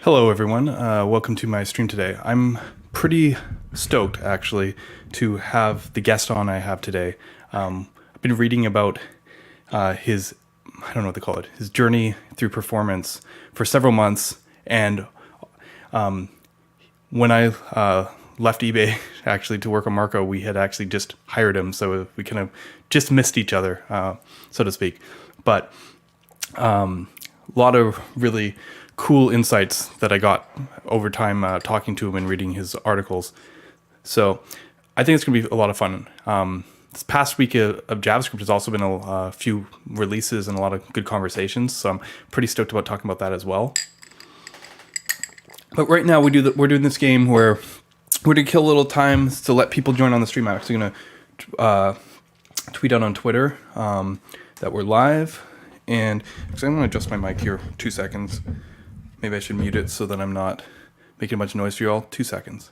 Hello, everyone. Welcome to my stream today. I'm pretty stoked, actually, to have the guest on I have today. I've been reading about his, I don't know what they call it, his journey through performance for several months. And when I left eBay, actually, to work on Marko, we had actually just hired him. So we kind of just missed each other, so to speak. But a lot of really cool insights that I got over time talking to him and reading his articles. So I think it's going to be a lot of fun. This past week of JavaScript has also been a few releases and a lot of good conversations. So I'm pretty stoked about talking about that as well. But right now we're doing this game where we're going to kill a little time to let people join on the stream. I'm actually going to tweet out on Twitter that we're live. And actually, I'm going to adjust my mic here 2 seconds. Maybe I should mute it so that I'm not making a bunch of noise for you all. 2 seconds.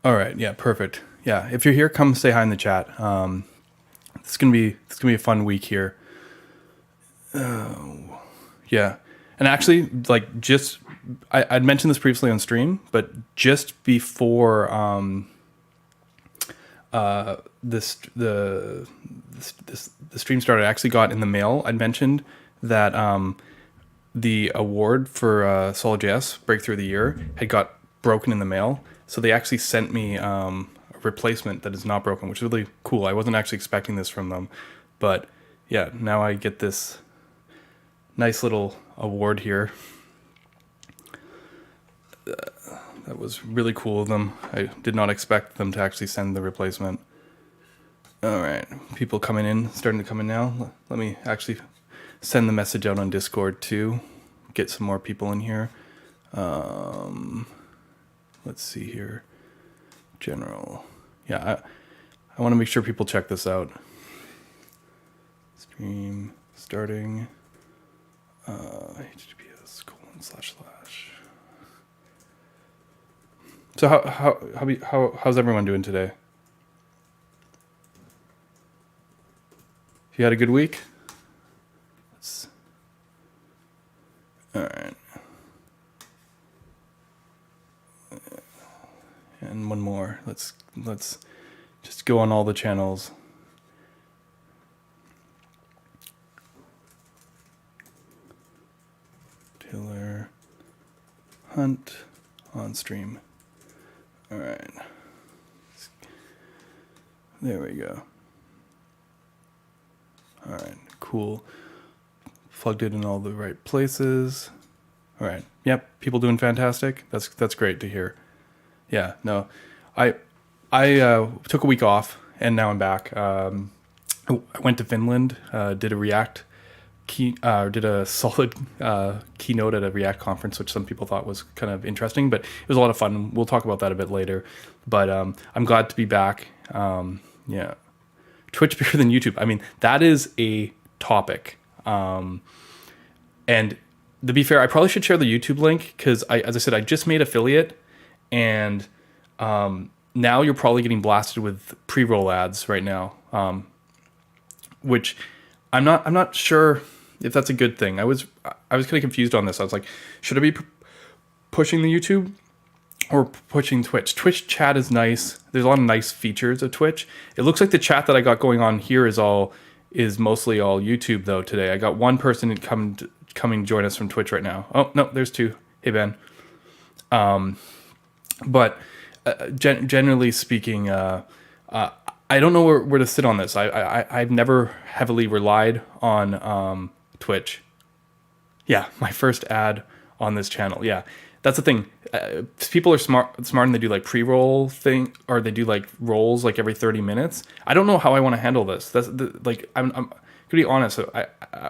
All right. Yeah. Perfect. Yeah. If you're here, come say hi in the chat. It's gonna be a fun week here. Yeah. And actually, like, just I'd mentioned this previously on stream, but just before the stream started, I actually got in the mail. I'd mentioned that the award for Solid.js Breakthrough of the Year had got broken in the mail. So they actually sent me a replacement that is not broken, which is really cool. I wasn't actually expecting this from them. But yeah, now I get this nice little award here. That was really cool of them. I did not expect them to actually send the replacement. All right, people coming in, starting to come in now. Let me actually send the message out on Discord too. Get some more people in here. Let's see here. General. Yeah, I want to make sure people check this out. Stream starting. HTTPS : // So how's everyone doing today? You had a good week? All right. And one more. Let's just go on all the channels. Taylor Hunt on stream. All right. There we go. All right, cool. Plugged it in all the right places. All right. Yep, people doing fantastic. That's great to hear. Yeah, no. I took a week off and now I'm back. I went to Finland, did a solid keynote at a React conference, which some people thought was kind of interesting, but it was a lot of fun. We'll talk about that a bit later. But I'm glad to be back. Yeah, Twitch bigger than YouTube. I mean, that is a topic. And to be fair, I probably should share the YouTube link because, as I said, I just made affiliate, and now you're probably getting blasted with pre-roll ads right now, which I'm not sure if that's a good thing. I was kind of confused on this. I was like, should I be pushing the YouTube or pushing Twitch? Twitch chat is nice. There's a lot of nice features of Twitch. It looks like the chat that I got going on here is mostly all YouTube though today. I got one person coming join us from Twitch right now. Oh no, there's two. Hey Ben. But generally speaking, I don't know where to sit on this. I've never heavily relied on Twitch. Yeah, my first ad on this channel. Yeah, that's the thing. People are smart and they do like pre-roll thing, or they do like rolls like every 30 minutes. I don't know how I want to handle this. I'm gonna be honest.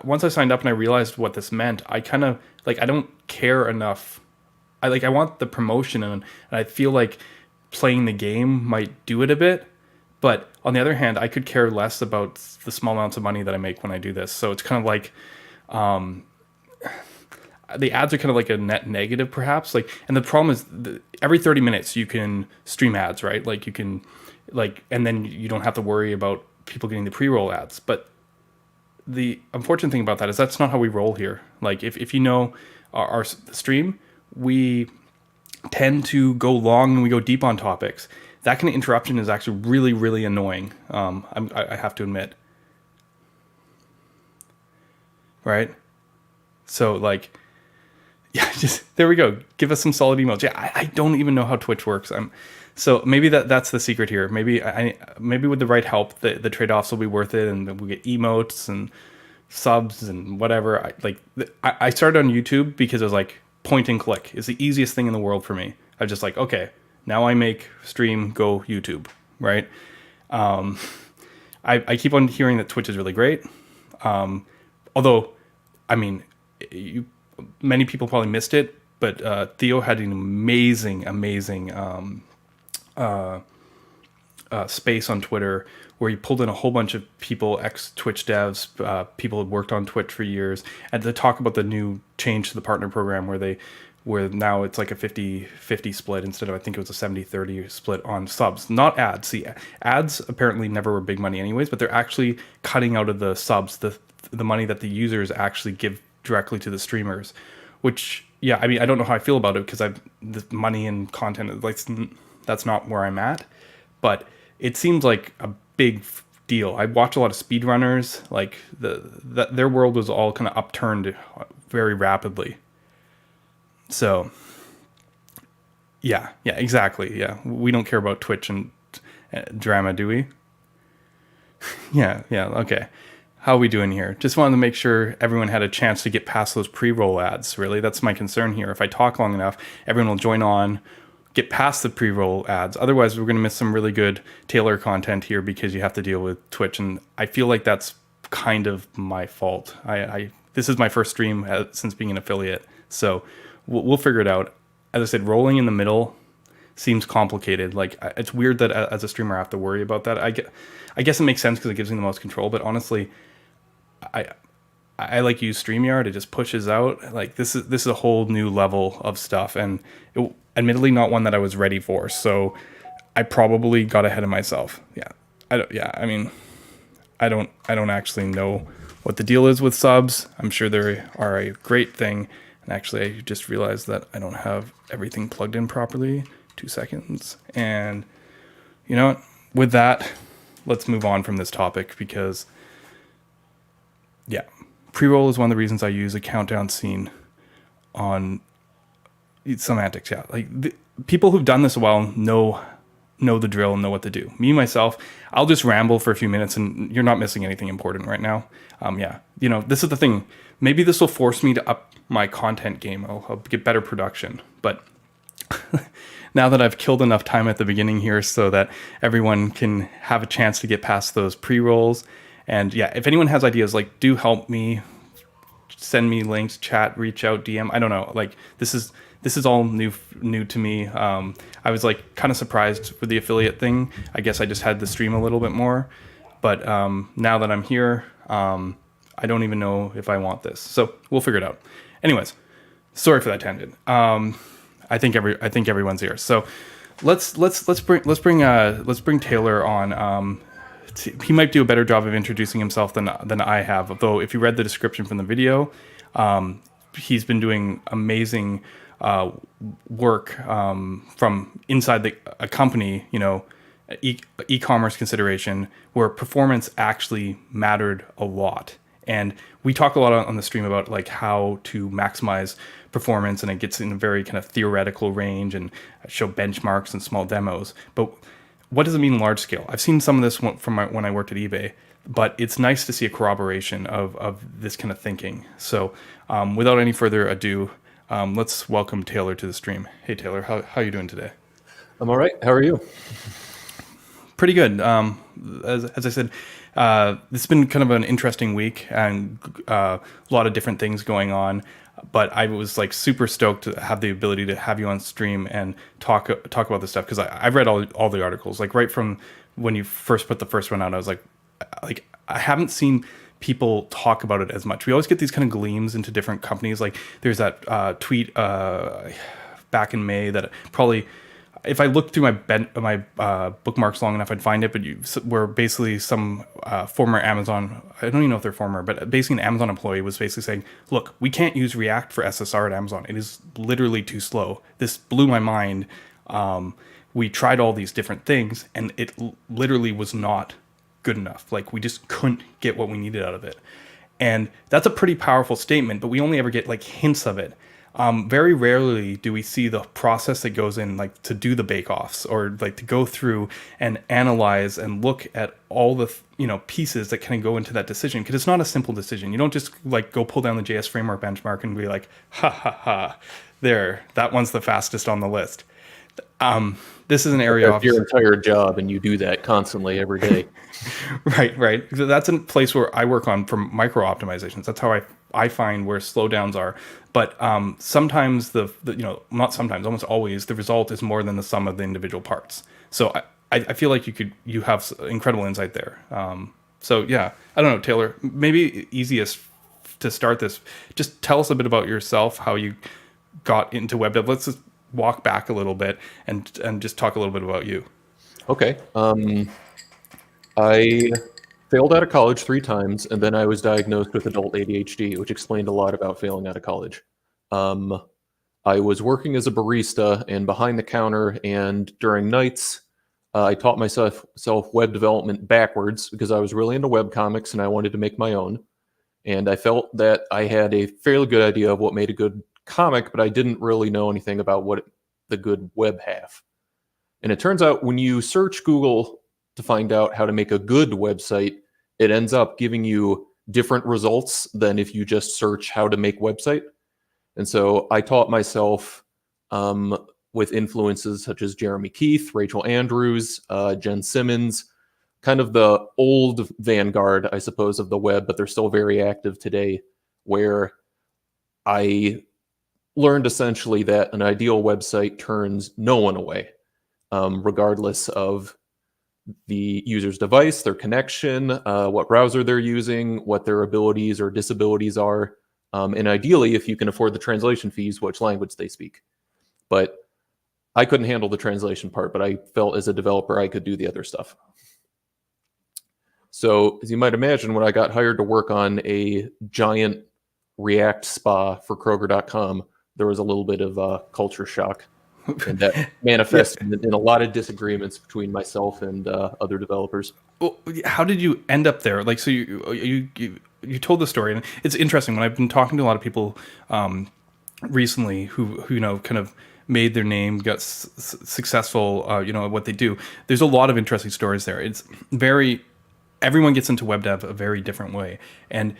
Once I signed up and I realized what this meant, I kind of I don't care enough. I want the promotion, and I feel like playing the game might do it a bit. But on the other hand, I could care less about the small amounts of money that I make when I do this. So it's kind of like, the ads are kind of like a net negative perhaps. Like, and the problem is every 30 minutes you can stream ads, right? Like you can and then you don't have to worry about people getting the pre-roll ads. But the unfortunate thing about that is that's not how we roll here. Like if you know our stream, we tend to go long and we go deep on topics. That kind of interruption is actually really, really annoying. I have to admit. Right? So like, yeah, just there we go. Give us some solid emotes. Yeah, I don't even know how Twitch works. So maybe that's the secret here. Maybe with the right help, the trade-offs will be worth it, and we get emotes and subs and whatever. I started on YouTube because it was like point and click. It's the easiest thing in the world for me. I was just like, okay, now I make stream, go YouTube, right? I keep on hearing that Twitch is really great. Although, I mean, many people probably missed it, but Theo had an amazing space on Twitter where he pulled in a whole bunch of people, ex-Twitch devs, people who had worked on Twitch for years, and to talk about the new change to the partner program where now it's like a 50-50 split instead of, I think it was a 70-30 split on subs, not ads. See, ads apparently never were big money anyways, but they're actually cutting out of the subs, the money that the users actually give directly to the streamers, which, yeah, I mean, I don't know how I feel about it because the money and content, like, that's not where I'm at, but it seems like a big deal. I watch a lot of speedrunners, like their world was all kind of upturned very rapidly. So yeah, exactly. Yeah. We don't care about Twitch and drama, do we? Yeah. Okay. How are we doing here? Just wanted to make sure everyone had a chance to get past those pre-roll ads. Really, that's my concern here. If I talk long enough, everyone will join on, get past the pre-roll ads. Otherwise, we're going to miss some really good Taylor content here because you have to deal with Twitch. And I feel like that's kind of my fault. This is my first stream since being an affiliate. So we'll figure it out. As I said, rolling in the middle seems complicated. Like, it's weird that as a streamer I have to worry about that. I guess it makes sense because it gives me the most control. But honestly, I like use StreamYard. It just pushes out. Like, this is a whole new level of stuff, and admittedly not one that I was ready for. So I probably got ahead of myself. Yeah. I don't actually know what the deal is with subs. I'm sure they are a great thing. And actually, I just realized that I don't have everything plugged in properly. 2 seconds. And you know what? With that, let's move on from this topic because, yeah, pre-roll is one of the reasons I use a countdown scene on semantics. Yeah, like people who've done this a while know the drill and know what to do. Me, myself, I'll just ramble for a few minutes and you're not missing anything important right now. Yeah, this is the thing. Maybe this will force me to up my content game. I'll get better production. But now that I've killed enough time at the beginning here so that everyone can have a chance to get past those pre-rolls. And yeah, if anyone has ideas, like, do help me, send me links, chat, reach out, DM. I don't know. Like, this is all new to me. I was like kind of surprised with the affiliate thing. I guess I just had to stream a little bit more. But now that I'm here, I don't even know if I want this. So we'll figure it out. Anyways, sorry for that tangent. I think everyone's here. So let's bring Taylor on. He might do a better job of introducing himself than I have. Although if you read the description from the video, he's been doing amazing work from inside a company, e-commerce consideration where performance actually mattered a lot. And we talk a lot on the stream about like how to maximize performance, and it gets in a very kind of theoretical range and show benchmarks and small demos. But what does it mean large scale? I've seen some of this from when I worked at eBay, but it's nice to see a corroboration of this kind of thinking. So without any further ado, let's welcome Taylor to the stream. Hey, Taylor, how are you doing today? I'm all right. How are you? Pretty good. As I said, it's been kind of an interesting week and a lot of different things going on. But I was like super stoked to have the ability to have you on stream and talk about this stuff because I've read all the articles. Like right from when you first put the first one out, I was like I haven't seen people talk about it as much. We always get these kind of gleams into different companies. Like there's that tweet back in May that probably, if I look through my bookmarks long enough, I'd find it. But where basically some former Amazon, I don't even know if they're former, but basically an Amazon employee was basically saying, "Look, we can't use React for SSR at Amazon. It is literally too slow." This blew my mind. We tried all these different things, and it literally was not good enough. Like we just couldn't get what we needed out of it. And that's a pretty powerful statement, but we only ever get like hints of it. Very rarely do we see the process that goes in, like to do the bake-offs or like to go through and analyze and look at all the pieces that kind of go into that decision, because it's not a simple decision. You don't just like go pull down the JS framework benchmark and be like, ha ha ha, there, that one's the fastest on the list. This is an area of your entire job, and you do that constantly every day. Right. So that's a place where I work on for micro optimizations. That's how I find where slowdowns are. But sometimes not sometimes, almost always, the result is more than the sum of the individual parts. So I feel like you have incredible insight there. So yeah, I don't know, Taylor, maybe easiest to start this, just tell us a bit about yourself, how you got into web dev. Let's just walk back a little bit and just talk a little bit about you. Okay. I failed out of college 3 times, and then I was diagnosed with adult ADHD, which explained a lot about failing out of college. I was working as a barista and behind the counter, and during nights, I taught myself web development backwards because I was really into webcomics and I wanted to make my own. And I felt that I had a fairly good idea of what made a good comic, but I didn't really know anything about what the good web have. And it turns out when you search Google to find out how to make a good website, it ends up giving you different results than if you just search how to make website. And so I taught myself with influences such as Jeremy Keith, Rachel Andrews, Jen Simmons, kind of the old vanguard, I suppose, of the web, but they're still very active today, where I learned essentially that an ideal website turns no one away, regardless of the user's device, their connection, what browser they're using, what their abilities or disabilities are, and ideally, if you can afford the translation fees, which language they speak. But I couldn't handle the translation part, but I felt as a developer I could do the other stuff. So, as you might imagine, when I got hired to work on a giant React spa for Kroger.com, there was a little bit of culture shock. And that manifested in a lot of disagreements between myself and other developers. Well, how did you end up there? Like, so you told the story, and it's interesting. When I've been talking to a lot of people recently who kind of made their name, got successful, at what they do. There's a lot of interesting stories there. It's everyone gets into web dev a very different way, and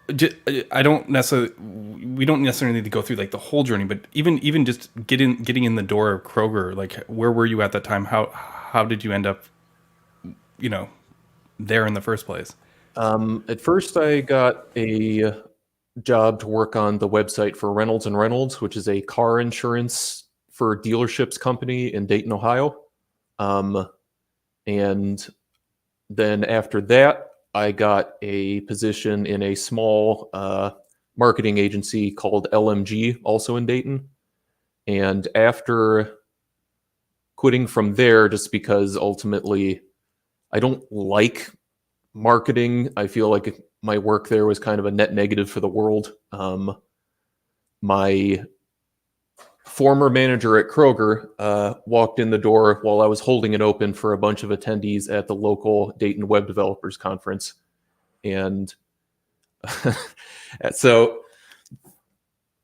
we don't necessarily need to go through like the whole journey, but even just getting in the door of Kroger, like where were you at that time? How did you end up, there in the first place? At first, I got a job to work on the website for Reynolds and Reynolds, which is a car insurance for dealerships company in Dayton, Ohio. And then after that, I got a position in a small marketing agency called LMG, also in Dayton. And after quitting from there, just because ultimately I don't like marketing, I feel like my work there was kind of a net negative for the world. My former manager at Kroger walked in the door while I was holding it open for a bunch of attendees at the local Dayton Web Developers Conference. And so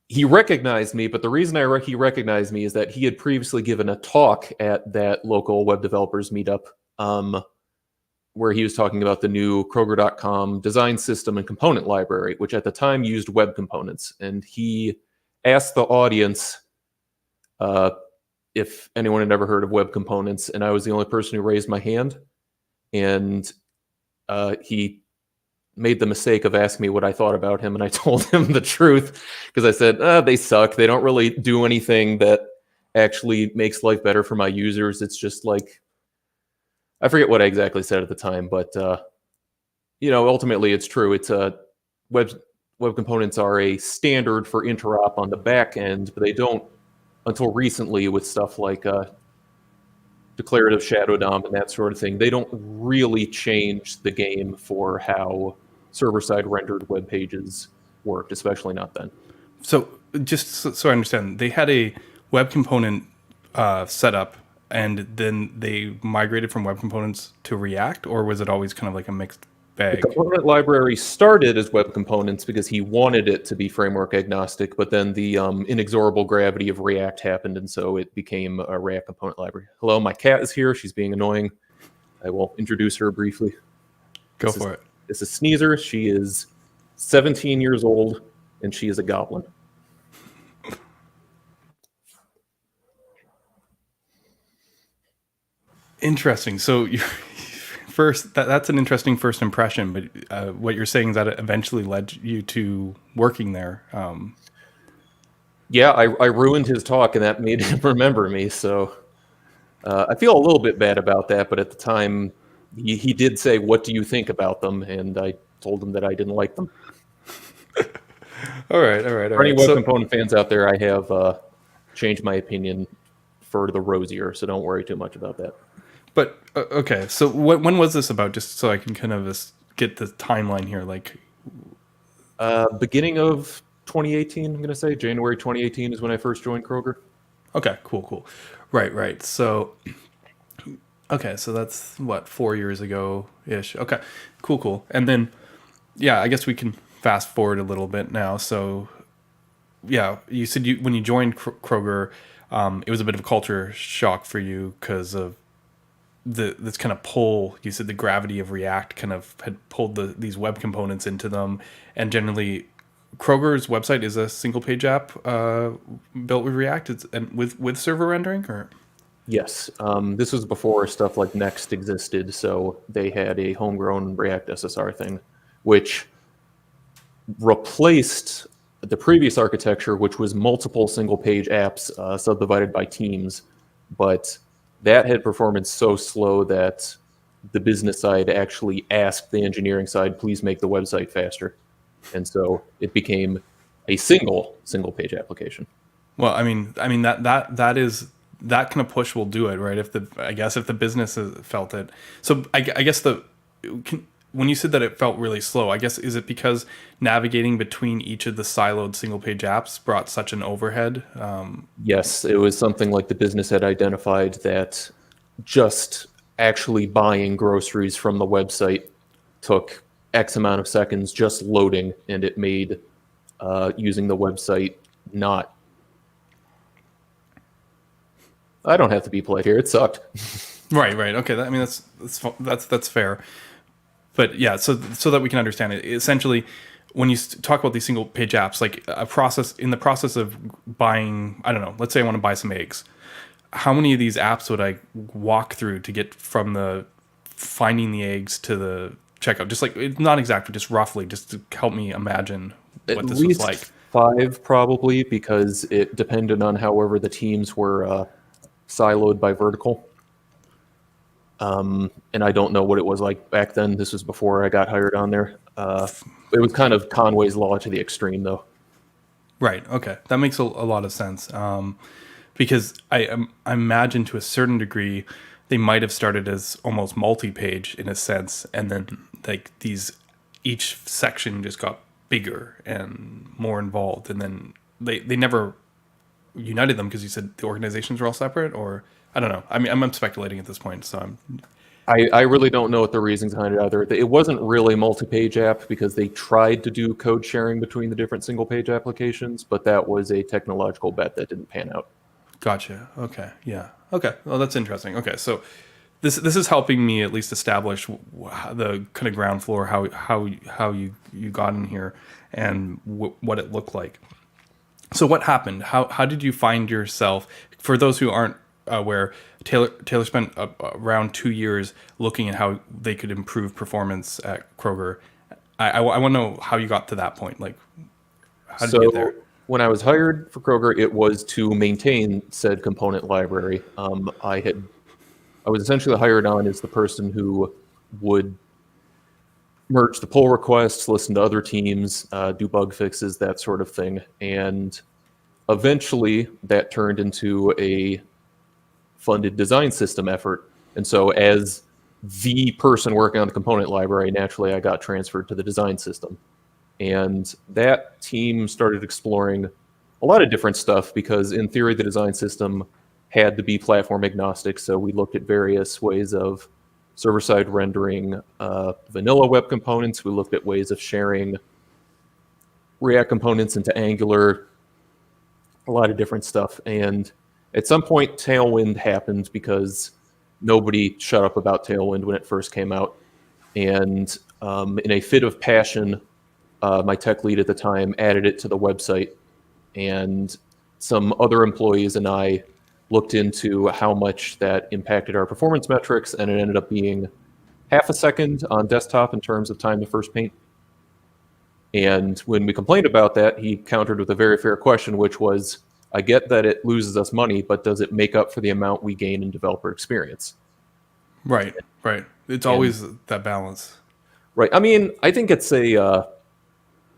he recognized me, but the reason he recognized me is that he had previously given a talk at that local web developers meetup where he was talking about the new Kroger.com design system and component library, which at the time used web components. And he asked the audience if anyone had ever heard of web components, and I was the only person who raised my hand. And he made the mistake of asking me what I thought about him, and I told him the truth because I said, they suck. They don't really do anything that actually makes life better for my users. It's just like, I forget what I exactly said at the time, but ultimately it's true. It's a web components are a standard for interop on the back end, but they don't, until recently with stuff like declarative shadow DOM and that sort of thing, they don't really change the game for how server-side rendered web pages worked, especially not then. So just so I understand, they had a web component set up, and then they migrated from web components to React, or was it always kind of like a mixed The bag? component library started as web components because he wanted it to be framework agnostic, but then the inexorable gravity of React happened, and so it became a React component library. Hello, my cat is here. She's being annoying. I will introduce her briefly. Go for it. This is Sneezer. She is 17 years old, and she is a goblin. Interesting. So first, that's an interesting first impression, but what you're saying is that it eventually led you to working there. Yeah, I ruined his talk, and that made him remember me. So I feel a little bit bad about that, but at the time, he did say, "What do you think about them?" And I told him that I didn't like them. All right. For any web component fans out there, I have changed my opinion for the rosier, so don't worry too much about that. But okay, so when was this about? Just so I can kind of get the timeline here. Like, Beginning of 2018, I'm going to say January 2018 is when I first joined Kroger. okay, cool. Right. So, okay, so that's what, 4 years ago ish. Okay, cool. And then, yeah, I guess we can fast forward a little bit now. So, yeah, you said when you joined Kroger, it was a bit of a culture shock for you because of this kind of pull. You said the gravity of React kind of had pulled these web components into them, and generally Kroger's website is a single page app built with React and with server rendering, or Yes, this was before stuff like Next existed, so they had a homegrown React SSR thing, which replaced the previous architecture, which was multiple single-page apps subdivided by teams, but that had performance so slow that the business side actually asked the engineering side, please make the website faster. And so it became a single-page application. well, I mean that kind of push will do it, right? If the business felt it. So I guess when you said that it felt really slow, I guess, is it because navigating between each of the siloed single page apps brought such an overhead? Yes, it was something like the business had identified that just actually buying groceries from the website took X amount of seconds just loading, and it made using the website not. I don't have to be polite here. It sucked. Right. Okay. That's fair. But yeah, so that we can understand it, essentially, when you talk about these single page apps, like in the process of buying, I don't know, let's say I want to buy some eggs. How many of these apps would I walk through to get from the finding the eggs to the checkout? Just like, it's not exact, but just roughly, just to help me imagine what this was like. 5 probably, because it depended on however the teams were siloed by vertical. And I don't know what it was like back then. This was before I got hired on there. It was kind of Conway's Law to the extreme, though. Right. Okay. That makes a lot of sense. Because I imagine to a certain degree, they might have started as almost multi-page in a sense, and then like each section just got bigger and more involved, and then they never united them because you said the organizations were all separate, or I don't know. I mean, I'm speculating at this point, so I really don't know what the reasons behind it either. It wasn't really a multi-page app because they tried to do code sharing between the different single-page applications, but that was a technological bet that didn't pan out. Gotcha. Okay. Yeah. Okay. Well, that's interesting. Okay. So this is helping me at least establish the kind of ground floor, how you got in here, and what it looked like. So what happened? How did you find yourself? For those who aren't aware, Taylor spent around 2 years looking at how they could improve performance at Kroger. I want to know how you got to that point. Like, how did you get there? When I was hired for Kroger, it was to maintain said component library. I was essentially hired on as the person who would merge the pull requests, listen to other teams, do bug fixes, that sort of thing. And eventually that turned into a funded design system effort. And so as the person working on the component library, naturally I got transferred to the design system. And that team started exploring a lot of different stuff because in theory the design system had to be platform agnostic. So we looked at various ways of server-side rendering vanilla web components. We looked at ways of sharing React components into Angular, a lot of different stuff. And at some point, Tailwind happened because nobody shut up about Tailwind when it first came out. And in a fit of passion, my tech lead at the time added it to the website. And some other employees and I looked into how much that impacted our performance metrics, and it ended up being half a second on desktop in terms of time to first paint. And when we complained about that, he countered with a very fair question, which was, I get that it loses us money, but does it make up for the amount we gain in developer experience? Right. It's always that balance. Right. I mean, I think it's a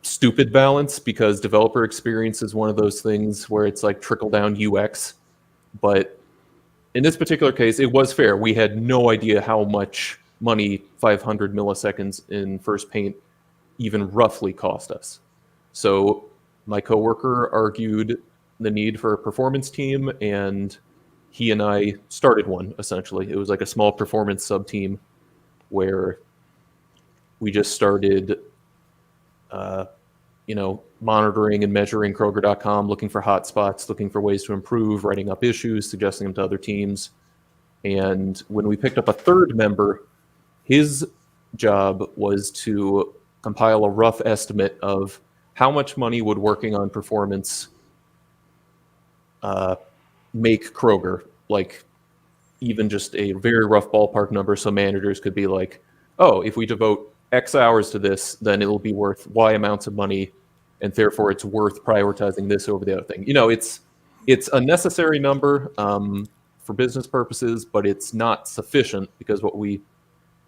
stupid balance because developer experience is one of those things where it's like trickle down UX. But in this particular case, it was fair. We had no idea how much money 500 milliseconds in first paint even roughly cost us. So my coworker argued the need for a performance team, and he and I started one, essentially. It was like a small performance sub-team where we just started monitoring and measuring Kroger.com, looking for hotspots, looking for ways to improve, writing up issues, suggesting them to other teams. And when we picked up a third member, his job was to compile a rough estimate of how much money would working on performance make Kroger, like even just a very rough ballpark number, so managers could be like, oh, if we devote X hours to this, then it'll be worth Y amounts of money, and therefore it's worth prioritizing this over the other thing. It's a necessary number for business purposes, but it's not sufficient because what we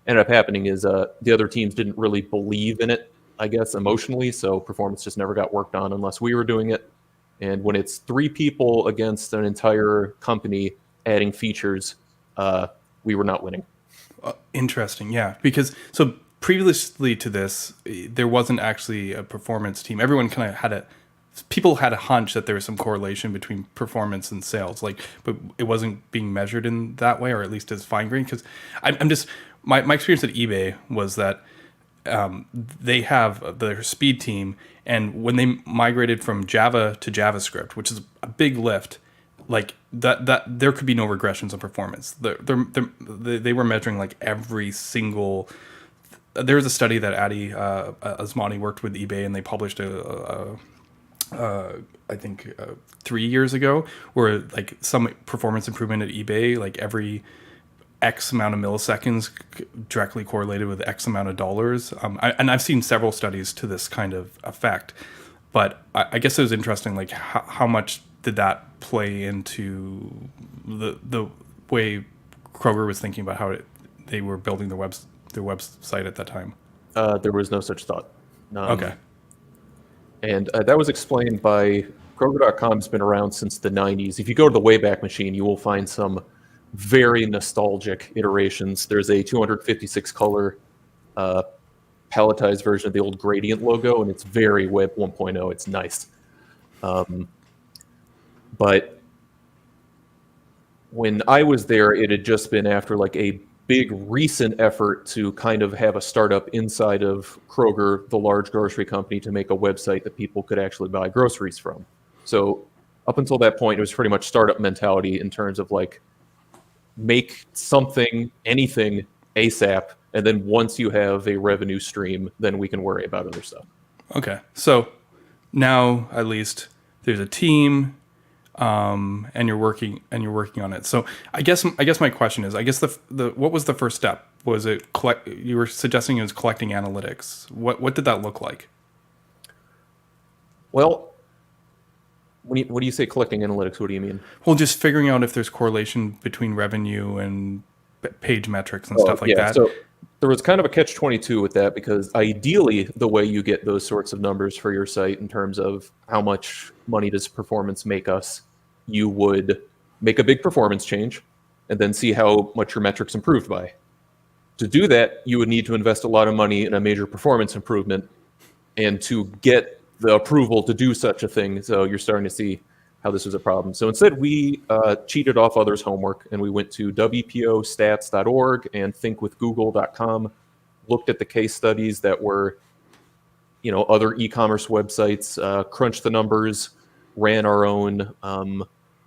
ended up happening is the other teams didn't really believe in it, I guess, emotionally, so performance just never got worked on unless we were doing it. And when it's 3 people against an entire company adding features, we were not winning. Interesting, yeah. Because so previously to this, there wasn't actually a performance team. Everyone kind of people had a hunch that there was some correlation between performance and sales, but it wasn't being measured in that way, or at least as fine-grained. Because I'm just my experience at eBay was that they have their speed team, and when they migrated from Java to JavaScript, which is a big lift, like that there could be no regressions on performance. They were measuring like every single. There was a study that Adi Asmani worked with eBay, and they published I think 3 years ago, where like some performance improvement at eBay, like every X amount of milliseconds directly correlated with X amount of dollars. And I've seen several studies to this kind of effect, but I guess it was interesting, like how much did that play into the way Kroger was thinking about how they were building their website at that time? There was no such thought. Okay. And that was explained by Kroger.com has been around since the 90s. If you go to the Wayback Machine, you will find some very nostalgic iterations. There's a 256 color palletized version of the old Gradient logo, and it's very Web 1.0. It's nice. But when I was there, it had just been after like a big recent effort to kind of have a startup inside of Kroger, the large grocery company, to make a website that people could actually buy groceries from. So up until that point, it was pretty much startup mentality in terms of like, make something, anything ASAP, and then once you have a revenue stream, then we can worry about other stuff. Okay, so now at least there's a team, and you're working on it. So I guess my question is, what was the first step? Was it you were suggesting it was collecting analytics? What did that look like? Well, what do you say collecting analytics? What do you mean? Well, just figuring out if there's correlation between revenue and page metrics and stuff like that. So there was kind of a catch-22 with that, because ideally the way you get those sorts of numbers for your site in terms of how much money does performance make us, you would make a big performance change and then see how much your metrics improved by. To do that, you would need to invest a lot of money in a major performance improvement, and to get the approval to do such a thing. So you're starting to see how this was a problem. So instead, we cheated off others' homework, and we went to wpostats.org and thinkwithgoogle.com, looked at the case studies that were, other e-commerce websites, crunched the numbers, ran our own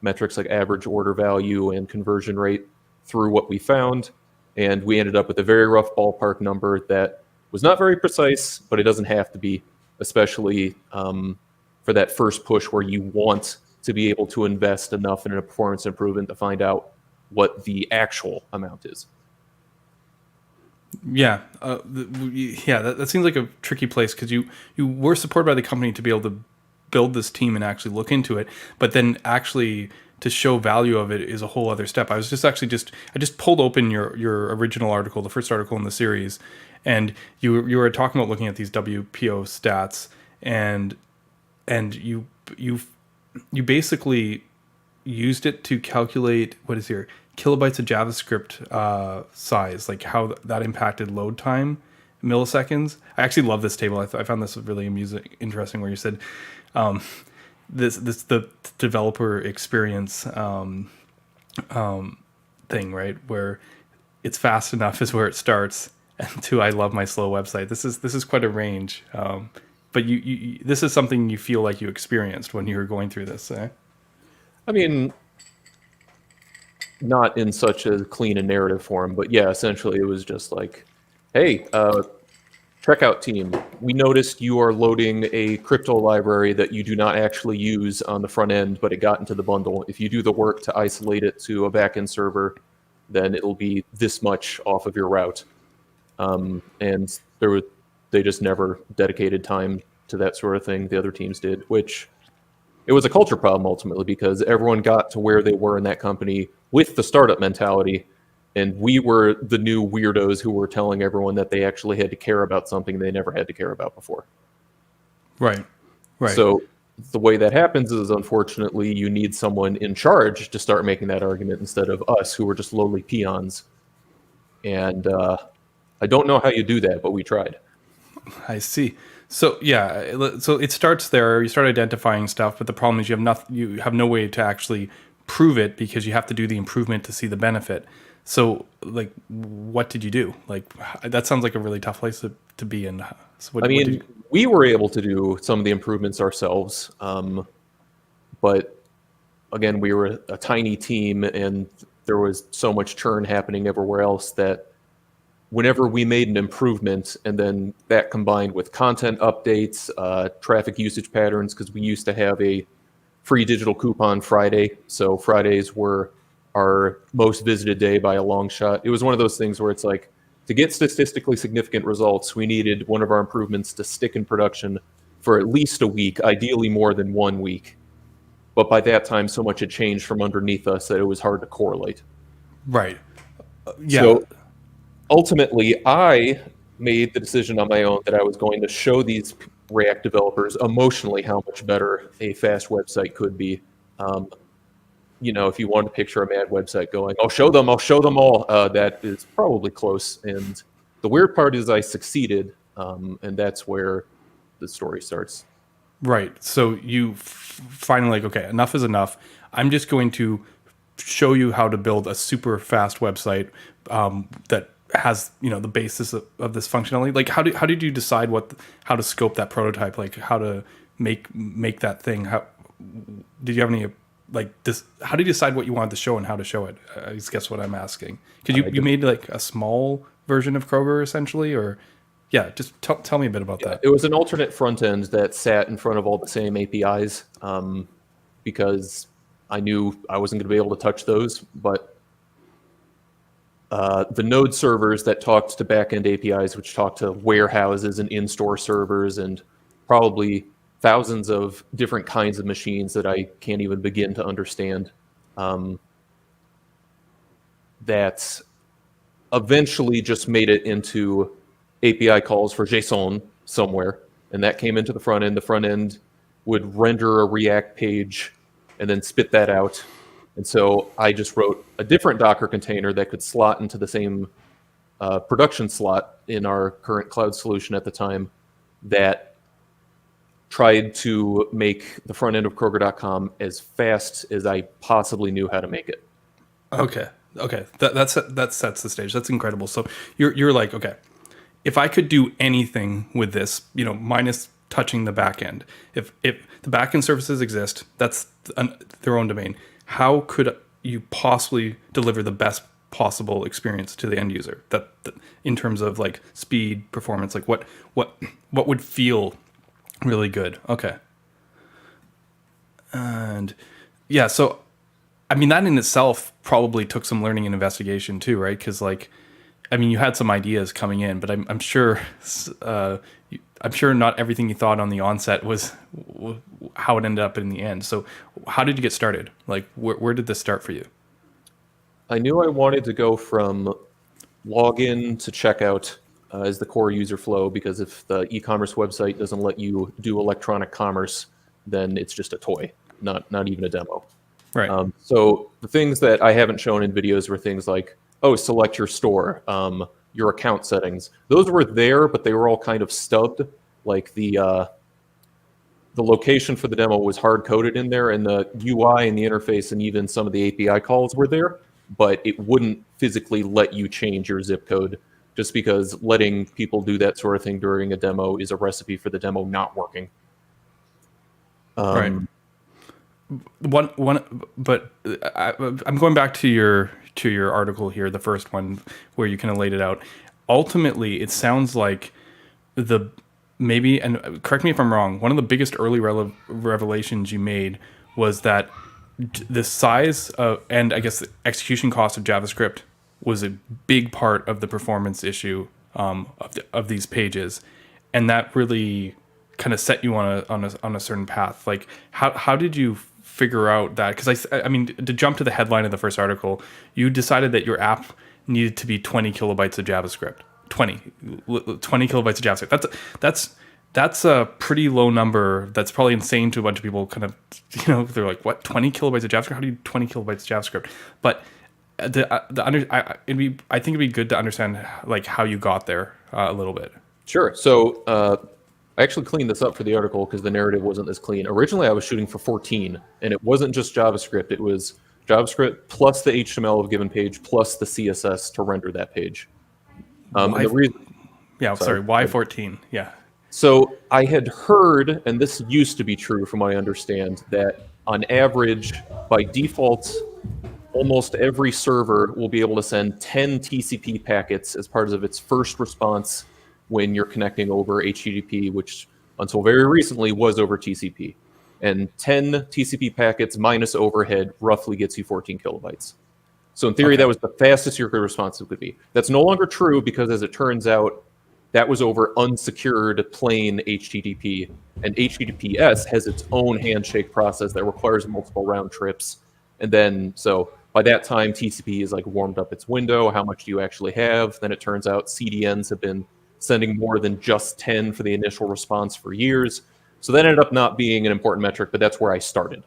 metrics like average order value and conversion rate through what we found, and we ended up with a very rough ballpark number that was not very precise, but it doesn't have to be, especially for that first push where you want to be able to invest enough in a performance improvement to find out what the actual amount is. Yeah, that seems like a tricky place, because you were supported by the company to be able to build this team and actually look into it, but then actually to show value of it is a whole other step. I just pulled open your original article, the first article in the series, and you were talking about looking at these WPO stats, and you basically used it to calculate, what is here, kilobytes of JavaScript size, like how that impacted load time, milliseconds. I actually love this table. I found this really interesting, where you said the developer experience thing, right, where it's fast enough is where it starts, and to I love my slow website. This is quite a range, but you this is something you feel like you experienced when you were going through this. I mean, not in such a clean and narrative form, but yeah, essentially it was just like, hey, checkout team, we noticed you are loading a crypto library that you do not actually use on the front end, but it got into the bundle. If you do the work to isolate it to a backend server, then it'll be this much off of your route. And they just never dedicated time to that sort of thing. The other teams did, which it was a culture problem ultimately, because everyone got to where they were in that company with the startup mentality, and we were the new weirdos who were telling everyone that they actually had to care about something they never had to care about before. Right. So the way that happens is, unfortunately, you need someone in charge to start making that argument instead of us, who were just lowly peons. And I don't know how you do that, but we tried. I see. So yeah, so it starts there. You start identifying stuff, but the problem is you have no way to actually prove it, because you have to do the improvement to see the benefit. So, like, what did you do? Like, that sounds like a really tough place to be in. So we were able to do some of the improvements ourselves, but again, we were a tiny team, and there was so much churn happening everywhere else that whenever we made an improvement, and then that combined with content updates, traffic usage patterns, because we used to have a free digital coupon Friday, so Fridays were our most visited day by a long shot. It was one of those things where it's like, to get statistically significant results, we needed one of our improvements to stick in production for at least a week, ideally more than 1 week. But by that time, so much had changed from underneath us that it was hard to correlate. Right. Yeah. So ultimately, I made the decision on my own that I was going to show these React developers emotionally how much better a fast website could be. If you want to picture a mad website going, I'll show them all, that is probably close. And the weird part is I succeeded, and that's where the story starts. Right. So you finally, like, okay, enough is enough. I'm just going to show you how to build a super fast website that has, the basis of this functionality. Like, how did you decide how to scope that prototype? Like, how to make that thing? How did you have any, like, this? How did you decide what you wanted to show and how to show it? I guess what I'm asking, because you made like a small version of Kroger essentially, or yeah, just tell me a bit about that. It was an alternate front end that sat in front of all the same APIs, because I knew I wasn't going to be able to touch those, but the node servers that talked to backend APIs, which talked to warehouses and in-store servers and probably thousands of different kinds of machines that I can't even begin to understand, that eventually just made it into API calls for JSON somewhere, and that came into the front end. The front end would render a React page and then spit that out. And so I just wrote a different Docker container that could slot into the same production slot in our current cloud solution at the time that tried to make the front end of Kroger.com as fast as I possibly knew how to make it. Okay. That sets the stage. That's incredible. So you're like, okay, if I could do anything with this, minus touching the back end, if the back end services exist, that's their own domain. How could you possibly deliver the best possible experience to the end user? That in terms of like speed, performance, like what would feel really good? Okay. And yeah, so I mean, that in itself probably took some learning and investigation too, right? Because you had some ideas coming in, but I'm sure not everything you thought on the onset was how it ended up in the end. So how did you get started? Like, where did this start for you? I knew I wanted to go from login to checkout as the core user flow, because if the e-commerce website doesn't let you do electronic commerce, then it's just a toy, not even a demo. Right. So the things that I haven't shown in videos were things like, select your store, your account settings. Those were there, but they were all kind of stubbed. Like the location for the demo was hard coded in there, and the UI and the interface and even some of the API calls were there, but it wouldn't physically let you change your zip code, just because letting people do that sort of thing during a demo is a recipe for the demo not working. Right. But I'm going back to your article here, the first one where you kind of laid it out. Ultimately, it sounds like maybe, and correct me if I'm wrong, one of the biggest early revelations you made was that the size and I guess the execution cost of JavaScript was a big part of the performance issue of these pages, and that really kind of set you on a certain path. Like, how did you figure out that? Because I mean, to jump to the headline of the first article, you decided that your app needed to be 20 kilobytes of JavaScript. 20 kilobytes of JavaScript. That's a pretty low number. That's probably insane to a bunch of people. Kind of, they're like, what, 20 kilobytes of JavaScript? How do you 20 kilobytes of JavaScript? But I think it'd be good to understand like how you got there a little bit. Sure. So I actually cleaned this up for the article because the narrative wasn't this clean. Originally, I was shooting for 14, and it wasn't just JavaScript. It was JavaScript plus the HTML of a given page plus the CSS to render that page. Why 14? Yeah. So I had heard, and this used to be true from what I understand, that on average, by default, almost every server will be able to send 10 TCP packets as part of its first response when you're connecting over HTTP, which until very recently was over TCP. And 10 TCP packets minus overhead roughly gets you 14 kilobytes. So in theory, that was the fastest your response could be. That's no longer true because, as it turns out, that was over unsecured plain HTTP. And HTTPS has its own handshake process that requires multiple round trips. And then, so by that time, TCP is like warmed up its window. How much do you actually have? Then it turns out CDNs have been sending more than just 10 for the initial response for years. So that ended up not being an important metric, but that's where I started.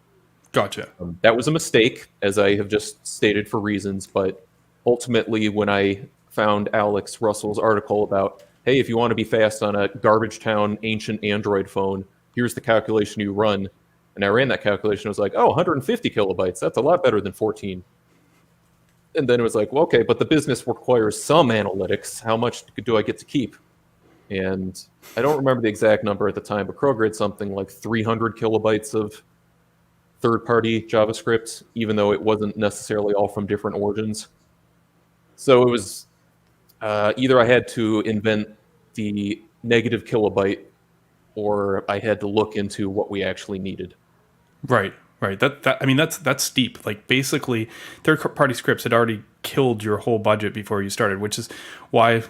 Gotcha. That was a mistake, as I have just stated for reasons, but ultimately when I found Alex Russell's article about, hey, if you want to be fast on a garbage town ancient Android phone, here's the calculation you run. And I ran that calculation. I was like, 150 kilobytes. That's a lot better than 14. And then it was like, well, okay, but the business requires some analytics. How much do I get to keep? And I don't remember the exact number at the time, but Kroger had something like 300 kilobytes of third-party JavaScript, even though it wasn't necessarily all from different origins. So it was either I had to invent the negative kilobyte, or I had to look into what we actually needed. Right. That's steep. Like, basically, third-party scripts had already killed your whole budget before you started, which is why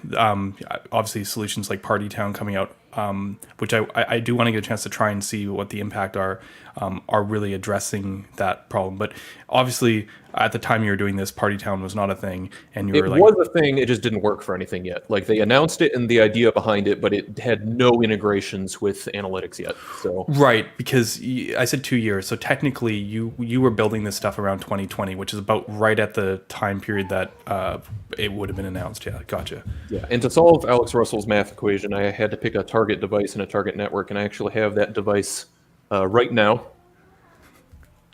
obviously solutions like Party Town coming out which I do want to get a chance to try and see what the impact are really addressing that problem. But obviously, at the time you were doing this, Party Town was not a thing, and you were It like, was a thing, it just didn't work for anything yet. Like, they announced it and the idea behind it, but it had no integrations with analytics yet. So right, because I said 2 years, so technically you were building this stuff around 2020, which is about right at the time period that it would have been announced. Yeah, gotcha. yeah, and to solve Alex Russell's math equation, I had to pick a target device and a target network, and I actually have that device right now.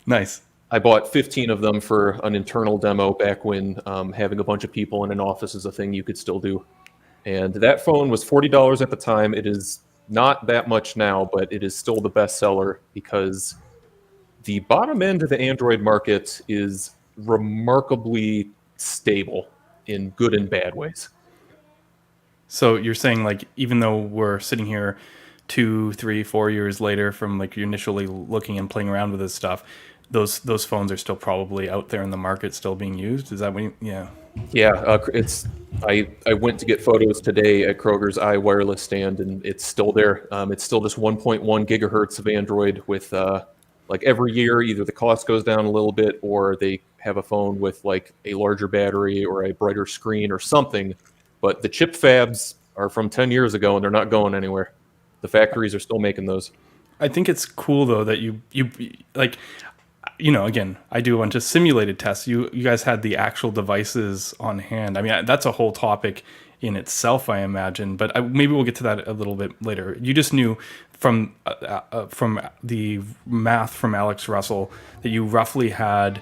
Nice. I bought 15 of them for an internal demo back when having a bunch of people in an office is a thing you could still do. And that phone was $40 at the time. It is not that much now, but it is still the best seller because the bottom end of the Android market is remarkably stable in good and bad ways. So you're saying, like, even though we're sitting here 2, 3, 4 years later from like you initially looking and playing around with this stuff, those phones are still probably out there in the market, still being used. Is that what yeah? Yeah, it's. I went to get photos today at Kroger's iWireless stand, and it's still there. It's still just 1.1 gigahertz of Android with like every year, either the cost goes down a little bit, or they have a phone with like a larger battery or a brighter screen or something. But the chip fabs are from 10 years ago, and they're not going anywhere. The factories are still making those. I think it's cool though that you like, again, I do a bunch of simulated tests. You guys had the actual devices on hand. I mean, that's a whole topic in itself, I imagine. But maybe we'll get to that a little bit later. You just knew from the math from Alex Russell that you roughly had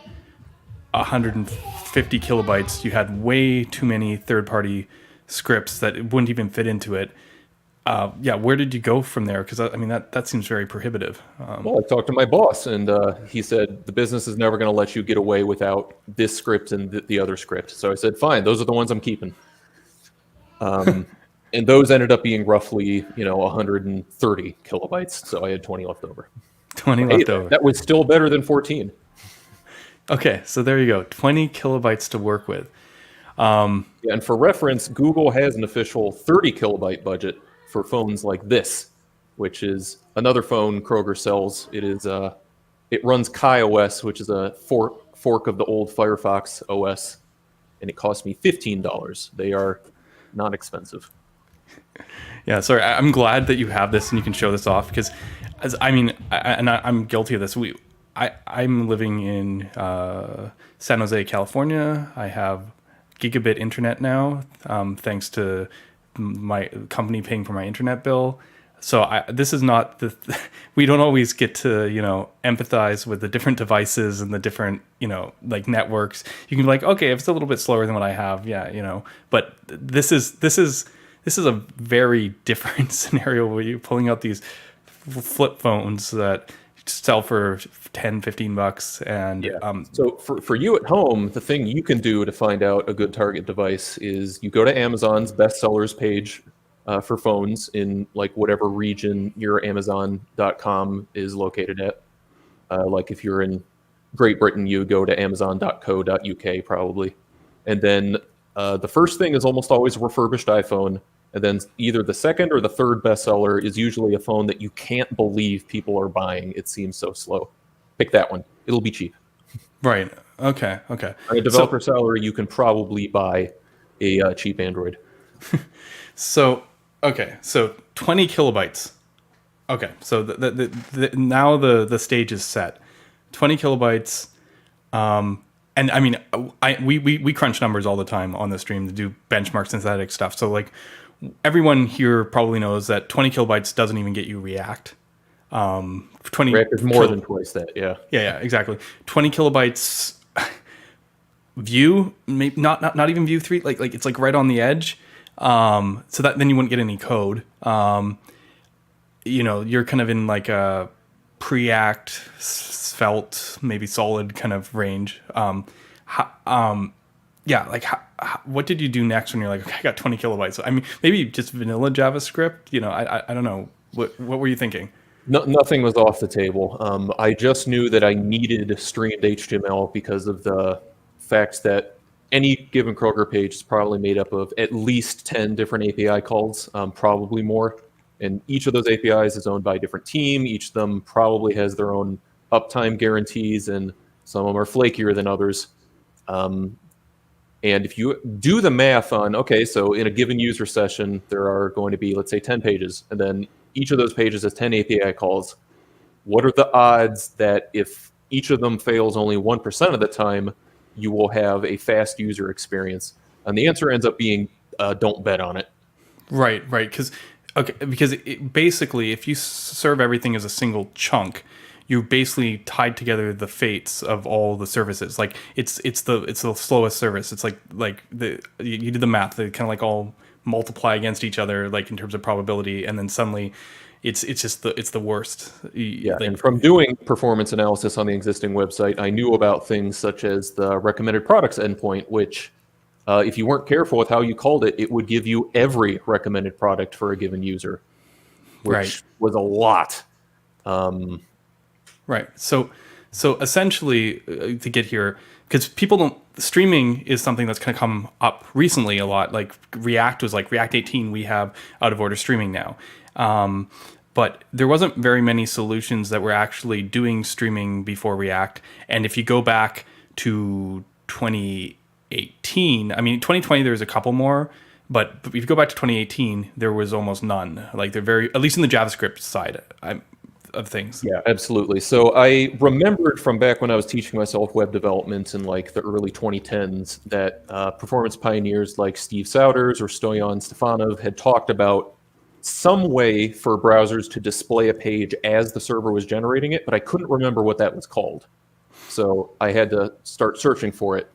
150 kilobytes. You had way too many third-party scripts that it wouldn't even fit into it. Yeah, where did you go from there? Because I mean, that seems very prohibitive. Well, I talked to my boss, and he said the business is never going to let you get away without this script and the other script. So I said, fine, those are the ones I'm keeping. And those ended up being roughly, 130 kilobytes. So I had 20 left over. 20 left over. That was still better than 14. Okay, so there you go. 20 kilobytes to work with. Yeah, and for reference, Google has an official 30 kilobyte budget for phones like this, which is another phone Kroger sells. It runs KaiOS, which is a fork of the old Firefox OS, and it cost me $15. They are not expensive. Yeah, sorry. I'm glad that you have this and you can show this off because, I'm guilty of this. I'm living in San Jose, California. I have gigabit internet now, thanks to my company paying for my internet bill. So this is not we don't always get to, empathize with the different devices and the different, like networks. You can be like, okay, if it's a little bit slower than what I have. Yeah. But this is a very different scenario where you're pulling out these flip phones that sell for $10-15 and yeah. So for you at home, the thing you can do to find out a good target device is you go to Amazon's bestsellers page for phones in like whatever region your Amazon.com is located at. Like if you're in Great Britain, you go to amazon.co.uk probably. And then the first thing is almost always a refurbished iPhone. And then either the second or the third bestseller is usually a phone that you can't believe people are buying. It seems so slow. Pick that one. It'll be cheap. Right. Okay. On a developer salary, you can probably buy a cheap Android. So 20 kilobytes. Okay. So now the stage is set. 20 kilobytes. And I mean, we crunch numbers all the time on the stream to do benchmark synthetic stuff. So like everyone here probably knows that 20 kilobytes doesn't even get you React. 20 React is more than twice that. Yeah, exactly. 20 kilobytes Vue, maybe not even Vue 3. Like it's like right on the edge. So that then you wouldn't get any code. You're kind of in like a Preact, Svelte, maybe solid kind of range. What did you do next when you're like, okay, I got 20 kilobytes? I mean, maybe just vanilla JavaScript. I don't know. What were you thinking? No, nothing was off the table. I just knew that I needed streamed HTML because of the fact that any given Kroger page is probably made up of at least 10 different API calls, probably more. And each of those APIs is owned by a different team. Each of them probably has their own uptime guarantees, and some of them are flakier than others. And if you do the math on, okay, so in a given user session, there are going to be, let's say, 10 pages, and then each of those pages has 10 API calls. What are the odds that if each of them fails only 1% of the time, you will have a fast user experience? And the answer ends up being don't bet on it. Right. Because basically, if you serve everything as a single chunk, you basically tied together the fates of all the services. Like it's the slowest service. It's like you did the math. They kind of like all multiply against each other, like in terms of probability, and then suddenly it's the worst. Yeah, and from doing performance analysis on the existing website, I knew about things such as the recommended products endpoint, which if you weren't careful with how you called it, it would give you every recommended product for a given user, which was a lot. Right. So essentially, to get here, because people don't, streaming is something that's kind of come up recently a lot. Like React was like React 18, we have out of order streaming now. But there wasn't very many solutions that were actually doing streaming before React. And if you go back to 2018, I mean, 2020, there was a couple more. But if you go back to 2018, there was almost none. Like they're very, at least in the JavaScript side of things. Yeah, absolutely. So I remembered from back when I was teaching myself web development in like the early 2010s that performance pioneers like Steve Souders or Stoyan Stefanov had talked about some way for browsers to display a page as the server was generating it, but I couldn't remember what that was called. So I had to start searching for it.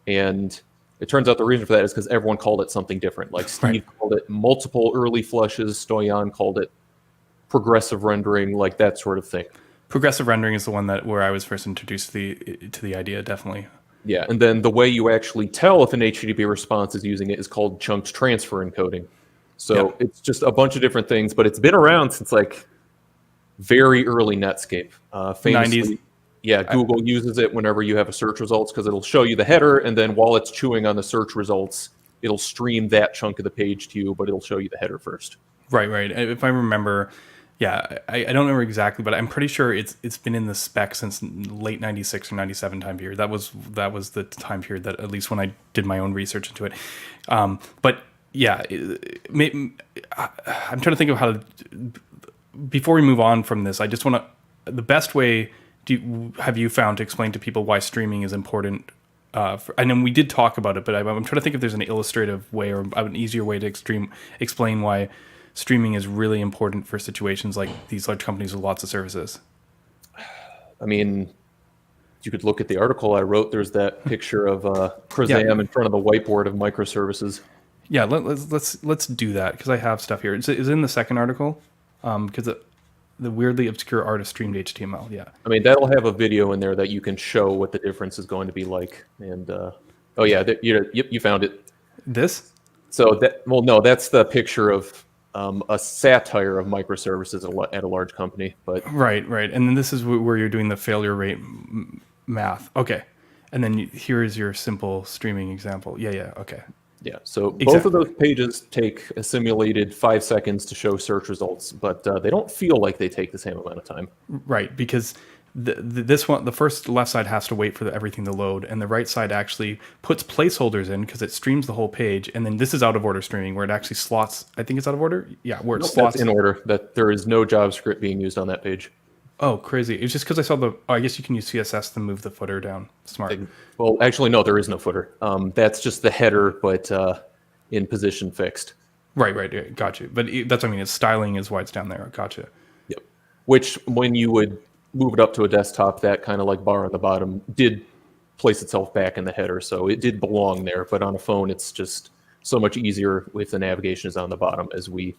And it turns out the reason for that is because everyone called it something different. Like Steve called it multiple early flushes, Stoyan called it progressive rendering, like that sort of thing. Progressive rendering is the one where I was first introduced to the idea, definitely. Yeah, and then the way you actually tell if an HTTP response is using it is called chunked transfer encoding. So it's just a bunch of different things, but it's been around since like very early Netscape. Famously, 90s. Yeah, Google uses it whenever you have a search results because it'll show you the header, and then while it's chewing on the search results, it'll stream that chunk of the page to you, but it'll show you the header first. Right. If I remember, I don't remember exactly, but I'm pretty sure it's been in the spec since late 96 or 97 time period. That was the time period that, at least when I did my own research into it. But yeah, I'm trying to think of how to, before we move on from this, I just want to, the best way have you found to explain to people why streaming is important? I know we did talk about it, but I'm trying to think if there's an illustrative way or an easier way to explain why streaming is really important for situations like these large companies with lots of services. I mean, you could look at the article I wrote. There's that picture of Preamble in front of the whiteboard of microservices. Yeah, let's do that because I have stuff here. It's in the second article because the weirdly obscure art of streamed HTML. Yeah, I mean that'll have a video in there that you can show what the difference is going to be like. And you found it. This? So that's the picture of a satire of microservices at a large company. But right, and then this is where you're doing the failure rate math. Okay, and then here is your simple streaming example. Yeah, okay. Yeah, so both of those pages take a simulated 5 seconds to show search results, but they don't feel like they take the same amount of time. Right, because this one, the first left side has to wait for everything to load, and the right side actually puts placeholders in because it streams the whole page, and then this is out of order streaming where it actually slots. I think it's out of order. Yeah, where it slots in order. That there is no JavaScript being used on that page. Oh, crazy! It's just because I saw I guess you can use CSS to move the footer down. Smart. Well, actually, no, there is no footer. That's just the header, but in position fixed. Right. Gotcha. But that's what I mean. It's styling is why it's down there. Gotcha. Yep. Which, when you would move it up to a desktop, that kind of like bar on the bottom did place itself back in the header, so it did belong there. But on a phone, it's just so much easier if the navigation is on the bottom, as we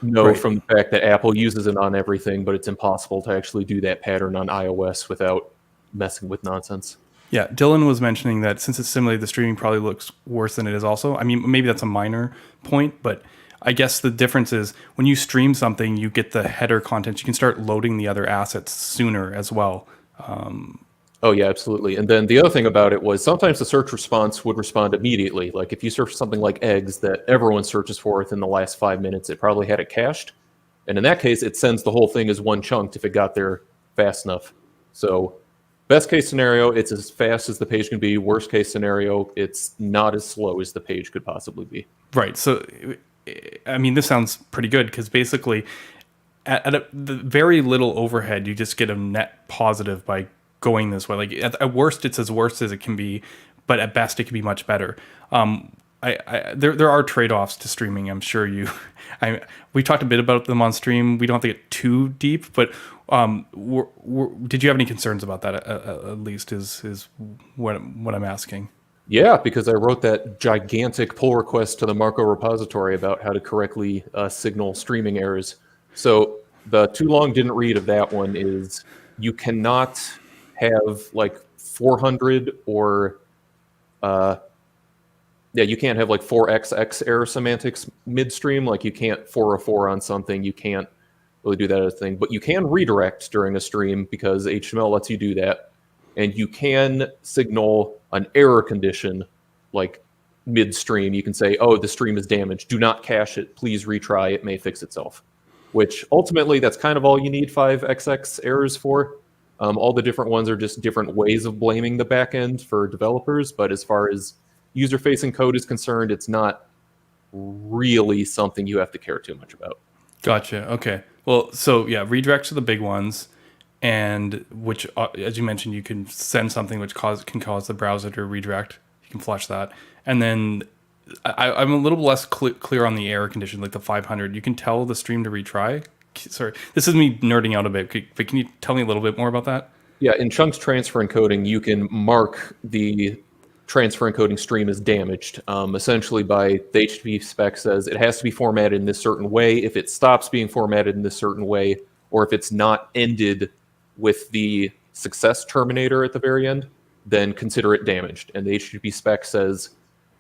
know from the fact that Apple uses it on everything, but it's impossible to actually do that pattern on iOS without messing with nonsense. Yeah, Dylan was mentioning that since it's simulated, the streaming probably looks worse than it is also. I mean, maybe that's a minor point, but I guess the difference is when you stream something, you get the header content. You can start loading the other assets sooner as well. Oh yeah, absolutely. And then the other thing about it was sometimes the search response would respond immediately. Like if you search something like eggs that everyone searches for within the last 5 minutes, it probably had it cached. And in that case, it sends the whole thing as one chunk if it got there fast enough. So best case scenario, it's as fast as the page can be. Worst case scenario, it's not as slow as the page could possibly be. Right. So, I mean, this sounds pretty good because basically, the very little overhead, you just get a net positive by going this way. Like at worst, it's as worst as it can be, but at best, it can be much better. There are trade-offs to streaming. I'm sure we talked a bit about them on stream. We don't have to get too deep, but did you have any concerns about that? At least is what I'm asking. Yeah, because I wrote that gigantic pull request to the Marko repository about how to correctly signal streaming errors. So the too long didn't read of that one is you cannot have like 400 or you can't have like 4xx error semantics midstream. Like you can't 404 on something. You can't really do that as a thing, but you can redirect during a stream because HTML lets you do that. And you can signal an error condition like midstream. You can say, oh, the stream is damaged. Do not cache it. Please retry. It may fix itself. Which ultimately, that's kind of all you need 5xx errors for. All the different ones are just different ways of blaming the backend for developers. But as far as user-facing code is concerned, it's not really something you have to care too much about. Gotcha. Okay. Well, so yeah, redirects are the big ones, and which, as you mentioned, you can send something which can cause the browser to redirect. You can flush that, and then I'm a little less clear on the error condition, like the 500. You can tell the stream to retry. Sorry, this is me nerding out a bit, but can you tell me a little bit more about that? Yeah, in chunks transfer encoding, you can mark the transfer encoding stream as damaged. Essentially, by the HTTP spec says it has to be formatted in this certain way. If it stops being formatted in this certain way, or if it's not ended with the success terminator at the very end, then consider it damaged. And the HTTP spec says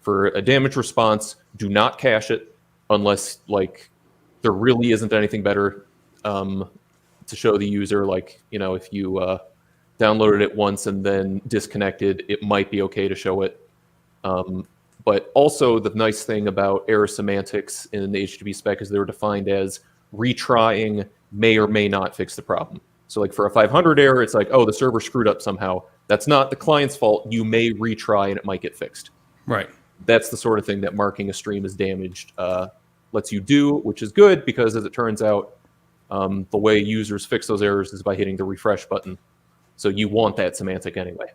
for a damage response, do not cache it unless like there really isn't anything better to show the user. Like, you know, if you downloaded it once and then disconnected, it might be okay to show it. But also the nice thing about error semantics in the HTTP spec is they were defined as retrying may or may not fix the problem. So like for a 500 error, it's like, oh, the server screwed up somehow. That's not the client's fault. You may retry and it might get fixed. Right. That's the sort of thing that marking a stream as damaged lets you do, which is good because as it turns out, the way users fix those errors is by hitting the refresh button. So you want that semantic anyway.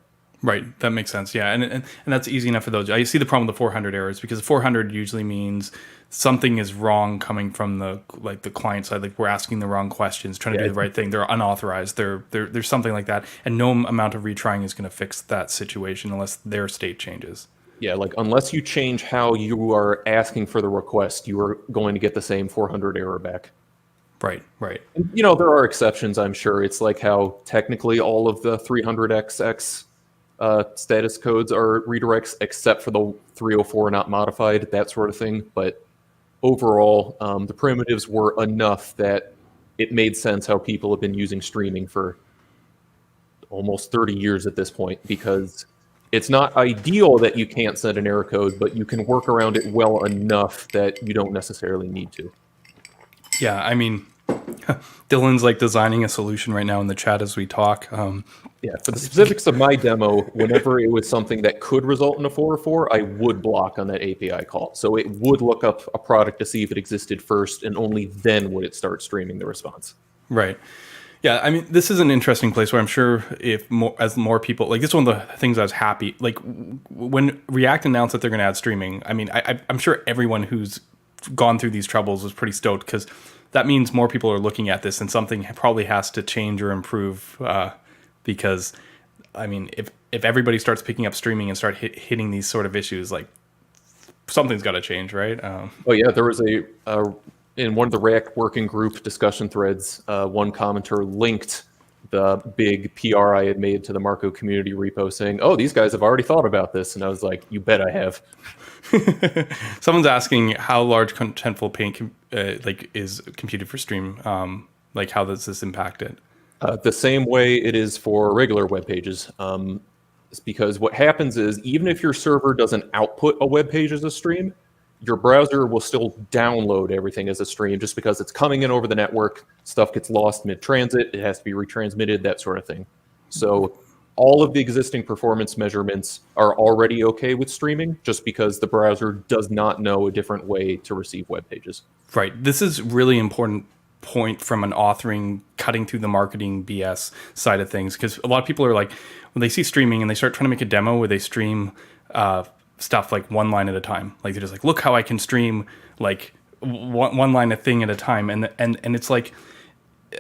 Right, that makes sense. Yeah, and that's easy enough for those. I see the problem with the 400 errors because 400 usually means something is wrong coming from the client side. Like we're asking the wrong questions, trying to do the right thing. They're unauthorized. There's something like that, and no amount of retrying is going to fix that situation unless their state changes. Yeah, like unless you change how you are asking for the request, you are going to get the same 400 error back. Right. And, you know, there are exceptions, I'm sure. It's like how technically all of the 300XX status codes are redirects, except for the 304 not modified, that sort of thing. But overall, the primitives were enough that it made sense how people have been using streaming for almost 30 years at this point, because it's not ideal that you can't send an error code, but you can work around it well enough that you don't necessarily need to. Yeah, I mean, Dylan's like designing a solution right now in the chat as we talk. Yeah, for the specifics of my demo, whenever it was something that could result in a 404, I would block on that API call. So it would look up a product to see if it existed first, and only then would it start streaming the response. Right. Yeah, I mean, this is an interesting place where I'm sure as more people, like this is one of the things I was happy, like when React announced that they're going to add streaming, I mean, I'm sure everyone who's gone through these troubles was pretty stoked because that means more people are looking at this and something probably has to change or improve because, I mean, if everybody starts picking up streaming and start hitting these sort of issues, like something's got to change, right? Oh yeah, there was in one of the React working group discussion threads, one commenter linked the big PR I had made to the Marko community repo saying, oh, these guys have already thought about this. And I was like, you bet I have. Someone's asking how large contentful paint is computed for stream. Like how does this impact it? The same way it is for regular web pages. It's because what happens is even if your server doesn't output a web page as a stream, your browser will still download everything as a stream just because it's coming in over the network. Stuff gets lost mid-transit. It has to be retransmitted, that sort of thing. So all of the existing performance measurements are already okay with streaming just because the browser does not know a different way to receive web pages. Right. This is really important point from an authoring, cutting through the marketing BS side of things, because a lot of people are like, when they see streaming and they start trying to make a demo where they stream stuff like one line at a time, like they're just like, look how I can stream like one line a thing at a time, and it's like,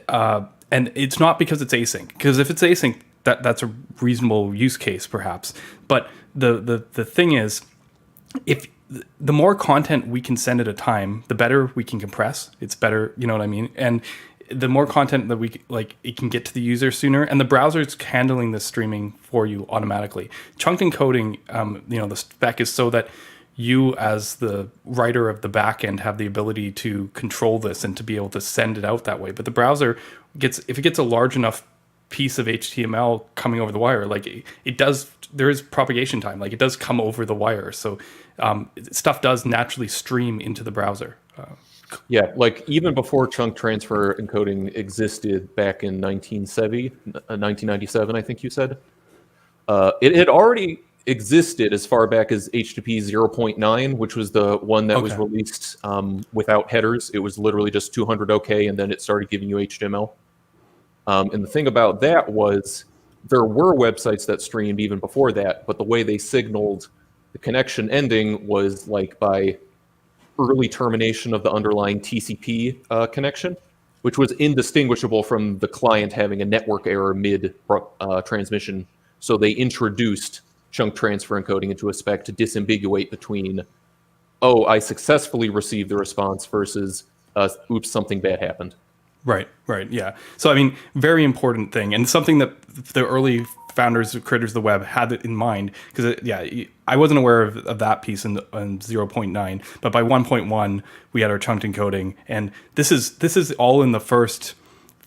and it's not because it's async, because if it's async, that's a reasonable use case perhaps, but the thing is, if the more content we can send at a time, the better we can compress. It's better, you know what I mean? And the more content that we like, it can get to the user sooner, and the browser's handling the streaming for you automatically. Chunked encoding, the spec is so that you, as the writer of the backend, have the ability to control this and to be able to send it out that way. But the browser if it gets a large enough piece of HTML coming over the wire, like it does, there is propagation time, like it does come over the wire. So stuff does naturally stream into the browser. Yeah, like even before chunk transfer encoding existed back in 1997, I think you said, it had already existed as far back as HTTP 0.9, which was the one that was released without headers. It was literally just 200 OK, and then it started giving you HTML. And the thing about that was there were websites that streamed even before that, but the way they signaled the connection ending was like by early termination of the underlying TCP connection, which was indistinguishable from the client having a network error mid transmission. So they introduced chunk transfer encoding into a spec to disambiguate between, oh, I successfully received the response versus, oops, something bad happened. Right, yeah. So, I mean, very important thing, and something that the early founders, creators of the web had it in mind, because, I wasn't aware of that piece in 0.9, but by 1.1, we had our chunked encoding, and this is all in the first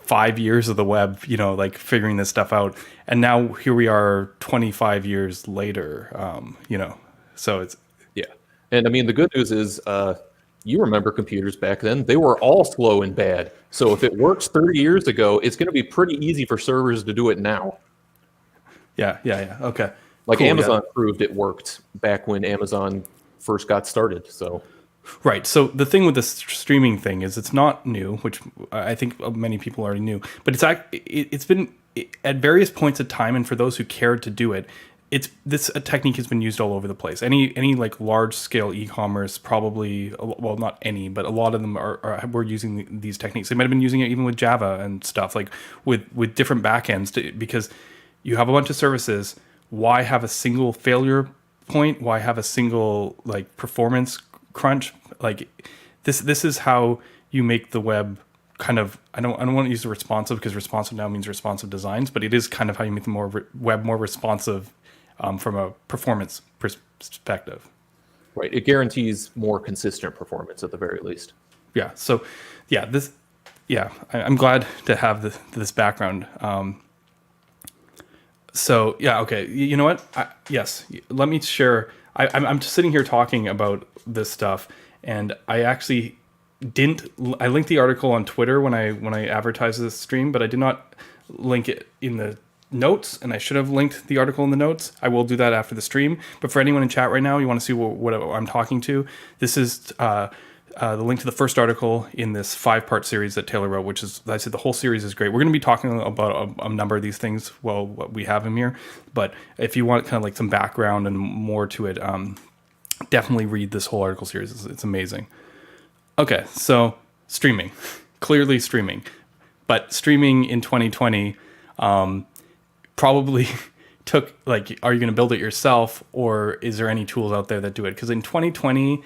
5 years of the web, like figuring this stuff out, and now here we are 25 years later, so it's... Yeah, and I mean, the good news is... you remember computers back then, they were all slow and bad. So if it works 30 years ago, it's going to be pretty easy for servers to do it now. Yeah. Okay. Like cool, Amazon proved it worked back when Amazon first got started. So, right. So the thing with the streaming thing is it's not new, which I think many people already knew, but it's been at various points of time, and for those who cared to do it, this technique has been used all over the place. Any like large scale e-commerce, probably, well, not any, but a lot of them were using these techniques. They might have been using it even with Java and stuff, like with different backends, because you have a bunch of services. Why have a single failure point? Why have a single like performance crunch? Like this is how you make the web kind of, I don't want to use the responsive, because responsive now means responsive designs, but it is kind of how you make the web more responsive from a performance perspective. Right. It guarantees more consistent performance at the very least. Yeah. So, I'm glad to have this background. Okay. You know what? Yes. Let me share. I'm just sitting here talking about this stuff, and I actually I linked the article on Twitter when I advertised this stream, but I did not link it in the notes, and I should have linked the article in the notes. I will do that after the stream. But for anyone in chat right now, you want to see what I'm talking to, this is the link to the first article in this 5-part series that Taylor wrote, which is, I said, the whole series is great. We're going to be talking about a number of these things while we have him here. But if you want kind of like some background and more to it, definitely read this whole article series. It's amazing. Okay, so streaming. Clearly streaming. But streaming in 2020... probably took, like, are you going to build it yourself, or is there any tools out there that do it? Because in 2020,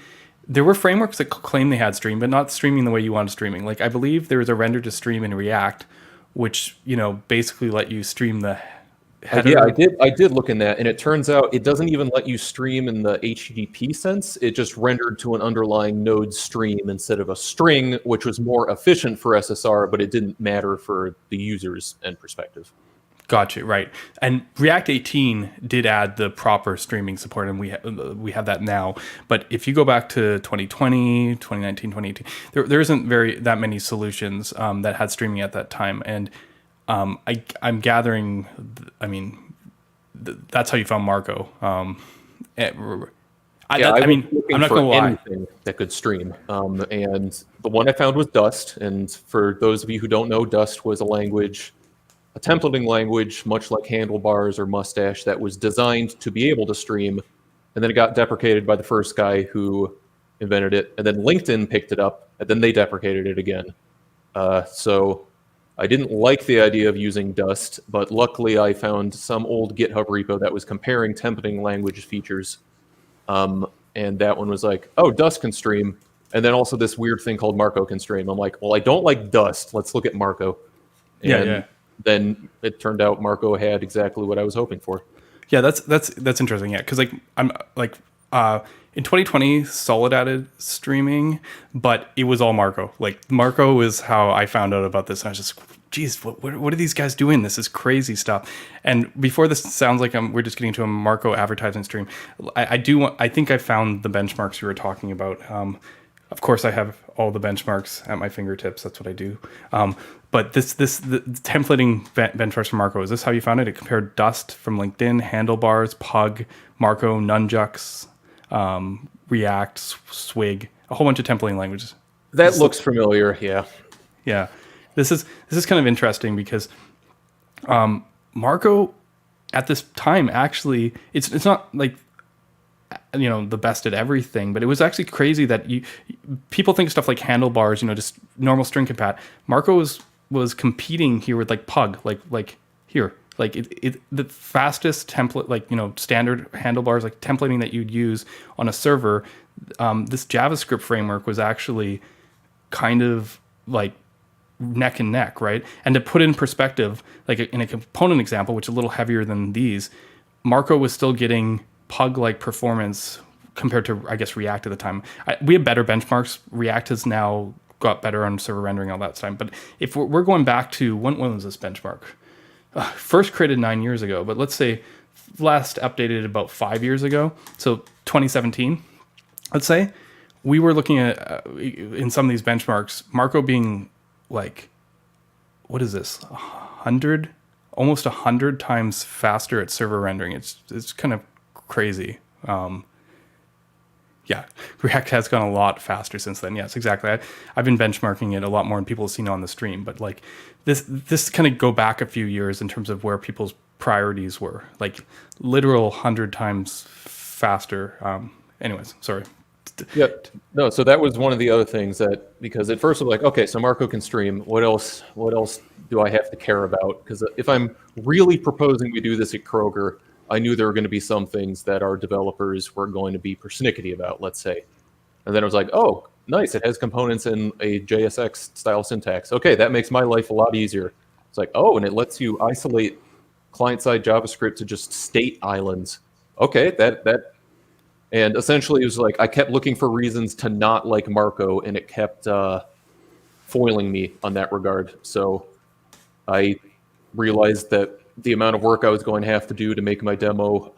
there were frameworks that claim they had stream, but not streaming the way you wanted streaming. Like, I believe there was a render to stream in React, which, basically let you stream the header. Yeah, I did look in that, and it turns out it doesn't even let you stream in the HTTP sense. It just rendered to an underlying node stream instead of a string, which was more efficient for SSR, but it didn't matter for the user's end perspective. Gotcha, right. And React 18 did add the proper streaming support, and we have that now. But if you go back to 2020, 2019, 2018, there isn't that many solutions that had streaming at that time. And I'm gathering, I mean, that's how you found Marko. Eh, Yeah, I I was mean, looking I'm not for going to lie. anything that could stream, and the one I found was Dust. And for those of you who don't know, Dust was a templating language, much like Handlebars or Mustache, that was designed to be able to stream, and then it got deprecated by the first guy who invented it, and then LinkedIn picked it up, and then they deprecated it again. So I didn't like the idea of using Dust, but luckily I found some old GitHub repo that was comparing templating language features. And that one was like, oh, Dust can stream. And then also this weird thing called Marko can stream. I'm like, well, I don't like Dust. Let's look at Marko. And Yeah. then it turned out Marko had exactly what I was hoping for. Yeah, that's interesting. Yeah, because like I'm like in 2020, Solid added streaming, but it was all Marko. Like Marko is how I found out about this, and I was just, geez, what are these guys doing? This is crazy stuff. And before this sounds like we're just getting into a Marko advertising stream. I think I found the benchmarks you were talking about. Of course, I have all the benchmarks at my fingertips. That's what I do. But the templating benchmarks from Marko, is this how you found it? It compared Dust from LinkedIn, Handlebars, Pug, Marko, Nunjux, React, Swig, a whole bunch of templating languages. That looks familiar, yeah. Yeah, this is kind of interesting because Marko at this time actually it's not like the best at everything, but it was actually crazy that people think stuff like Handlebars, just normal string compat. Marko was competing here with like Pug, like here, like the fastest template, like standard Handlebars, like templating that you'd use on a server. This JavaScript framework was actually kind of like neck and neck, right? And to put in perspective, like in a component example, which is a little heavier than these, Marko was still getting Pug-like performance compared to, I guess, React at the time. We have better benchmarks. React has now got better on server rendering, all that time. But if we're going back to, when was this benchmark? First created 9 years ago, but let's say last updated about 5 years ago. So 2017, let's say, we were looking at, in some of these benchmarks, Marko being like, what is this, 100, almost 100 times faster at server rendering. It's kind of crazy. Yeah, React has gone a lot faster since then. Yes, exactly. I've been benchmarking it a lot more, and people have seen it on the stream. But like this kind of go back a few years in terms of where people's priorities were, like literal 100 times faster. Anyways, sorry. Yeah, no. So that was one of the other things that, because at first I'm like, okay, so Marko can stream. What else do I have to care about? Because if I'm really proposing we do this at Kroger, I knew there were going to be some things that our developers were going to be persnickety about, let's say. And then I was like, oh, nice, it has components in a JSX style syntax. Okay, that makes my life a lot easier. It's like, oh, and it lets you isolate client-side JavaScript to just state islands. Okay, that. And essentially it was like I kept looking for reasons to not like Marko, and it kept foiling me on that regard. So I realized that the amount of work I was going to have to do to make my demo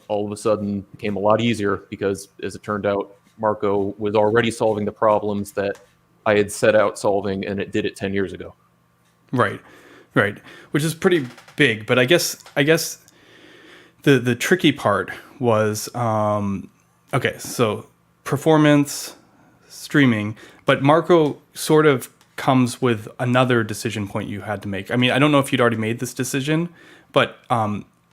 all of a sudden became a lot easier, because as it turned out, Marko was already solving the problems that I had set out solving, and it did it 10 years ago. Right. Which is pretty big, but I guess the tricky part was, okay, so performance, streaming, but Marko sort of comes with another decision point you had to make. I mean, I don't know if you'd already made this decision, but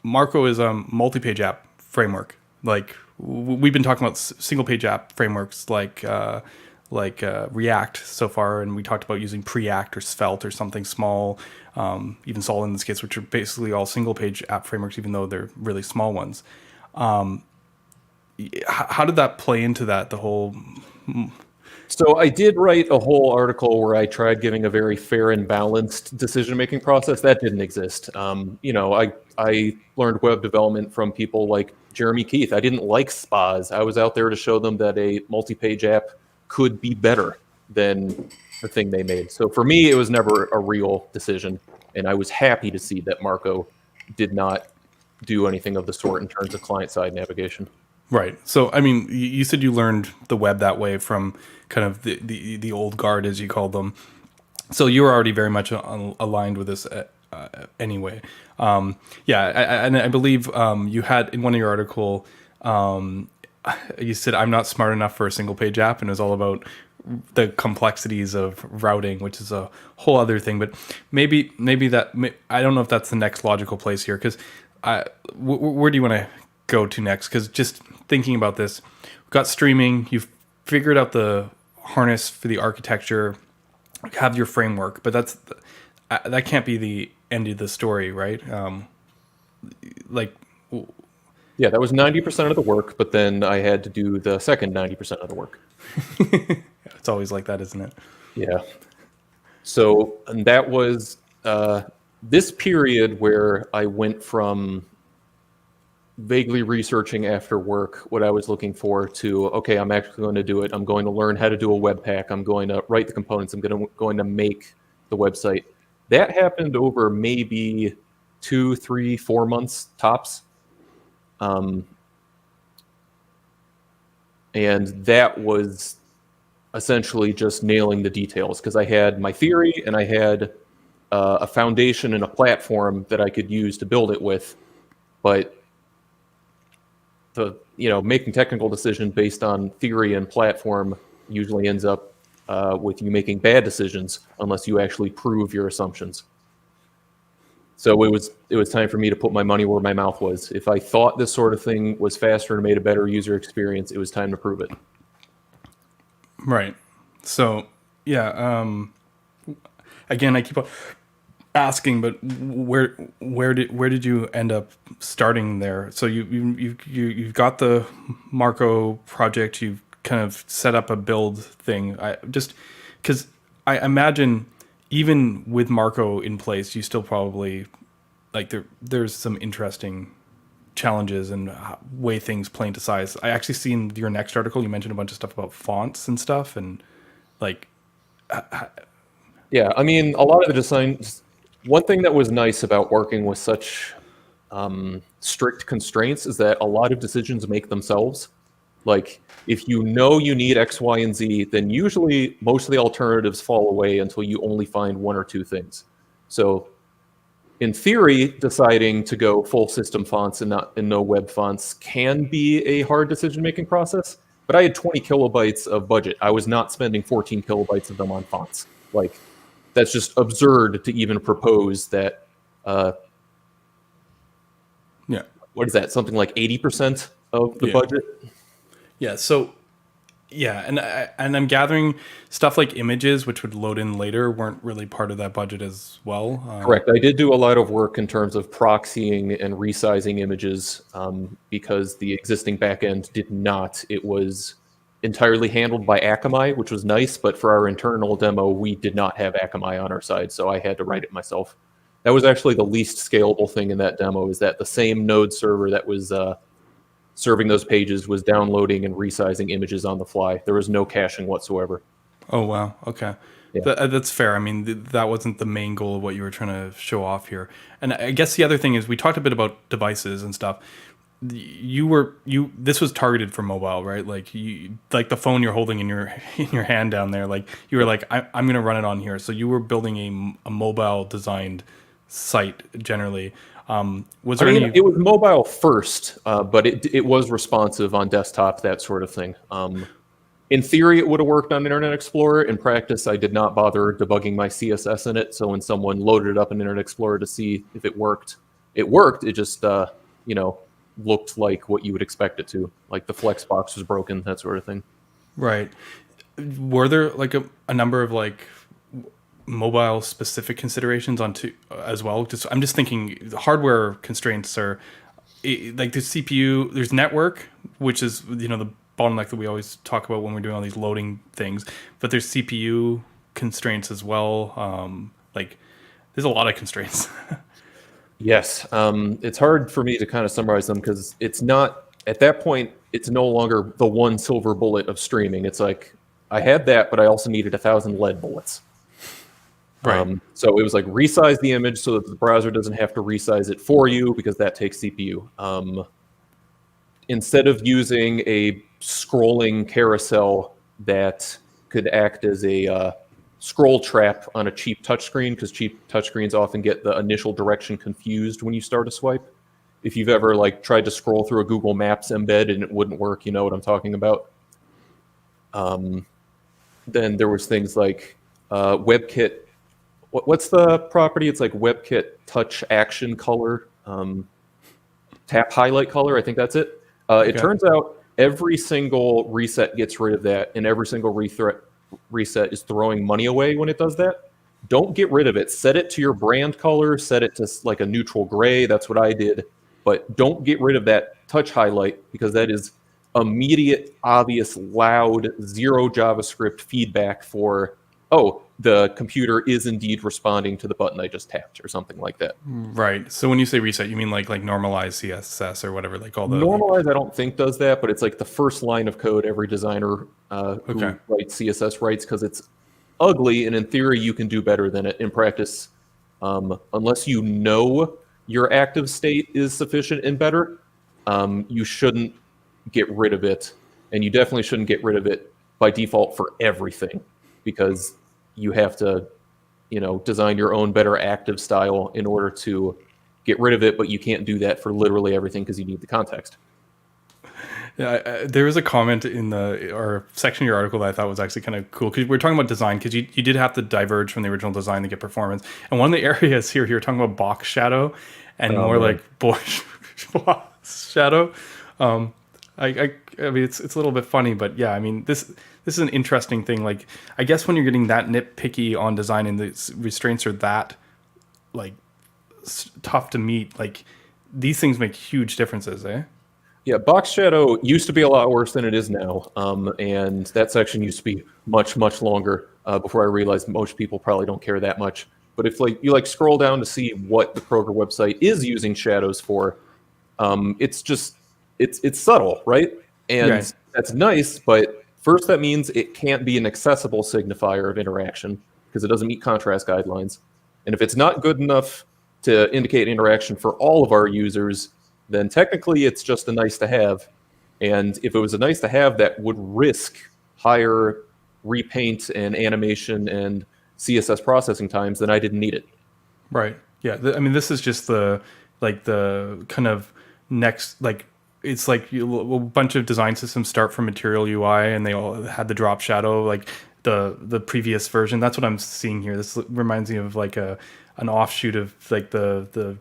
Marko is a multi-page app framework. Like we've been talking about single-page app frameworks like React so far, and we talked about using Preact or Svelte or something small, even Solid in this case, which are basically all single-page app frameworks, even though they're really small ones. How did that play into that? The whole So I did write a whole article where I tried giving a very fair and balanced decision-making process. That didn't exist. I learned web development from people like Jeremy Keith. I didn't like spas. I was out there to show them that a multi-page app could be better than the thing they made. So for me, it was never a real decision, and I was happy to see that Marko did not do anything of the sort in terms of client-side navigation. Right. So, I mean, you said you learned the web that way from kind of the old guard, as you called them. So you were already very much aligned with this anyway. And I believe you had in one of your article, you said, I'm not smart enough for a single page app. And it was all about the complexities of routing, which is a whole other thing. But maybe I don't know if that's the next logical place here, because where do you want to go to next? Because just thinking about this, we've got streaming, you've figured out the harness for the architecture, have your framework, but that can't be the end of the story, right? Yeah, that was 90% of the work, but then I had to do the second 90% of the work. It's always like that, isn't it? Yeah. So, and that was this period where I went from vaguely researching after work what I was looking for to, okay, I'm actually going to do it. I'm going to learn how to do a Webpack. I'm going to write the components. I'm going to make the website. That happened over maybe 2, 3, 4 months tops. And that was essentially just nailing the details, because I had my theory and I had a foundation and a platform that I could use to build it with. But making technical decisions based on theory and platform usually ends up with you making bad decisions unless you actually prove your assumptions. So it was time for me to put my money where my mouth was. If I thought this sort of thing was faster and made a better user experience, it was time to prove it. Right. So, yeah. Again, I keep asking, but where did you end up starting there? So you've got the Marko project. You've kind of set up a build thing. Because I imagine even with Marko in place, you still probably there's some interesting challenges and way things play into size. I actually seen your next article. You mentioned a bunch of stuff about fonts and stuff, and yeah, I mean, a lot of the designs. One thing that was nice about working with such strict constraints is that a lot of decisions make themselves. Like, if you know you need X, Y, and Z, then usually most of the alternatives fall away until you only find one or two things. So, in theory, deciding to go full system fonts and no web fonts can be a hard decision-making process. But I had 20 kilobytes of budget. I was not spending 14 kilobytes of them on fonts. Like, that's just absurd to even propose that. Yeah. What is that? Something like 80% of the budget? Yeah. So, yeah, and I'm gathering stuff like images, which would load in later, weren't really part of that budget as well. Correct. I did do a lot of work in terms of proxying and resizing images because the existing backend did not. It was entirely handled by Akamai, which was nice, but for our internal demo, we did not have Akamai on our side, so I had to write it myself. That was actually the least scalable thing in that demo, is that the same node server that was serving those pages was downloading and resizing images on the fly. There was no caching whatsoever. Oh, wow. Okay. Yeah. That's fair. I mean, that wasn't the main goal of what you were trying to show off here. And I guess the other thing is we talked a bit about devices and stuff. This was targeted for mobile, right? Like the phone you're holding in your hand down there, like you were like, I'm going to run it on here. So you were building a mobile designed site generally. Was there any? It was mobile first, but it was responsive on desktop, that sort of thing. In theory, it would have worked on Internet Explorer. In practice, I did not bother debugging my CSS in it. So when someone loaded it up in Internet Explorer to see if it worked, it worked. It just, looked like what you would expect it to. Like the flex box was broken, that sort of thing. Right. Were there like a number of like mobile specific considerations as well? I'm just thinking the hardware constraints are like the CPU, there's network, which is, the bottleneck that we always talk about when we're doing all these loading things. But there's CPU constraints as well. Like there's a lot of constraints. Yes, it's hard for me to kind of summarize them because it's not at that point. It's no longer the one silver bullet of streaming. It's like I had that, but I also needed 1,000 lead bullets. Right. So it was like resize the image so that the browser doesn't have to resize it for you because that takes CPU. Instead of using a scrolling carousel that could act as a scroll trap on a cheap touchscreen, because cheap touchscreens often get the initial direction confused when you start a swipe. If you've ever like tried to scroll through a Google Maps embed and it wouldn't work, you know what I'm talking about. Then there was things like WebKit. What's the property? It's like WebKit touch action color, tap highlight color. I think that's it. It turns out every single reset gets rid of that, and every single reset is throwing money away when it does that. Don't get rid of it. Set it to your brand color. Set it to like a neutral gray. That's what I did. But don't get rid of that touch highlight because that is immediate, obvious, loud, zero JavaScript feedback for, oh, the computer is indeed responding to the button I just tapped or something like that. Right. So when you say reset, you mean like normalize CSS or whatever, like all the Normalize, I don't think does that, but it's like the first line of code every designer who writes CSS writes because it's ugly, and in theory you can do better than it. In practice, unless you know your active state is sufficient and better, you shouldn't get rid of it, and you definitely shouldn't get rid of it by default for everything because you have to, design your own better active style in order to get rid of it, but you can't do that for literally everything because you need the context. Yeah, there was a comment in or section of your article that I thought was actually kind of cool because we're talking about design because you did have to diverge from the original design to get performance. And one of the areas here, you're talking about box shadow and more like box shadow. I mean, it's a little bit funny, but yeah, I mean, this is an interesting thing. Like, I guess when you're getting that nitpicky on design and the restraints are that like tough to meet, like these things make huge differences, eh? Yeah, box shadow used to be a lot worse than it is now, and that section used to be much, much longer before I realized most people probably don't care that much. But if you scroll down to see what the Kroger website is using shadows for, it's subtle, right? And that's nice, but first that means it can't be an accessible signifier of interaction because it doesn't meet contrast guidelines. And if it's not good enough to indicate interaction for all of our users, then technically it's just a nice to have. And if it was a nice to have that would risk higher repaint and animation and CSS processing times, then I didn't need it. Right. Yeah. I mean, this is just the kind of next, it's like a bunch of design systems start from Material UI and they all had the drop shadow, like the previous version. That's what I'm seeing here. This reminds me of like an offshoot of like the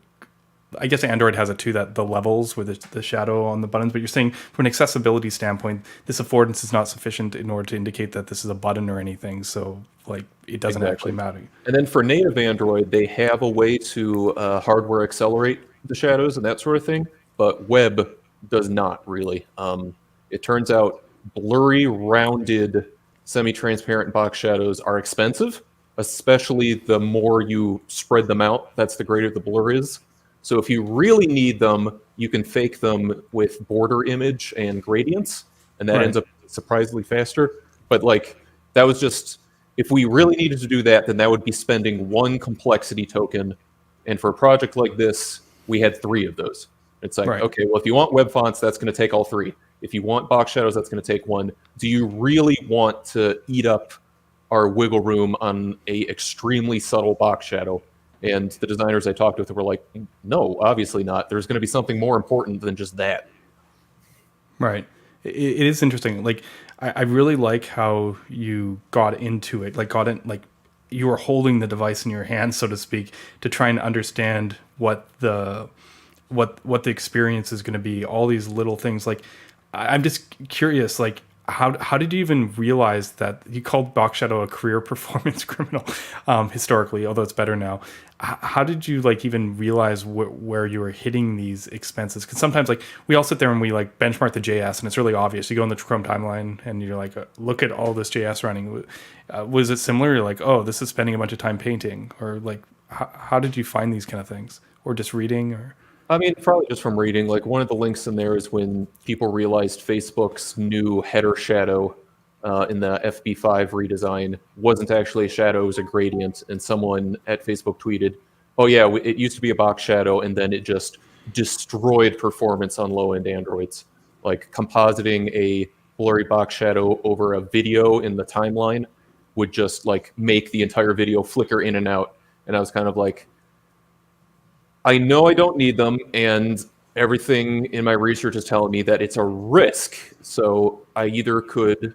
I guess Android has it too, that the levels with the shadow on the buttons, but you're saying from an accessibility standpoint, this affordance is not sufficient in order to indicate that this is a button or anything. So like it doesn't actually matter. And then for native Android, they have a way to hardware accelerate the shadows and that sort of thing, but web does not really. It turns out blurry, rounded, semi-transparent box shadows are expensive, especially the more you spread them out, that's the greater the blur is. So if you really need them, you can fake them with border image and gradients, and that ends up surprisingly faster. But that was just, if we really needed to do that, then that would be spending one complexity token. And for a project like this, we had 3 of those. It's like, okay, well, if you want web fonts, that's going to take all 3. If you want box shadows, that's going to take 1. Do you really want to eat up our wiggle room on a extremely subtle box shadow? And the designers I talked with were like, no, obviously not. There's going to be something more important than just that. Right. It is interesting. Like, I really like how you got into it. You were holding the device in your hand, so to speak, to try and understand what the experience is going to be. All these little things. Like, I'm just curious. Like, how did you even realize that you called Box Shadow a career performance criminal historically, although it's better now? How did you like even realize where you were hitting these expenses? Because sometimes like we all sit there and we like benchmark the JS, and it's really obvious. You go in the Chrome timeline and you're like, look at all this JS running. Was it similar? You're like, oh, this is spending a bunch of time painting, or like, how did you find these kind of things, or just reading, or? I mean, probably just from reading. Like one of the links in there is when people realized Facebook's new header shadow in the FB5 redesign wasn't actually a shadow, it was a gradient. And someone at Facebook tweeted, oh yeah, it used to be a box shadow, and then it just destroyed performance on low-end Androids. Like compositing a blurry box shadow over a video in the timeline would just like make the entire video flicker in and out. And I was kind of like, I know I don't need them, and everything in my research is telling me that it's a risk. So I either could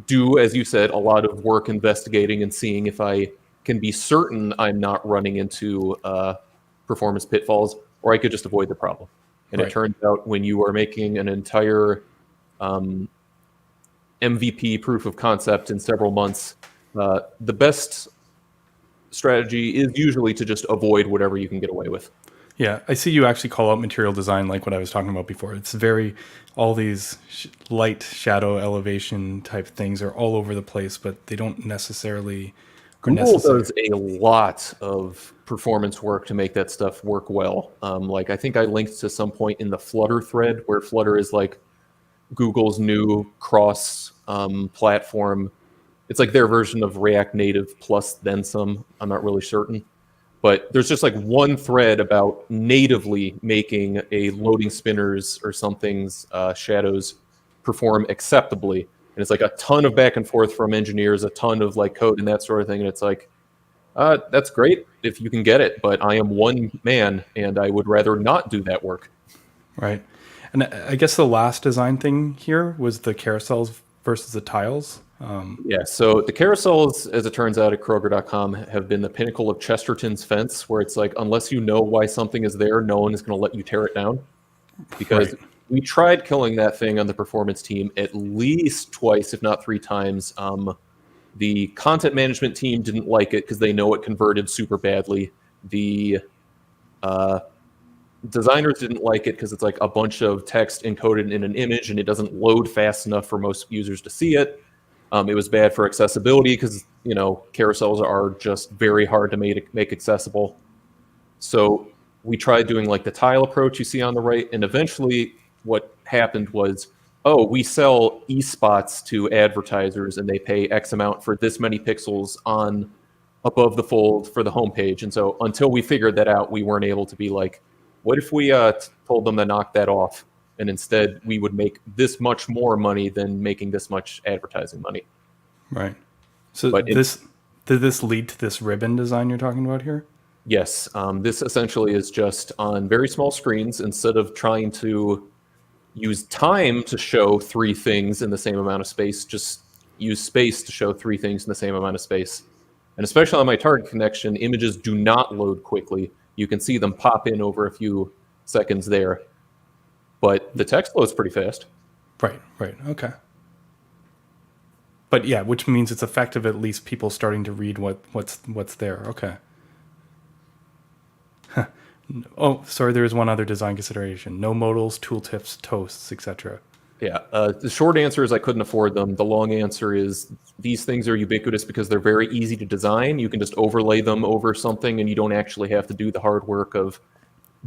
do, as you said, a lot of work investigating and seeing if I can be certain I'm not running into performance pitfalls, or I could just avoid the problem. And It turns out when you are making an entire MVP proof of concept in several months, the best strategy is usually to just avoid whatever you can get away with. Yeah, I see you actually call out material design like what I was talking about before. It's very, all these light shadow elevation type things are all over the place, but they don't necessarily... Google does a lot of performance work to make that stuff work well. Like I think I linked to some point in the Flutter thread where Flutter is like Google's new cross platform. It's like their version of React Native plus then some. I'm not really certain. But there's just like one thread about natively making a loading spinners or something's shadows perform acceptably. And it's like a ton of back and forth from engineers, a ton of like code and that sort of thing. And it's like, that's great if you can get it, but I am one man and I would rather not do that work. Right. And I guess the last design thing here was the carousels versus the tiles. Yeah, so the carousels, as it turns out at Kroger.com, have been the pinnacle of Chesterton's fence, where it's like, unless you know why something is there, no one is going to let you tear it down. Because we tried killing that thing on the performance team at least twice, if not 3 times. The content management team didn't like it because they know it converted super badly. The designers didn't like it because it's like a bunch of text encoded in an image and it doesn't load fast enough for most users to see it. It was bad for accessibility because, you know, carousels are just very hard to make accessible. So we tried doing like the tile approach you see on the right, and eventually what happened was, oh, we sell e-spots to advertisers and they pay X amount for this many pixels on above the fold for the homepage. And so until we figured that out, we weren't able to be like, what if we told them to knock that off? And instead, we would make this much more money than making this much advertising money. Right. So did this lead to this ribbon design you're talking about here? Yes. This essentially is just on very small screens. Instead of trying to use time to show 3 things in the same amount of space, just use space to show 3 things in the same amount of space. And especially on my target connection, images do not load quickly. You can see them pop in over a few seconds there. But the text loads pretty fast. Right. Okay. But yeah, which means it's effective, at least people starting to read what's there. Okay. Oh, sorry, there is one other design consideration. No modals, tooltips, toasts, etc. Yeah, the short answer is I couldn't afford them. The long answer is these things are ubiquitous because they're very easy to design. You can just overlay them over something and you don't actually have to do the hard work of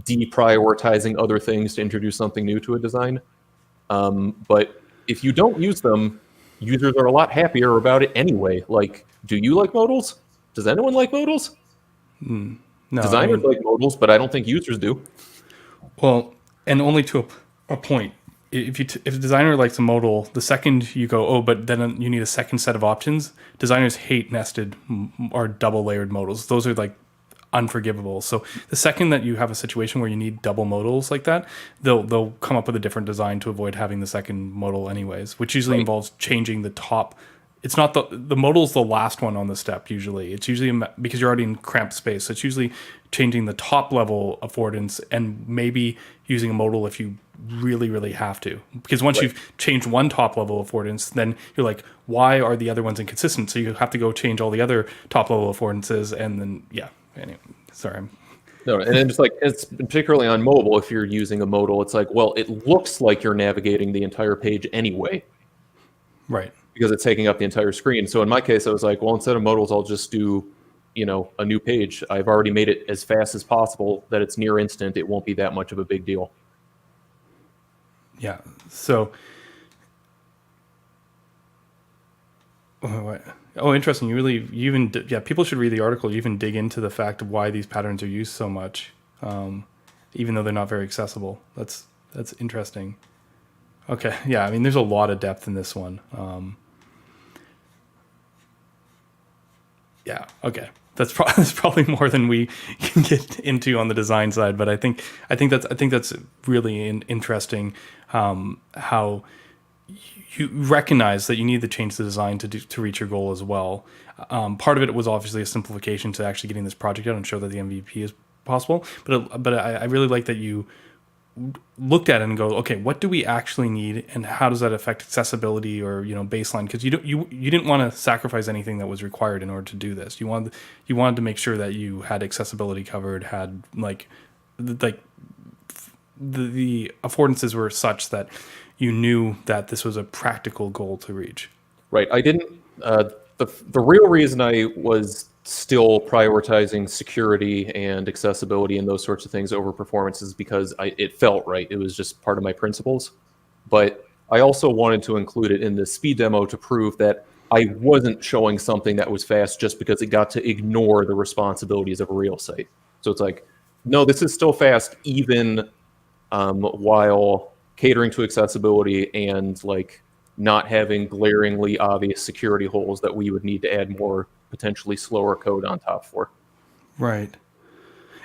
deprioritizing other things to introduce something new to a design. But if you don't use them, users are a lot happier about it anyway. Like, do you like modals? Does anyone like modals? No. Designers like modals, but I don't think users do. Well, and only to a point. If a designer likes a modal, the second you go, oh, but then you need a second set of options, designers hate nested or double layered modals. Those are like unforgivable. So the second that you have a situation where you need double modals like that, they'll come up with a different design to avoid having the second modal anyways, which usually involves changing the top it's not the modal's the last one on the step usually. It's usually because you're already in cramped space. So it's usually changing the top level affordance and maybe using a modal if you really, really have to. Because once Right. you've changed one top level affordance, then you're like, why are the other ones inconsistent? So you have to go change all the other top level affordances, and then yeah. Anyway, sorry. No, and then just like it's particularly on mobile, if you're using a modal, it's like, well, it looks like you're navigating the entire page anyway Right. because it's taking up the entire screen. So in my case, I was like, well, instead of modals, I'll just do, a new page. I've already made it as fast as possible that it's near instant. It won't be that much of a big deal. Yeah. So. Oh, interesting. People should read the article. You even dig into the fact of why these patterns are used so much, even though they're not very accessible. That's interesting. Okay, yeah. I mean, there's a lot of depth in this one. Yeah. Okay. That's probably more than we can get into on the design side, but I think that's really interesting. How you recognize that you need to change the design to reach your goal as well. Part of it was obviously a simplification to actually getting this project out and show that the MVP is possible. But I really like that you looked at it and go, okay, what do we actually need, and how does that affect accessibility or baseline? Because you didn't want to sacrifice anything that was required in order to do this. You wanted to make sure that you had accessibility covered, had the affordances were such that you knew that this was a practical goal to reach. Right. I didn't. The real reason I was still prioritizing security and accessibility and those sorts of things over performance is because it felt right. It was just part of my principles. But I also wanted to include it in the speed demo to prove that I wasn't showing something that was fast just because it got to ignore the responsibilities of a real site. So it's like, no, this is still fast even while catering to accessibility and like not having glaringly obvious security holes that we would need to add more potentially slower code on top for. Right.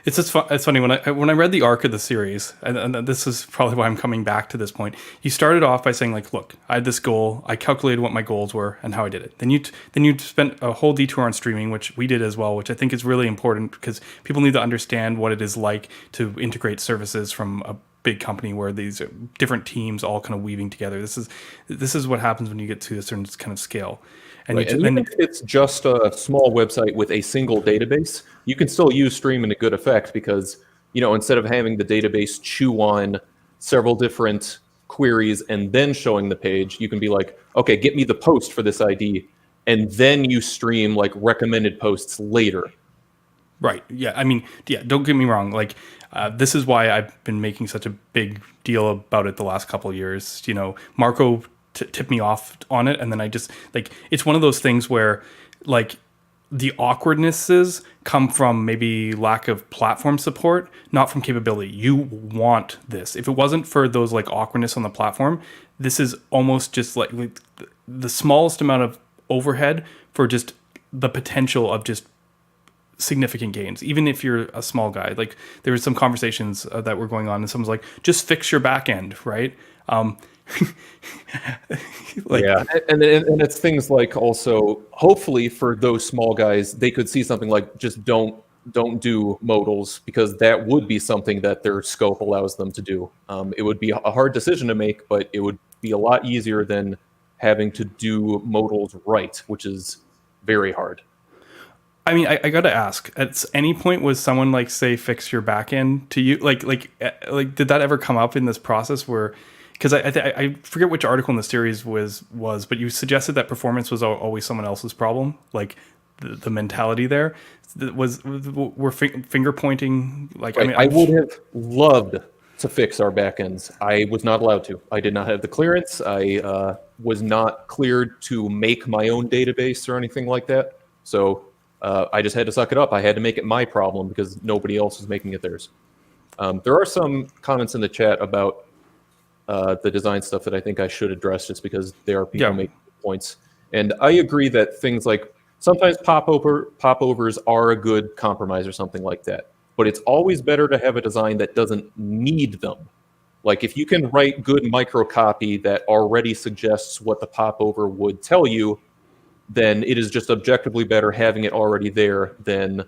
It's just it's funny when I read the arc of the series, and this is probably why I'm coming back to this point. You started off by saying like, look, I had this goal, I calculated what my goals were and how I did it. Then you spent a whole detour on streaming, which we did as well, which I think is really important because people need to understand what it is like to integrate services from a big company where these different teams all kind of weaving together. This is what happens when you get to a certain kind of scale. And, right. And even if it's just a small website with a single database, you can still use Stream in a good effect because, instead of having the database chew on several different queries and then showing the page, you can be like, okay, get me the post for this ID. And then you stream like recommended posts later. Right. Yeah. I mean, yeah, don't get me wrong. Like, this is why I've been making such a big deal about it the last couple of years. Marko tipped me off on it, and then I just it's one of those things where like the awkwardnesses come from maybe lack of platform support, not from capability. You want this. If it wasn't for those like awkwardness on the platform, this is almost just like the smallest amount of overhead for just the potential of just significant gains, even if you're a small guy. Like there were some conversations that were going on and someone's like, just fix your back end, right? Yeah, and it's things like also hopefully for those small guys they could see something like just don't do modals because that would be something that their scope allows them to do. It would be a hard decision to make, but it would be a lot easier than having to do modals right, which is very hard. I mean, I gotta ask. At any point, was someone like, say, fix your backend to you? Like, did that ever come up in this process? Where, because I forget which article in the series was, but you suggested that performance was always someone else's problem. Like, the mentality there were finger pointing. Like, right. I would have loved to fix our backends. I was not allowed to. I did not have the clearance. I was not cleared to make my own database or anything like that. So. I just had to suck it up. I had to make it my problem because nobody else was making it theirs. There are some comments in the chat about the design stuff that I think I should address just because there are people making points. And I agree that things like sometimes popovers are a good compromise or something like that. But it's always better to have a design that doesn't need them. Like if you can write good microcopy that already suggests what the popover would tell you, then it is just objectively better having it already there than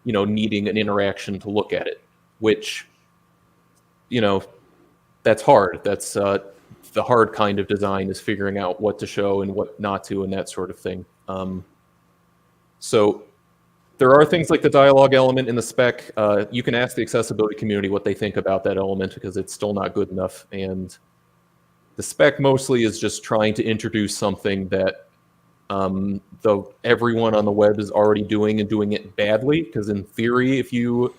needing an interaction to look at it, which that's hard. That's the hard kind of design, is figuring out what to show and what not to and that sort of thing. So there are things like the dialogue element in the spec. You can ask the accessibility community what they think about that element, because it's still not good enough. And the spec mostly is just trying to introduce something that though everyone on the web is already doing and doing it badly, because in theory, if you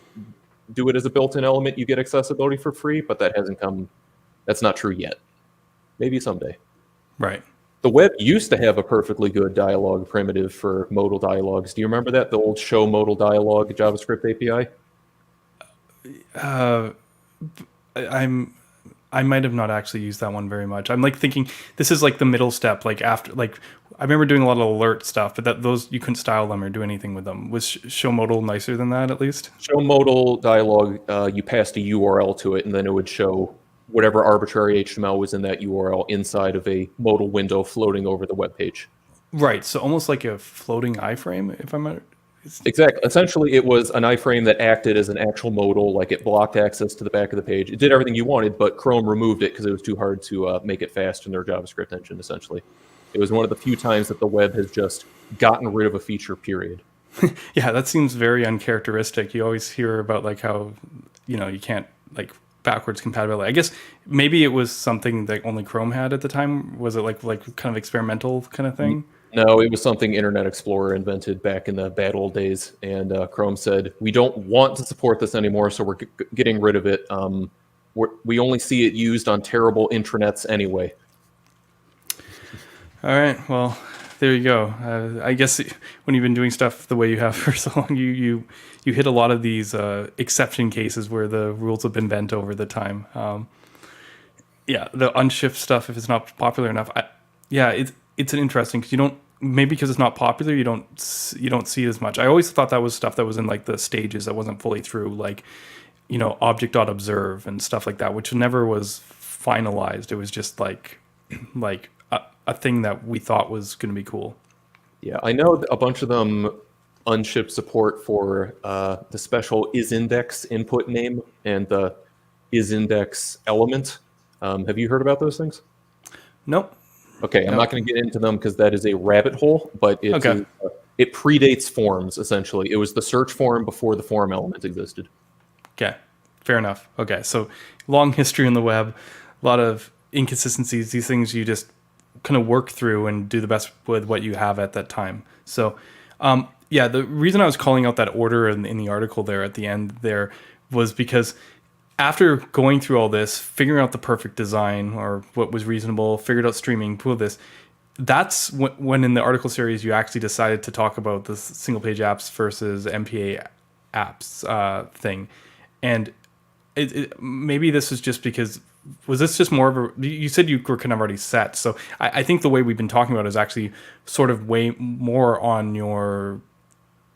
do it as a built-in element, you get accessibility for free, but that's not true yet. Maybe someday. Right. The web used to have a perfectly good dialogue primitive for modal dialogues. Do you remember that? The old show modal dialogue JavaScript API? I might have not actually used that one very much. I'm like thinking this is like the middle step, like after, like I remember doing a lot of alert stuff, but those you couldn't style them or do anything with them. Was show modal nicer than that at least? Show modal dialogue, you passed a URL to it, and then it would show whatever arbitrary HTML was in that URL inside of a modal window floating over the web page. Right. So almost like a floating iframe, if I'm Exactly. Essentially, it was an iframe that acted as an actual modal, like it blocked access to the back of the page. It did everything you wanted, but Chrome removed it because it was too hard to make it fast in their JavaScript engine, essentially. It was one of the few times that the web has just gotten rid of a feature, period. Yeah, that seems very uncharacteristic. You always hear about like how, you can't like backwards compatibility. I guess maybe it was something that only Chrome had at the time. Was it like kind of experimental kind of thing? No, it was something Internet Explorer invented back in the bad old days, and Chrome said, we don't want to support this anymore, so we're getting rid of it. We only see it used on terrible intranets anyway. All right, well, there you go. I guess when you've been doing stuff the way you have for so long, you hit a lot of these exception cases where the rules have been bent over the time. Yeah, the unshift stuff, if it's not popular enough, it's an interesting, because you don't, maybe because it's not popular, you don't see it as much. I always thought that was stuff that was in like the stages that wasn't fully through, like object.observe and stuff like that, which never was finalized. It was just like a thing that we thought was going to be cool. Yeah, I know a bunch of them unshipped support for the special isIndex input name and the isIndex element. Have you heard about those things? Nope. Okay, I'm not going to get into them because that is a rabbit hole, but it predates forms, essentially. It was the search form before the form element existed. Okay, fair enough. Okay, so long history in the web, a lot of inconsistencies, these things you just kind of work through and do the best with what you have at that time. So, the reason I was calling out that order in the article there at the end there was because after going through all this, figuring out the perfect design or what was reasonable, figured out streaming, pull this, that's when in the article series you actually decided to talk about the single page apps versus MPA apps thing. And maybe this is just because, was this just more of a, you said you were kind of already set. So I think the way we've been talking about it is actually sort of way more on your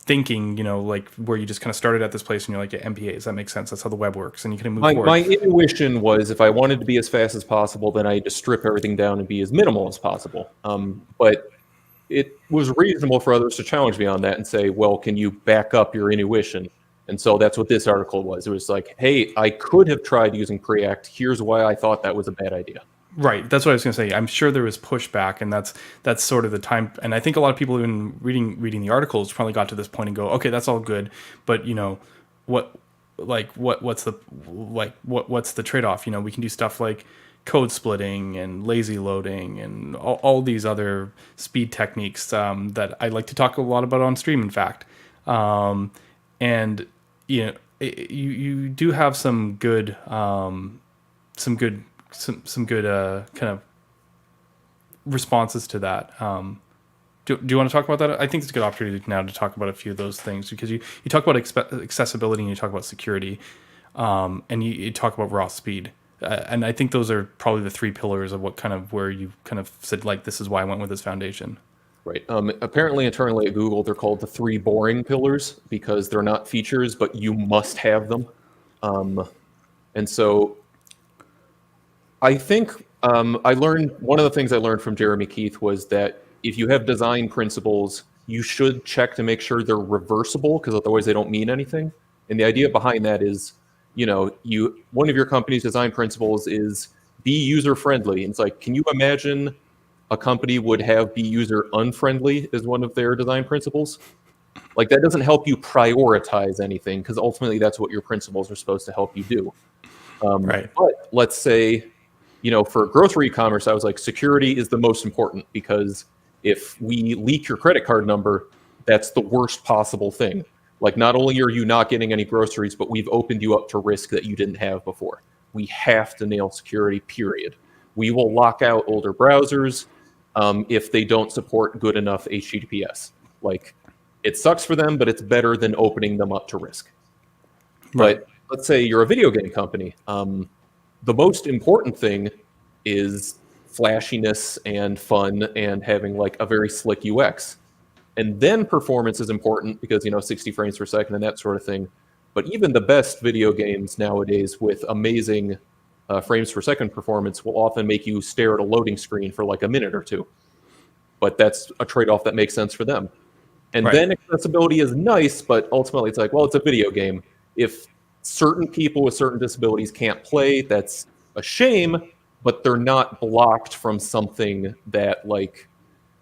thinking, like where you just kind of started at this place and you're like, yeah, MPAs, that makes sense. That's how the web works. And you can move forward. My intuition was if I wanted to be as fast as possible, then I had to strip everything down and be as minimal as possible. But it was reasonable for others to challenge me on that and say, well, can you back up your intuition? And so that's what this article was. It was like, hey, I could have tried using Preact. Here's why I thought that was a bad idea. Right. That's what I was going to say. I'm sure there was pushback, and that's sort of the time. And I think a lot of people even reading the articles probably got to this point and go, okay, that's all good, but what's the trade-off? We can do stuff like code splitting and lazy loading and all these other speed techniques that I like to talk a lot about on stream, in fact. And you do have some good kind of responses to that. Do you want to talk about that? I think it's a good opportunity now to talk about a few of those things, because you talk about accessibility and you talk about security, and you talk about raw speed. And I think those are probably the three pillars of where you kind of said, like, this is why I went with this foundation. Right. Apparently, internally at Google, they're called the three boring pillars because they're not features, but you must have them. And so I think one of the things I learned from Jeremy Keith was that if you have design principles, you should check to make sure they're reversible, because otherwise they don't mean anything. And the idea behind that is, one of your company's design principles is be user friendly. And it's like, can you imagine a company would have be user unfriendly as one of their design principles? Like, that doesn't help you prioritize anything, because ultimately that's what your principles are supposed to help you do. Right. But let's say, for grocery e-commerce, I was like, security is the most important, because if we leak your credit card number, that's the worst possible thing. Like, not only are you not getting any groceries, but we've opened you up to risk that you didn't have before. We have to nail security, period. We will lock out older browsers if they don't support good enough HTTPS. Like, it sucks for them, but it's better than opening them up to risk. Right. But let's say you're a video game company. The most important thing is flashiness and fun and having like a very slick UX. And then performance is important because, 60 frames per second and that sort of thing. But even the best video games nowadays with amazing frames per second performance will often make you stare at a loading screen for like a minute or two. But that's a trade-off that makes sense for them. And then accessibility is nice, but ultimately it's like, well, it's a video game. If certain people with certain disabilities can't play, that's a shame, but they're not blocked from something that, like,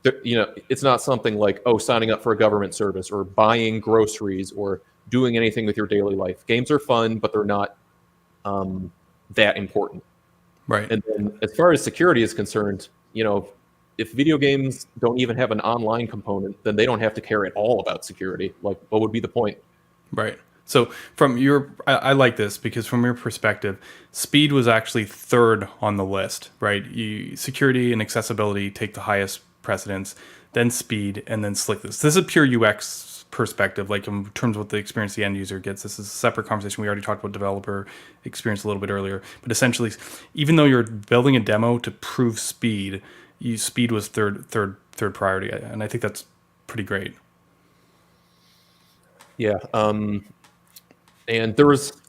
it's not something like, signing up for a government service or buying groceries or doing anything with your daily life. Games are fun, but they're not that important. Right. And then as far as security is concerned, if video games don't even have an online component, then they don't have to care at all about security. Like, what would be the point? Right. So I like this because from your perspective, speed was actually third on the list, right? Security and accessibility take the highest precedence, then speed, and then slickness. This is a pure UX perspective, like in terms of what the experience the end user gets. This is a separate conversation. We already talked about developer experience a little bit earlier, but essentially, even though you're building a demo to prove speed, speed was third priority, and I think that's pretty great. Yeah. And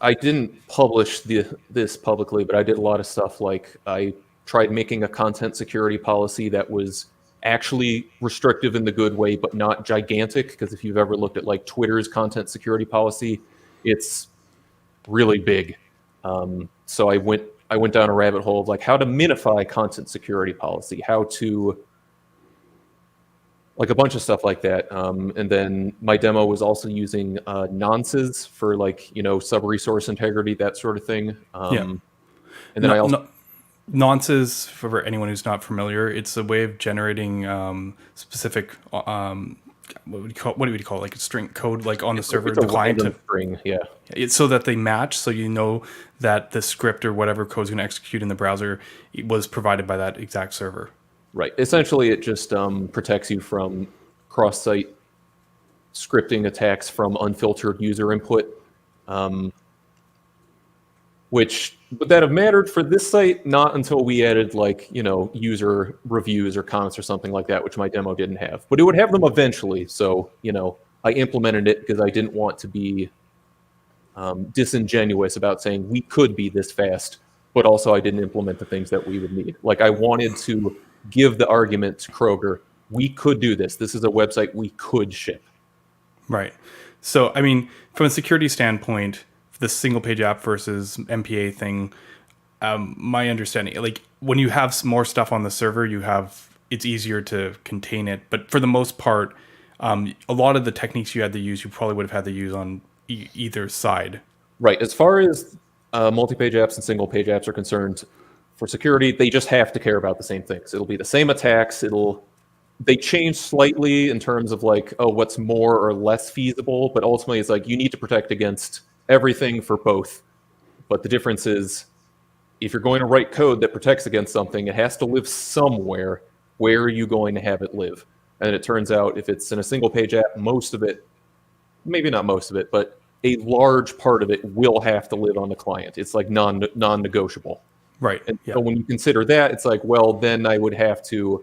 I didn't publish this publicly, but I did a lot of stuff. Like, I tried making a content security policy that was actually restrictive in the good way, but not gigantic. Because if you've ever looked at like Twitter's content security policy, it's really big. So I went down a rabbit hole of like how to minify content security policy, how to, like, a bunch of stuff like that. And then my demo was also using nonces for, like, sub-resource integrity, that sort of thing. And then nonces, for anyone who's not familiar, it's a way of generating specific what would you call it? Like a string code, like on the server, the client string, yeah. It's so that they match, so that the script or whatever code's going to execute in the browser was provided by that exact server. Right. Essentially, it just protects you from cross-site scripting attacks from unfiltered user input, which would that have mattered for this site? Not until we added, like, user reviews or comments or something like that, which my demo didn't have. But it would have them eventually. So, I implemented it because I didn't want to be disingenuous about saying we could be this fast, but also I didn't implement the things that we would need. Like, I wanted to give the argument to Kroger, we could do this. This is a website we could ship. Right. So, I mean, from a security standpoint, the single page app versus MPA thing, my understanding, like, when you have more stuff on the server, it's easier to contain it. But for the most part, a lot of the techniques you had to use, you probably would have had to use on either side. Right. As far as multi-page apps and single page apps are concerned, for security, they just have to care about the same things. It'll be the same attacks. They change slightly in terms of like, what's more or less feasible, but ultimately it's like you need to protect against everything for both. But the difference is, if you're going to write code that protects against something, it has to live somewhere. Where are you going to have it live? And it turns out if it's in a single page app, most of it, maybe not most of it, but a large part of it will have to live on the client. It's like non-negotiable. Right. And so when you consider that, it's like, well, then I would have to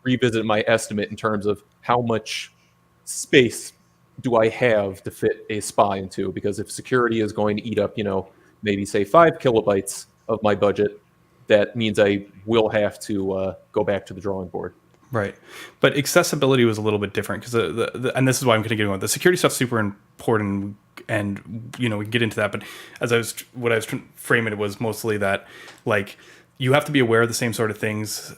revisit my estimate in terms of how much space do I have to fit a SPA into? Because if security is going to eat up, maybe say 5 kilobytes of my budget, that means I will have to go back to the drawing board. Right. But accessibility was a little bit different because and this is why I'm going to get on the security stuff's super important, and we can get into that. But what I was trying to frame it was mostly that, like, you have to be aware of the same sort of things.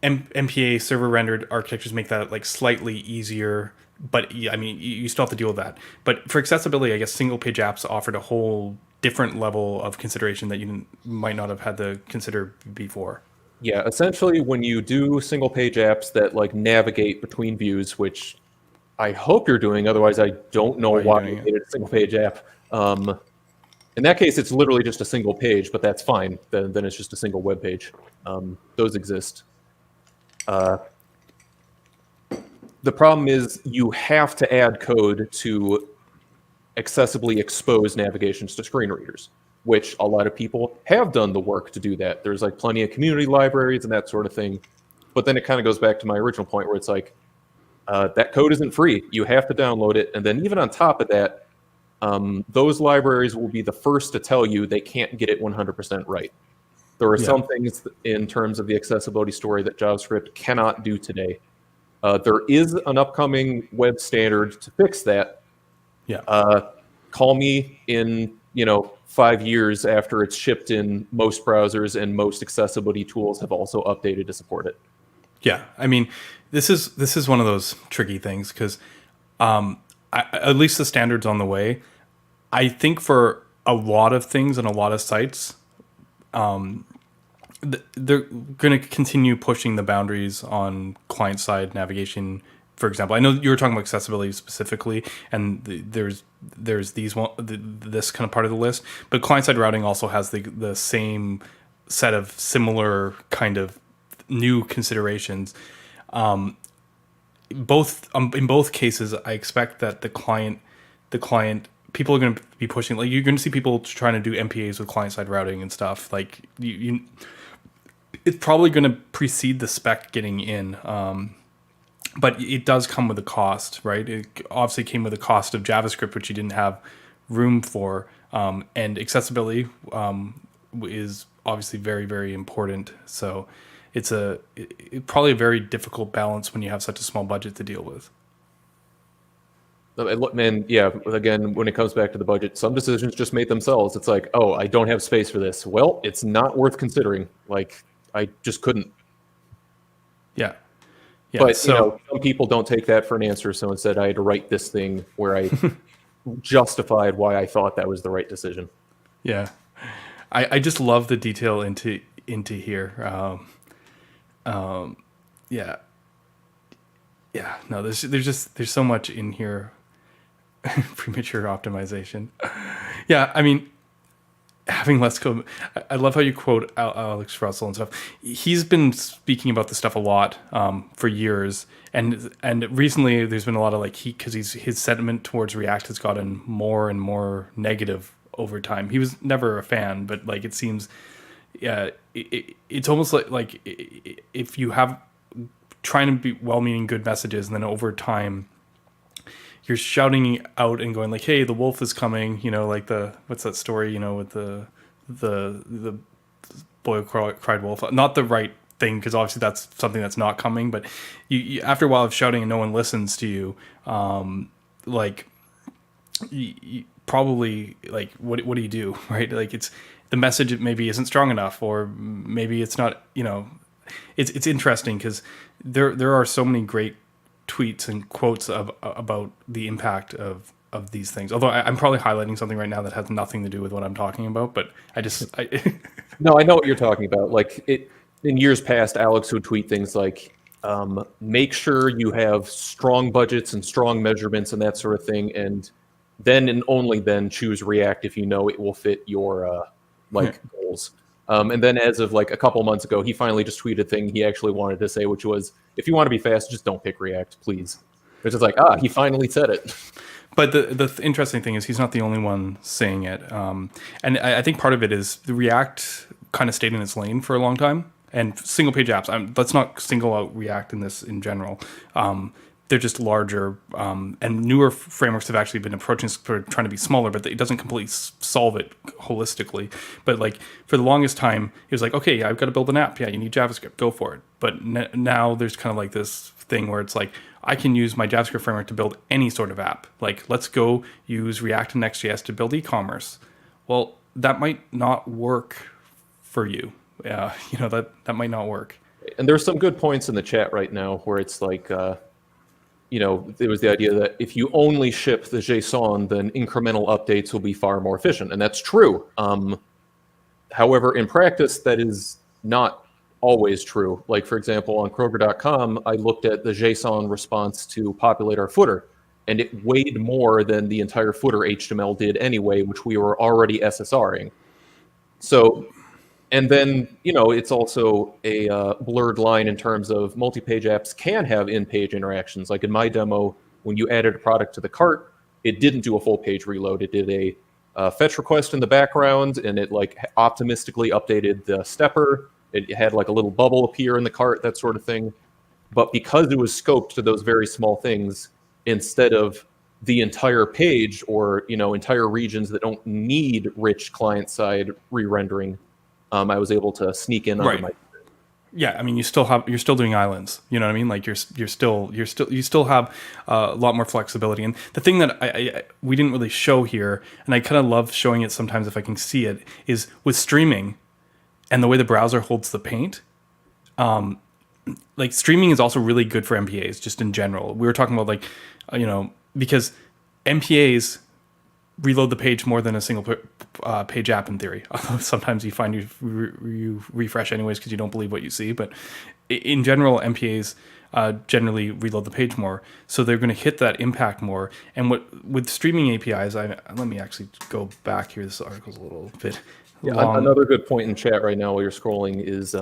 MPA server rendered architectures make that like slightly easier, but yeah, I mean, you still have to deal with that. But for accessibility, I guess single page apps offered a whole different level of consideration that you might not have had to consider before. Yeah, essentially when you do single page apps that like navigate between views, which I hope you're doing, otherwise I don't know Why are you why doing you it? made it a single page app. In that case, it's literally just a single page, but that's fine. Then it's just a single web page. Those exist. The problem is you have to add code to accessibly expose navigations to screen readers, which a lot of people have done the work to do that. There's like plenty of community libraries and that sort of thing. But then it kind of goes back to my original point where it's like, that code isn't free. You have to download it. And then even on top of that, those libraries will be the first to tell you they can't get it 100% right. There are Yeah. some things in terms of the accessibility story that JavaScript cannot do today. There is an upcoming web standard to fix that. Yeah. Call me in 5 years after it's shipped in most browsers and most accessibility tools have also updated to support it. Yeah, I mean, this is one of those tricky things because, at least the standard's on the way. I think for a lot of things and a lot of sites, they're going to continue pushing the boundaries on client side navigation. For example, I know you were talking about accessibility specifically, and there's this kind of part of the list, but client side routing also has the same set of similar kind of new considerations. In both cases, I expect that the client people are going to be pushing. Like, you're going to see people trying to do MPAs with client side routing and stuff. Like, it's probably going to precede the spec getting in. But it does come with a cost, right? It obviously came with a cost of JavaScript, which you didn't have room for, and accessibility is obviously very, very important. So it's probably a very difficult balance when you have such a small budget to deal with. And yeah, again, when it comes back to the budget, some decisions just made themselves. It's like, oh, I don't have space for this. Well, it's not worth considering. Like, I just couldn't. Yeah. Yeah, but so some people don't take that for an answer. So instead, I had to write this thing where I justified why I thought that was the right decision. yeah, I just love the detail into here. Yeah, yeah. No, there's so much in here. Premature optimization. Yeah, I mean, having less code. I love how you quote Alex Russell and stuff. He's been speaking about this stuff a lot for years, and recently there's been a lot of because his sentiment towards React has gotten more and more negative over time. He was never a fan, but it seems, yeah, it's almost like if you have trying to be well-meaning good messages, and then over time you're shouting out and going hey, the wolf is coming, like what's that story, with the boy who cried wolf. Not the right thing, because obviously that's something that's not coming, but you after a while of shouting and no one listens to you, you probably what do you do, right? It's the message maybe isn't strong enough, or maybe it's not, it's interesting because there are so many great tweets and quotes about the impact of these things. Although I'm probably highlighting something right now that has nothing to do with what I'm talking about, but No, I know what you're talking about. In years past, Alex would tweet things like, make sure you have strong budgets and strong measurements and that sort of thing, and then and only then choose React if you know it will fit your goals. And then as of a couple months ago, he finally just tweeted a thing he actually wanted to say, which was, if you want to be fast, just don't pick React, please. It's just he finally said it. But the interesting thing is he's not the only one saying it. And I think part of it is the React kind of stayed in its lane for a long time. And single page apps, let's not single out React in this in general. they're just larger, and newer frameworks have actually been approaching this for trying to be smaller, but it doesn't completely solve it holistically. But like for the longest time, it was like, okay, I've got to build an app. Yeah, you need JavaScript, go for it. But now there's kind of like this thing where it's like, I can use my JavaScript framework to build any sort of app. Like, let's go use React and Next.js to build e-commerce. Well, that might not work for you. That might not work. And there's some good points in the chat right now where it's like, there was the idea that if you only ship the JSON, then incremental updates will be far more efficient. And that's true. However, in practice, that is not always true. Like, for example, on Kroger.com, I looked at the JSON response to populate our footer, and it weighed more than the entire footer HTML did anyway, which we were already SSRing. So, and then, it's also a blurred line in terms of multi-page apps can have in-page interactions. Like in my demo, when you added a product to the cart, it didn't do a full page reload. It did a fetch request in the background, and it like optimistically updated the stepper. It had like a little bubble appear in the cart, that sort of thing. But because it was scoped to those very small things, instead of the entire page or entire regions that don't need rich client-side re-rendering, I was able to sneak in under my. Yeah, I mean, you're still doing islands. You know what I mean? Like you still have a lot more flexibility. And the thing that we didn't really show here, and I kind of love showing it sometimes if I can see it, is with streaming, and the way the browser holds the paint. Like streaming is also really good for MPAs, just in general. We were talking about because MPAs reload the page more than a single page app in theory. Although sometimes you find you refresh anyways because you don't believe what you see. But in general, MPAs generally reload the page more, so they're going to hit that impact more. And with streaming APIs, let me actually go back here. This article's a little bit long. Another good point in chat right now while you're scrolling is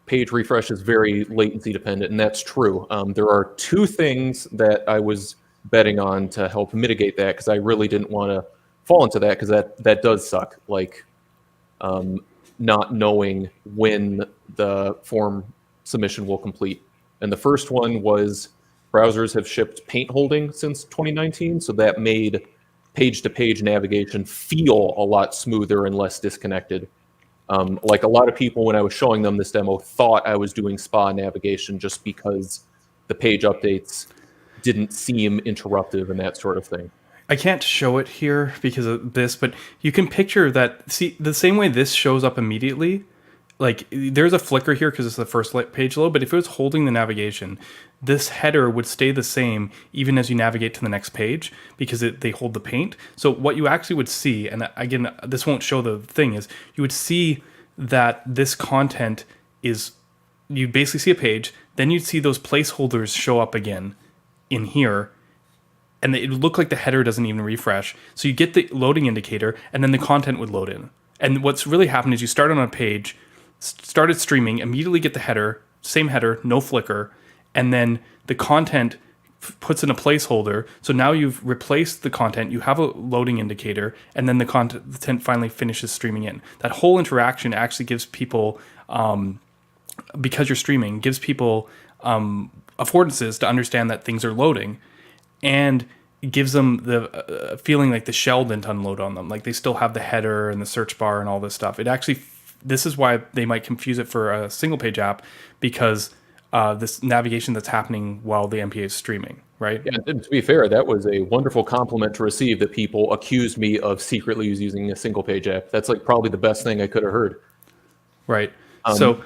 page refresh is very latency dependent, and that's true. There are two things that I was betting on to help mitigate that, because I really didn't want to fall into that, because that does suck. Like not knowing when the form submission will complete. And the first one was browsers have shipped paint holding since 2019, so that made page-to-page navigation feel a lot smoother and less disconnected. Like a lot of people, when I was showing them this demo, thought I was doing SPA navigation just because the page updates didn't seem interruptive and that sort of thing. I can't show it here because of this, but you can picture that. See, the same way this shows up immediately, like there's a flicker here because it's the first page load, but if it was holding the navigation, this header would stay the same even as you navigate to the next page because they hold the paint. So what you actually would see, and again, this won't show the thing, is you would see that this content is, you basically see a page, then you'd see those placeholders show up again in here, and it would look like the header doesn't even refresh. So you get the loading indicator, and then the content would load in. And what's really happened is you start on a page, started streaming, immediately get the header, same header, no flicker, and then the content puts in a placeholder. So now you've replaced the content, you have a loading indicator, and then the content finally finishes streaming in. That whole interaction actually gives people, because you're streaming, gives people affordances to understand that things are loading, and it gives them the feeling like the shell didn't unload on them. Like they still have the header and the search bar and all this stuff. This is why they might confuse it for a single page app, because this navigation that's happening while the MPA is streaming, right? Yeah, and to be fair, that was a wonderful compliment to receive, that people accused me of secretly using a single page app. That's like probably the best thing I could have heard. Right. So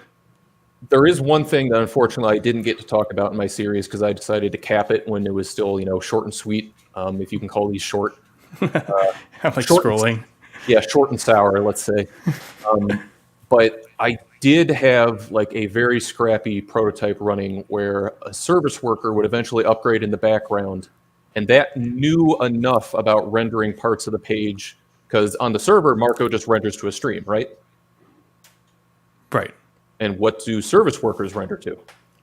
there is one thing that unfortunately I didn't get to talk about in my series because I decided to cap it when it was still, short and sweet, if you can call these short. I'm like scrolling. Short and sour, let's say. But I did have like a very scrappy prototype running where a service worker would eventually upgrade in the background, and that knew enough about rendering parts of the page, because on the server, Marko just renders to a stream, right? Right. And what do service workers render to?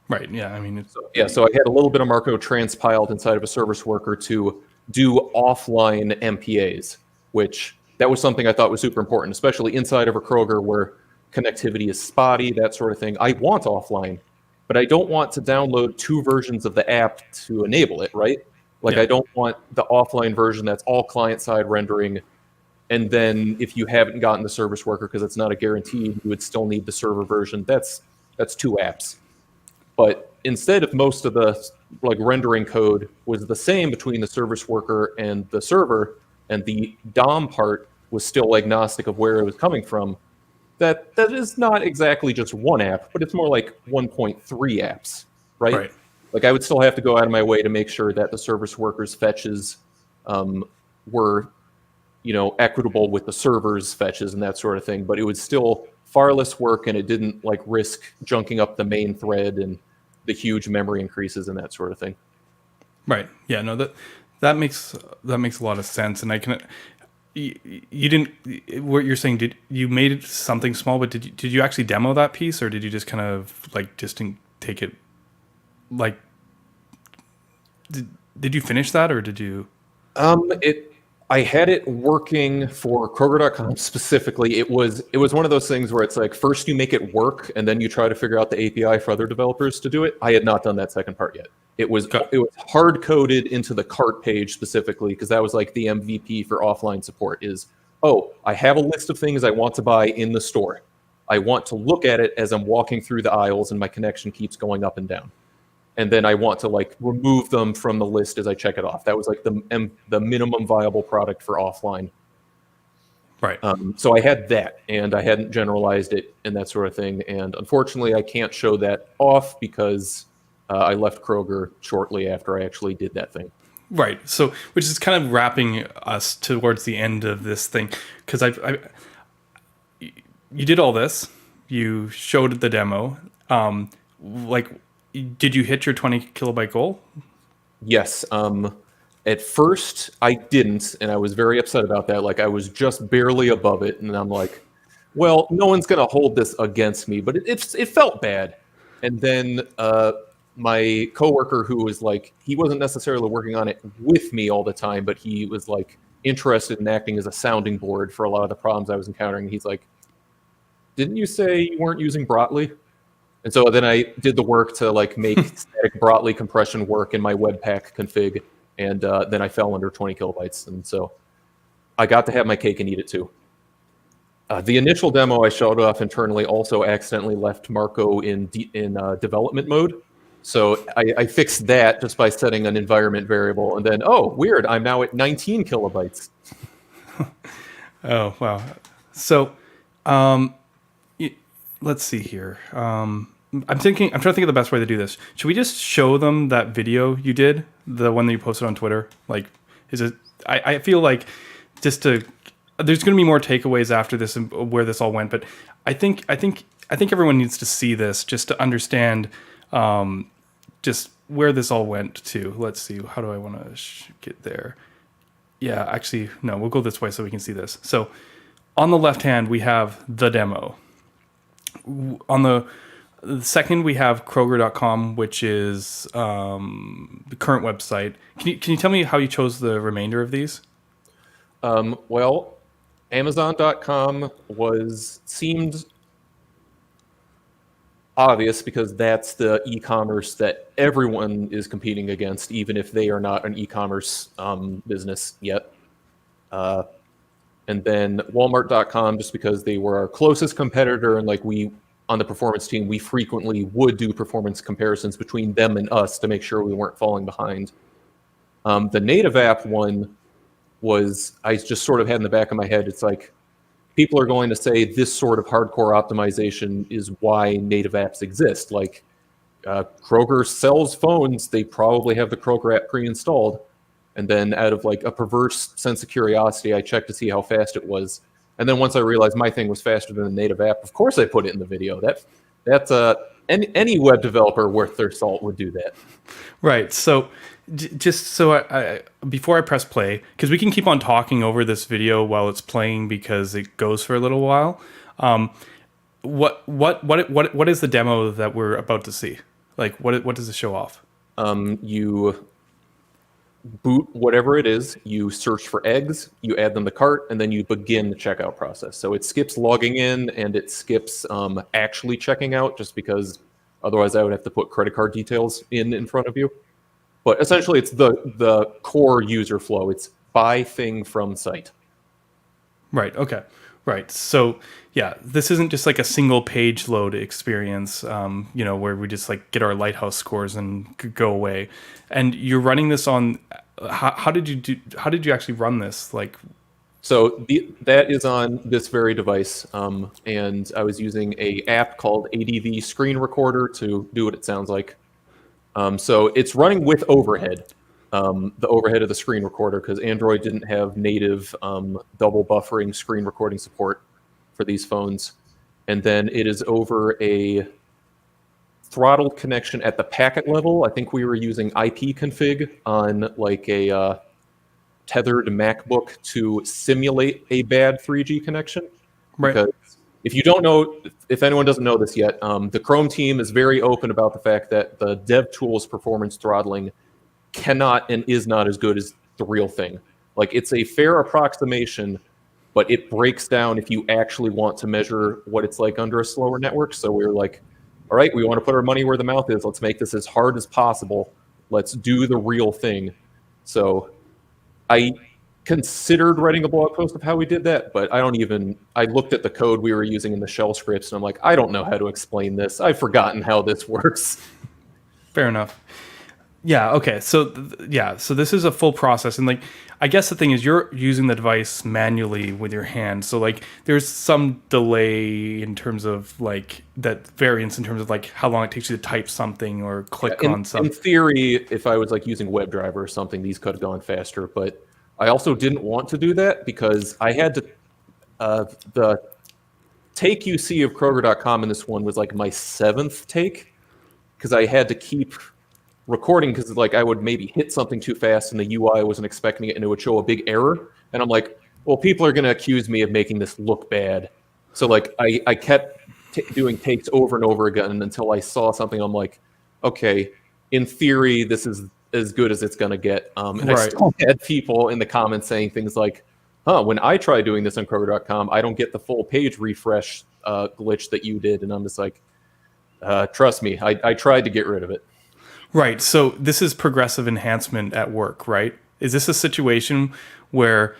Right. Yeah. I mean, so I had a little bit of Marko transpiled inside of a service worker to do offline MPAs, which that was something I thought was super important, especially inside of a Kroger where connectivity is spotty, that sort of thing. I want offline, but I don't want to download 2 versions of the app to enable it, right? Like Yeah. I don't want the offline version that's all client-side rendering, and then if you haven't gotten the service worker because it's not a guaranteed, you would still need the server version. That's 2 apps. But instead, if most of the like rendering code was the same between the service worker and the server, and the DOM part was still agnostic of where it was coming from, that is not exactly just one app, but it's more like 1.3 apps, right? Right. Like I would still have to go out of my way to make sure that the service workers fetches were, equitable with the server's fetches and that sort of thing. But it was still far less work, and it didn't like risk junking up the main thread and the huge memory increases and that sort of thing. Right. Yeah. No. That makes a lot of sense, and I can. You didn't. What you're saying? Did you made it something small? But did you actually demo that piece, or did you just kind of like just take it? Like, did you finish that, or did you? I had it working for Kroger.com specifically. It was one of those things where it's like first you make it work and then you try to figure out the API for other developers to do it. I had not done that second part yet. It was hard coded into the cart page specifically because that was like the MVP for offline support is, I have a list of things I want to buy in the store. I want to look at it as I'm walking through the aisles and my connection keeps going up and down. And then I want to like remove them from the list as I check it off. That was like the minimum viable product for offline. Right. So I had that, and I hadn't generalized it and that sort of thing. And unfortunately, I can't show that off because I left Kroger shortly after I actually did that thing. Right. So, which is kind of wrapping us towards the end of this thing, because you did all this. You showed the demo. Did you hit your 20 kilobyte goal? Yes. At first, I didn't, and I was very upset about that. Like, I was just barely above it, and I'm like, well, no one's going to hold this against me, but it felt bad. And then my coworker, who was like, he wasn't necessarily working on it with me all the time, but he was like interested in acting as a sounding board for a lot of the problems I was encountering. He's like, didn't you say you weren't using Brotli? And so then I did the work to like make static Brotli compression work in my Webpack config, and then I fell under 20 kilobytes. And so I got to have my cake and eat it too. The initial demo I showed off internally also accidentally left Marko in development mode. So I fixed that just by setting an environment variable, and then, weird, I'm now at 19 kilobytes. Oh, wow. So, let's see here. I'm trying to think of the best way to do this. Should we just show them that video you did, the one that you posted on Twitter? Like, is it? I feel like there's going to be more takeaways after this and where this all went, but I think everyone needs to see this just to understand just where this all went to. Let's see. How do I want to get there? Yeah, actually, no. We'll go this way so we can see this. So, on the left hand, we have the demo. On the second, we have Kroger.com, which is the current website. Can you tell me how you chose the remainder of these? Well, Amazon.com seemed obvious because that's the e-commerce that everyone is competing against, even if they are not an e-commerce business yet. And then Walmart.com, just because they were our closest competitor, and like we on the performance team, we frequently would do performance comparisons between them and us to make sure we weren't falling behind. The native app one I just sort of had in the back of my head, it's like, people are going to say this sort of hardcore optimization is why native apps exist. Like Kroger sells phones, they probably have the Kroger app pre-installed. And then out of like a perverse sense of curiosity, I checked to see how fast it was. And then once I realized my thing was faster than the native app, of course I put it in the video. That's any web developer worth their salt would do that. Right. So just so I before I press play, because we can keep on talking over this video while it's playing because it goes for a little while. What is the demo that we're about to see? Like what does it show off? You boot whatever it is, you search for eggs, you add them to cart, and then you begin the checkout process. So it skips logging in and it skips actually checking out, just because Otherwise, I would have to put credit card details in front of you. But essentially, it's the core user flow. It's buy thing from site. Right. Okay. Right. So yeah, this isn't just like a single page load experience, where we just like get our lighthouse scores and go away. And you're running this on. How did you actually run this? Like, So that is on this very device, and I was using a app called ADV Screen Recorder to do what it sounds like. So it's running with overhead, the overhead of the screen recorder, because Android didn't have native double buffering screen recording support for these phones. And then it is over a throttled connection at the packet level. I think we were using IP config on like a tethered MacBook to simulate a bad 3G connection. right. Because if you don't know, if anyone doesn't know this yet, the Chrome team is very open about the fact that the DevTools performance throttling cannot and is not as good as the real thing. Like, it's a fair approximation, but it breaks down if you actually want to measure what it's like under a slower network. So we were like, all right, we want to put our money where the mouth is. Let's make this as hard as possible. Let's do the real thing. So I considered writing a blog post of how we did that, but I looked at the code we were using in the shell scripts, and I'm like, I don't know how to explain this. I've forgotten how this works. Fair enough. Yeah. Okay. So so this is a full process, and like, I guess the thing is you're using the device manually with your hand. So like, there's some delay in terms of like that variance in terms of like how long it takes you to type something or click on something. In theory, if I was like using WebDriver or something, these could have gone faster, but I also didn't want to do that because I had to, the take you see of Kroger.com in this one was like my 7th take, because I had to keep recording because like I would maybe hit something too fast and the UI wasn't expecting it and it would show a big error. And I'm like, well, people are going to accuse me of making this look bad. So like I kept doing takes over and over again until I saw something. I'm like, okay, in theory, this is as good as it's going to get. And I still had people in the comments saying things like, when I try doing this on Kroger.com, I don't get the full page refresh glitch that you did. And I'm just like, trust me, I tried to get rid of it. Right. So this is progressive enhancement at work, right? Is this a situation where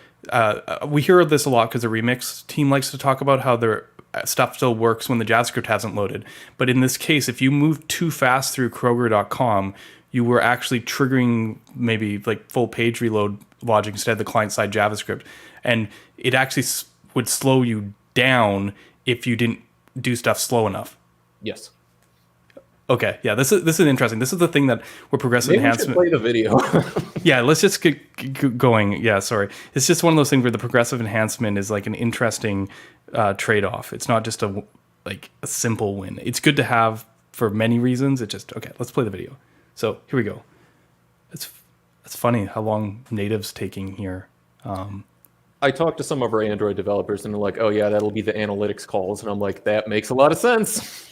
we hear this a lot because the Remix team likes to talk about how their stuff still works when the JavaScript hasn't loaded. But in this case, if you move too fast through Kroger.com, you were actually triggering maybe like full page reload logic instead of the client-side JavaScript. And it actually would slow you down if you didn't do stuff slow enough. Yes. Okay, yeah, this is interesting. This is the thing that where progressive enhancement. We should play the video. Yeah, let's just get going. Yeah, sorry. It's just one of those things where the progressive enhancement is like an interesting trade-off. It's not just a simple win. It's good to have for many reasons. It just okay. Let's play the video. So here we go. It's funny how long native's taking here. I talked to some of our Android developers and they're like, oh yeah, that'll be the analytics calls. And I'm like, that makes a lot of sense.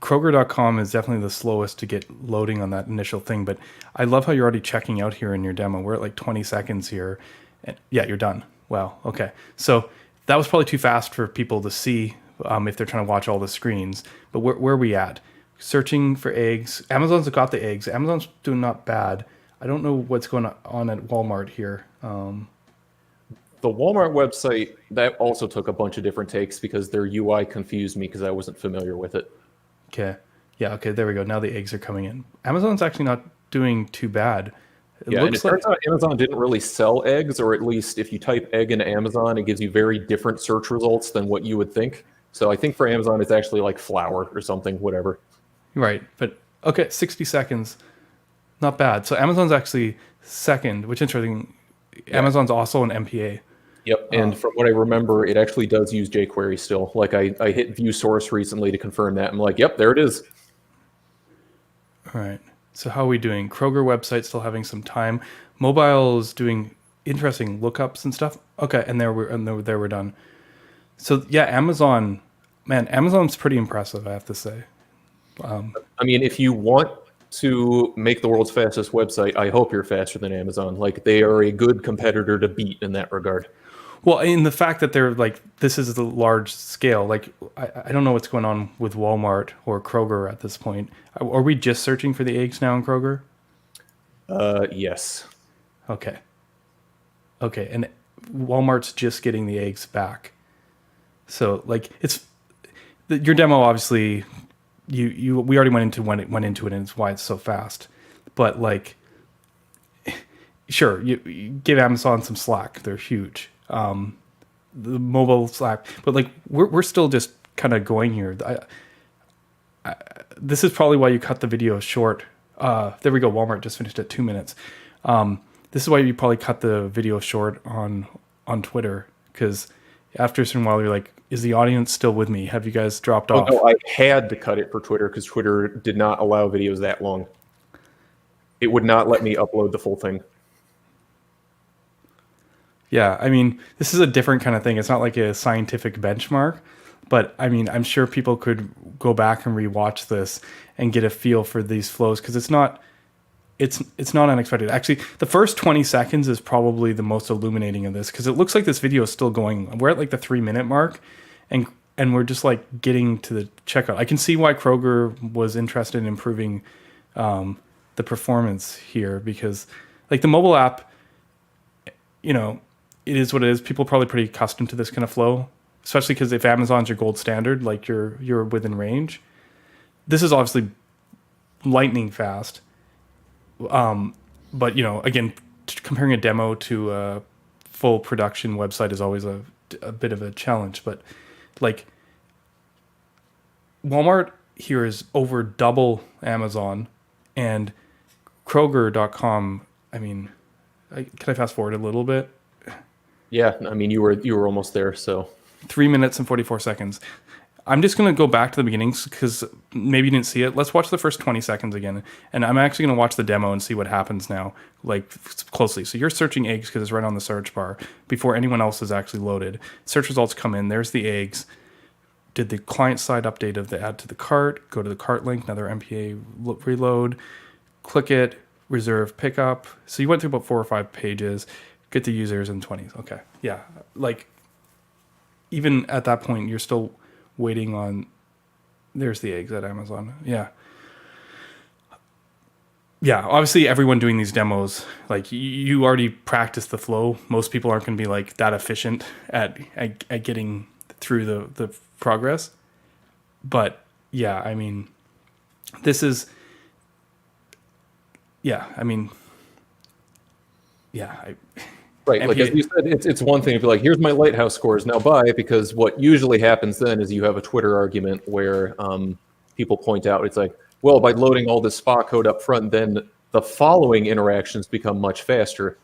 Kroger.com is definitely the slowest to get loading on that initial thing, but I love how you're already checking out here in your demo. We're at like 20 seconds here. And yeah, you're done. Wow. Okay. So that was probably too fast for people to see if they're trying to watch all the screens. But where are we at? Searching for eggs. Amazon's got the eggs. Amazon's doing not bad. I don't know what's going on at Walmart here. The Walmart website, that also took a bunch of different takes because their UI confused me because I wasn't familiar with it. Okay. Yeah, okay, there we go. Now the eggs are coming in. Amazon's actually not doing too bad. It turns out Amazon didn't really sell eggs, or at least if you type egg into Amazon, it gives you very different search results than what you would think. So I think for Amazon, it's actually like flour or something, whatever. Right. But okay, 60 seconds. Not bad. So Amazon's actually second, which is interesting. Yeah. Amazon's also an MPA. Yep, and from what I remember, it actually does use jQuery still. Like I hit view source recently to confirm that. I'm like, yep, there it is. All right. So how are we doing? Kroger website still having some time. Mobile is doing interesting lookups and stuff. Okay, and there we're done. So yeah, Amazon, man, Amazon's pretty impressive, I have to say. I mean, if you want to make the world's fastest website, I hope you're faster than Amazon. Like, they are a good competitor to beat in that regard. Well, in the fact that they're like, this is the large scale. Like, I don't know what's going on with Walmart or Kroger at this point. Are we just searching for the eggs now in Kroger? Yes. Okay. Okay. And Walmart's just getting the eggs back. So like your demo, obviously we already went into when it went into it, and it's why it's so fast. But like, sure, you give Amazon some slack. They're huge. The mobile Slack, but like we're still just kind of going here. This is probably why you cut the video short. There we go. Walmart just finished at 2 minutes. This is why you probably cut the video short on Twitter, because after a certain while you're like, is the audience still with me? Have you guys dropped off? No, I had to cut it for Twitter because Twitter did not allow videos that long. It would not let me upload the full thing. Yeah, I mean, this is a different kind of thing. It's not like a scientific benchmark, but I mean, I'm sure people could go back and rewatch this and get a feel for these flows, because it's not unexpected. Actually, the first 20 seconds is probably the most illuminating of this, because it looks like this video is still going. We're at like the 3-minute mark, and we're just like getting to the checkout. I can see why Kroger was interested in improving the performance here, because like the mobile app, it is what it is. People are probably pretty accustomed to this kind of flow, especially because if Amazon's your gold standard, like you're within range. This is obviously lightning fast. But again, comparing a demo to a full production website is always a bit of a challenge. But like Walmart here is over double Amazon, and Kroger.com. I mean, can I fast forward a little bit? Yeah, I mean, you were almost there. So 3 minutes and 44 seconds. I'm just going to go back to the beginnings because maybe you didn't see it. Let's watch the first 20 seconds again. And I'm actually going to watch the demo and see what happens now, like closely. So you're searching eggs because it's right on the search bar before anyone else is actually loaded. Search results come in. There's the eggs. Did the client side update of the add to the cart, go to the cart link, another MPA reload, click it, reserve pickup. So you went through about 4 or 5 pages, get the users in 20s. Okay. Yeah. Like even at that point, you're still waiting on, there's the eggs at Amazon. Yeah. Yeah. Obviously everyone doing these demos, like you already practiced the flow. Most people aren't going to be like that efficient at getting through the progress. But yeah, I mean, this is, yeah, I mean, yeah. Right, like as you said, it's one thing to be like, here's my Lighthouse scores, now buy, because what usually happens then is you have a Twitter argument where people point out, it's like, well, by loading all this SPA code up front, then the following interactions become much faster.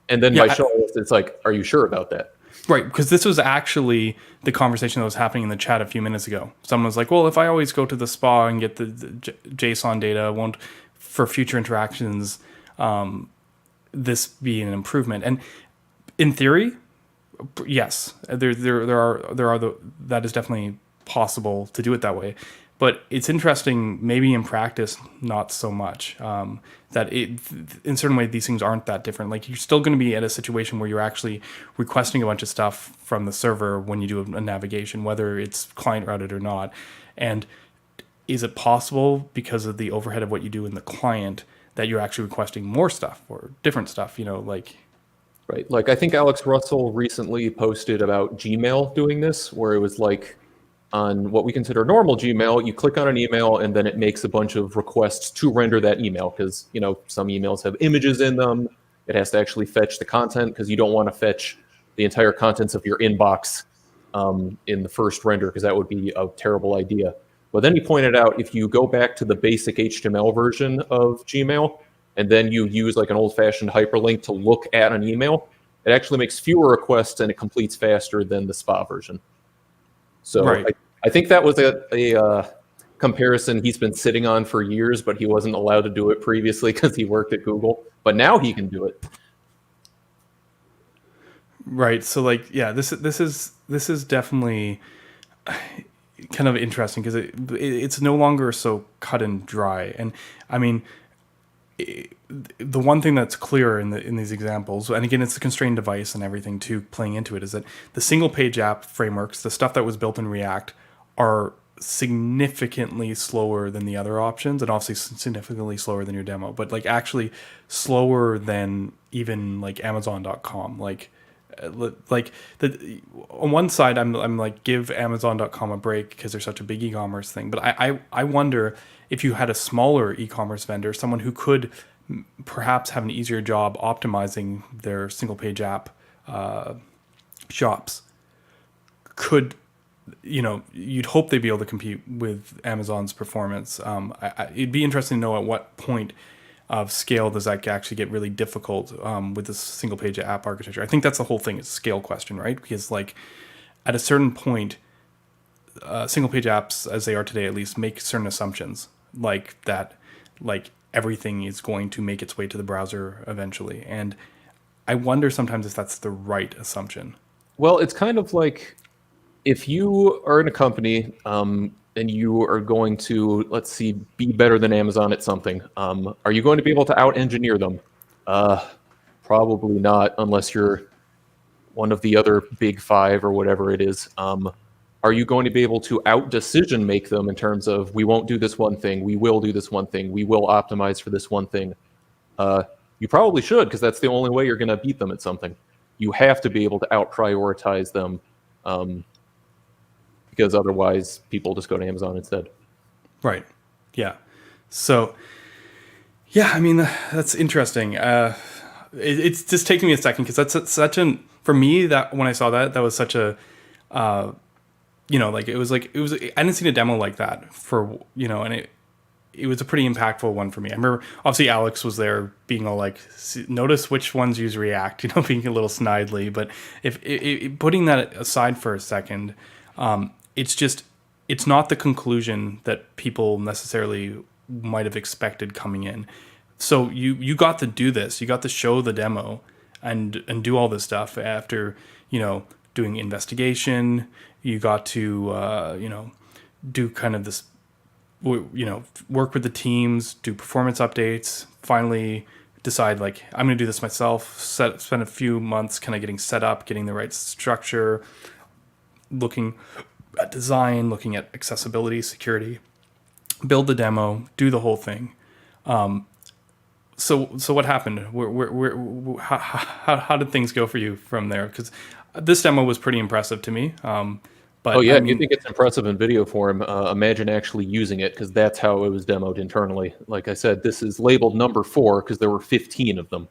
And then by showing this, it's like, are you sure about that? Right, because this was actually the conversation that was happening in the chat a few minutes ago. Someone was like, well, if I always go to the SPA and get the JSON data, won't for future interactions this be an improvement? And in theory, yes, there are that is definitely possible to do it that way. But it's interesting, maybe in practice, not so much. That in certain way, these things aren't that different. Like you're still going to be at a situation where you're actually requesting a bunch of stuff from the server when you do a navigation, whether it's client routed or not. And is it possible, because of the overhead of what you do in the client, that you're actually requesting more stuff or different stuff? Right. Like I think Alex Russell recently posted about Gmail doing this, where it was like, on what we consider normal Gmail, you click on an email and then it makes a bunch of requests to render that email, because some emails have images in them. It has to actually fetch the content, because you don't want to fetch the entire contents of your inbox in the first render, because that would be a terrible idea. But then he pointed out, if you go back to the basic HTML version of Gmail and then you use like an old-fashioned hyperlink to look at an email, it actually makes fewer requests and it completes faster than the SPA version. So right. I think that was a comparison he's been sitting on for years, but he wasn't allowed to do it previously because he worked at Google. But now he can do it. Right. So like, yeah, this is definitely kind of interesting, because it's no longer so cut and dry. And I mean, the one thing that's clear in these examples, and again, it's the constrained device and everything too playing into it, is that the single page app frameworks, the stuff that was built in React, are significantly slower than the other options, and obviously significantly slower than your demo, but like actually slower than even like Amazon.com. Like on one side, I'm like, give Amazon.com a break because they're such a big e-commerce thing, but I wonder if you had a smaller e-commerce vendor, someone who could perhaps have an easier job optimizing their single page app shops, could, you'd hope they'd be able to compete with Amazon's performance. It'd be interesting to know at what point of scale does that actually get really difficult with this single page app architecture. I think that's the whole thing, is a scale question, right? Because like at a certain point, single page apps, as they are today at least, make certain assumptions like that, like everything is going to make its way to the browser eventually. And I wonder sometimes if that's the right assumption. Well, it's kind of like if you are in a company and you are going to, let's see, be better than Amazon at something, are you going to be able to out-engineer them? Probably not, unless you're one of the other big five or whatever it is. Are you going to be able to out-decision make them in terms of, we won't do this one thing, we will do this one thing, we will optimize for this one thing? You probably should, because that's the only way you're going to beat them at something. You have to be able to out-prioritize them, because otherwise people just go to Amazon instead. Right. Yeah. So, yeah, I mean, that's interesting. It's just taking me a second, because that's such an, for me, that when I saw that was such a, like it was, I didn't see a demo like that for, and it was a pretty impactful one for me. I remember obviously Alex was there being all like, notice which ones use React, being a little snidely, but if putting that aside for a second, it's not the conclusion that people necessarily might have expected coming in. So you got to do this, you got to show the demo and do all this stuff after, doing investigation. You got to, do kind of this, work with the teams, do performance updates, finally decide like, I'm going to do this myself, spend a few months kind of getting set up, getting the right structure, looking at design, looking at accessibility, security, build the demo, do the whole thing. So what happened? How did things go for you from there? Because this demo was pretty impressive to me. But Oh yeah, I if you mean, think it's impressive in video form, imagine actually using it, because that's how it was demoed internally. Like I said, this is labeled number 4 because there were 15 of them.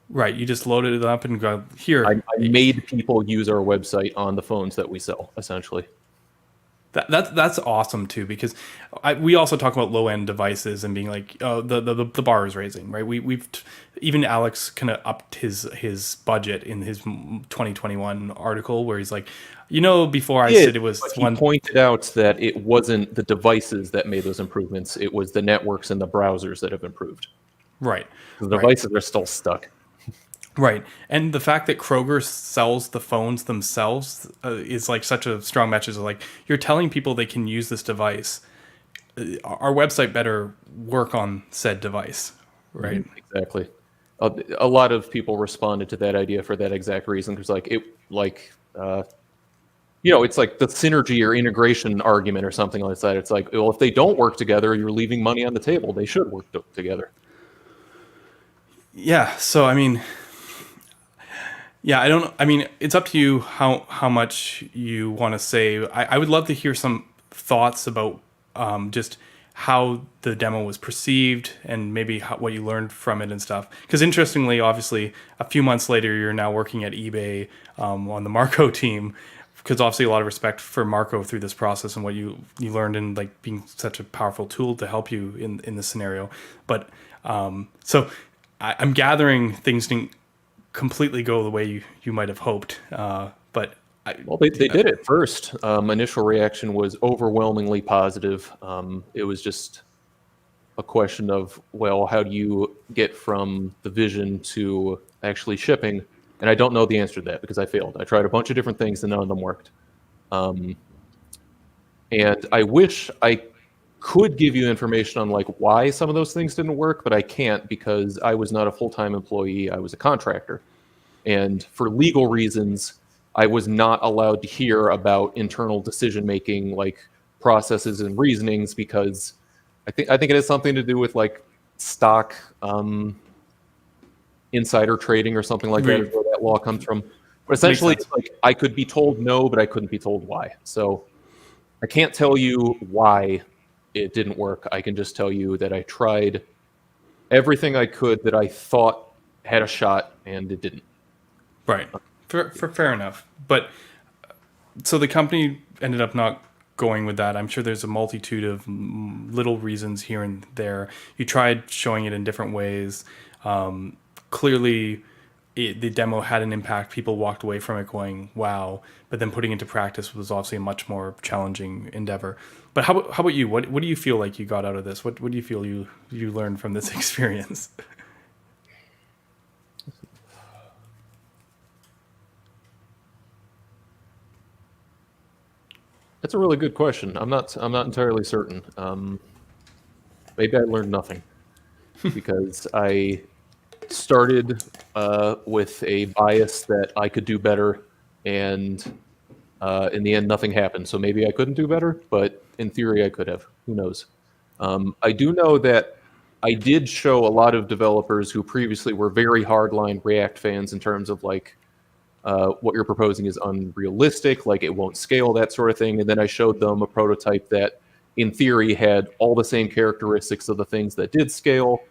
right, you just loaded it up and go here. I made people use our website on the phones that we sell, essentially. That's awesome too, because we also talk about low end devices and being like, oh, the bar is raising, right? We've even Alex kind of upped his budget in his 2021 article where he's like, before I said it was But one. he pointed out that it wasn't the devices that made those improvements; it was the networks and the browsers that have improved. Right, The right. devices are still stuck. Right. And the fact that Kroger sells the phones themselves is like such a strong message. Like, you're telling people they can use this device. Our website better work on said device. Right. Exactly. A lot of people responded to that idea for that exact reason, because it's like the synergy or integration argument or something like that. It's like, well, if they don't work together, you're leaving money on the table. They should work together. Yeah. So, I mean, yeah, I mean, it's up to you how much you want to say. I would love to hear some thoughts about just how the demo was perceived and maybe what you learned from it and stuff. Because interestingly, obviously, a few months later, you're now working at eBay on the Marko team. Because obviously, a lot of respect for Marko through this process and what you learned in like being such a powerful tool to help you in this scenario. But so I'm gathering things didn't completely go the way you might have hoped. But They did it first. Initial reaction was overwhelmingly positive. It was just a question of, well, how do you get from the vision to actually shipping? And I don't know the answer to that because I failed. I tried a bunch of different things and none of them worked. And I wish I could give you information on like why some of those things didn't work, but I can't because I was not a full-time employee. I was a contractor. And for legal reasons, I was not allowed to hear about internal decision-making, like processes and reasonings, because I think it has something to do with like stock insider trading or something like that, is where that law comes from. But essentially, it's like I could be told no, but I couldn't be told why. So I can't tell you why it didn't work. I can just tell you that I tried everything I could that I thought had a shot, and it didn't. Right. Fair enough. But so the company ended up not going with that. I'm sure there's a multitude of little reasons here and there. You tried showing it in different ways. Clearly, the demo had an impact. People walked away from it going, wow. But then putting it into practice was obviously a much more challenging endeavor. But how about you? What do you feel like you got out of this? What do you feel you learned from this experience? That's a really good question. I'm not entirely certain. Maybe I learned nothing because I started with a bias that I could do better, and in the end, nothing happened. So maybe I couldn't do better, but in theory, I could have. Who knows? I do know that I did show a lot of developers who previously were very hardline React fans in terms of like, what you're proposing is unrealistic, like it won't scale, that sort of thing. And then I showed them a prototype that, in theory, had all the same characteristics of the things that did scale,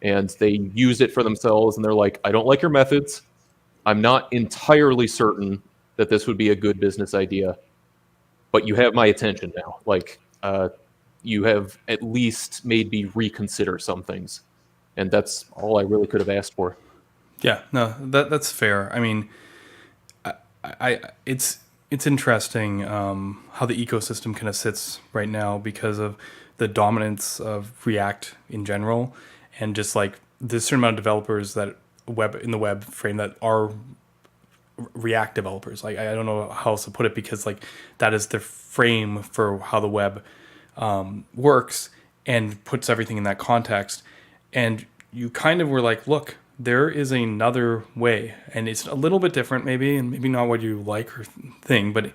and they used it for themselves, and they're like, I don't like your methods. I'm not entirely certain that this would be a good business idea, but you have my attention now. Like, you have at least made me reconsider some things. And that's all I really could have asked for. Yeah, no, that's fair. I mean, it's interesting how the ecosystem kind of sits right now because of the dominance of React in general, and just like there's a certain amount of developers that in the web frame that are React developers. Like I don't know how else to put it, because like that is the frame for how the web works and puts everything in that context. And you kind of were like, look, there is another way, and it's a little bit different maybe, and maybe not what you like or thing, but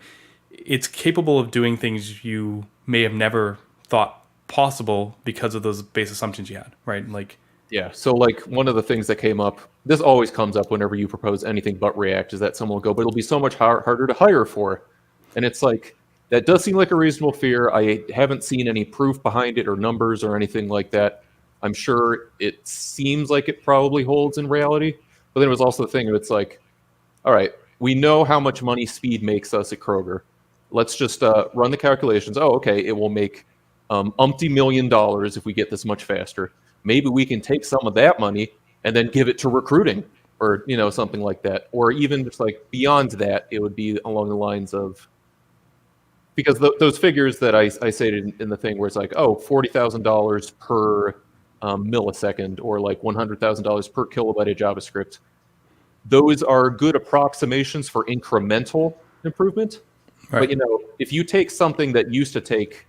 it's capable of doing things you may have never thought possible because of those base assumptions you had, right? Like, yeah. So like one of the things that came up, this always comes up whenever you propose anything but React, is that someone will go, but it'll be so much harder to hire for. And it's like, that does seem like a reasonable fear. I haven't seen any proof behind it or numbers or anything like that. I'm sure it seems like it probably holds in reality. But then it was also the thing of, it's like, all right, we know how much money speed makes us at Kroger. Let's just run the calculations. Oh, okay, it will make umpty $1 million if we get this much faster. Maybe we can take some of that money and then give it to recruiting, or something like that. Or even just like beyond that, it would be along the lines of, because those figures that I stated in the thing where it's like, oh, $40,000 per millisecond, or like $100,000 per kilobyte of JavaScript, those are good approximations for incremental improvement. right. But if you take something that used to take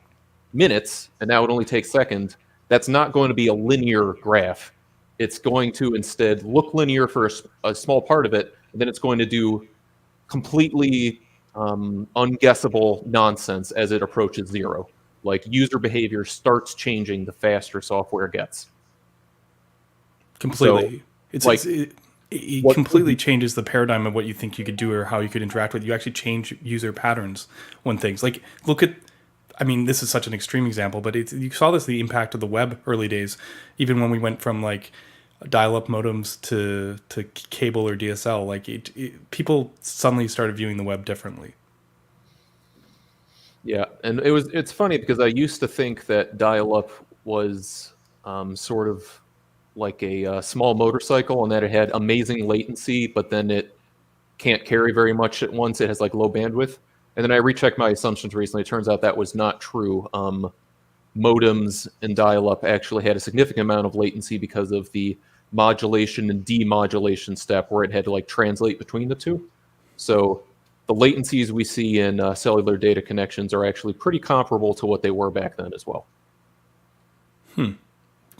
minutes and now it only takes seconds, that's not going to be a linear graph. It's going to instead look linear for a small part of it, and then it's going to do completely unguessable nonsense as it approaches zero. Like user behavior starts changing the faster software gets. Completely. So, it completely changes the paradigm of what you think you could do or how you could interact with. You actually change user patterns when things like look at. I mean, this is such an extreme example, but you saw the impact of the web early days, even when we went from like dial-up modems to cable or DSL. Like people suddenly started viewing the web differently. Yeah, and it's funny because I used to think that dial-up was sort of like a small motorcycle, and that it had amazing latency, but then it can't carry very much at once. It has like low bandwidth. And then I rechecked my assumptions recently. It turns out that was not true. Modems and dial-up actually had a significant amount of latency because of the modulation and demodulation step where it had to like translate between the two. So the latencies we see in cellular data connections are actually pretty comparable to what they were back then as well.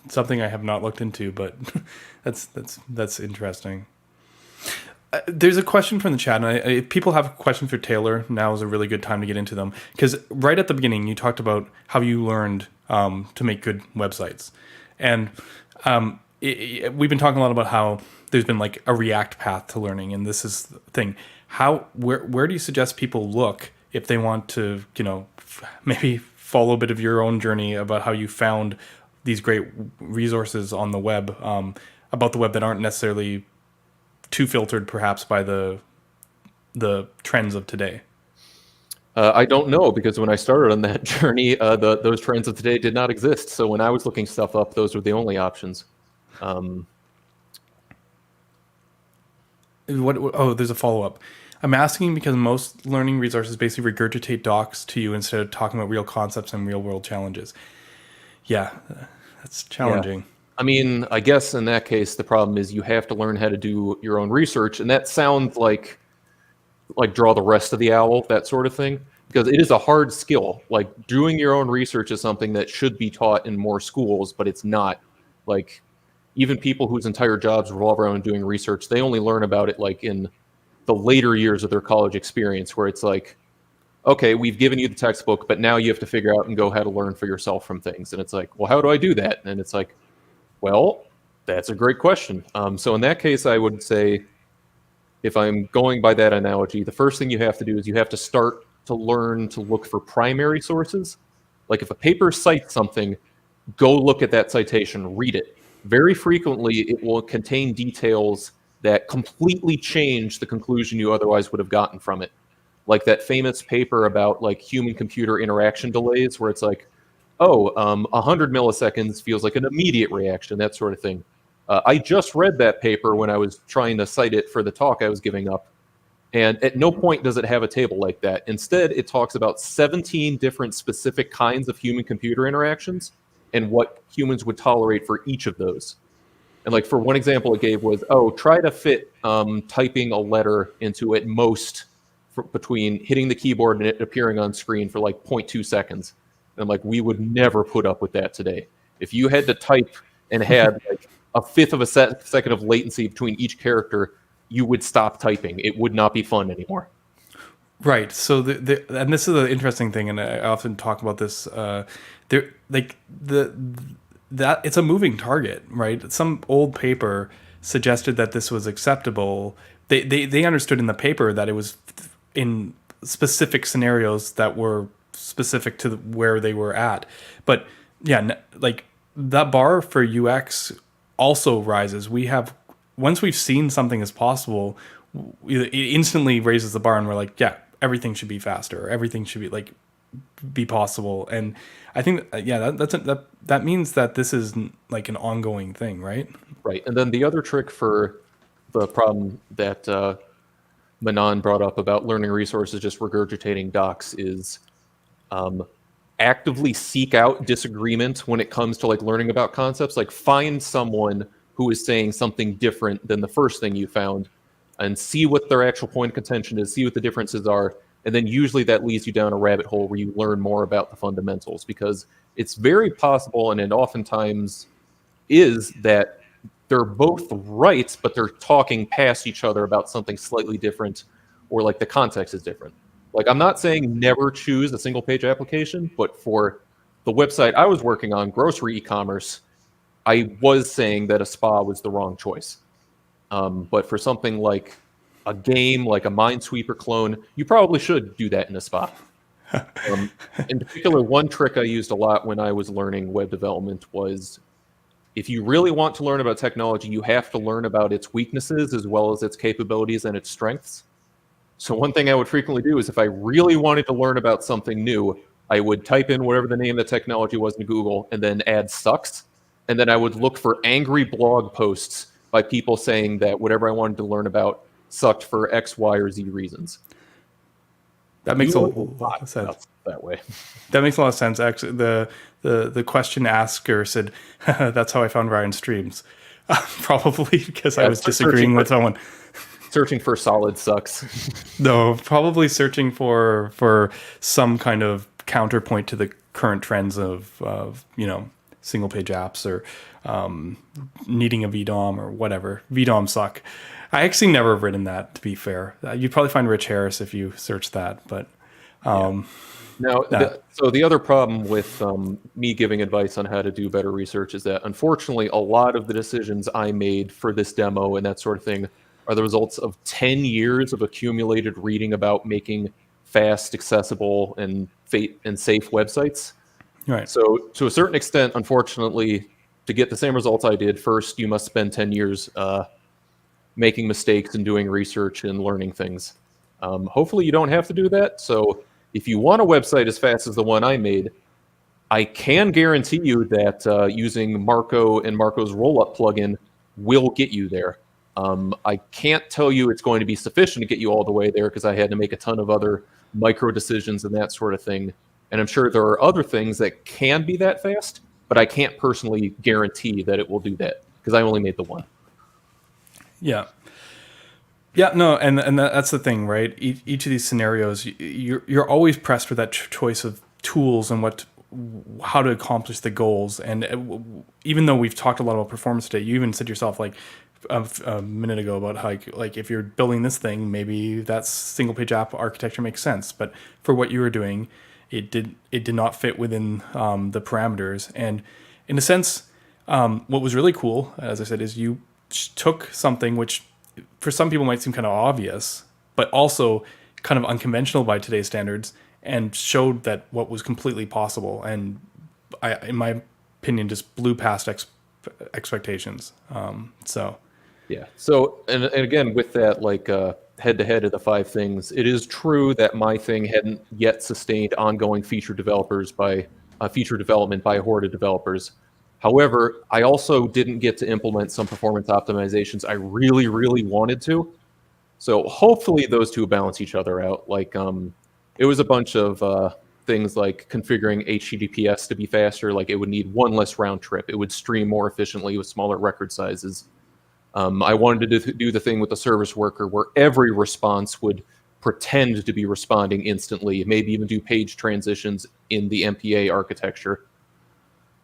Something I have not looked into, but that's interesting. There's a question from the chat, and if people have questions for Taylor, now is a really good time to get into them. Because right at the beginning, you talked about how you learned to make good websites. And we've been talking a lot about how there's been like a React path to learning, and this is the thing. Where do you suggest people look if they want to, maybe follow a bit of your own journey about how you found these great resources on the web, about the web that aren't necessarily too filtered perhaps by the trends of today? I don't know, because when I started on that journey, those trends of today did not exist. So when I was looking stuff up, those were the only options. There's a follow-up. I'm asking because most learning resources basically regurgitate docs to you instead of talking about real concepts and real-world challenges. Yeah, that's challenging. Yeah. I mean, I guess in that case, the problem is you have to learn how to do your own research, and that sounds like draw the rest of the owl, that sort of thing, because it is a hard skill. Like, doing your own research is something that should be taught in more schools, but it's not. Like, even people whose entire jobs revolve around doing research, they only learn about it like in the later years of their college experience, where it's like, okay, we've given you the textbook, but now you have to figure out and go how to learn for yourself from things. And it's like, well, how do I do that? And it's like, well, that's a great question. So in that case, I would say, if I'm going by that analogy, the first thing you have to do is you have to start to learn to look for primary sources. Like, if a paper cites something, go look at that citation, read it. Very frequently, it will contain details that completely change the conclusion you otherwise would have gotten from it. Like that famous paper about like human-computer interaction delays, where it's like, 100 milliseconds feels like an immediate reaction, that sort of thing. I just read that paper when I was trying to cite it for the talk I was giving up, and at no point does it have a table like that. Instead, it talks about 17 different specific kinds of human-computer interactions and what humans would tolerate for each of those. And like, for one example it gave was, try to fit typing a letter into at most between hitting the keyboard and it appearing on screen for like 0.2 seconds. And like, we would never put up with that today. If you had to type and had like a fifth of a second of latency between each character, you would stop typing. It would not be fun anymore. Right. So and this is an interesting thing, and I often talk about this. That it's a moving target, right? Some old paper suggested that this was acceptable. They understood in the paper that it was in specific scenarios that were specific to where they were at. But yeah, like that bar for UX also rises. Once we've seen something as possible, it instantly raises the bar, and we're like, yeah, everything should be faster. Everything should be like be possible. And I think that means that this is like an ongoing thing, right? Right. And then the other trick for the problem that Manon brought up about learning resources just regurgitating docs is actively seek out disagreement when it comes to like learning about concepts. Like, find someone who is saying something different than the first thing you found and see what their actual point of contention is, see what the differences are. And then usually that leads you down a rabbit hole where you learn more about the fundamentals, because it's very possible, and it oftentimes is, that they're both right, but they're talking past each other about something slightly different, or like the context is different. Like, I'm not saying never choose a single page application, but for the website I was working on, grocery e-commerce, I was saying that a spa was the wrong choice. But for something like a game, like a Minesweeper clone, you probably should do that in a spa. In particular, one trick I used a lot when I was learning web development was, if you really want to learn about technology, you have to learn about its weaknesses as well as its capabilities and its strengths. So one thing I would frequently do is, if I really wanted to learn about something new, I would type in whatever the name of the technology was in Google and then add sucks. And then I would look for angry blog posts by people saying that whatever I wanted to learn about sucked for X, Y, or Z reasons. That makes a lot of sense. That way. That makes a lot of sense. Actually, the question asker said, "That's how I found Ryan's streams." Probably because I was disagreeing with someone. Searching for solid sucks. No, probably searching for some kind of counterpoint to the current trends of single page apps or needing a VDOM or whatever. VDOM suck. I actually never have written that, to be fair. You'd probably find Rich Harris if you search that, but Now, nah. so the other problem with me giving advice on how to do better research is that, unfortunately, a lot of the decisions I made for this demo and that sort of thing are the results of 10 years of accumulated reading about making fast, accessible, and safe websites. Right. So, to a certain extent, unfortunately, to get the same results I did, first you must spend 10 years making mistakes and doing research and learning things. Hopefully, you don't have to do that. So, if you want a website as fast as the one I made, I can guarantee you that using Marko and Marko's rollup plugin will get you there. I can't tell you it's going to be sufficient to get you all the way there because I had to make a ton of other micro decisions and that sort of thing. And I'm sure there are other things that can be that fast, but I can't personally guarantee that it will do that because I only made the one. Yeah. Yeah, no, and that's the thing, right? Each of these scenarios, you're always pressed with that choice of tools and how to accomplish the goals. And even though we've talked a lot about performance today, you even said yourself like a minute ago about how like if you're building this thing, maybe that single page app architecture makes sense. But for what you were doing, it did not fit within the parameters. And in a sense, what was really cool, as I said, is you took something which for some people might seem kind of obvious, but also kind of unconventional by today's standards, and showed that what was completely possible. And in my opinion, just blew past expectations. So Yeah. So, and again, with that, like head to head of the five things, it is true that my thing hadn't yet sustained ongoing feature development by a horde of developers. However, I also didn't get to implement some performance optimizations I really, really wanted to. So hopefully those two balance each other out. Like it was a bunch of things like configuring HTTPS to be faster. Like it would need one less round trip. It would stream more efficiently with smaller record sizes. I wanted to do the thing with the service worker where every response would pretend to be responding instantly, maybe even do page transitions in the MPA architecture.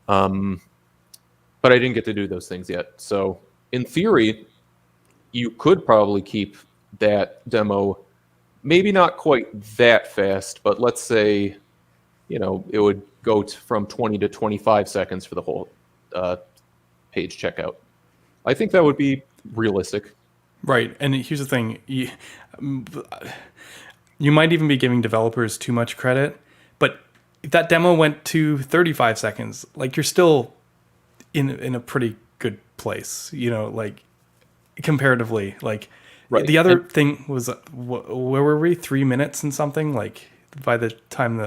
But I didn't get to do those things yet. So in theory, you could probably keep that demo, maybe not quite that fast, but let's say, it would go from 20 to 25 seconds for the whole page checkout. I think that would be realistic. right, and here's the thing: you might even be giving developers too much credit, but if that demo went to 35 seconds, like you're still in a pretty good place, like comparatively. Like Right. the other thing was where were we? 3 minutes and something. Like by the time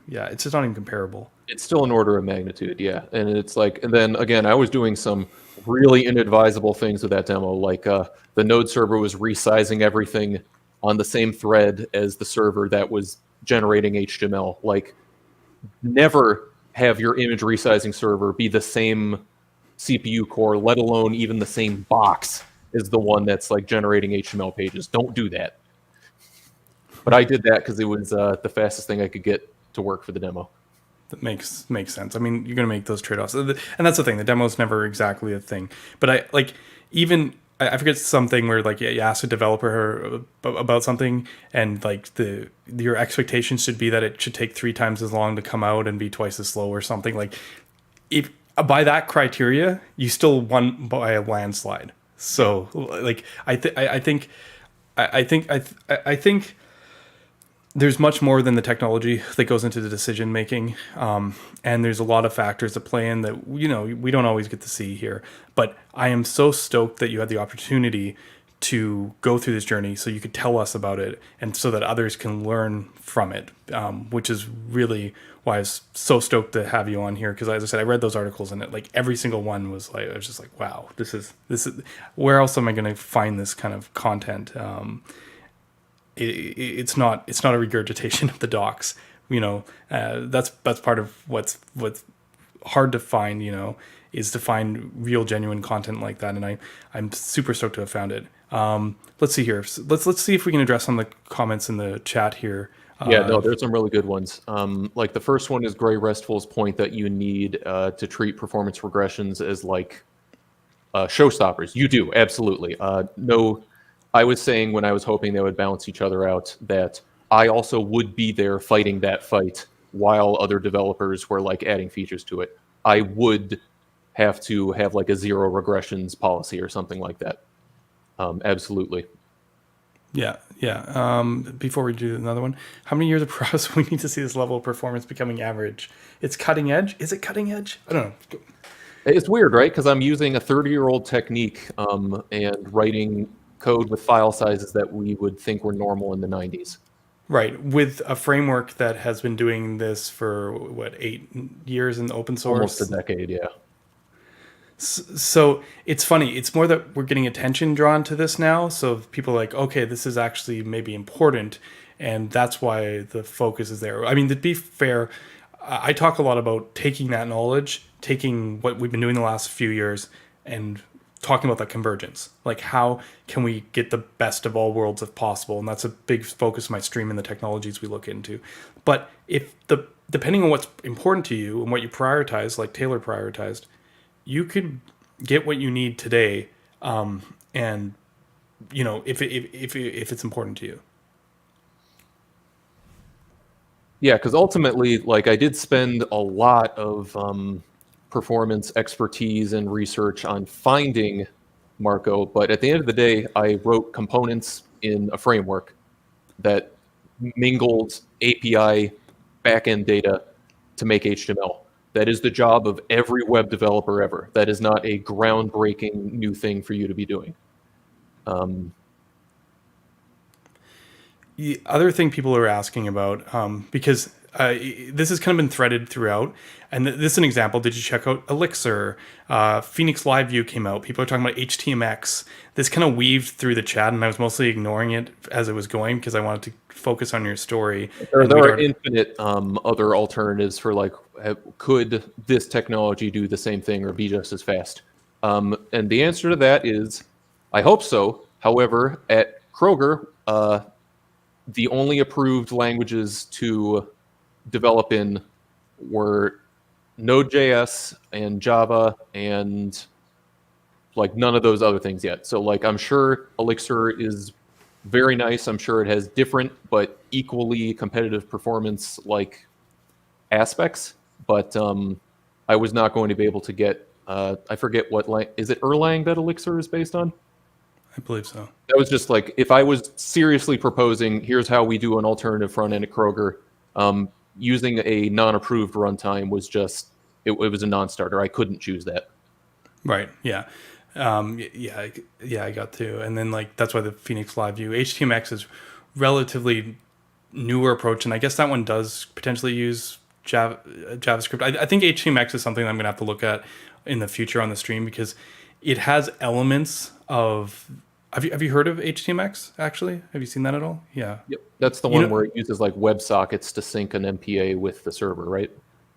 it's just not even comparable. It's still an order of magnitude, yeah. And it's like, and then again, I was doing some really inadvisable things with that demo. Like the node server was resizing everything on the same thread as the server that was generating HTML. Like, never have your image resizing server be the same CPU core, let alone even the same box as the one that's like generating HTML pages. Don't do that. But I did that because it was the fastest thing I could get to work for the demo. That makes sense. I mean, you're going to make those trade-offs. And that's the thing. The demo's never exactly a thing. But I forget something where like you ask a developer about something and like your expectations should be that it should take 3 times as long to come out and be twice as slow or something. Like if by that criteria, you still won by a landslide. So like I think there's much more than the technology that goes into the decision making, and there's a lot of factors that play in that we don't always get to see here. But I am so stoked that you had the opportunity to go through this journey, so you could tell us about it, and so that others can learn from it. Which is really why I was so stoked to have you on here. Because as I said, I read those articles, and like every single one was like, I was just like, wow, this is where else am I going to find this kind of content? It's not a regurgitation of the docs. That's part of what's hard to find. Is to find real genuine content like that, and I'm super stoked to have found it. Let's see here. Let's see if we can address some of the comments in the chat here. Yeah, no, there's some really good ones. Like the first one is Gray Restful's point that you need to treat performance regressions as like showstoppers. You do, absolutely. No, I was saying when I was hoping they would balance each other out that I also would be there fighting that fight while other developers were like adding features to it. I would have to have like a zero regressions policy or something like that. Absolutely. Yeah, yeah. Before we do another one, how many years of progress we need to see this level of performance becoming average? It's cutting edge. Is it cutting edge? I don't know. It's weird, right? Because I'm using a 30-year-old technique and writing code with file sizes that we would think were normal in the 90s. Right, with a framework that has been doing this for what, 8 years in open Almost a source. decade, yeah. So it's funny. It's more that we're getting attention drawn to this now. So people are like, okay, this is actually maybe important, and that's why the focus is there. I mean, to be fair, I talk a lot about taking that knowledge, taking what we've been doing the last few years, and talking about that convergence. Like, how can we get the best of all worlds if possible? And that's a big focus of my stream and the technologies we look into. But if the depending on what's important to you and what you prioritize, like Taylor prioritized, you could get what you need today, and if it's important to you. Yeah, because ultimately, like I did spend a lot of performance expertise and research on finding Marko, but at the end of the day, I wrote components in a framework that mingled API backend data to make HTML. That is the job of every web developer ever. That is not a groundbreaking new thing for you to be doing. The other thing people are asking about, because this has kind of been threaded throughout, and this is an example. Did you check out Elixir? Phoenix Live View came out. People are talking about HTMX. This kind of weaved through the chat, and I was mostly ignoring it as it was going because I wanted to focus on your story. There are infinite other alternatives for like, could this technology do the same thing or be just as fast? And the answer to that is, I hope so. However, at Kroger, the only approved languages to develop in were Node.js and Java and like none of those other things yet. So like I'm sure Elixir is very nice. I'm sure it has different but equally competitive performance like aspects. But I was not going to be able to get I forget what is it Erlang that Elixir is based on? I believe so. That was just like, if I was seriously proposing, here's how we do an alternative front end at Kroger, using a non-approved runtime was just, it was a non-starter. I couldn't choose that. Right. Yeah. I got to. And then like, that's why the Phoenix Live View HTMX is relatively newer approach. And I guess that one does potentially use JavaScript. I think HTMX is something I'm going to have to look at in the future on the stream because it has elements of. Have you heard of HTMX actually? Have you seen that at all? Yeah. Yep. That's the one where it uses like WebSockets to sync an MPA with the server, right?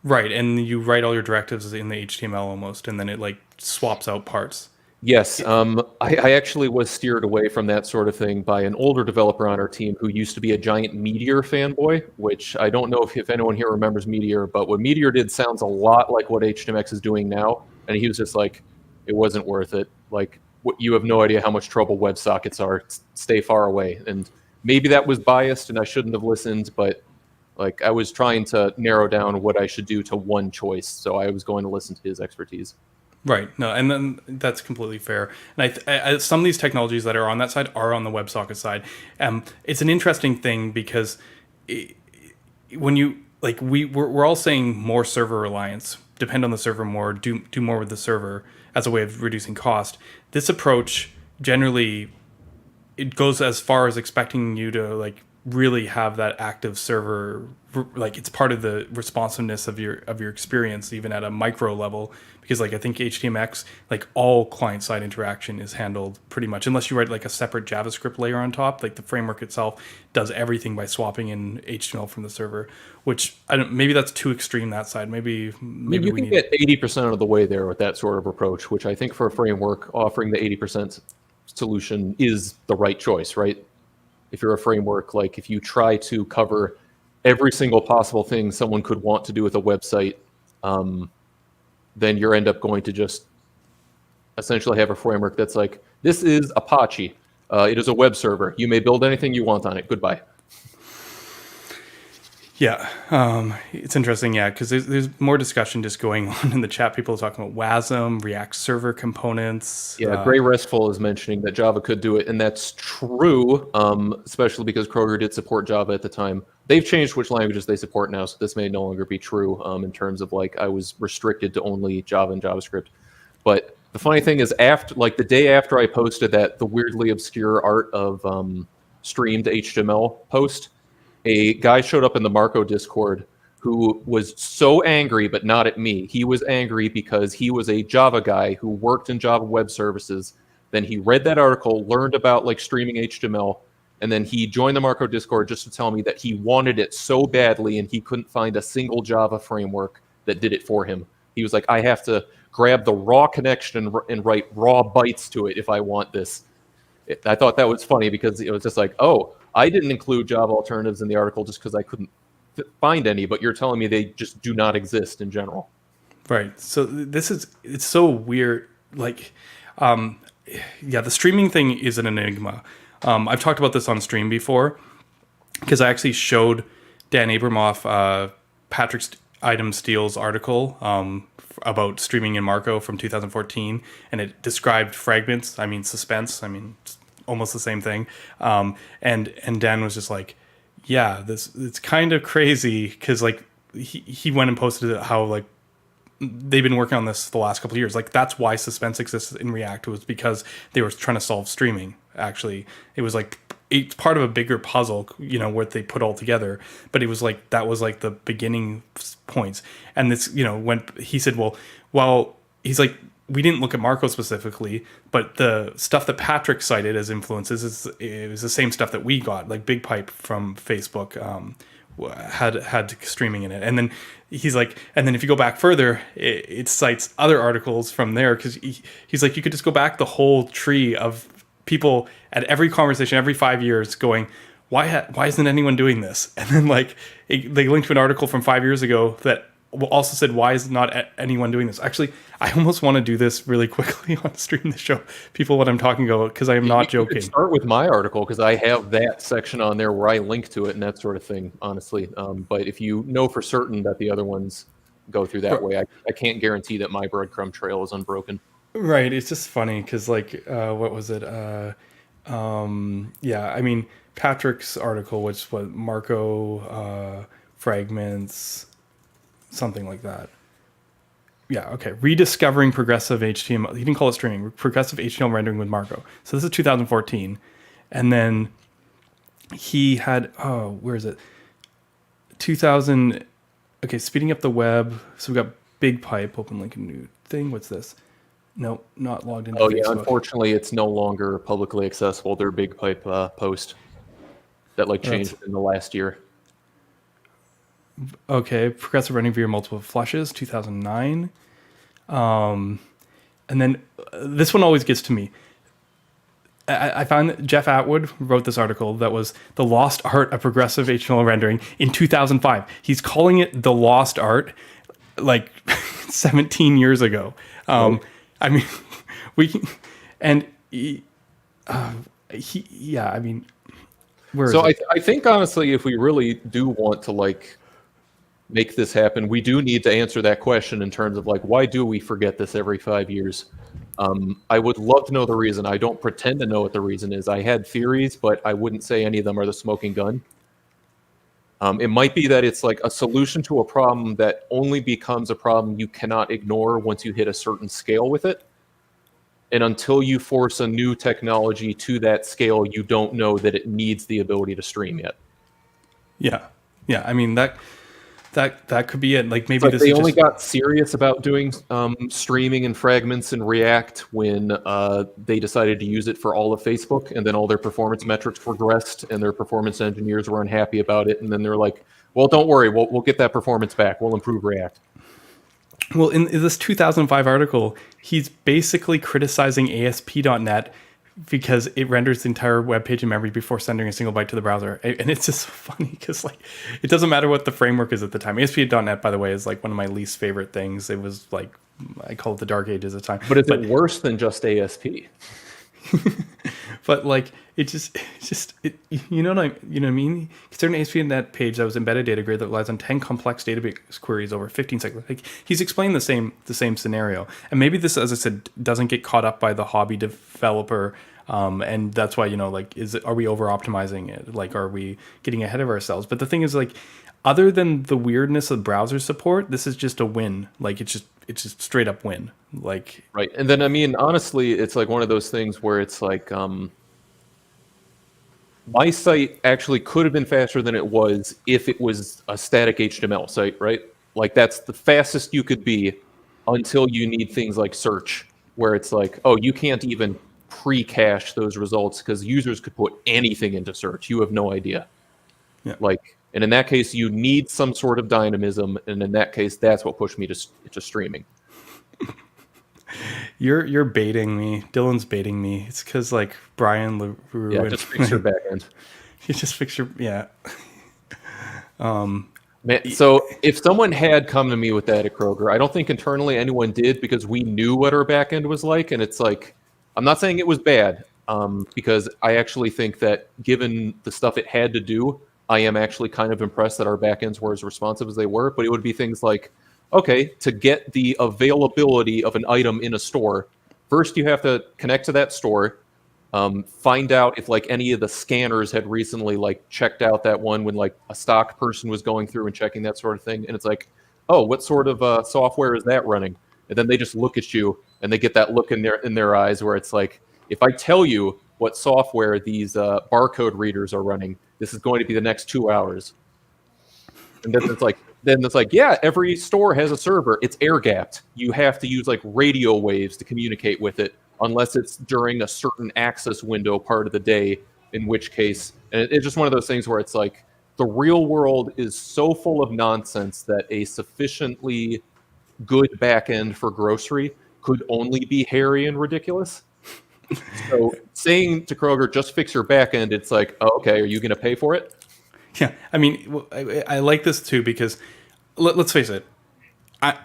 Right, and you write all your directives in the HTML almost, and then it like swaps out parts. Yes, I actually was steered away from that sort of thing by an older developer on our team who used to be a giant Meteor fanboy, which I don't know if anyone here remembers Meteor, but what Meteor did sounds a lot like what HTMX is doing now, and he was just like, it wasn't worth it. Like, you have no idea how much trouble WebSockets are. Stay far away. And maybe that was biased and I shouldn't have listened, but like I was trying to narrow down what I should do to one choice, so I was going to listen to his expertise. Right. No, and then that's completely fair. And some of these technologies that are on that side are on the WebSocket side. It's an interesting thing because when you like, we're all saying more server reliance, depend on the server more, do more with the server as a way of reducing cost. This approach generally it goes as far as expecting you to like really have that active server, like it's part of the responsiveness of your experience even at a micro level, because like I think HTMX, like all client side interaction is handled pretty much, unless you write like a separate JavaScript layer on top. Like the framework itself does everything by swapping in HTML from the server, which I don't, maybe that's too extreme that side. Maybe you can get 80% of the way there with that sort of approach, which I think for a framework offering the 80% solution is the right choice, right? If you're a framework, like if you try to cover every single possible thing someone could want to do with a website, then you end up going to just essentially have a framework that's like, this is Apache. It is a web server. You may build anything you want on it. Goodbye. Yeah, it's interesting, yeah, because there's more discussion just going on in the chat. People are talking about WASM, React Server components. Yeah, Gray Restful is mentioning that Java could do it, and that's true, especially because Kroger did support Java at the time. They've changed which languages they support now, so this may no longer be true in terms of like I was restricted to only Java and JavaScript. But the funny thing is, after like the day after I posted that, the weirdly obscure art of streamed HTML post, a guy showed up in the Marko Discord who was so angry, but not at me. He was angry because he was a Java guy who worked in Java Web Services. Then he read that article, learned about like streaming HTML, and then he joined the Marko Discord just to tell me that he wanted it so badly and he couldn't find a single Java framework that did it for him. He was like, I have to grab the raw connection and write raw bytes to it if I want this. I thought that was funny because it was just like, oh, I didn't include Java alternatives in the article just because I couldn't find any, but you're telling me they just do not exist in general. Right. So it's so weird. Like, yeah, the streaming thing is an enigma. I've talked about this on stream before because I actually showed Dan Abramoff Patrick Item Steele's article about streaming in Marko from 2014, and it described fragments. I mean, suspense. I mean, it's almost the same thing. And Dan was just like, yeah, it's kind of crazy because like he went and posted how like they've been working on this the last couple of years. Like that's why suspense exists in React, was because they were trying to solve streaming. Actually, it was like it's part of a bigger puzzle, you know, what they put all together. But it was like that was like the beginning points. And this, you know, when he said, well, he's like, we didn't look at Marko specifically, but the stuff that Patrick cited as influences is the same stuff that we got, like BigPipe from Facebook had streaming in it. And then he's like, and then if you go back further, it cites other articles from there because he's like, you could just go back the whole tree of people at every conversation every 5 years going, why isn't anyone doing this? And then like they linked to an article from 5 years ago that also said, why is not anyone doing this? Actually, I almost want to do this really quickly on stream to show people what I'm talking about because I am not joking. Start with my article because I have that section on there where I link to it and that sort of thing, honestly. But if you know for certain that the other ones go through that way, I can't guarantee that my breadcrumb trail is unbroken. Right. It's just funny because like, what was it? Yeah, I mean, Patrick's article, which was Marko fragments, something like that. Yeah, okay. Rediscovering progressive HTML. He didn't call it streaming. Progressive HTML rendering with Marko. So this is 2014. And then he had, where is it? 2000, okay, speeding up the web. So we got BigPipe, open link, a new thing. What's this? No, not logged into Facebook. Yeah, unfortunately, it's no longer publicly accessible. Their BigPipe post that like changed in the last year. Okay, progressive rendering via multiple flushes, 2009. And then this one always gets to me. I found that Jeff Atwood wrote this article that was The Lost Art of Progressive HTML Rendering in 2005. He's calling it The Lost Art like 17 years ago. I mean, we can, and yeah, I mean, where so is it? I think honestly, if we really do want to like make this happen, we do need to answer that question in terms of like, why do we forget this every 5 years? I would love to know the reason. I don't pretend to know what the reason is. I had theories, but I wouldn't say any of them are the smoking gun. It might be that it's like a solution to a problem that only becomes a problem you cannot ignore once you hit a certain scale with it. And until you force a new technology to that scale, you don't know that it needs the ability to stream yet. Yeah. I mean, that could be it. Like maybe like this they is only just, got serious about doing streaming and fragments in React when they decided to use it for all of Facebook, and then all their performance metrics regressed, and their performance engineers were unhappy about it. And then they're like, "Well, don't worry, we'll get that performance back. We'll improve React." Well, in this 2005 article, he's basically criticizing ASP.NET because it renders the entire web page in memory before sending a single byte to the browser. And it's just so funny because like it doesn't matter what the framework is at the time. ASP.NET, by the way, is like one of my least favorite things. It was like I call it the dark ages at the time. But is it worse than just ASP? But like it's just you know what I mean? Considering ASP.NET page that was embedded data grid that relies on 10 complex database queries over 15 cycles. Like he's explained the same scenario. And maybe this, as I said, doesn't get caught up by the hobby developer. And that's why, like, are we over optimizing it? Like, are we getting ahead of ourselves? But the thing is, like, other than the weirdness of browser support, this is just a win. Like, it's just straight up win. Like, right. And then, I mean, honestly, it's like one of those things where it's like, my site actually could have been faster than it was if it was a static HTML site, right? Like, that's the fastest you could be until you need things like search, where it's like, oh, you can't even pre-cache those results because users could put anything into search. You have no idea. Yeah. Like, and in that case, you need some sort of dynamism, and in that case, that's what pushed me to streaming. You're baiting me. Dylan's baiting me. It's because like Brian LaRue. Yeah, just fix your backend. You just fix your Man, so if someone had come to me with that at Kroger, I don't think internally anyone did because we knew what our backend was like, and it's like, I'm not saying it was bad, because I actually think that given the stuff it had to do, I am actually kind of impressed that our backends were as responsive as they were. But it would be things like, okay, to get the availability of an item in a store, first you have to connect to that store, find out if like any of the scanners had recently like checked out that one when like a stock person was going through and checking that sort of thing. And it's like, oh, what sort of software is that running? And then they just look at you and they get that look in their eyes where it's like, if I tell you what software these barcode readers are running, this is going to be the next 2 hours. And then it's like, yeah, every store has a server. It's air gapped. You have to use like radio waves to communicate with it, unless it's during a certain access window part of the day, in which case, and it's just one of those things where it's like, the real world is so full of nonsense that a sufficiently good backend for grocery could only be hairy and ridiculous. So saying to Kroger, just fix your backend, it's like, oh, okay, are you going to pay for it? Yeah, I mean, I like this too because let's face it.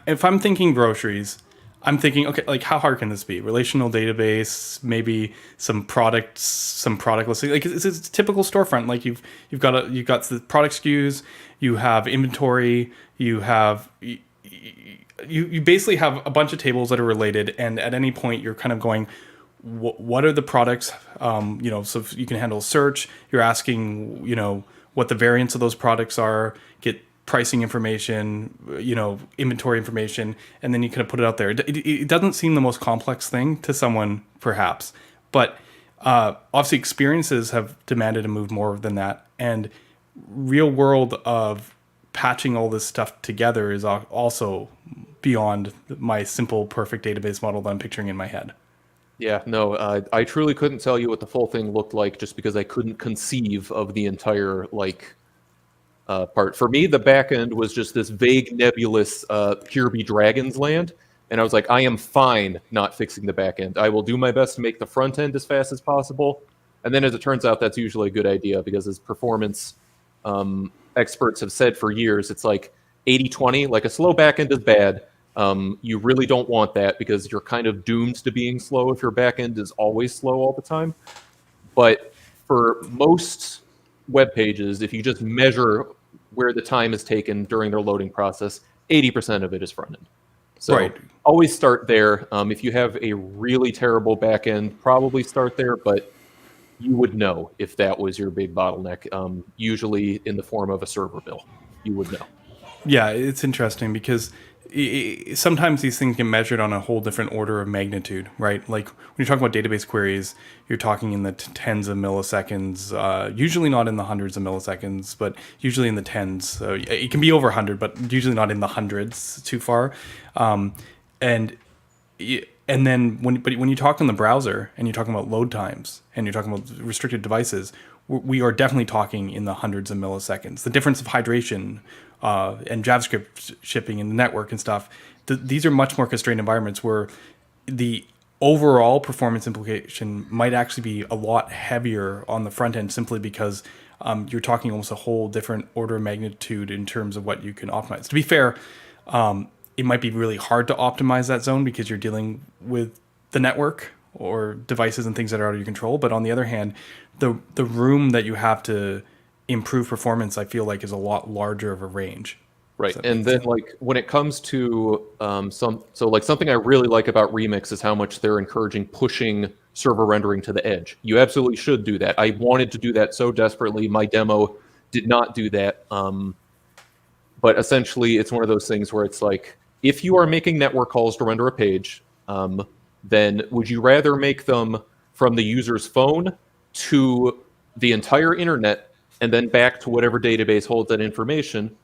If I'm thinking groceries, I'm thinking, okay, like how hard can this be? Relational database, maybe some product listing. Like it's a typical storefront. Like you've got the product SKUs, you have inventory, you have. You basically have a bunch of tables that are related, and at any point you're kind of going, what are the products? So you can handle search. You're asking, what the variants of those products are, get pricing information, inventory information, and then you kind of put it out there. It doesn't seem the most complex thing to someone, perhaps, but obviously experiences have demanded a move more than that, and real world of patching all this stuff together is also beyond my simple, perfect database model that I'm picturing in my head. Yeah, no, I truly couldn't tell you what the full thing looked like just because I couldn't conceive of the entire part. For me, the back end was just this vague, nebulous Kirby Dragon's Land, and I was like, I am fine not fixing the back end. I will do my best to make the front end as fast as possible. And then as it turns out, that's usually a good idea because as performance experts have said for years, it's like 80-20, like a slow back end is bad. You really don't want that because you're kind of doomed to being slow if your backend is always slow all the time. But for most web pages, if you just measure where the time is taken during their loading process, 80% of it is front end. So right. Always start there. If you have a really terrible backend, probably start there, but you would know if that was your big bottleneck, usually in the form of a server bill. You would know. Yeah, it's interesting because sometimes these things get measured on a whole different order of magnitude, right? Like when you're talking about database queries, you're talking in the tens of milliseconds, usually not in the hundreds of milliseconds, but usually in the tens. It can be over 100, but usually not in the hundreds too far. And then when you talk in the browser and you're talking about load times and you're talking about restricted devices, we are definitely talking in the hundreds of milliseconds. The difference of hydration and JavaScript shipping and the network and stuff, these are much more constrained environments where the overall performance implication might actually be a lot heavier on the front end, simply because you're talking almost a whole different order of magnitude in terms of what you can optimize. To be fair, it might be really hard to optimize that zone because you're dealing with the network or devices and things that are out of your control. But on the other hand, the room that you have to improve performance, I feel like, is a lot larger of a range. Right. And then like when it comes to something I really like about Remix is how much they're encouraging pushing server rendering to the edge. You absolutely should do that. I wanted to do that so desperately. My demo did not do that. But essentially it's one of those things where it's like, if you are making network calls to render a page, then would you rather make them from the user's phone to the entire internet and then back to whatever database holds that information?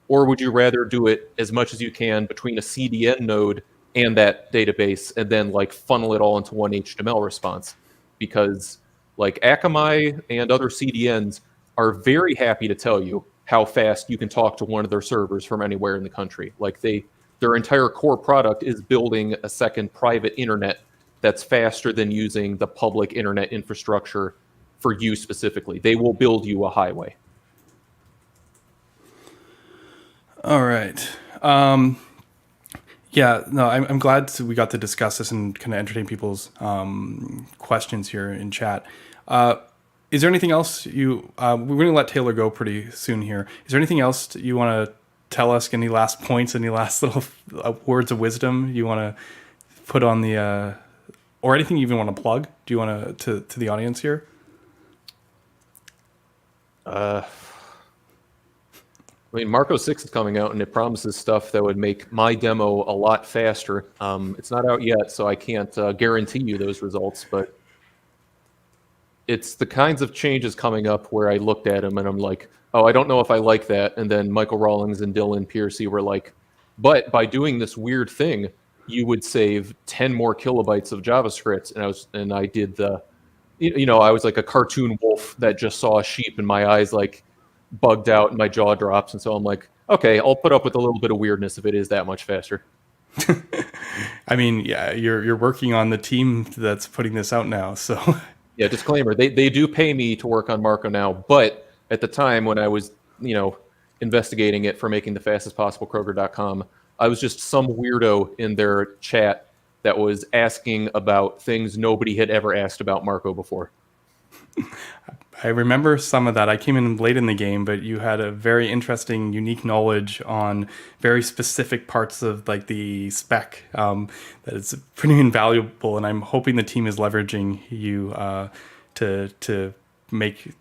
Or would you rather do it as much as you can between a CDN node and that database and then like funnel it all into one HTML response? Because like Akamai and other CDNs are very happy to tell you how fast you can talk to one of their servers from anywhere in the country. Like their entire core product is building a second private internet that's faster than using the public internet infrastructure for you specifically. They will build you a highway. All right. Yeah, no, I'm glad we got to discuss this and kind of entertain people's questions here in chat. Is there anything else we're going to let Taylor go pretty soon here. Is there anything else you want to tell us? Any last points, any last little words of wisdom you want to put on the, or anything you even want to plug? Do you want to the audience here? I mean, Marko 6 is coming out, and it promises stuff that would make my demo a lot faster. It's not out yet, so I can't guarantee you those results, but it's the kinds of changes coming up where I looked at them and I'm like, oh, I don't know if I like that. And then Michael Rawlings and Dylan Piercy were like, but by doing this weird thing, you would save 10 more kilobytes of JavaScript. And I did I was like a cartoon wolf that just saw a sheep and my eyes like bugged out and my jaw drops. And so I'm like, okay, I'll put up with a little bit of weirdness if it is that much faster. I mean, yeah, you're working on the team that's putting this out now, so. Yeah, disclaimer, they do pay me to work on Marko now, but at the time when I was, investigating it for making the fastest possible Kroger.com, I was just some weirdo in their chat that was asking about things nobody had ever asked about Marko before. I remember some of that. I came in late in the game, but you had a very interesting, unique knowledge on very specific parts of like the spec that is pretty invaluable. And I'm hoping the team is leveraging you to make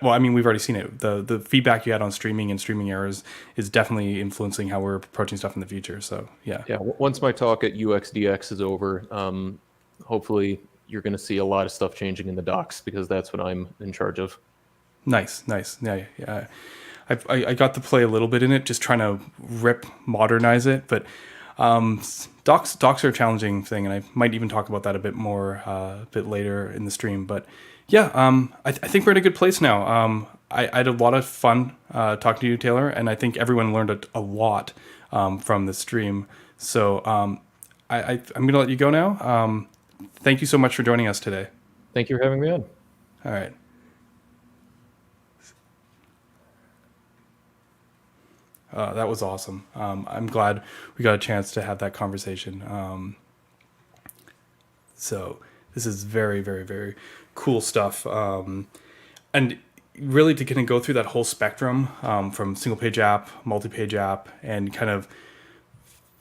well, I mean, we've already seen it. The feedback you had on streaming and streaming errors is definitely influencing how we're approaching stuff in the future. So yeah. Yeah. Once my talk at UXDX is over, hopefully you're going to see a lot of stuff changing in the docs because that's what I'm in charge of. Nice. Yeah. I got to play a little bit in it, just trying to modernize it. But docs are a challenging thing, and I might even talk about that a bit more a bit later in the stream. But yeah, I think we're in a good place now. I had a lot of fun talking to you, Taylor, and I think everyone learned a lot from the stream. So I'm going to let you go now. Thank you so much for joining us today. Thank you for having me on. All right. That was awesome. I'm glad we got a chance to have that conversation. So this is very, very, very cool stuff. And really to kind of go through that whole spectrum from single page app, multi-page app, and kind of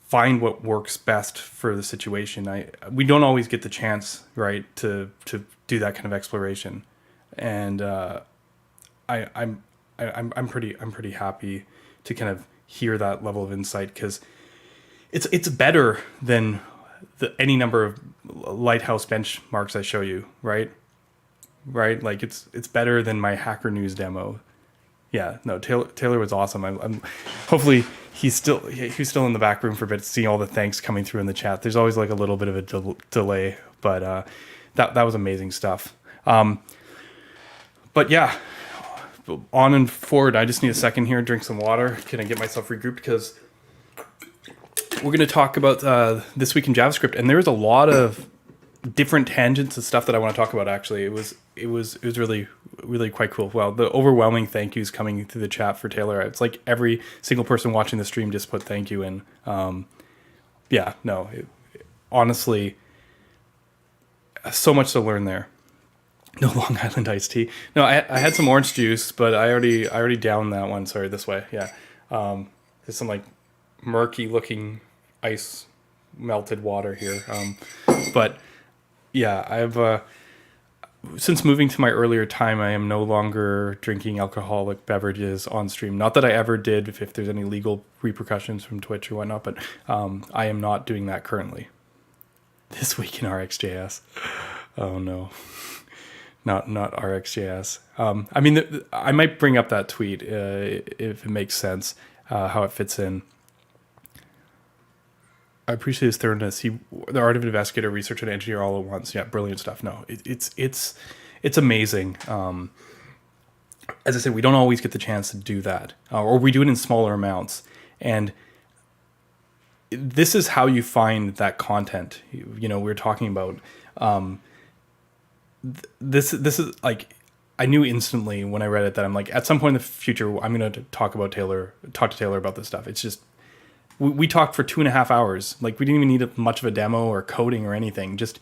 find what works best for the situation. We don't always get the chance, right, to do that kind of exploration, and I'm pretty happy to kind of hear that level of insight, because it's better than any number of lighthouse benchmarks I show you, right? Like it's better than my Hacker News demo. Yeah, no, Taylor was awesome. I'm hopefully he's still in the back room for a bit, seeing all the thanks coming through in the chat. There's always like a little bit of a delay, but that was amazing stuff. But yeah, on and forward. I just need a second here, drink some water. Can I get myself regrouped? Because we're going to talk about this week in JavaScript, and there's a lot of different tangents and stuff that I want to talk about. Actually, it was really really quite cool. Well, the overwhelming thank yous coming through the chat for Taylor. It's like every single person watching the stream just put thank you in. Yeah, no, honestly, so much to learn there. No Long Island iced tea. No, I had some orange juice, but I already downed that one. Sorry, this way. Yeah, there's some like murky looking ice melted water here. But yeah, I've since moving to my earlier time, I am no longer drinking alcoholic beverages on stream. Not that I ever did, if there's any legal repercussions from Twitch or whatnot, but I am not doing that currently. This week in RxJS. Oh no. Not RxJS. I mean, I might bring up that tweet if it makes sense, how it fits in. I appreciate his thoroughness. The art of an investigator, researcher, and engineer all at once. Yeah, brilliant stuff. No, it's amazing. As I said, we don't always get the chance to do that, or we do it in smaller amounts. And this is how you find that content. You know, we're talking about. This is like, I knew instantly when I read it that I'm like, at some point in the future, I'm going to talk to Taylor about this stuff. It's just, we talked for 2.5 hours. Like, we didn't even need much of a demo or coding or anything. Just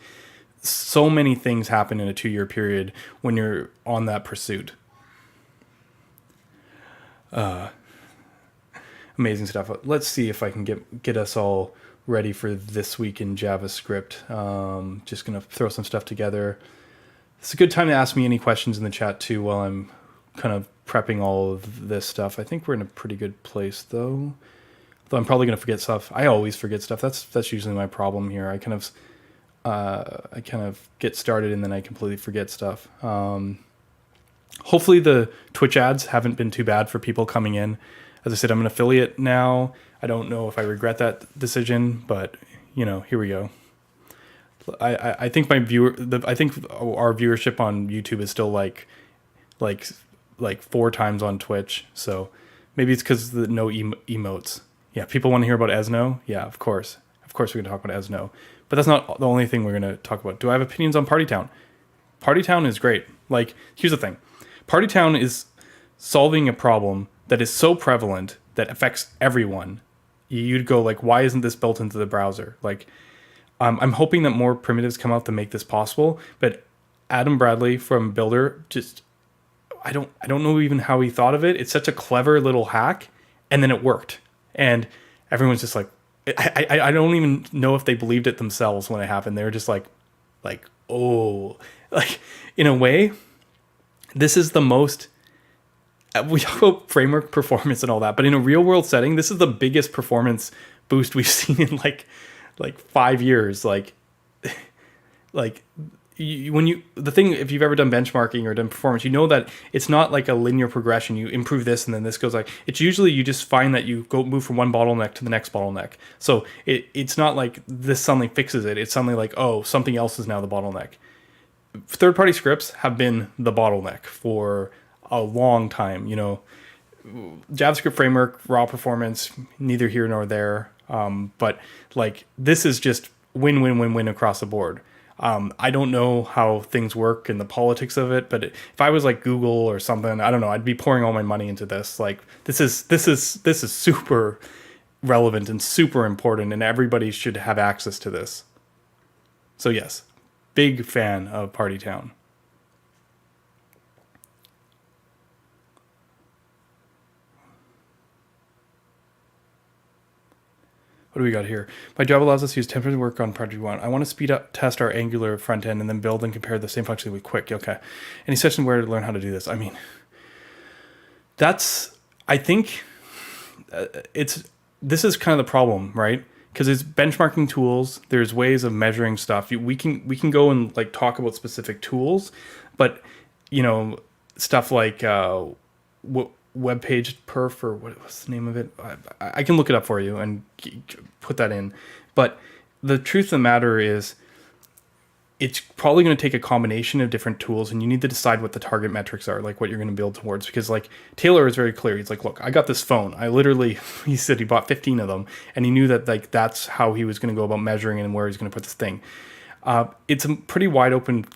so many things happen in a 2-year period when you're on that pursuit. Amazing stuff. Let's see if I can get us all ready for this week in JavaScript. Just going to throw some stuff together. It's a good time to ask me any questions in the chat too while I'm kind of prepping all of this stuff. I think we're in a pretty good place though. Though I'm probably going to forget stuff. I always forget stuff. That's usually my problem here. I kind of get started and then I completely forget stuff. Hopefully the Twitch ads haven't been too bad for people coming in. As I said, I'm an affiliate now. I don't know if I regret that decision, but you know, here we go. I think I think our viewership on YouTube is still like 4 times on Twitch. So maybe it's because the no emotes. Yeah, people want to hear about Esno. Yeah, of course we're going to talk about Esno. But that's not the only thing we're going to talk about. Do I have opinions on Partytown? Partytown is great. Like, here's the thing. Partytown is solving a problem that is so prevalent that affects everyone. You'd go like, why isn't this built into the browser? Like, I'm hoping that more primitives come out to make this possible, but Adam Bradley from Builder just, I don't know even how he thought of it. It's such a clever little hack, and then it worked. And everyone's just like, I don't even know if they believed it themselves when it happened. They were just like, oh, like, in a way, this is the most, we talk about framework performance and all that, but in a real world setting, this is the biggest performance boost we've seen in like 5 years. If you've ever done benchmarking or done performance, you know that it's not like a linear progression. You improve this and then this goes, like, it's usually you just find that you move from one bottleneck to the next bottleneck. So it's not like this suddenly fixes it. It's suddenly like, oh, something else is now the bottleneck. Third-party scripts have been the bottleneck for a long time. You know, JavaScript framework, raw performance, neither here nor there. But like, this is just win across the board. I don't know how things work and the politics of it, but if I was like Google or something, I don't know, I'd be pouring all my money into this. Like, this is super relevant and super important, and everybody should have access to this. So yes, big fan of Partytown. What do we got here? My job allows us to use temporary work on project one. I want to speed up, test our Angular front end, and then build and compare the same functionality with Quick. Okay. Any session where to learn how to do this? I mean, I think this is kind of the problem, right? Because there's benchmarking tools, there's ways of measuring stuff. We can go and like talk about specific tools, but you know, stuff like web page perf, or what's the name of it? I can look it up for you and put that in. But the truth of the matter is, it's probably going to take a combination of different tools, and you need to decide what the target metrics are, like what you're going to build towards. Because like Taylor is very clear. He's like, look, I got this phone. He said he bought 15 of them, and he knew that like that's how he was going to go about measuring it and where he's going to put this thing. It's a pretty wide open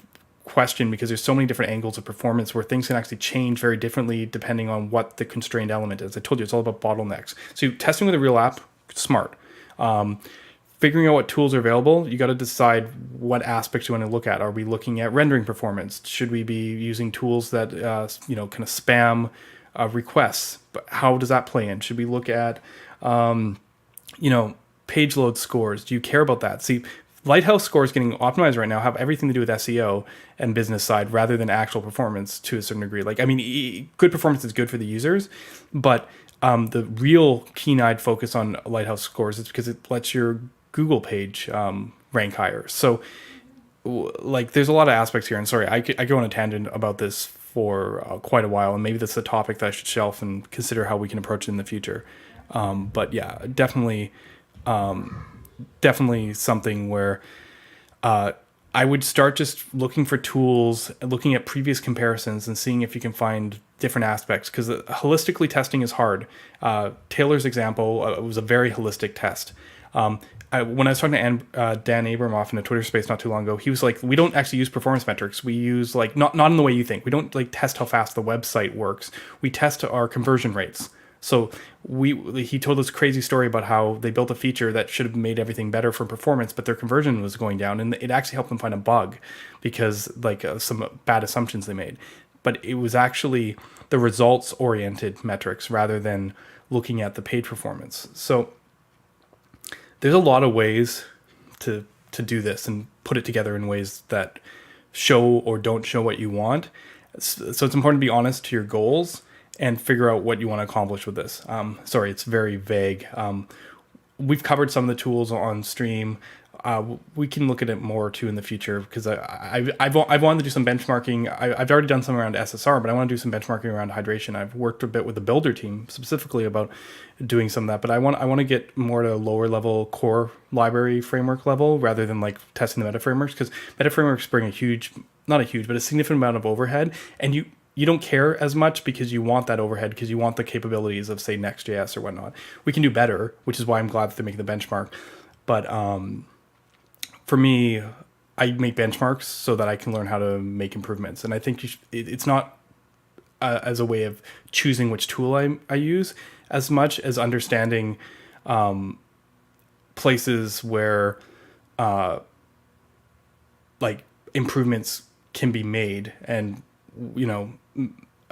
question because there's so many different angles of performance where things can actually change very differently depending on what the constrained element is. I told you it's all about bottlenecks. So testing with a real app, smart. Figuring out what tools are available, you got to decide what aspects you want to look at. Are we looking at rendering performance? Should we be using tools that kind of spam requests? But how does that play in? Should we look at page load scores? Do you care about that? See, Lighthouse scores getting optimized right now have everything to do with SEO and business side rather than actual performance to a certain degree. Like, I mean, good performance is good for the users, but the real keen-eyed focus on Lighthouse scores is because it lets your Google page rank higher. So, like, there's a lot of aspects here. And sorry, I go on a tangent about this for quite a while, and maybe that's a topic that I should shelf and consider how we can approach it in the future. But yeah, definitely something where I would start just looking for tools, looking at previous comparisons and seeing if you can find different aspects, because holistically testing is hard. Taylor's example was a very holistic test. When I was talking to Dan Abramoff in a Twitter space not too long ago, he was like, we don't actually use performance metrics. We use not in the way you think. We don't test how fast the website works. We test our conversion rates. So he told this crazy story about how they built a feature that should have made everything better for performance, but their conversion was going down, and it actually helped them find a bug because some bad assumptions they made. But it was actually the results-oriented metrics rather than looking at the paid performance. So there's a lot of ways to do this and put it together in ways that show or don't show what you want. So it's important to be honest to your goals and figure out what you want to accomplish with this. Sorry, it's very vague. We've covered some of the tools on stream. We can look at it more too in the future because I've wanted to do some benchmarking. I've already done some around SSR, but I want to do some benchmarking around hydration. I've worked a bit with the builder team specifically about doing some of that, but I want to get more to lower level core library framework level rather than like testing the meta frameworks, because meta frameworks bring a significant amount of overhead, and you don't care as much because you want that overhead because you want the capabilities of, say, Next.js or whatnot. We can do better, which is why I'm glad that they're making the benchmark. But for me, I make benchmarks so that I can learn how to make improvements. And I think it's not as a way of choosing which tool I use as much as understanding places where improvements can be made. And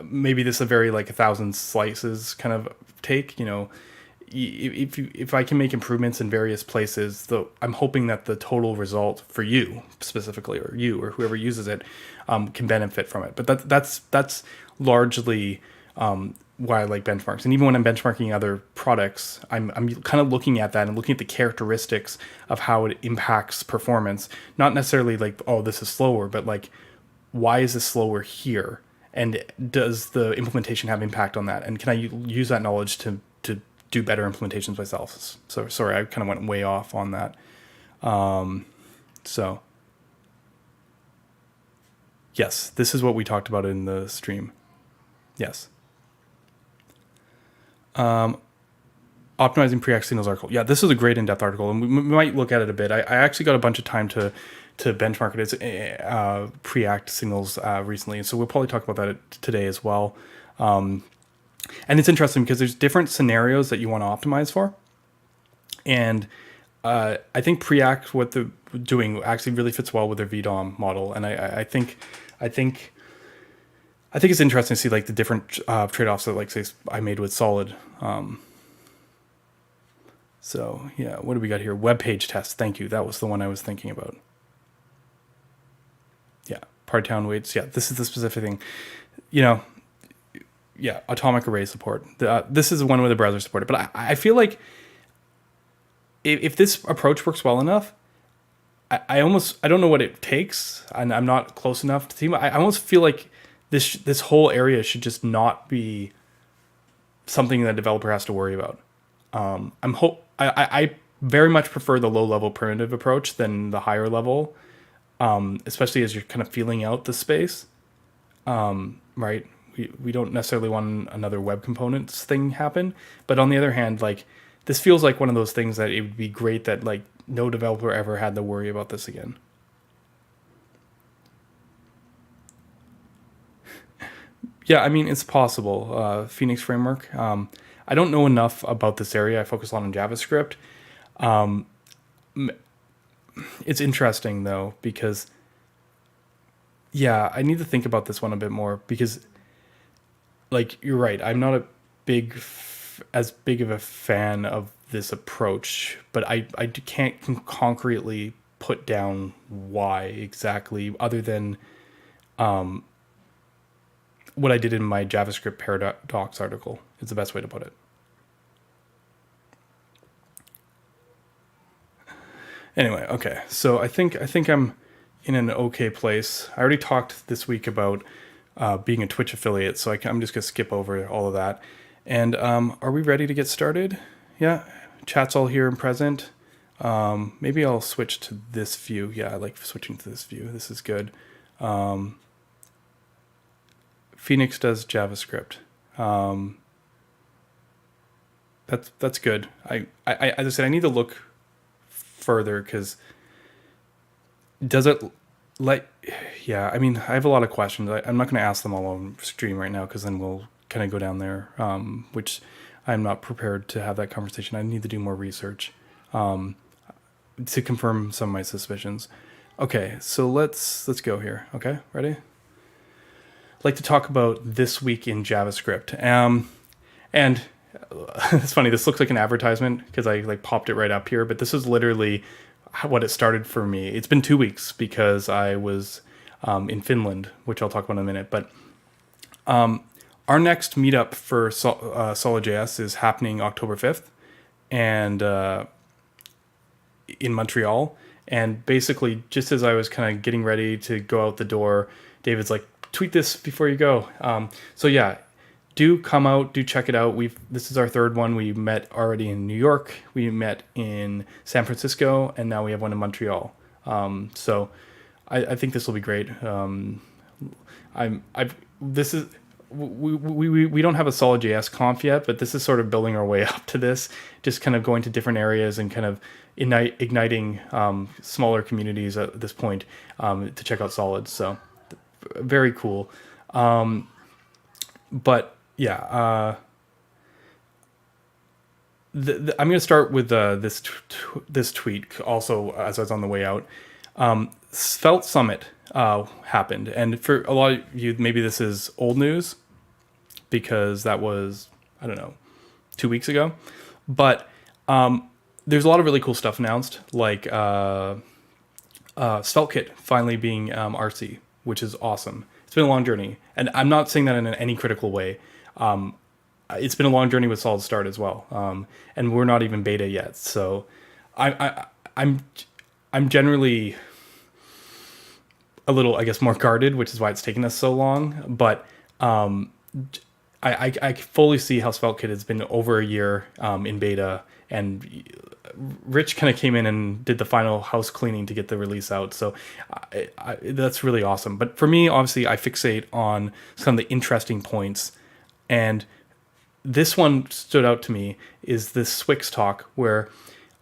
maybe this is a very 1,000 slices kind of take. If I can make improvements in various places, though, I'm hoping that the total result for you specifically, or you or whoever uses it, can benefit from it. But that's largely why I like benchmarks. And even when I'm benchmarking other products, I'm kind of looking at that and looking at the characteristics of how it impacts performance. Not necessarily this is slower, but why is this slower here? And does the implementation have impact on that? And can I use that knowledge to do better implementations myself? So sorry, I kind of went way off on that. So yes, this is what we talked about in the stream. Yes. Optimizing Preact signals article. Yeah, this is a great in-depth article, and we might look at it a bit. I actually got a bunch of time to benchmark it as Preact signals recently, and so we'll probably talk about that today as well. And it's interesting because there's different scenarios that you want to optimize for, and I think Preact, what they're doing, actually really fits well with their VDOM model, and I think it's interesting to see the different trade-offs that say I made with Solid. So yeah, what do we got here? Web page test. Thank you. That was the one I was thinking about. Yeah, Partown weights. Yeah, this is the specific thing. Yeah, atomic array support. This is one where the browser supported. But I feel like if this approach works well enough, I don't know what it takes, and I'm not close enough to see. I almost feel like this whole area should just not be something that a developer has to worry about. I very much prefer the low level primitive approach than the higher level, especially as you're kind of feeling out the space. Right? We don't necessarily want another web components thing happen, but on the other hand, this feels like one of those things that it would be great that no developer ever had to worry about this again. Yeah, I mean, it's possible. Phoenix framework. I don't know enough about this area. I focus a lot on JavaScript. It's interesting though because yeah, I need to think about this one a bit more because like you're right. I'm not a as big of a fan of this approach, but can't concretely put down why exactly other than what I did in my JavaScript paradox article. It's the best way to put it. Anyway, okay. So I think I'm in an okay place. I already talked this week about being a Twitch affiliate, so I'm just gonna skip over all of that. And are we ready to get started? Yeah, chat's all here and present. Maybe I'll switch to this view. Yeah, I like switching to this view. This is good. Phoenix does JavaScript. That's good. As I said, I need to look further because does it like yeah, I mean, I have a lot of questions. I'm not going to ask them all on stream right now because then we'll kind of go down there, which I'm not prepared to have that conversation. I need to do more research to confirm some of my suspicions. Okay, so let's go here. Okay, ready? I'd like to talk about this week in JavaScript. And it's funny, this looks like an advertisement because I like popped it right up here, but this is literally what it started for me. It's been 2 weeks because I was in Finland, which I'll talk about in a minute. But our next meetup for Solid.js is happening October 5th and in Montreal. And basically, just as I was kind of getting ready to go out the door, David's like, tweet this before you go. So yeah, do come out, do check it out. This is our third one. We met already in New York, we met in San Francisco, and now we have one in Montreal. So I think this will be great. This is we don't have a Solid.js conf yet, but this is sort of building our way up to this, just kind of going to different areas and kind of igniting smaller communities at this point to check out Solid. So very cool. But yeah, I'm going to start with this tweet also as I was on the way out. Svelte Summit happened, and for a lot of you, maybe this is old news because that was, I don't know, 2 weeks ago. But there's a lot of really cool stuff announced, like SvelteKit finally being RC, which is awesome. It's been a long journey, and I'm not saying that in any critical way. It's been a long journey with Solid Start as well, and we're not even beta yet. So I'm generally a little, I guess, more guarded, which is why it's taken us so long. But I fully see how SvelteKit has been over a year in beta, and Rich kind of came in and did the final house cleaning to get the release out. So that's really awesome. But for me, obviously, I fixate on some of the interesting points. And this one stood out to me is this Swix talk where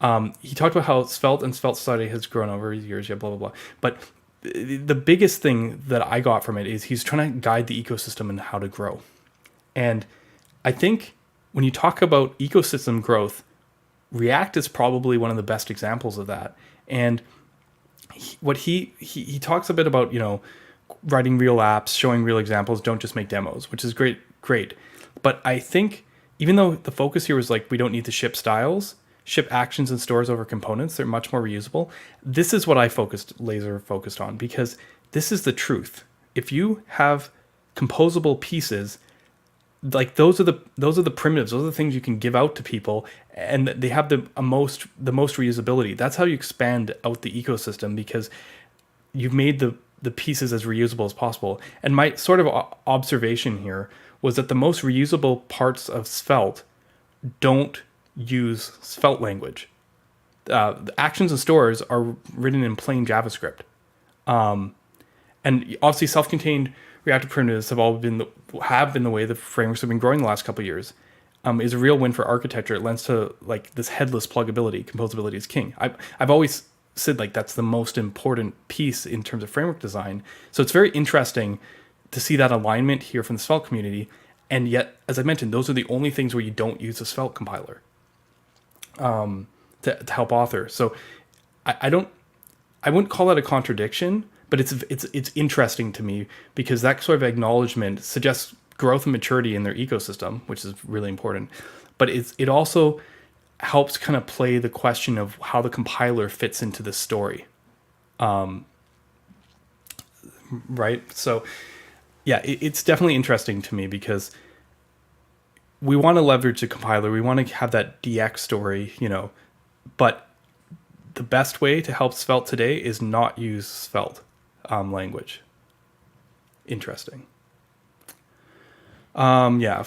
he talked about how Svelte and Svelte Society has grown over years, yeah, blah, blah, blah. But the biggest thing that I got from it is he's trying to guide the ecosystem and how to grow. And I think when you talk about ecosystem growth, React is probably one of the best examples of that. And he talks a bit about, writing real apps, showing real examples, don't just make demos, which is great. But I think even though the focus here was like, we don't need to ship styles, ship actions and stores over components, they're much more reusable. This is what I laser focused on, because this is the truth. If you have composable pieces, like those are the primitives, those are the things you can give out to people, and they have the most reusability. That's how you expand out the ecosystem, because you've made the pieces as reusable as possible. And my sort of observation here was that the most reusable parts of Svelte don't use Svelte language. The actions and stores are written in plain JavaScript. And obviously self-contained reactive primitives have been the way the frameworks have been growing the last couple of years. Is a real win for architecture. It lends to like this headless pluggability. Composability is king. I've always said like that's the most important piece in terms of framework design. So it's very interesting to see that alignment here from the Svelte community. And yet, as I mentioned, those are the only things where you don't use a Svelte compiler to help author. So I wouldn't call that a contradiction, but it's interesting to me because that sort of acknowledgement suggests growth and maturity in their ecosystem, which is really important. But it also helps kind of play the question of how the compiler fits into the story. Right? So yeah, it's definitely interesting to me because we want to leverage the compiler. We want to have that DX story, but the best way to help Svelte today is not use Svelte language. Interesting. Yeah.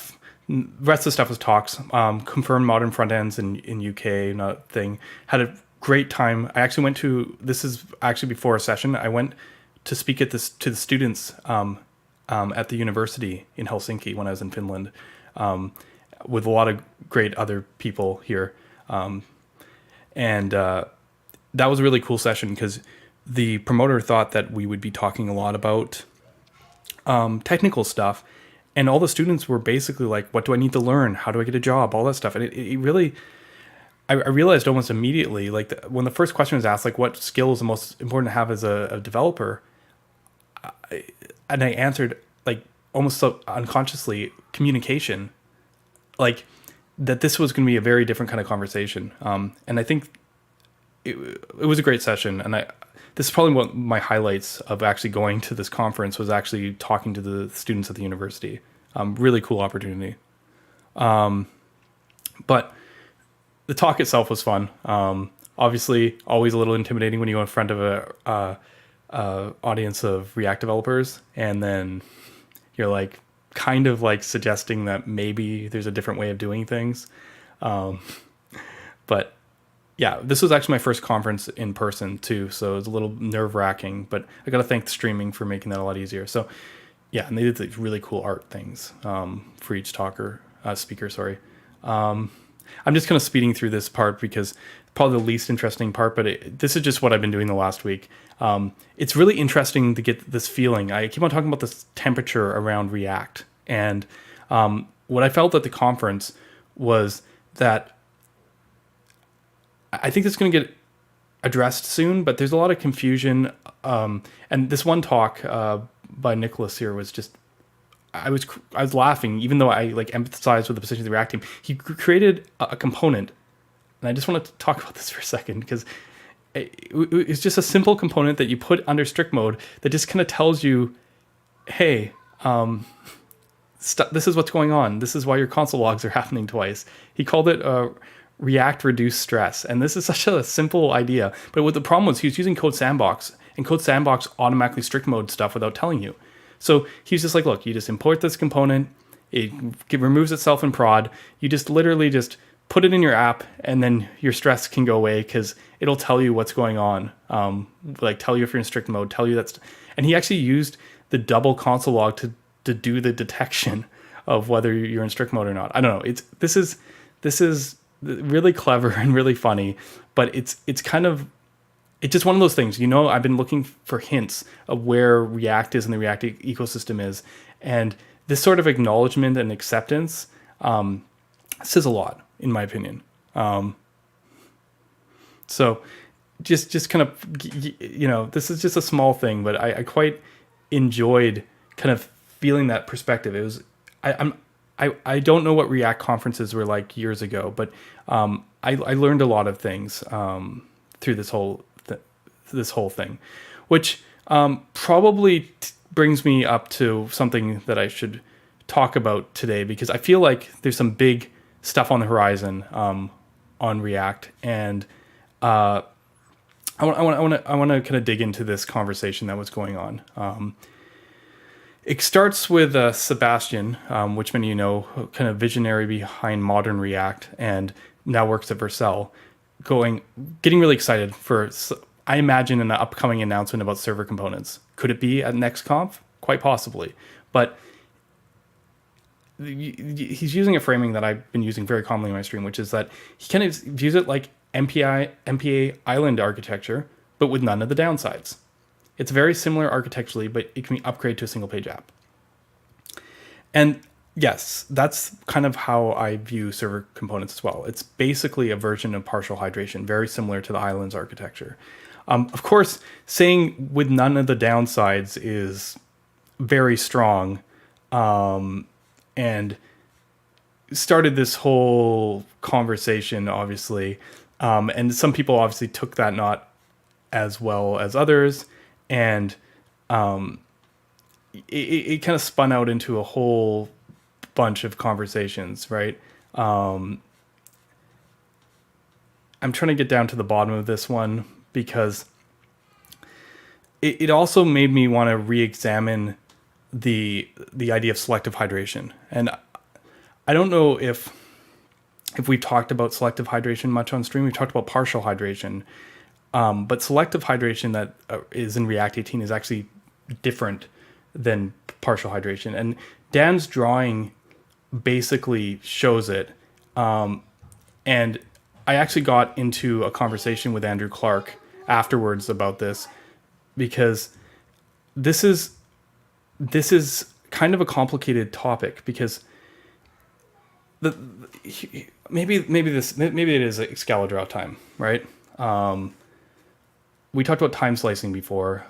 The rest of the stuff was talks. Confirmed modern front ends in UK, not a thing. Had a great time. I actually went to, this is actually before a session, I went to speak to the students at the university in Helsinki when I was in Finland, with a lot of great other people here. And that was a really cool session because the promoter thought that we would be talking a lot about technical stuff. And all the students were basically like, what do I need to learn? How do I get a job? All that stuff. And it really, I realized almost immediately, like when the first question was asked, like what skill is the most important to have as a developer? And I answered like almost so unconsciously, communication. Like that this was going to be a very different kind of conversation. And I think it was a great session. And this is probably one of my highlights of actually going to this conference was actually talking to the students at the university. Really cool opportunity. But the talk itself was fun. Obviously, always a little intimidating when you go in front of a audience of React developers, and then you're like kind of like suggesting that maybe there's a different way of doing things. But yeah, this was actually my first conference in person too, so it was a little nerve-wracking, but I got to thank the streaming for making that a lot easier. So yeah, and they did these really cool art things for each speaker, sorry. I'm just kind of speeding through this part because probably the least interesting part, but this is just what I've been doing the last week. It's really interesting to get this feeling. I keep on talking about this temperature around React, and what I felt at the conference was that I think it's going to get addressed soon, but there's a lot of confusion. And this one talk by Nicholas here was just, I was laughing, even though I like empathized with the position of the React team. He created a component, and I just want to talk about this for a second because it's just a simple component that you put under strict mode that just kind of tells you, hey, this is what's going on. This is why your console logs are happening twice. He called it React reduce stress. And this is such a simple idea. But what the problem was, he was using Code Sandbox, and Code Sandbox automatically strict mode stuff without telling you. So he's just like, look, you just import this component, it removes itself in prod, you just literally just put it in your app, and then your stress can go away because it'll tell you what's going on. Like tell you if you're in strict mode, tell you that's, and he actually used the double console log to do the detection of whether you're in strict mode or not. I don't know. This is really clever and really funny, but it's just one of those things. I've been looking for hints of where React is and the React ecosystem is, and this sort of acknowledgement and acceptance says a lot, in my opinion. So just kind of, this is just a small thing, but I quite enjoyed kind of feeling that perspective. It was, I don't know what React conferences were like years ago, but I learned a lot of things through this whole thing, which probably brings me up to something that I should talk about today, because I feel like there's some big stuff on the horizon on React, and I want to kind of dig into this conversation that was going on. It starts with Sebastian, which many of you know, kind of visionary behind modern React, and now works at Vercel, getting really excited for, I imagine, an upcoming announcement about server components. Could it be at NextConf? Quite possibly. But he's using a framing that I've been using very commonly in my stream, which is that he kind of views it like MPA island architecture, but with none of the downsides. It's very similar architecturally, but it can be upgraded to a single page app. And yes, that's kind of how I view server components as well. It's basically a version of partial hydration, very similar to the islands architecture. Of course, saying with none of the downsides is very strong, and started this whole conversation, obviously. And some people obviously took that not as well as others. And it kind of spun out into a whole bunch of conversations, right? I'm trying to get down to the bottom of this one because it also made me want to re-examine the idea of selective hydration. And I don't know if we've talked about selective hydration much on stream. We've talked about partial hydration, but selective hydration that is in React 18 is actually different than partial hydration. And Dan's drawing basically shows it. And I actually got into a conversation with Andrew Clark afterwards about this, because this is kind of a complicated topic, because maybe it is Excalibur time, right? We talked about time slicing before.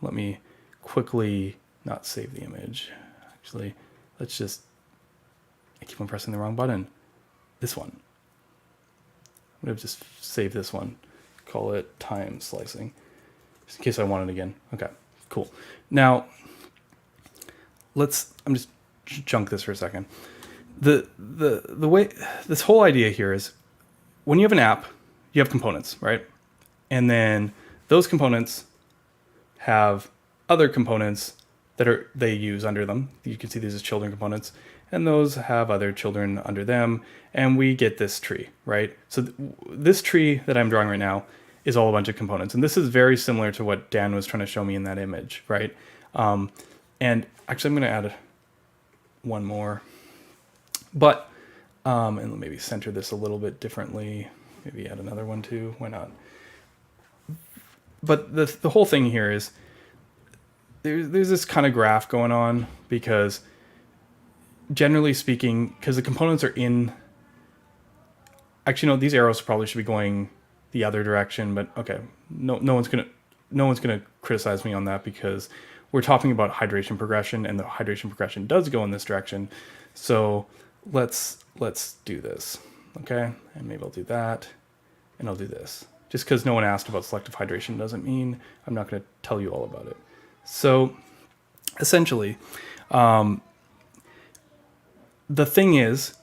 Let me quickly not save the image. Actually, let's just, I keep on pressing the wrong button. This one. I'm gonna just save this one. Call it time slicing, just in case I want it again. Okay, cool. Now, I'm just chunk this for a second. The way, this whole idea here is, when you have an app, you have components, right? And then those components have other components that they use under them. You can see these as children components, and those have other children under them, and we get this tree, right? So this tree that I'm drawing right now is all a bunch of components, and this is very similar to what Dan was trying to show me in that image, right? And actually, I'm going to add one more, but and maybe center this a little bit differently. Maybe add another one too. Why not? But the whole thing here is there's this kind of graph going on, because generally speaking, because the components are in, actually no, these arrows probably should be going the other direction, but okay, no one's gonna criticize me on that, because we're talking about hydration progression, and the hydration progression does go in this direction. So let's do this, okay? And maybe I'll do that, and I'll do this. Just because no one asked about selective hydration doesn't mean I'm not going to tell you all about it. So essentially, the thing is,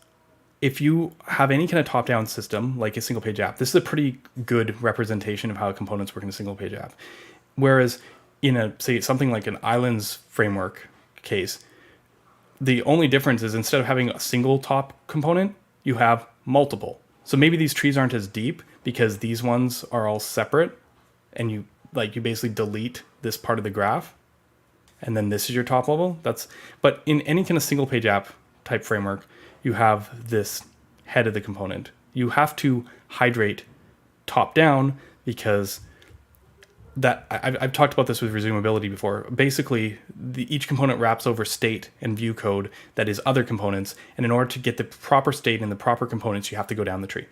if you have any kind of top-down system, like a single-page app, this is a pretty good representation of how components work in a single-page app. Whereas in say something like an islands framework case, the only difference is, instead of having a single top component, you have multiple. So maybe these trees aren't as deep because these ones are all separate, and you basically delete this part of the graph, and then this is your top level. But in any kind of single page app type framework, you have this head of the component. You have to hydrate top down, because that I've talked about this with resumability before. Basically, each component wraps over state and view code that is other components, and in order to get the proper state and the proper components, you have to go down the tree.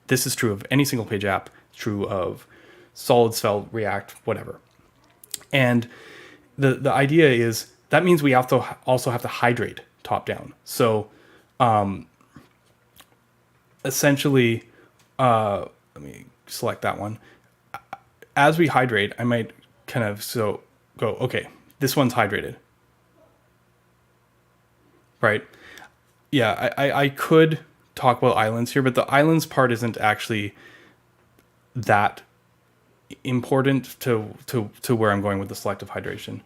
This is true of any single page app, true of Solid, Svelte, React, whatever. And the idea is, that means we also have to hydrate top down. So essentially, let me select that one. As we hydrate, I might kind of go, okay, this one's hydrated, right? Yeah, I could talk about islands here, but the islands part isn't actually that important to where I'm going with the selective hydration.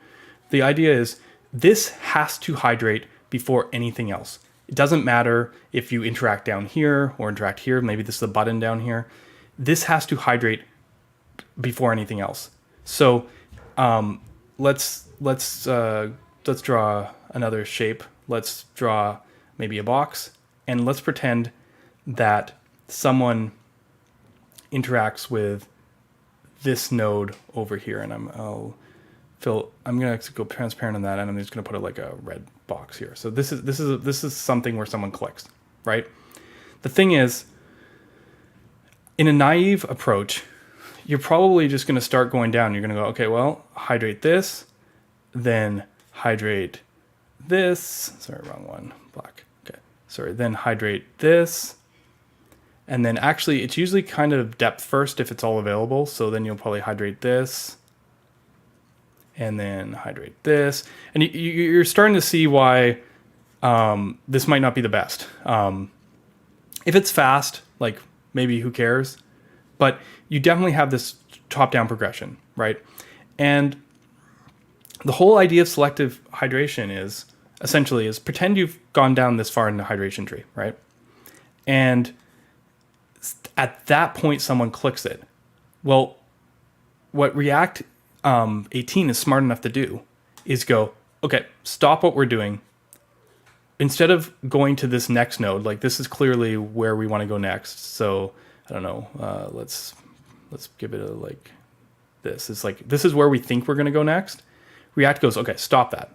The idea is, this has to hydrate before anything else. It doesn't matter if you interact down here or interact here. Maybe this is a button down here. This has to hydrate before anything else. So let's draw another shape. Let's draw maybe a box, and let's pretend that someone interacts with this node over here, and I'm gonna go transparent on that, and I'm just gonna put like a red box here. So this is something where someone clicks, right? The thing is, in a naive approach, you're probably just going to start going down. You're going to go, okay, well, hydrate this, then hydrate this. Sorry, wrong one. Black. Okay. Sorry. Then hydrate this. And then actually, it's usually kind of depth first if it's all available. So then you'll probably hydrate this. And then hydrate this. And you're starting to see why this might not be the best. If it's fast, like maybe who cares? But you definitely have this top-down progression, right? And the whole idea of selective hydration is essentially pretend you've gone down this far in the hydration tree, right? And at that point, someone clicks it. Well, what React 18 is smart enough to do is go, okay, stop what we're doing. Instead of going to this next node, like this is clearly where we want to go next. So I don't know. Let's give it a like this. It's like this is where we think we're going to go next. React goes, okay, stop that.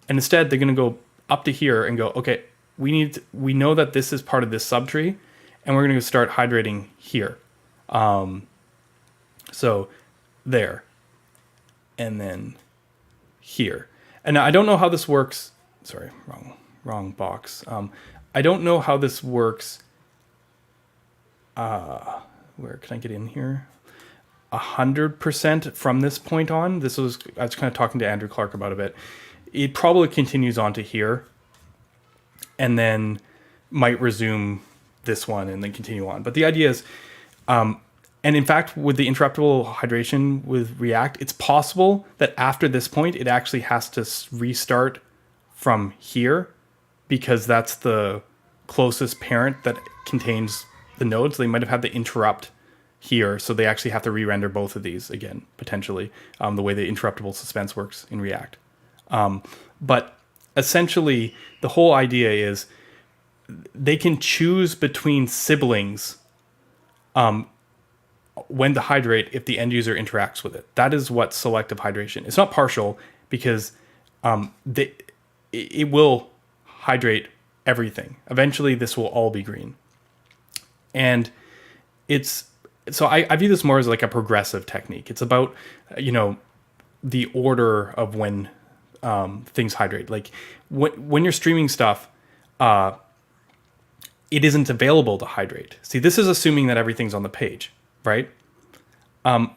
And instead, they're going to go up to here and go, okay, we know that this is part of this subtree, and we're going to start hydrating here. So there, and then here. And now I don't know how this works. Sorry, wrong box. I don't know how this works. Where can I get in here? 100% from this point on. I was kind of talking to Andrew Clark about a bit. It probably continues on to here, and then might resume this one and then continue on. But the idea is, and in fact, with the interruptible hydration with React, it's possible that after this point, it actually has to restart from here because that's the closest parent that contains the nodes. They might have had to interrupt here, so they actually have to re-render both of these again, potentially, the way the interruptible suspense works in React. But essentially, the whole idea is they can choose between siblings when to hydrate if the end user interacts with it. That is what selective hydration. It's not partial because it will hydrate everything. Eventually, this will all be green. And I view this more as like a progressive technique. It's about, the order of when things hydrate. Like when you're streaming stuff, it isn't available to hydrate. See, this is assuming that everything's on the page, right?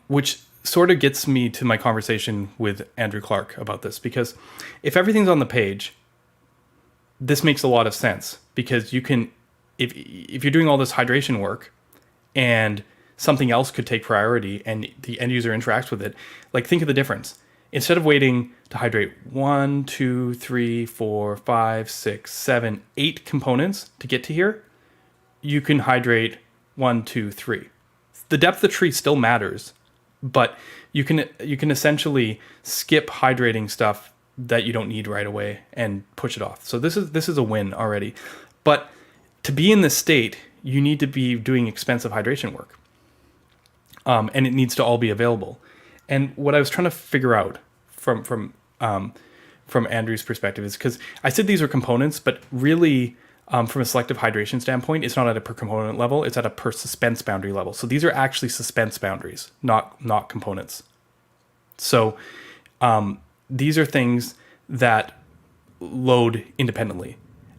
Which sort of gets me to my conversation with Andrew Clark about this, because if everything's on the page, this makes a lot of sense, because you can, if you're doing all this hydration work and something else could take priority and the end user interacts with it, like think of the difference. Instead of waiting to hydrate 1, 2, 3, 4, 5, 6, 7, 8 components to get to here, you can hydrate 1, 2, 3. The depth of the tree still matters, but you can essentially skip hydrating stuff that you don't need right away and push it off. So this is a win already. But to be in this state, you need to be doing expensive hydration work. And it needs to all be available. And what I was trying to figure out from Andrew's perspective is, because I said these are components, but really from a selective hydration standpoint, it's not at a per component level, it's at a per suspense boundary level. So these are actually suspense boundaries, not components. So these are things that load independently.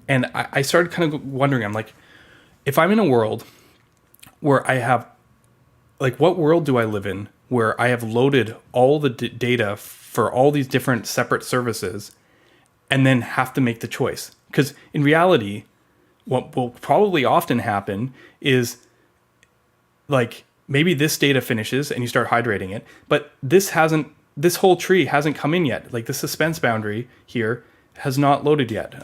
And I started kind of wondering, I'm like, if I'm in a world where I have, like, what world do I live in where I have loaded all the data for all these different separate services and then have to make the choice? Because in reality, what will probably often happen is, like, maybe this data finishes and you start hydrating it, but this whole tree hasn't come in yet. Like, the suspense boundary here has not loaded yet.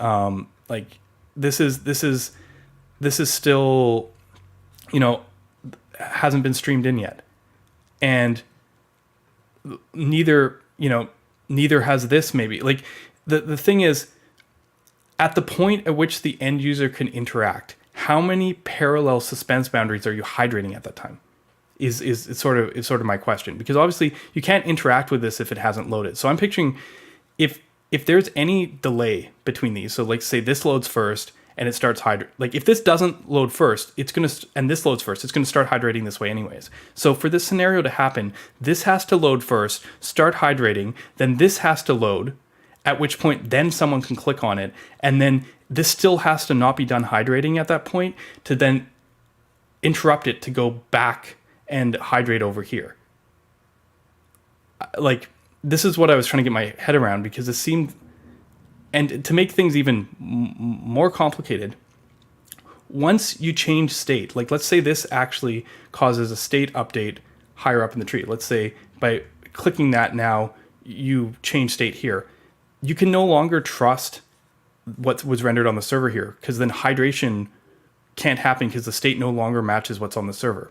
Like, this is still, hasn't been streamed in yet. And neither has this, maybe. Like, the thing is, at the point at which the end user can interact, how many parallel suspense boundaries are you hydrating at that time? Is sort of my question, because obviously you can't interact with this if it hasn't loaded. So I'm picturing, if if there's any delay between these, so like say this loads first and it starts like if this doesn't load first, it's going to, and this loads first, it's going to start hydrating this way anyways. So for this scenario to happen, this has to load first, start hydrating, then this has to load, at which point then someone can click on it, and then this still has to not be done hydrating at that point to then interrupt it to go back and hydrate over here. Like, this is what I was trying to get my head around, because it seemed, and to make things even more complicated, once you change state, like let's say this actually causes a state update higher up in the tree. Let's say by clicking that now, you change state here. You can no longer trust what was rendered on the server here, because then hydration can't happen because the state no longer matches what's on the server.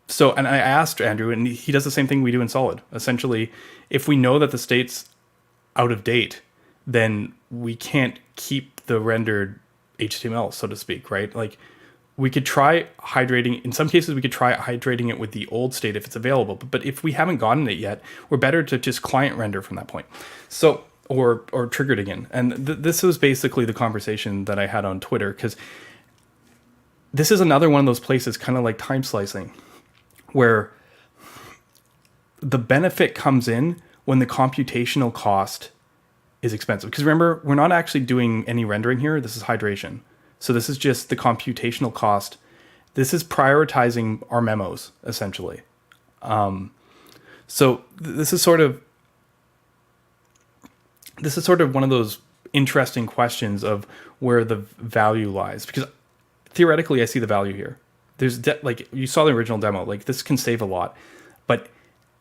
So, and I asked Andrew, and he does the same thing we do in Solid. Essentially, if we know that the state's out of date, then we can't keep the rendered HTML, so to speak, right? Like, we could try hydrating. In some cases, we could try hydrating it with the old state if it's available. But if we haven't gotten it yet, we're better to just client render from that point. So, or trigger it again. And this was basically the conversation that I had on Twitter, because this is another one of those places, kind of like time slicing, where the benefit comes in when the computational cost is expensive. Because remember, we're not actually doing any rendering here. This is hydration. So this is just the computational cost. This is prioritizing our memos, essentially. So this is sort of one of those interesting questions of where the value lies. Because theoretically, I see the value here. There's like you saw the original demo, like this can save a lot, but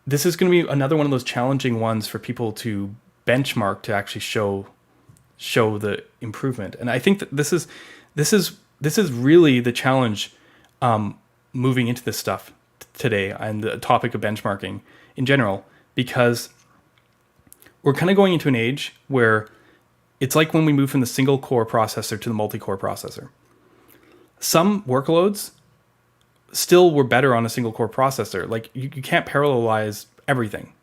this is going to be another one of those challenging ones for people to benchmark to actually show the improvement. And I think that this is really the challenge moving into this stuff today and the topic of benchmarking in general, because we're kind of going into an age where it's like when we move from the single core processor to the multi-core processor. Some workloads still were better on a single core processor. Like you can't parallelize everything,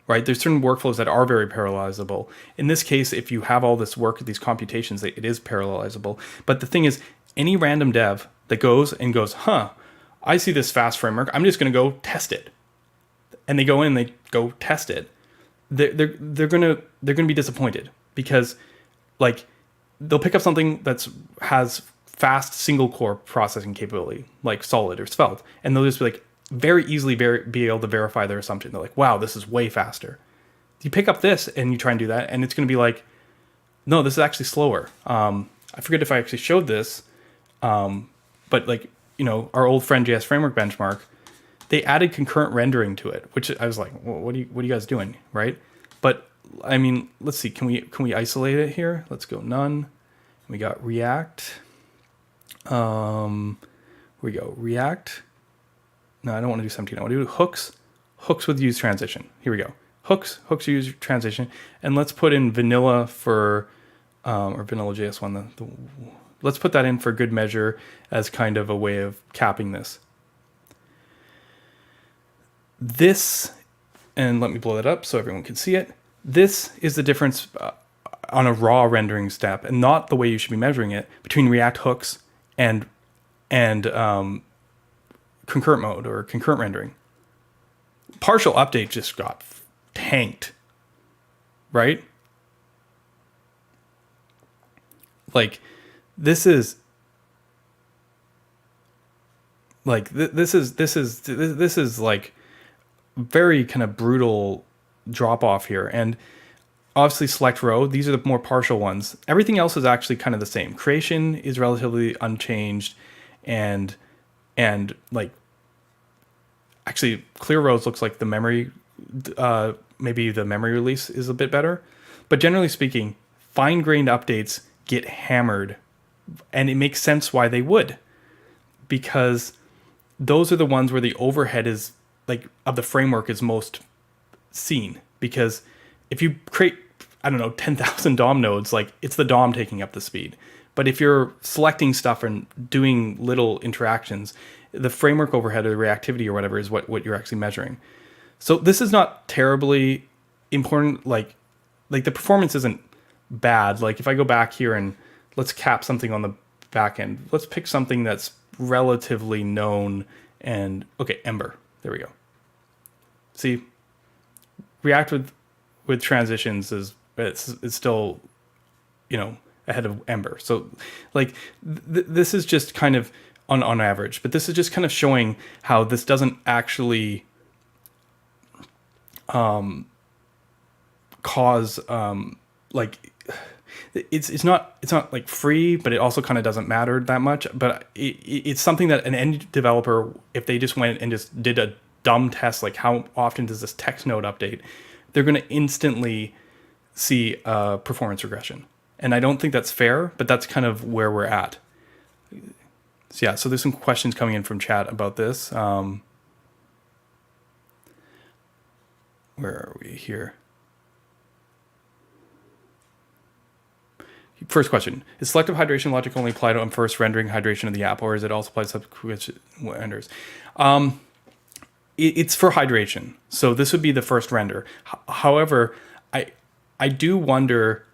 right? There's certain workflows that are very parallelizable. In this case, if you have all this work, these computations, it is parallelizable. But the thing is, any random dev that goes, I see this fast framework, I'm just going to go test it. And they go in and they go test it. They're gonna be disappointed, because like they'll pick up something that has fast single core processing capability, like Solid or Svelte, and they'll just be like very easily be able to verify their assumption. They're like, wow, this is way faster. You pick up this and you try and do that, and it's going to be like, no, this is actually slower. I forget if I actually showed this, but like, our old friend JS Framework benchmark, they added concurrent rendering to it, which I was like, well, what are you guys doing, right? But I mean, let's see, can we isolate it here? Let's go none. We got React. We go React. No, I don't want to do 17. I want to do hooks with use transition. Here we go. Hooks use transition, and let's put in vanilla for or vanilla JS one. Let's put that in for good measure as kind of a way of capping this. This, and let me blow that up so everyone can see it. This is the difference on a raw rendering step, and not the way you should be measuring it, between React hooks and concurrent mode or concurrent rendering. Partial update just got tanked, right? Like this is like this is like very kind of brutal drop off here. And obviously select row, these are the more partial ones. Everything else is actually kind of the same. Creation is relatively unchanged, and like actually clear rows looks like the memory, maybe the memory release is a bit better. But generally speaking, fine-grained updates get hammered, and it makes sense why they would, because those are the ones where the overhead is like of the framework is most seen. Because if you create, 10,000 DOM nodes, like it's the DOM taking up the speed. But if you're selecting stuff and doing little interactions, the framework overhead or the reactivity or whatever is what you're actually measuring. So this is not terribly important. Like like the performance isn't bad. Like if I go back here and let's cap something on the back end, let's pick something that's relatively known and okay, Ember. There we go. See, React with transitions is it's still, ahead of Ember. So like this is just kind of on average, but this is just kind of showing how this doesn't actually cause like it's not like free, but it also kind of doesn't matter that much. But it's something that an end developer, if they just went and just did a dumb test, like how often does this text node update, they're going to instantly see a performance regression. And I don't think that's fair, but that's kind of where we're at. So yeah, so there's some questions coming in from chat about this. Where are we here? First question, is selective hydration logic only applied on first rendering hydration of the app, or is it also applied to subsequent renders? It's for hydration. So this would be the first render. However, I do wonder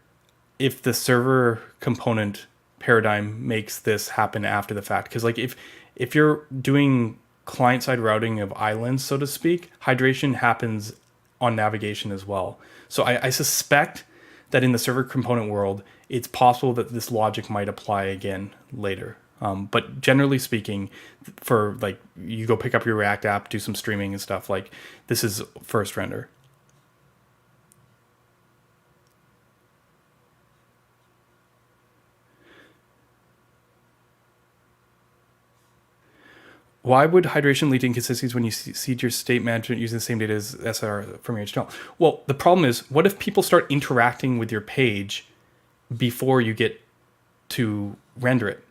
if the server component paradigm makes this happen after the fact. Because like if you're doing client-side routing of islands, so to speak, hydration happens on navigation as well. So I suspect that in the server component world, it's possible that this logic might apply again later. But generally speaking, for like you go pick up your React app, do some streaming and stuff, like this is first render. Why would hydration lead to inconsistencies when you seed your state management using the same data as SR from your HTML? Well, the problem is, what if people start interacting with your page before you get to render it?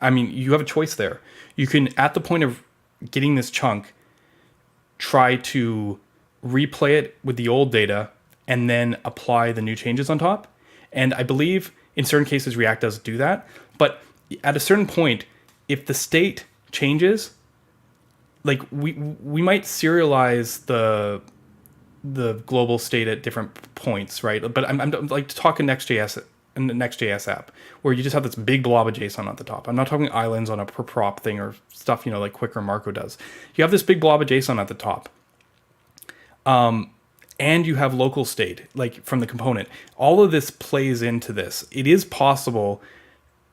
I mean, you have a choice there. You can, at the point of getting this chunk, try to replay it with the old data and then apply the new changes on top. And I believe in certain cases, React does do that. But at a certain point, if the state changes, like we might serialize the global state at different points, right? But I'm like talking Next.js in the Next.js app, where you just have this big blob of JSON at the top. I'm not talking islands on a per prop thing or stuff, like Quick or Marko does. You have this big blob of JSON at the top. And you have local state, like from the component. All of this plays into this. It is possible,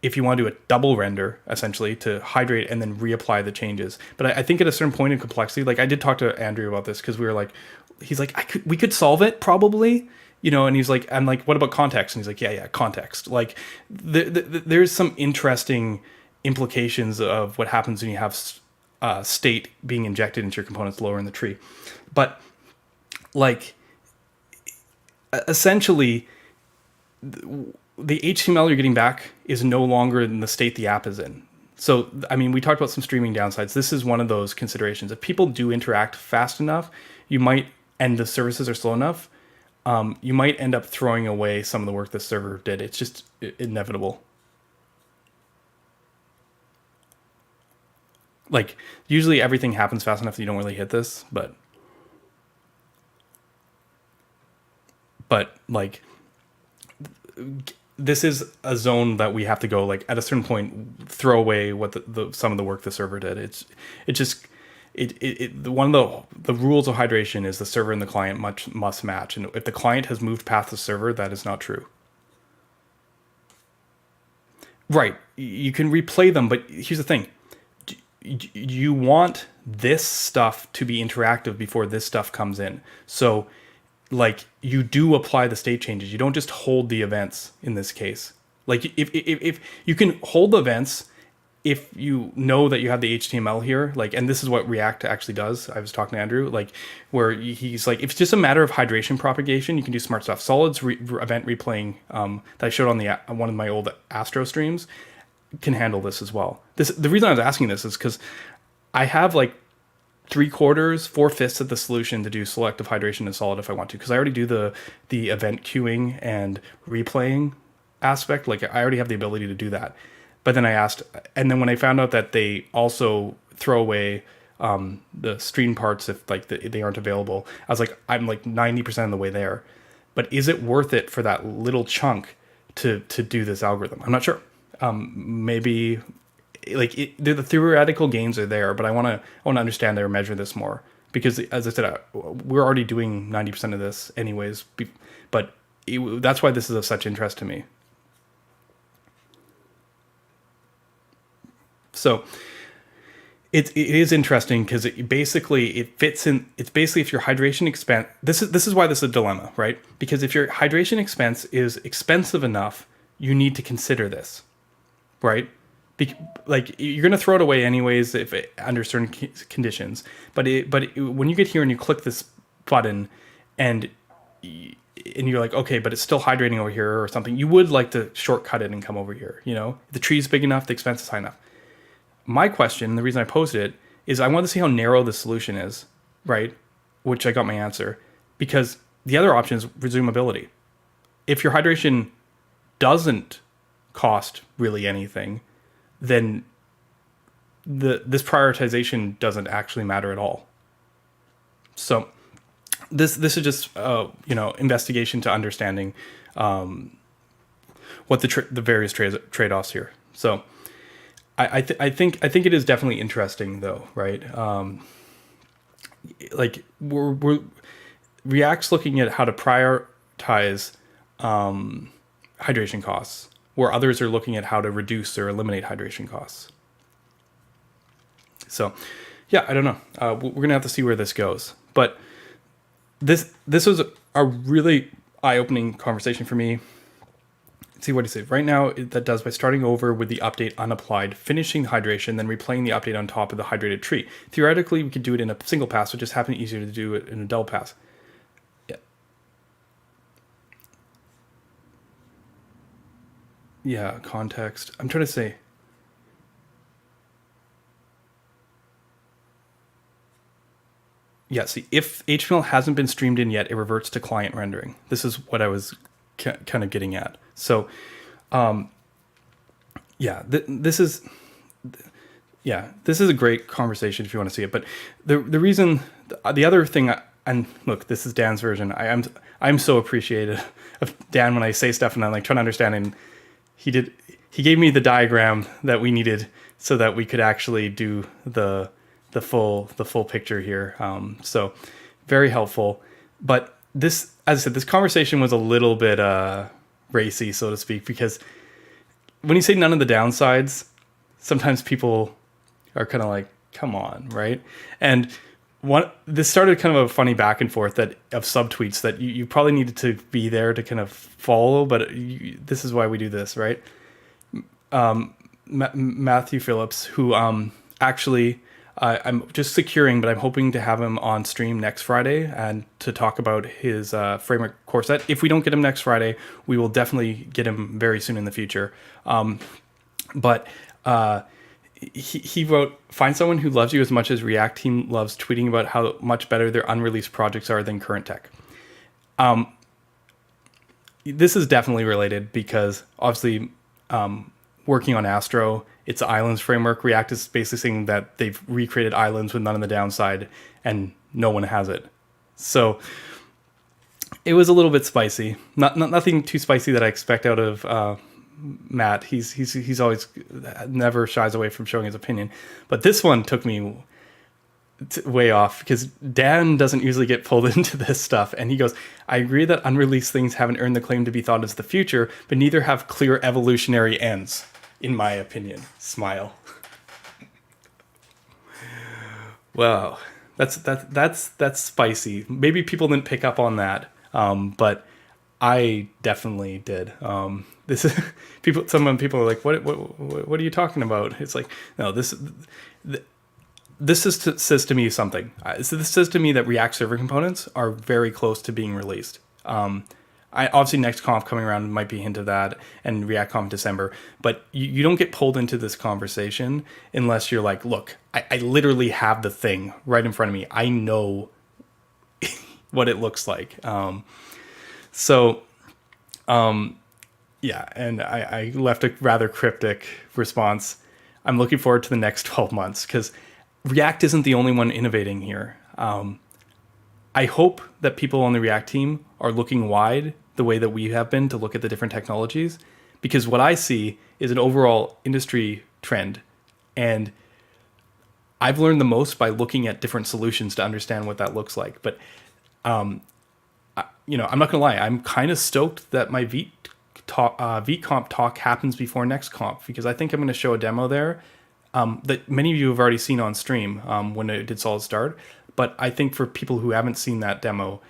if you want to do a double render, essentially, to hydrate and then reapply the changes. But I think at a certain point in complexity, like I did talk to Andrew about this, because we were like, he's like, we could solve it probably, and he's like, I'm like, what about context? And he's like, yeah, context. Like there's some interesting implications of what happens when you have state being injected into your components lower in the tree. But like, essentially, the HTML you're getting back is no longer in the state the app is in. So, I mean, we talked about some streaming downsides. This is one of those considerations. If people do interact fast enough, and the services are slow enough, you might end up throwing away some of the work the server did. It's just inevitable. Like, usually everything happens fast enough that you don't really hit this, but like, this is a zone that we have to go, like, at a certain point, throw away what some of the work the server did. One of the rules of hydration is the server and the client must match. And if the client has moved past the server, that is not true. Right. You can replay them, but here's the thing. You want this stuff to be interactive before this stuff comes in. So, like, you do apply the state changes. You don't just hold the events in this case. Like, if you can hold the events if you know that you have the HTML here, like, and this is what React actually does. I was talking to Andrew, like, where he's like, if it's just a matter of hydration propagation, you can do smart stuff. Solids event replaying that I showed on one of my old Astro streams can handle this as well. The reason I was asking this is because I have like 3/4, 4/5 of the solution to do selective hydration in Solid if I want to, because I already do the event queuing and replaying aspect. Like, I already have the ability to do that. But then I asked, and then when I found out that they also throw away the stream parts if like they aren't available, I was like, I'm like 90% of the way there. but is it worth it for that little chunk to do this algorithm? I'm not sure. Maybe like the theoretical gains are there, but I want to understand or measure this more, because as I said, we're already doing 90% of this anyways. But that's why this is of such interest to me. So it is interesting because it fits in. It's basically if your hydration expense. This is why this is a dilemma, right? Because if your hydration expense is expensive enough, you need to consider this, right? Like you're gonna throw it away anyways if under certain conditions. But when you get here and you click this button, and you're like, okay, but it's still hydrating over here or something, you would like to shortcut it and come over here. The tree's big enough, the expense is high enough. My question, the reason I posted it, is I want to see how narrow the solution is, right? Which I got my answer, because the other option is resumability. If your hydration doesn't cost really anything, then this prioritization doesn't actually matter at all. So this is just investigation to understanding what the various trade-offs here. So I think it is definitely interesting though, right? Like we're React's looking at how to prioritize hydration costs, where others are looking at how to reduce or eliminate hydration costs. So yeah, I don't know. We're gonna have to see where this goes, but this was a really eye-opening conversation for me. Let's see what he said. Right now, that does by starting over with the update unapplied, finishing the hydration, then replaying the update on top of the hydrated tree. Theoretically, we could do it in a single pass, but just happen easier to do it in a double pass. Yeah. Yeah, context. I'm trying to say. Yeah, see, if HTML hasn't been streamed in yet, it reverts to client rendering. This is what I was kind of getting at. So, this is a great conversation if you want to see it. But the reason, the other thing, and look, this is Dan's version. I'm so appreciative of Dan when I say stuff and I'm like trying to understand, and he gave me the diagram that we needed so that we could actually do the full picture here. So very helpful. But this, as I said, this conversation was a little bit racy, so to speak, because when you say none of the downsides, sometimes people are kind of like, come on, right? And this started kind of a funny back and forth of subtweets that you probably needed to be there to kind of follow, but this is why we do this, right? Matthew Phillips, who actually... I'm just securing, but I'm hoping to have him on stream next Friday and to talk about his framework core set. If we don't get him next Friday, we will definitely get him very soon in the future. But he wrote, find someone who loves you as much as React team loves tweeting about how much better their unreleased projects are than current tech. This is definitely related because obviously working on Astro, it's an islands framework. React is basically saying that they've recreated islands with none of the downside, and no one has it. So it was a little bit spicy. Nothing too spicy that I expect out of Matt. He's always never shies away from showing his opinion. But this one took me way off because Dan doesn't usually get pulled into this stuff, and he goes, I agree that unreleased things haven't earned the claim to be thought as the future, but neither have clear evolutionary ends, in my opinion. Smile. Wow, that's spicy. Maybe people didn't pick up on that, but I definitely did. This is some people are like, what are you talking about? It's like, no, this says to me something. This says to me that React server components are very close to being released. Obviously NextConf coming around might be a hint of that, and ReactConf in December, but you don't get pulled into this conversation unless you're like, look, I literally have the thing right in front of me. I know what it looks like. Yeah, and I left a rather cryptic response. I'm looking forward to the next 12 months because React isn't the only one innovating here. I I hope that people on the React team are looking wide the way that we have been to look at the different technologies, because what I see is an overall industry trend. And I've learned the most by looking at different solutions to understand what that looks like. But, I'm not going to lie. I'm kind of stoked that my VComp talk happens before next comp, because I think I'm going to show a demo there that many of you have already seen on stream when it did solid start. But I think for people who haven't seen that demo,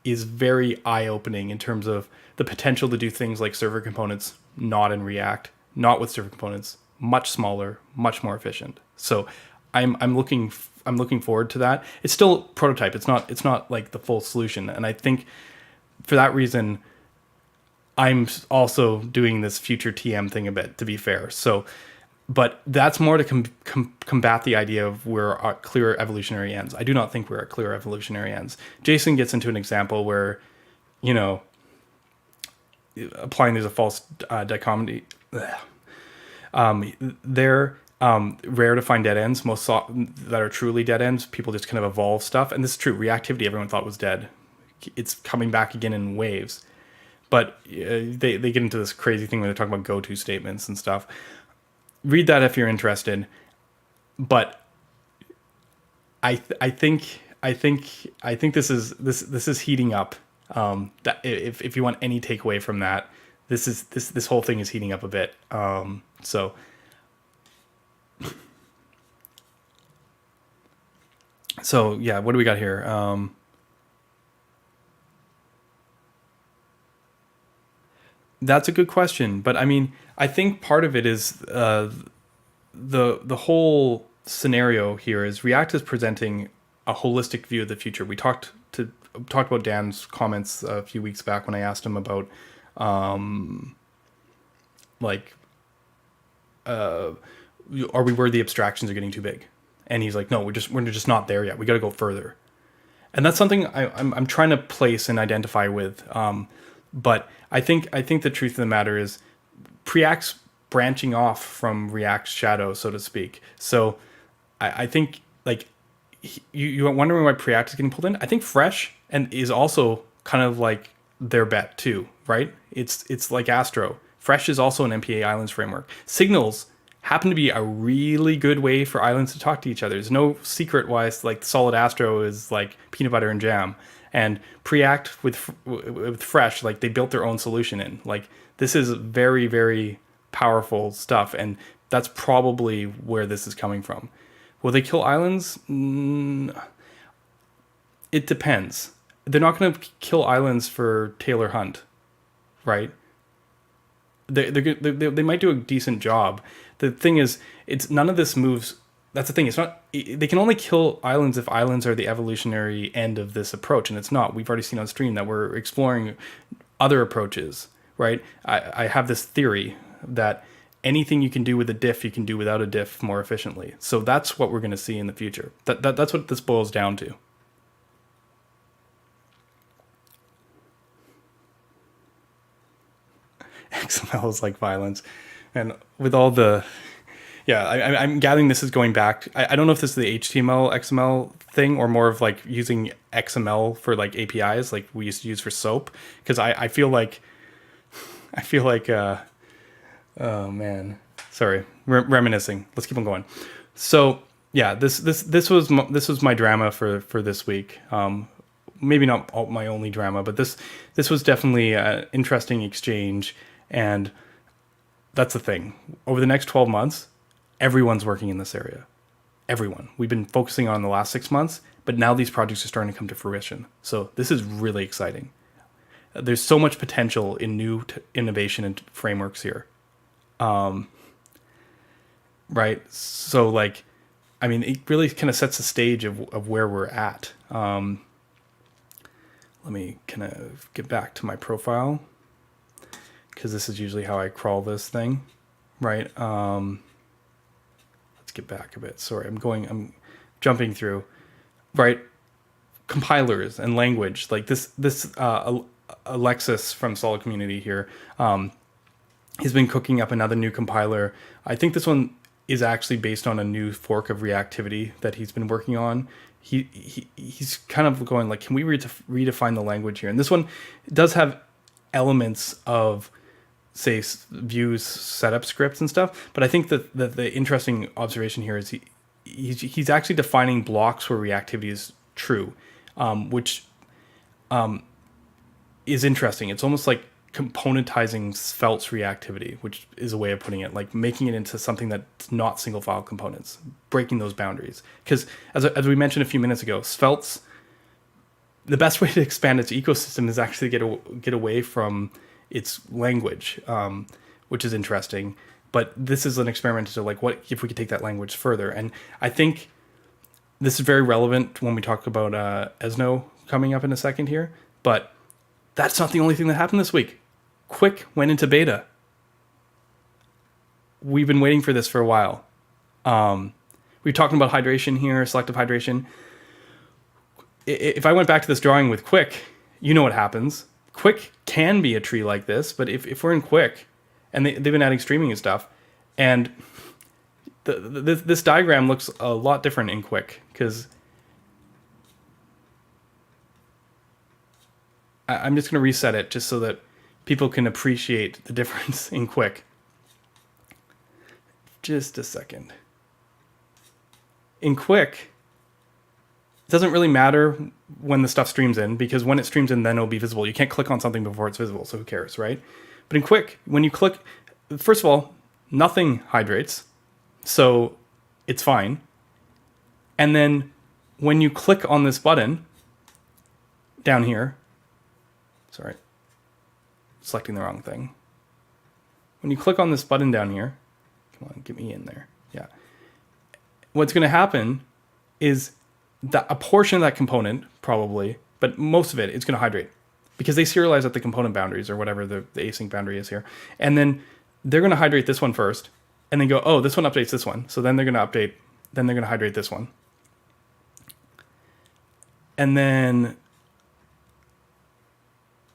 is very eye-opening in terms of the potential to do things like server components not in React, not with server components, much smaller, much more efficient. So I'm looking forward to that. It's still prototype. It's not like the full solution. And I think for that reason, I'm also doing this future TM thing a bit, to be fair. So, but that's more to combat the idea of we're at clear evolutionary ends. I do not think we're at clear evolutionary ends. Jason gets into an example where, applying there's a false dichotomy. They're rare to find dead ends. Most that are truly dead ends, people just kind of evolve stuff. And this is true. Reactivity, everyone thought was dead. It's coming back again in waves. But they get into this crazy thing where they're talking about go-to statements and stuff. Read that if you're interested. But I think this is heating up. That if you want any takeaway from that, this whole thing is heating up a bit. So yeah, what do we got here? That's a good question, but I mean, I think part of it is the whole scenario here is React is presenting a holistic view of the future. We talked about Dan's comments a few weeks back when I asked him about are we where the abstractions are getting too big? And he's like, no, we're just not there yet. We got to go further. And that's something I'm trying to place and identify with. But I think the truth of the matter is Preact's branching off from React's shadow, so to speak. So I think like you're wondering why Preact is getting pulled in. I think Fresh and is also kind of like their bet too, right? It's like Astro. Fresh is also an MPA Islands framework. Signals happen to be a really good way for islands to talk to each other. There's no secret why it's like Solid Astro is like peanut butter and jam. And Preact with Fresh, like they built their own solution in. Like this is very, very powerful stuff. And that's probably where this is coming from. Will they kill islands? It depends. They're not going to kill islands for Taylor Hunt, right? They might do a decent job. The thing is, it's none of this moves. That's the thing. It's not. They can only kill islands if islands are the evolutionary end of this approach, and it's not. We've already seen on stream that we're exploring other approaches, right? I have this theory that anything you can do with a diff, you can do without a diff more efficiently. So that's what we're going to see in the future. That's what this boils down to. XML is like violence. And with all the... Yeah, I'm gathering this is going back. I don't know if this is the HTML, XML thing or more of like using XML for like APIs like we used to use for SOAP. Because I feel like... oh, man. Sorry. Reminiscing. Let's keep on going. So, yeah, this was my drama for this week. Maybe not my only drama, but this was definitely an interesting exchange. And that's the thing. Over the next 12 months, everyone's working in this area. Everyone. We've been focusing on the last 6 months, but now these projects are starting to come to fruition. So this is really exciting. There's so much potential in new innovation and frameworks here. Right? So like, I mean, it really kind of sets the stage of where we're at. Let me kind of get back to my profile, because this is usually how I crawl this thing, right? Let's get back a bit. Sorry, I'm jumping through, right? Compilers and language, like this Alexis from Solid Community here, he's been cooking up another new compiler. I think this one is actually based on a new fork of Reactivity that he's been working on. he's kind of going like, can we redefine the language here? And this one does have elements of, say, views, setup scripts and stuff. But I think that the interesting observation here is he's actually defining blocks where reactivity is true, which is interesting. It's almost like componentizing Svelte reactivity, which is a way of putting it, like making it into something that's not single file components, breaking those boundaries. Because as we mentioned a few minutes ago, Svelte's, the best way to expand its ecosystem is actually get away from its language, which is interesting. But this is an experiment to like, what if we could take that language further? And I think this is very relevant when we talk about Esno coming up in a second here. But that's not the only thing that happened this week. Quick went into beta. We've been waiting for this for a while. We're talking about hydration here, selective hydration. If I went back to this drawing with Quick, you know what happens. Quick can be a tree like this, but if we're in Quick, and they've been adding streaming and stuff, and this diagram looks a lot different in Quick, because I'm just going to reset it just so that people can appreciate the difference in Quick. Just a second. In Quick, it doesn't really matter when the stuff streams in, because when it streams in, then it'll be visible. You can't click on something before it's visible, so who cares, right? But in Quick, when you click, first of all, nothing hydrates, so it's fine. And then when you click on this button down here, sorry, selecting the wrong thing. When you click on this button down here, come on, get me in there. Yeah. What's going to happen is that a portion of that component, probably, but most of it, it's going to hydrate, because they serialize at the component boundaries or whatever the async boundary is here. And then they're going to hydrate this one first, and then go, oh, this one updates this one. So then they're going to update, then they're going to hydrate this one. And then,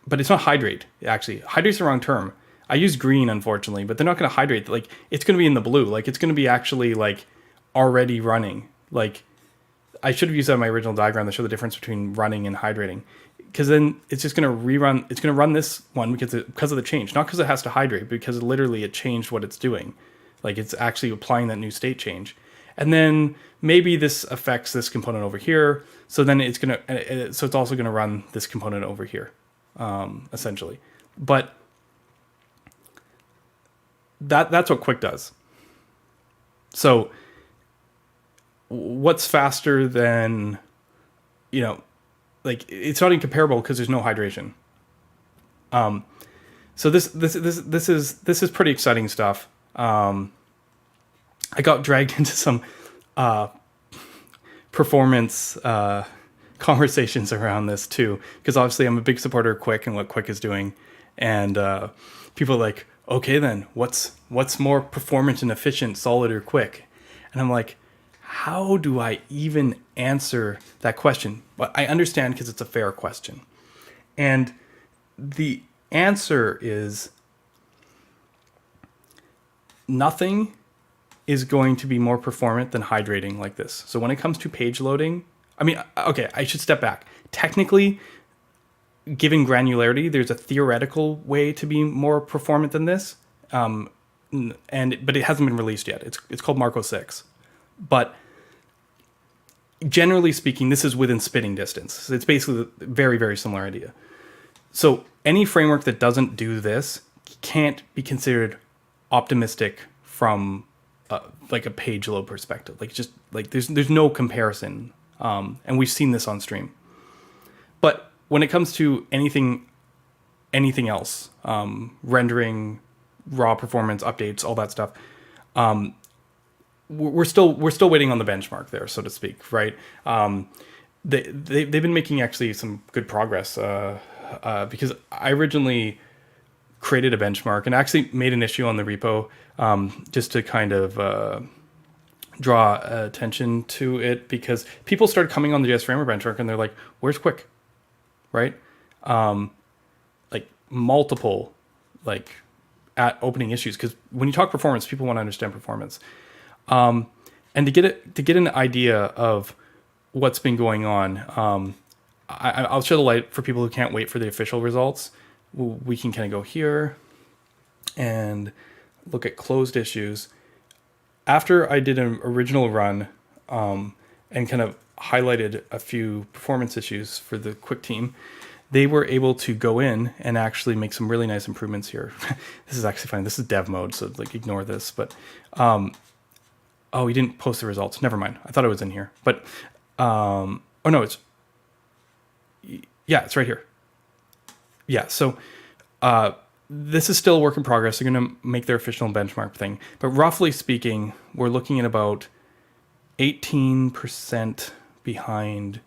but it's not hydrate, actually. Hydrate's the wrong term. I use green, unfortunately, but they're not going to hydrate. Like, it's going to be in the blue. Like, it's going to be actually, like, already running. Like, I should have used that in my original diagram to show the difference between running and hydrating. Because then it's just going to rerun. It's going to run this one because of the change. Not because it has to hydrate, but because literally it changed what it's doing. Like, it's actually applying that new state change. And then maybe this affects this component over here. So then it's going to, so it's also going to run this component over here. Essentially. But that's what Quick does. So what's faster than, like, it's not incomparable because there's no hydration. So this is pretty exciting stuff. I got dragged into some performance conversations around this too, because obviously I'm a big supporter of Quick and what Quick is doing, and people are like, okay, then what's more performant and efficient, solid or Quick? And I'm like, how do I even answer that question? But I understand, because it's a fair question, and the answer is nothing is going to be more performant than hydrating like this. So when it comes to page loading, I mean, okay, I should step back. Technically, given granularity, there's a theoretical way to be more performant than this, but it hasn't been released yet. It's called Marko 6. But generally speaking, this is within spitting distance. So it's basically a very, very similar idea. So any framework that doesn't do this can't be considered optimistic from like a page load perspective. Like, just like there's no comparison. And we've seen this on stream. But when it comes to anything else, rendering, raw performance, updates, all that stuff, we're still waiting on the benchmark there, so to speak, right? They've been making actually some good progress, because I originally created a benchmark and actually made an issue on the repo, just to kind of draw attention to it, because people started coming on the JS Framework benchmark and they're like, where's Quick? Right? Like multiple, like, at opening issues, because when you talk performance, people want to understand performance. And to get an idea of what's been going on. I'll show the light for people who can't wait for the official results. We can kind of go here and look at closed issues. After I did an original run and kind of highlighted a few performance issues for the Quick team, they were able to go in and actually make some really nice improvements here. This is actually fine. This is dev mode, so like ignore this. But oh, he didn't post the results. Never mind. I thought it was in here. But oh no, it's right here. Yeah. So this is still a work in progress. They're going to make their official benchmark thing. But roughly speaking, we're looking at about 18% behind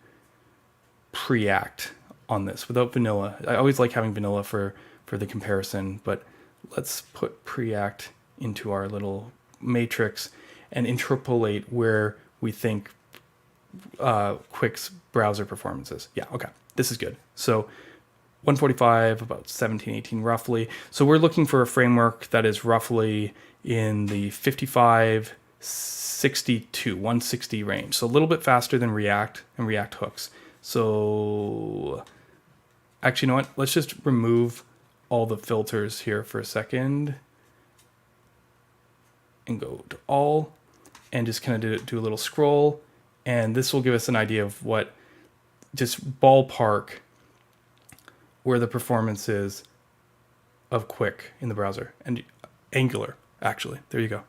Preact on this without vanilla. I always like having vanilla for the comparison, but let's put Preact into our little matrix and interpolate where we think Quick's browser performance is. Yeah, okay, this is good. So 145, about 17, 18 roughly. So we're looking for a framework that is roughly in the 55, 62, 160 range. So a little bit faster than React and React hooks. So actually, you know what? Let's just remove all the filters here for a second and go to all and just kind of do a little scroll. And this will give us an idea of what, just ballpark, where the performance is of Quick in the browser. And Angular, actually. There you go.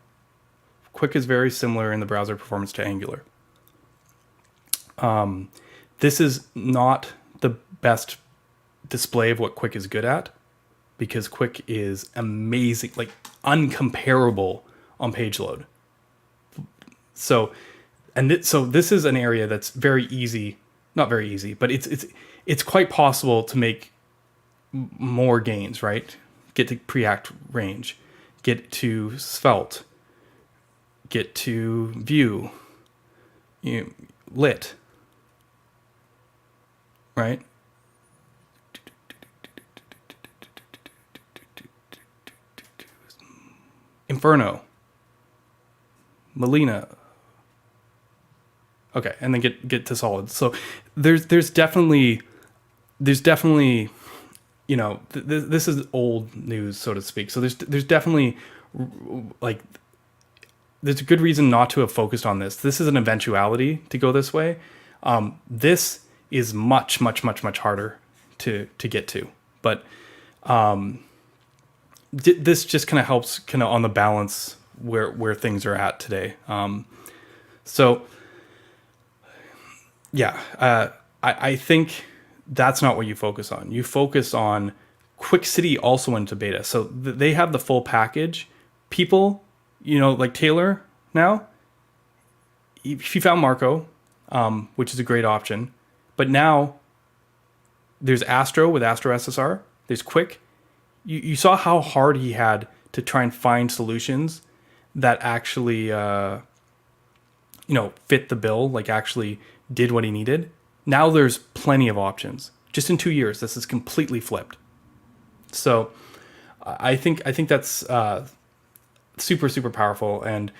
Quick is very similar in the browser performance to Angular. This is not the best display of what Quick is good at, because Quick is amazing, like uncomparable on page load. So this is an area that's very easy, not very easy, but it's quite possible to make more gains, right? Get to Preact range, get to Svelte, get to Vue, Lit, right? Inferno, Molina. Okay, and then get to solid. So there's definitely this is old news, so to speak. So there's definitely like there's a good reason not to have focused on this. This is an eventuality to go this way. This is much harder to get to, but this just kind of helps kind of on the balance where things are at today. So yeah, I think that's not what you focus on. You focus on Quick City also went into beta. So they have the full package. People, like Taylor now, she found Marko, which is a great option. But now there's Astro with Astro SSR. There's Quick. You saw how hard he had to try and find solutions that actually, fit the bill, like actually did what he needed. Now there's plenty of options. Just in 2 years, this is completely flipped. So I think that's super powerful, and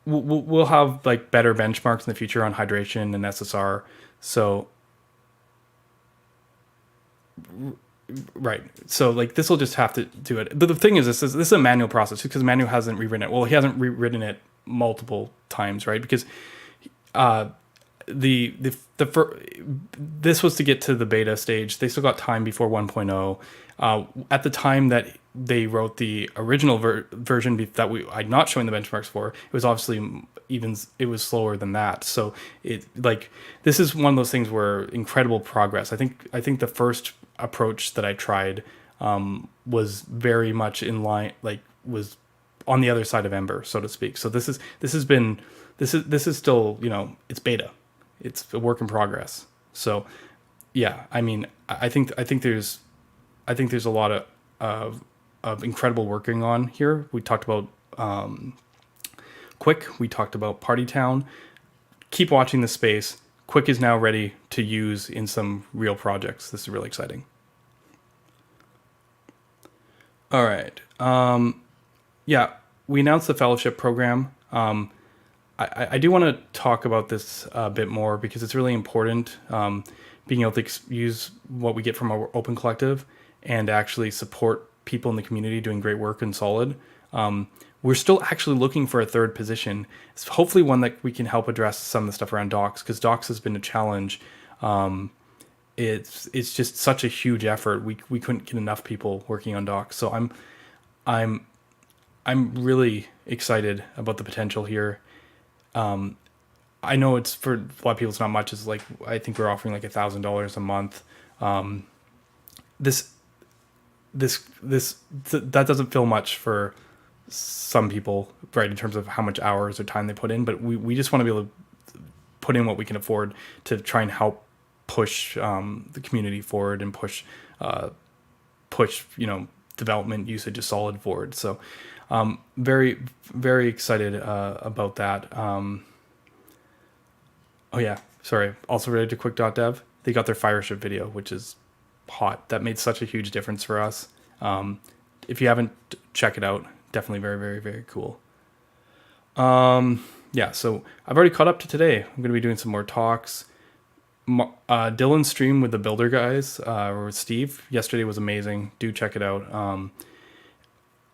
we'll have like better benchmarks in the future on hydration and SSR. So right, so like this will just have to do it. But the thing is, this is a manual process because Manu hasn't rewritten it. Well, he hasn't rewritten it multiple times, right? Because this was to get to the beta stage. They still got time before 1.0. At the time that they wrote the original version that I'm not showing the benchmarks for, it was obviously it was slower than that. So this is one of those things where incredible progress. I think the first approach that I tried was very much in line, was on the other side of Ember, so to speak. So this is still, it's beta. It's a work in progress. So yeah, I mean, I think there's a lot of incredible working on here. We talked about Quick. We talked about Party Town. Keep watching this space. Quick is now ready to use in some real projects. This is really exciting. All right. Yeah, we announced the fellowship program. I do want to talk about this a bit more because it's really important. Being able to use what we get from our open collective and actually support people in the community doing great work in Solid. We're still actually looking for a third position. It's hopefully one that we can help address some of the stuff around docs, because docs has been a challenge. It's just such a huge effort. We couldn't get enough people working on docs. So I'm really excited about the potential here. I know it's for a lot of people, it's not much. It's like, I think we're offering like $1,000 a month. That doesn't feel much for some people, right, in terms of how much hours or time they put in, but we just want to be able to put in what we can afford to try and help push the community forward and push development usage of Solid forward. So very, very excited about that. Oh yeah, sorry. Also related to quick.dev, they got their Fireship video, which is hot. That made such a huge difference for us. If you haven't, check it out. Definitely very, very, very cool. Yeah, so I've already caught up to today. I'm going to be doing some more talks. Dylan's stream with the Builder guys, or with Steve, yesterday was amazing. Do check it out.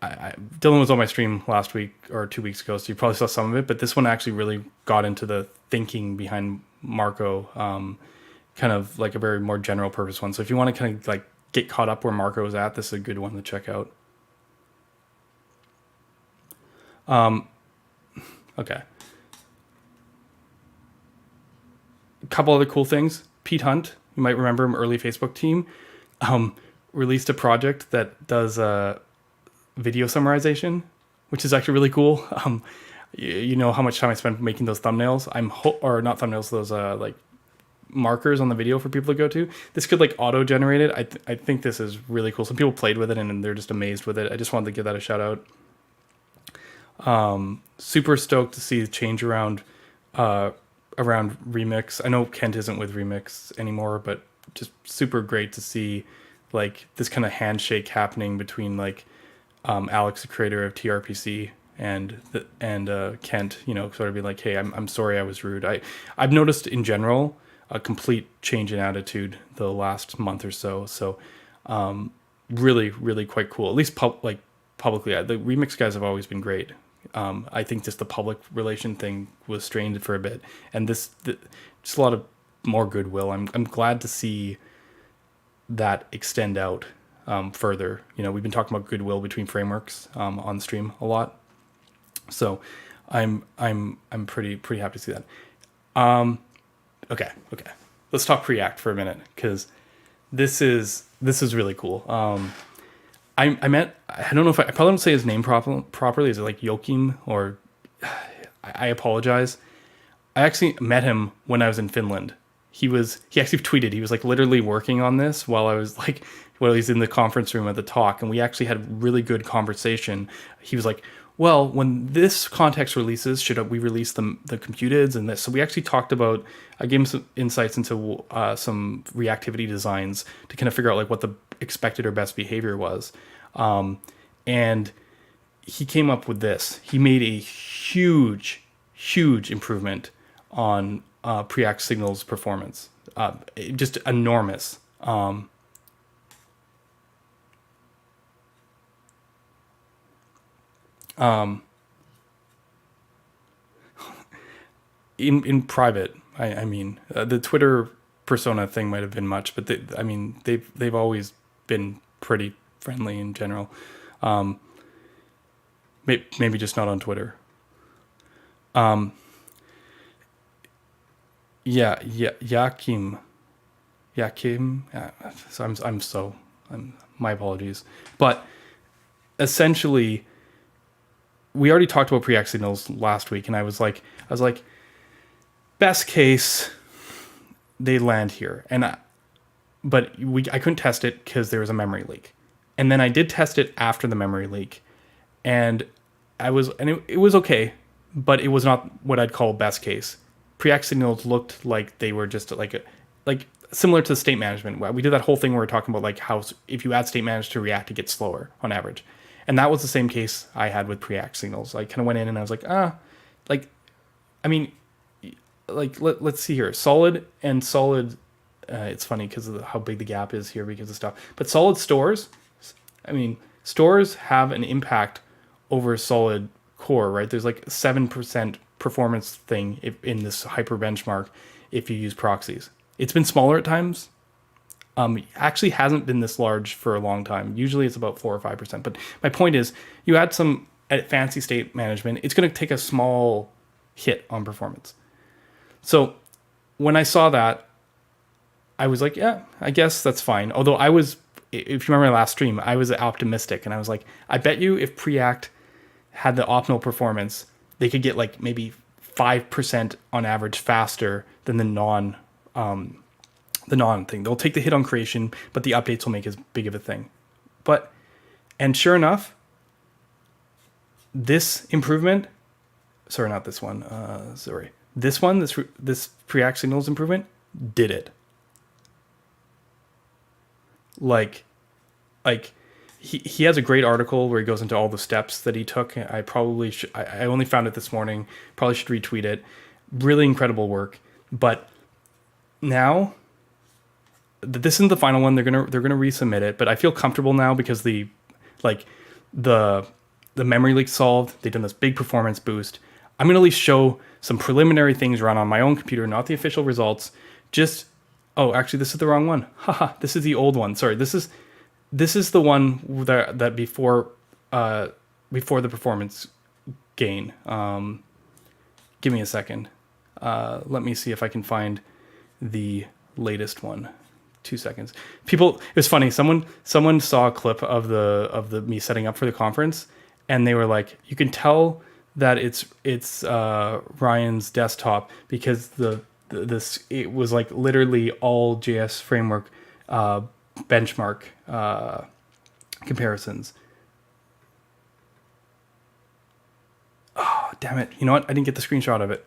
Dylan was on my stream last week or 2 weeks ago, so you probably saw some of it, but this one actually really got into the thinking behind Marko, kind of like a very more general purpose one. So if you want to kind of like get caught up where Marko is at, this is a good one to check out. Okay. A couple other cool things. Pete Hunt, you might remember him, early Facebook team, released a project that does video summarization, which is actually really cool. You know how much time I spent making those thumbnails. Or not thumbnails, those like markers on the video for people to go to. This could like auto generate it. I think this is really cool. Some people played with it and they're just amazed with it. I just wanted to give that a shout out. Super stoked to see the change around Remix. I know Kent isn't with Remix anymore, but just super great to see like this kind of handshake happening between like Alex, the creator of TRPC, and Kent, sort of be like, hey, I'm sorry I was rude. I've noticed in general a complete change in attitude the last month or so. So really, really quite cool. At least publicly, the Remix guys have always been great. I think just the public relation thing was strained for a bit, and just a lot of more goodwill. I'm glad to see that extend out further. We've been talking about goodwill between frameworks on stream a lot, so I'm pretty happy to see that. Okay, let's talk Preact for a minute, because this is really cool. I don't know if I probably don't say his name properly. Is it like Joachim, or I apologize. I actually met him when I was in Finland. He actually tweeted, he was like literally working on this while he's in the conference room at the talk. And we actually had a really good conversation. He was like, well, when this context releases, should we release the computids and this? So we actually talked about, I gave him some insights into some reactivity designs to kind of figure out like what the expected or best behavior was. And he came up with this. He made a huge improvement on Preact signals performance. Just enormous. In private, I mean, the Twitter persona thing might have been much, but they've always been pretty friendly in general. Maybe just not on Twitter. Yakim. So my apologies, but essentially, we already talked about Preact signals last week, and I was like, best case, they land here, but I couldn't test it because there was a memory leak, and then I did test it after the memory leak, and it was okay, but it was not what I'd call best case. Preact signals looked like they were just like similar to state management. We did that whole thing where we're talking about like how if you add state management to React, it gets slower on average. And that was the same case I had with Preact signals. I kind of went in and I was like, I mean, like let's see here, solid and solid. It's funny because of how big the gap is here because of stuff. But solid stores, I mean, stores have an impact over solid core, right? There's like 7% performance thing in this hyper benchmark if you use proxies. It's been smaller at times. Actually hasn't been this large for a long time. Usually it's about 4 or 5%. But my point is, you add some fancy state management, it's going to take a small hit on performance. So when I saw that, I was like, yeah, I guess that's fine. Although if you remember my last stream, I was optimistic and I was like, I bet you if Preact had the optimal performance, they could get like maybe 5% on average faster than the non thing. They'll take the hit on creation, but the updates will make as big of a thing. And sure enough, this improvement, sorry, not this one, this Preact signals improvement did it. Like he has a great article where he goes into all the steps that he took. I probably should, I only found it this morning. Probably should retweet it. Really incredible work. But now this isn't the final one. They're gonna resubmit it. But I feel comfortable now because the memory leak solved. They've done this big performance boost. I'm gonna at least show some preliminary things run on my own computer, not the official results. Oh, actually, this is the wrong one. Haha, this is the old one. Sorry, this is the one that before the performance gain. Give me a second. Let me see if I can find the latest one. 2 seconds. It was funny. Someone saw a clip of the me setting up for the conference, and they were like, "You can tell that it's Ryan's desktop because it was like literally all JS framework benchmark comparisons." Oh, damn it. You know what? I didn't get the screenshot of it.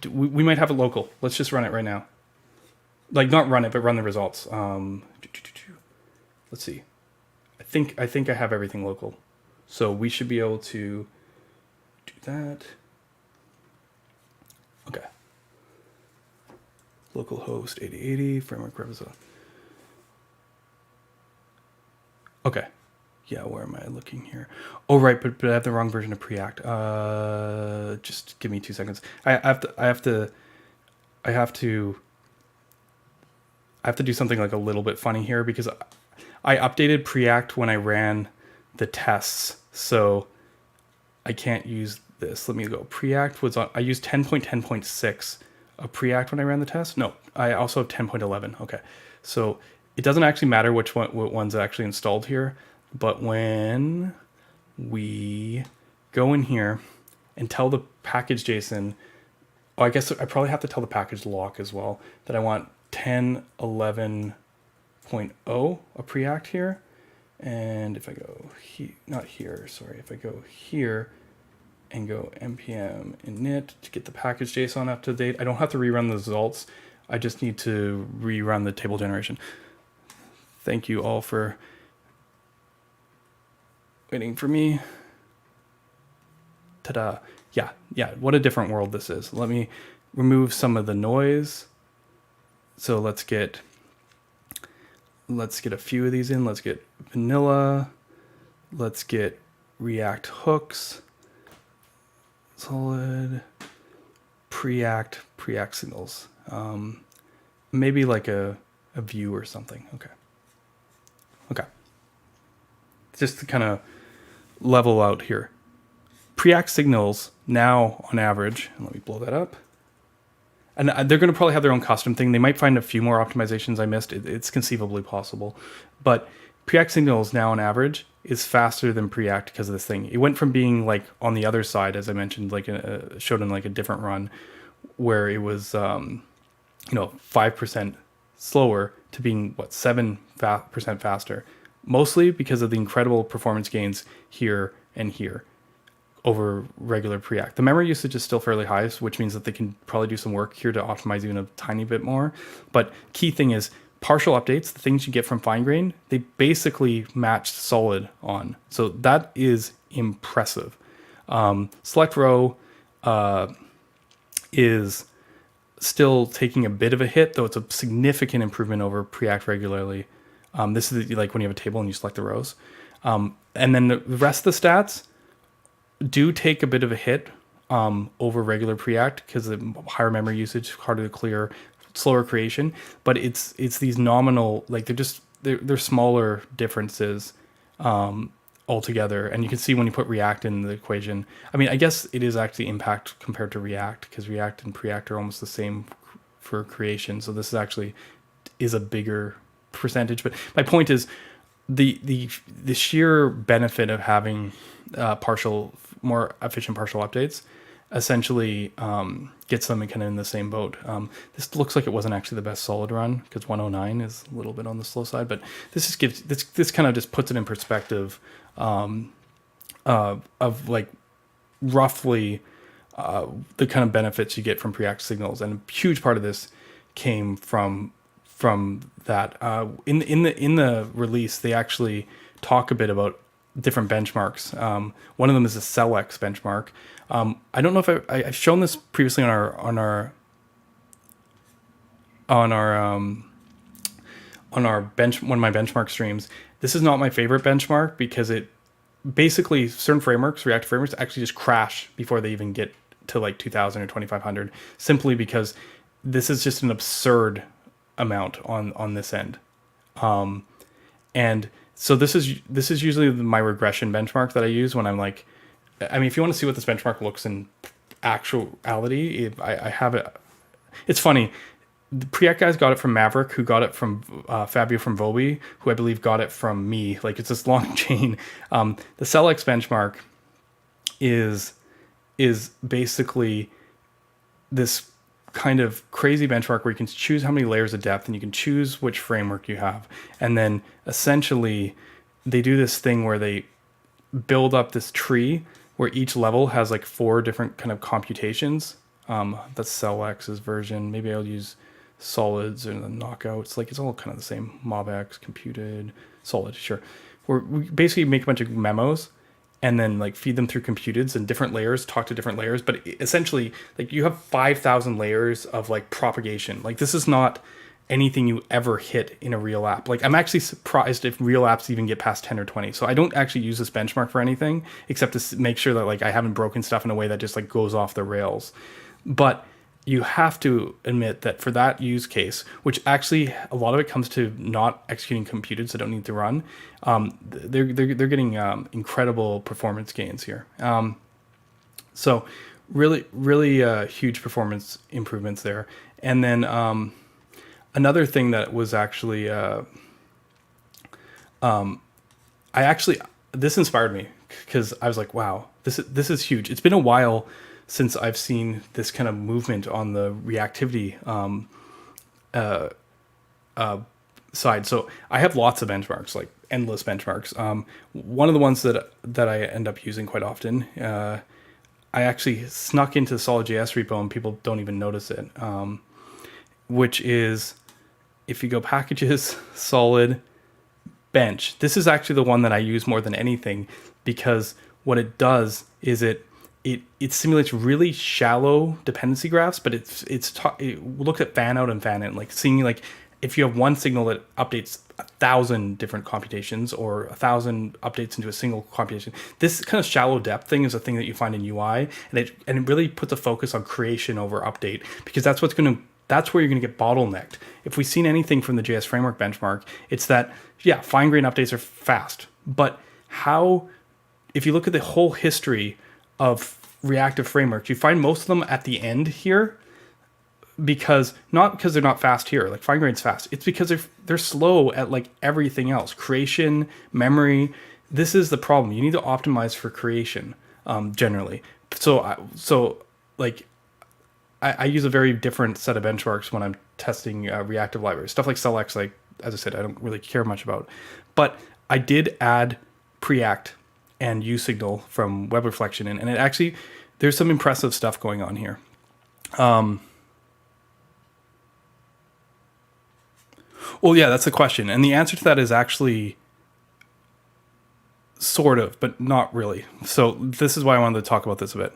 We might have it local. Let's just run it right now. Like, not run it, but run the results. Let's see. I think I have everything local. So we should be able to do that. Okay. Localhost 8080, framework revision. Okay. Yeah, where am I looking here? Oh, right, but I have the wrong version of Preact. Just give me 2 seconds. I have to do something like a little bit funny here because I updated Preact when I ran the tests, so I can't use this. Let me go. Preact was on. I used 10.10.6 of Preact when I ran the test. No, I also have 10.11. Okay, so it doesn't actually matter what one's actually installed here, but when we go in here and tell the package JSON, I guess I probably have to tell the package lock as well that I want 10.11.0 of Preact here. And if I go if I go here and go npm init to get the package JSON up to date, I don't have to rerun the results. I just need to rerun the table generation. Thank you all for waiting for me. Ta-da. Yeah, what a different world this is. Let me remove some of the noise. So let's get a few of these in. Let's get vanilla. Let's get React hooks. Solid. Preact signals. Maybe like a view or something. Okay. Just to kind of level out here. Preact signals now on average, and let me blow that up. And they're going to probably have their own custom thing. They might find a few more optimizations I missed. It's conceivably possible. But Preact signals now on average is faster than Preact because of this thing. It went from being like on the other side, as I mentioned, like showed in like a different run where it was 5% slower to being 7% faster. Mostly because of the incredible performance gains here and here over regular Preact. The memory usage is still fairly high, which means that they can probably do some work here to optimize even a tiny bit more. But key thing is partial updates, the things you get from fine grain, they basically matched solid on. So that is impressive. Select row, is still taking a bit of a hit, though it's a significant improvement over Preact regularly. This is like when you have a table and you select the rows. And then the rest of the stats do take a bit of a hit over regular Preact because of higher memory usage, harder to clear, slower creation. But it's these nominal, like they're smaller differences altogether. And you can see when you put React in the equation. I mean, I guess it is actually impact compared to React because React and Preact are almost the same for creation. So this is a bigger percentage. But my point is the sheer benefit of having more efficient partial updates essentially gets them kind of in the same boat. This looks like it wasn't actually the best solid run because 109 is a little bit on the slow side, but this kind of just puts it in perspective of like roughly the kind of benefits you get from Preact signals, and a huge part of this came from that. In the release, they actually talk a bit about different benchmarks. One of them is a CellX benchmark. I don't know if I've shown this previously on our bench, one of my benchmark streams. This is not my favorite benchmark because it basically certain frameworks, React frameworks, actually just crash before they even get to like 2000 or 2500, simply because this is just an absurd amount on this end. And so this is usually my regression benchmark that I use when I'm like, I mean, if you want to see what this benchmark looks in actuality, I have it. It's funny. The Preact guys got it from Maverick, who got it from Fabio from Vobi, who I believe got it from me. Like, it's this long chain. The CellX benchmark is basically this kind of crazy benchmark where you can choose how many layers of depth and you can choose which framework you have. And then essentially they do this thing where they build up this tree where each level has like 4 different kind of computations. That's CellX's version. Maybe I'll use solids and the knockouts. Like, it's all kind of the same. MobX, computed, solid, sure. Where we basically make a bunch of memos and then like feed them through computeds, and different layers talk to different layers. But essentially, like, you have 5,000 layers of like propagation. Like, this is not anything you ever hit in a real app. Like, I'm actually surprised if real apps even get past 10 or 20. So I don't actually use this benchmark for anything except to make sure that like I haven't broken stuff in a way that just like goes off the rails. But you have to admit that for that use case, which actually a lot of it comes to not executing computed, so don't need to run, they're getting incredible performance gains here. So really huge performance improvements there. And then another thing that was actually this inspired me because I was like, wow, this is huge. It's been a while since I've seen this kind of movement on the reactivity side. So I have lots of benchmarks, like endless benchmarks. One of the ones that I end up using quite often, I actually snuck into the Solid.js repo and people don't even notice it, which is, if you go packages, solid, bench. This is actually the one that I use more than anything because what it does is it simulates really shallow dependency graphs, but it looks at fan out and fan in, like seeing like if you have one signal that updates 1,000 different computations or 1,000 updates into a single computation. This kind of shallow depth thing is a thing that you find in UI, and it really puts a focus on creation over update, because that's where you're going to get bottlenecked. If we've seen anything from the JS framework benchmark, it's that, yeah, fine-grained updates are fast, but if you look at the whole history of reactive frameworks, you find most of them at the end here, not because they're not fast here, like fine-grained's fast. It's because they're slow at like everything else, creation, memory. This is the problem. You need to optimize for creation generally. So I use a very different set of benchmarks when I'm testing reactive libraries. Stuff like CellX, like, as I said, I don't really care much about. But I did add Preact and usignal from Web Reflection in, and it actually, there's some impressive stuff going on here. Well, yeah, that's the question. And the answer to that is actually sort of, but not really. So this is why I wanted to talk about this a bit.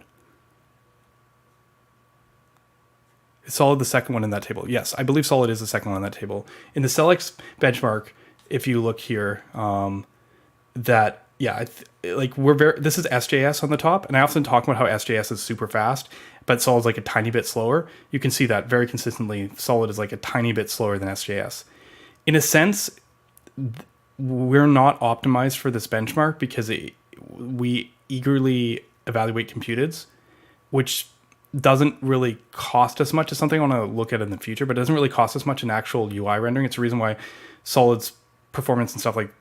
Solid the second one in that table? Yes, I believe Solid is the second one on that table. In the Celex benchmark, if you look here, that yeah, like this is SJS on the top, and I often talk about how SJS is super fast, but Solid's like a tiny bit slower. You can see that very consistently. Solid is like a tiny bit slower than SJS. In a sense, we're not optimized for this benchmark because we eagerly evaluate computeds, which doesn't really cost us much. It's something I want to look at in the future, but it doesn't really cost us much in actual UI rendering. It's a reason why Solid's performance and stuff like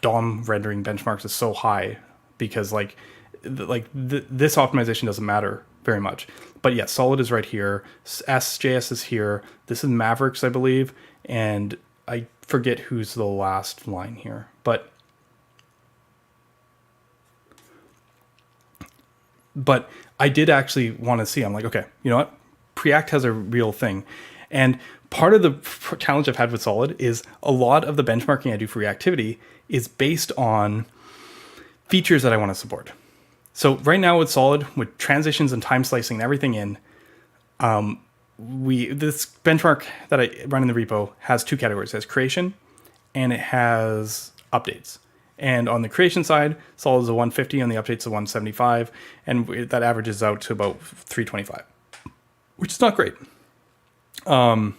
DOM rendering benchmarks is so high, because this optimization doesn't matter very much. But yeah, Solid is right here. SJS is here. This is Mavericks, I believe, and I forget who's the last line here, but I did actually want to see. I'm like, okay, you know what? Preact has a real thing, and part of the challenge I've had with Solid is a lot of the benchmarking I do for reactivity is based on features that I want to support. So right now with Solid, with transitions and time slicing and everything in, this benchmark that I run in the repo has two categories. It has creation and it has updates. And on the creation side, Solid is a 150, on the updates a 175, and that averages out to about 325, which is not great. I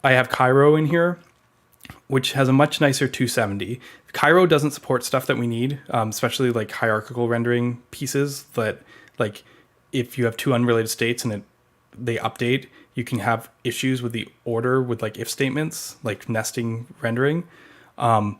have Cairo in here, which has a much nicer 270. Cairo doesn't support stuff that we need, especially like hierarchical rendering pieces that, like, if you have two unrelated states and they update, you can have issues with the order with like if statements, like nesting rendering. A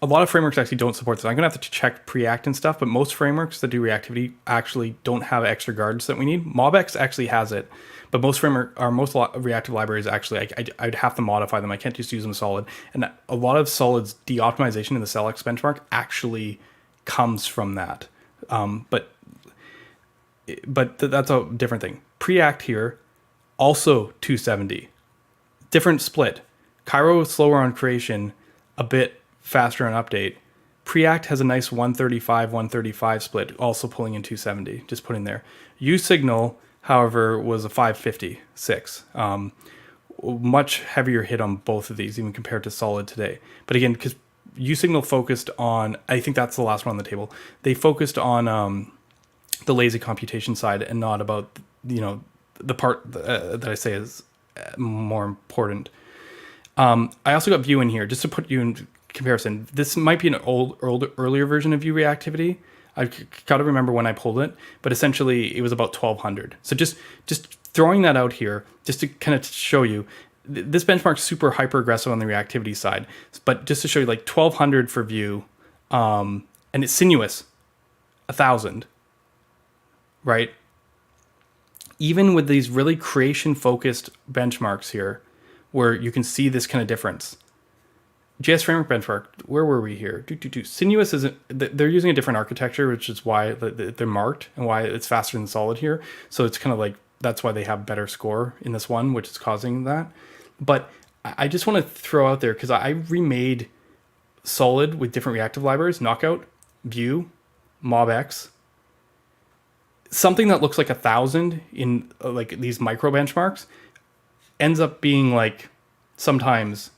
lot of frameworks actually don't support this. I'm gonna have to check Preact and stuff, but most frameworks that do reactivity actually don't have extra guards that we need. MobX actually has it, but most reactive libraries actually, I'd have to modify them. I can't just use them solid. And a lot of Solid's de-optimization in the Celex benchmark actually comes from that. But that's a different thing. Preact here, also 270. Different split. Cairo is slower on creation, a bit faster on update. Preact has a nice 135 split, also pulling in 270, just putting there. uSignal, however, was a 556. Much heavier hit on both of these, even compared to Solid today. But again, because uSignal focused on, I think that's the last one on the table, they focused on the lazy computation side and not about, the part that I say is more important. I also got Vue in here, just to put you in comparison. This might be an earlier version of Vue reactivity. I've got to remember when I pulled it, but essentially it was about 1200. So just throwing that out here, just to kind of show you, this benchmark's super hyper aggressive on the reactivity side, but just to show you, like 1200 for Vue, and it's sinuous, 1000, right? Even with these really creation focused benchmarks here, where you can see this kind of difference. JS Framework benchmark, where were we here? Sinuous isn't, they're using a different architecture, which is why they're marked and why it's faster than Solid here. So it's kind of like, that's why they have better score in this one, which is causing that. But I just want to throw out there, because I remade Solid with different reactive libraries, Knockout, Vue, MobX. Something that looks like 1000 in like these micro benchmarks ends up being like sometimes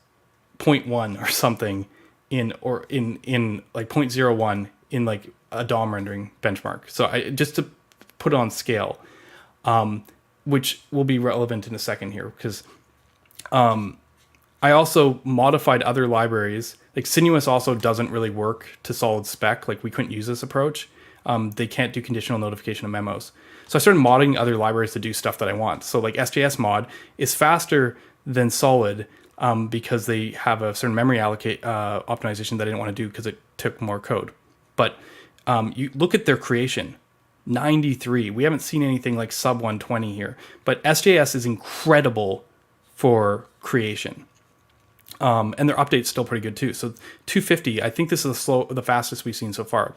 0.1 or something in like 0.01 in like a DOM rendering benchmark. So just to put it on scale, which will be relevant in a second here, because I also modified other libraries. Like Sinuous also doesn't really work to Solid spec. Like we couldn't use this approach. They can't do conditional notification of memos. So I started modding other libraries to do stuff that I want. So like SJS mod is faster than Solid because they have a certain memory optimization that I didn't want to do because it took more code. But you look at their creation, 93. We haven't seen anything like sub 120 here. But SJS is incredible for creation. And their update's still pretty good too. So 250, I think this is the fastest we've seen so far.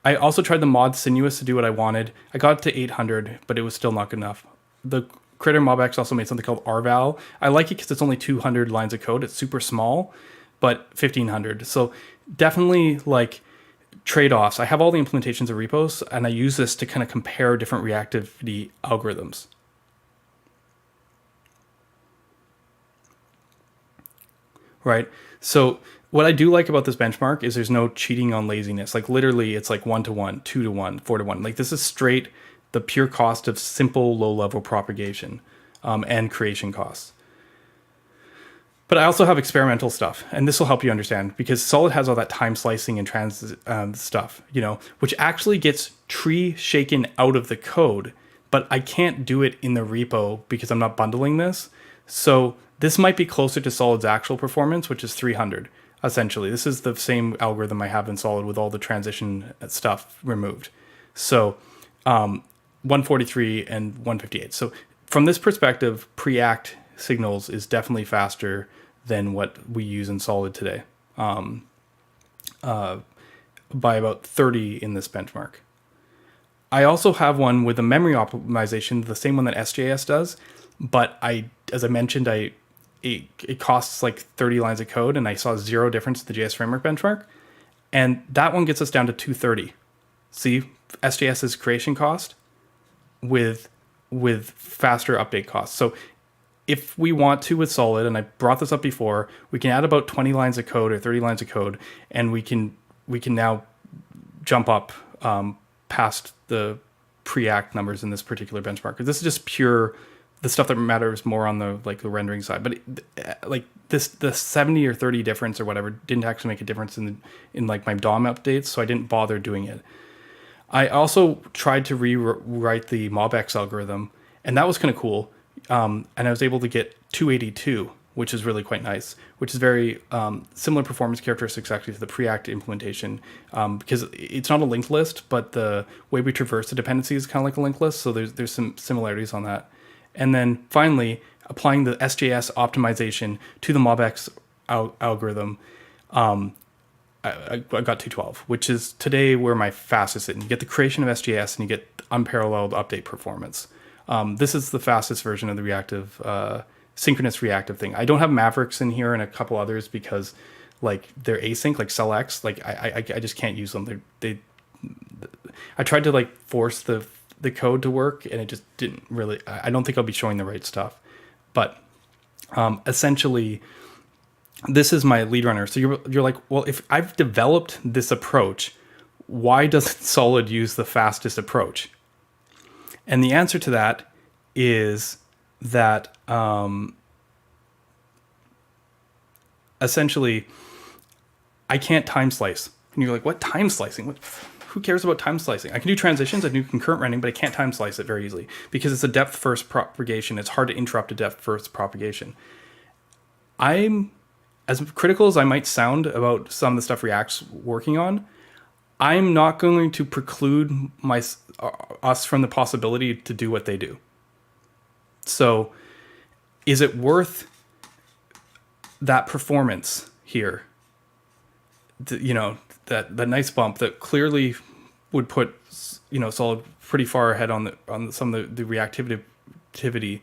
I also tried the mod Sinuous to do what I wanted. I got it to 800, but it was still not good enough. The Creator MobX also made something called RVal. I like it because it's only 200 lines of code. It's super small, but 1500. So definitely like trade-offs. I have all the implementations of repos, and I use this to kind of compare different reactivity algorithms. right? So what I do like about this benchmark is there's no cheating on laziness. Like literally it's like 1-to-1, 2-to-1, 4-to-1. Like this is straight the pure cost of simple low level propagation and creation costs. But I also have experimental stuff, and this will help you understand because Solid has all that time slicing and trans stuff, which actually gets tree shaken out of the code, but I can't do it in the repo because I'm not bundling this. So this might be closer to Solid's actual performance, which is 300. Essentially, this is the same algorithm I have in Solid with all the transition stuff removed. So 143 and 158. So from this perspective, Preact signals is definitely faster than what we use in Solid today, by about 30 in this benchmark. I also have one with a memory optimization, the same one that SJS does, but as I mentioned, it costs like 30 lines of code, and I saw zero difference in the JS framework benchmark, and that one gets us down to 230. See, SJS's creation cost with faster update costs. So if we want to with Solid, and I brought this up before, we can add about 20 lines of code or 30 lines of code, and we can now jump up past the Preact numbers in this particular benchmark. This is just pure the stuff that matters more on the rendering side. But the 70 or 30 difference or whatever didn't actually make a difference in like my DOM updates, so I didn't bother doing it. I also tried to rewrite the MobX algorithm, and that was kind of cool. And I was able to get 282, which is really quite nice, which is very similar performance characteristics actually to the Preact implementation, because it's not a linked list, but the way we traverse the dependency is kind of like a linked list. So there's some similarities on that. And then finally, applying the SJS optimization to the MobX algorithm, I got 212, which is today where my fastest is. And you get the creation of SJS and you get unparalleled update performance. This is the fastest version of the reactive, synchronous reactive thing. I don't have Mavericks in here and a couple others because they're async, like CellX. I just can't use them. I tried to force the code to work and it just didn't really, I don't think I'll be showing the right stuff. But essentially, this is my lead runner. So you're like, well, if I've developed this approach, why doesn't Solid use the fastest approach? And the answer to that is that essentially I can't time slice. And you're like, what time slicing? Who cares about time slicing? I can do transitions, I do concurrent rendering, but I can't time slice it very easily because it's a depth first propagation. It's hard to interrupt a depth first propagation. I'm as critical as I might sound about some of the stuff React's working on. I'm not going to preclude us from the possibility to do what they do. So is it worth that performance here? That nice bump that clearly would put Solid pretty far ahead on some of the reactivity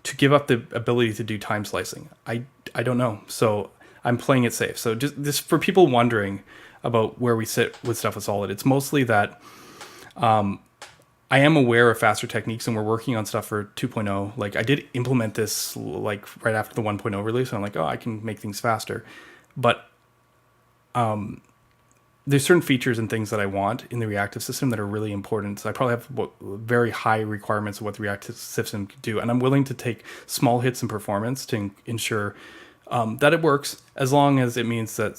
to give up the ability to do time slicing. I don't know. So I'm playing it safe. So just for people wondering about where we sit with stuff with Solid, it's mostly that I am aware of faster techniques and we're working on stuff for 2.0. I did implement this right after the 1.0 release, and I'm like, oh, I can make things faster. But there's certain features and things that I want in the reactive system that are really important. So I probably have very high requirements of what the reactive system can do. And I'm willing to take small hits in performance to ensure that it works, as long as it means that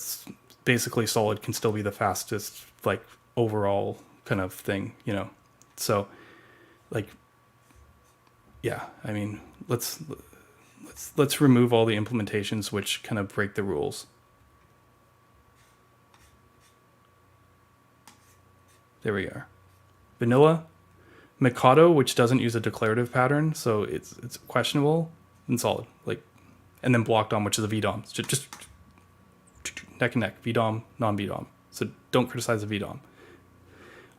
basically Solid can still be the fastest, overall kind of thing, So, yeah, I mean, let's remove all the implementations which kind of break the rules. There we are. Vanilla, Mikado, which doesn't use a declarative pattern, so it's questionable, and Solid. And then blocked on, which is a VDOM. So just neck and neck, VDOM, non-VDOM. So don't criticize the VDOM.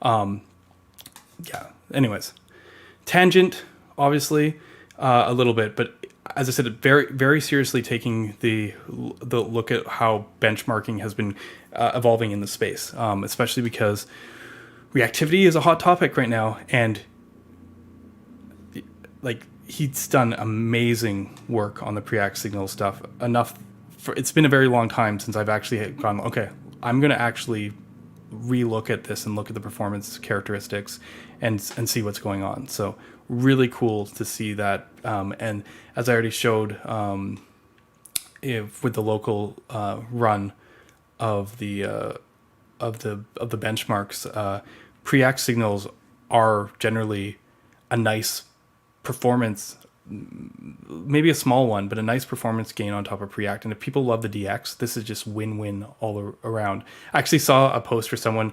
Yeah. Anyways, tangent, obviously, a little bit, but as I said, very, very seriously taking the look at how benchmarking has been evolving in the space, especially because reactivity is a hot topic right now, and he's done amazing work on the Preact signal stuff, enough it's been a very long time since I've actually gone, okay, I'm going to actually relook at this and look at the performance characteristics and see what's going on. So really cool to see that. And as I already showed, with the local run of the benchmarks, Preact signals are generally a nice performance, maybe a small one, but a nice performance gain on top of Preact. And if people love the DX, this is just win-win all around. I actually saw a post where someone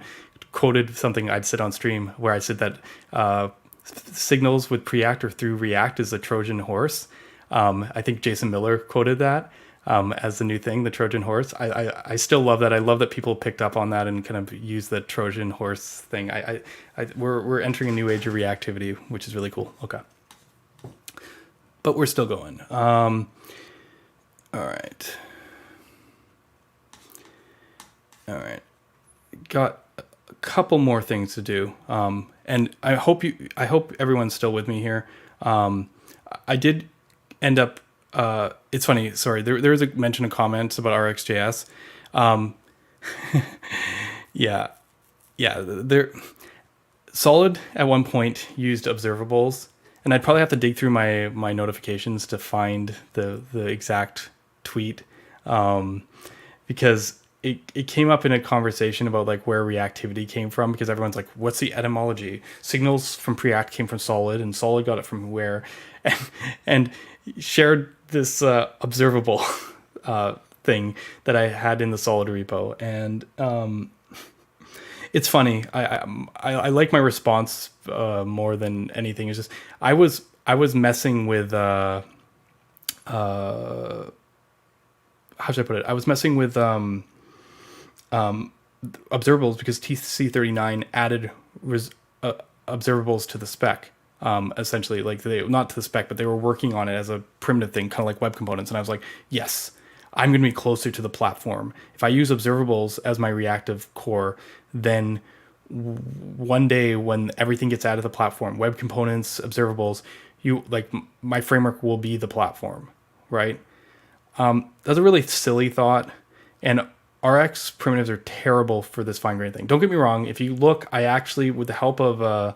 quoted something I'd said on stream where I said that signals with Preact or through React is a Trojan horse. I think Jason Miller quoted that as the new thing, the Trojan horse. I still love that. I love that people picked up on that and kind of use the Trojan horse thing. We're entering a new age of reactivity, which is really cool. Okay. But we're still going. All right. Got a couple more things to do. And I hope everyone's still with me here. I did end up, it's funny, sorry, there was a mention of comments about RxJS. Yeah, Solid at one point used observables, and I'd probably have to dig through my notifications to find the exact tweet, because it came up in a conversation about like where reactivity came from, because everyone's like, what's the etymology? Signals from Preact came from Solid, and Solid got it from where? And shared this observable thing that I had in the Solid repo, and it's funny. I like my response more than anything. It's just I was messing with how should I put it? I was messing with observables because TC39 added observables to the spec. Essentially, like they not to the spec, but they were working on it as a primitive thing, kind of like web components. And I was like, yes, I'm going to be closer to the platform. If I use observables as my reactive core, then one day when everything gets added to the platform, web components, observables, my framework will be the platform, right? That's a really silly thought, and Rx primitives are terrible for this fine-grained thing. Don't get me wrong. If you look, I actually, with the help of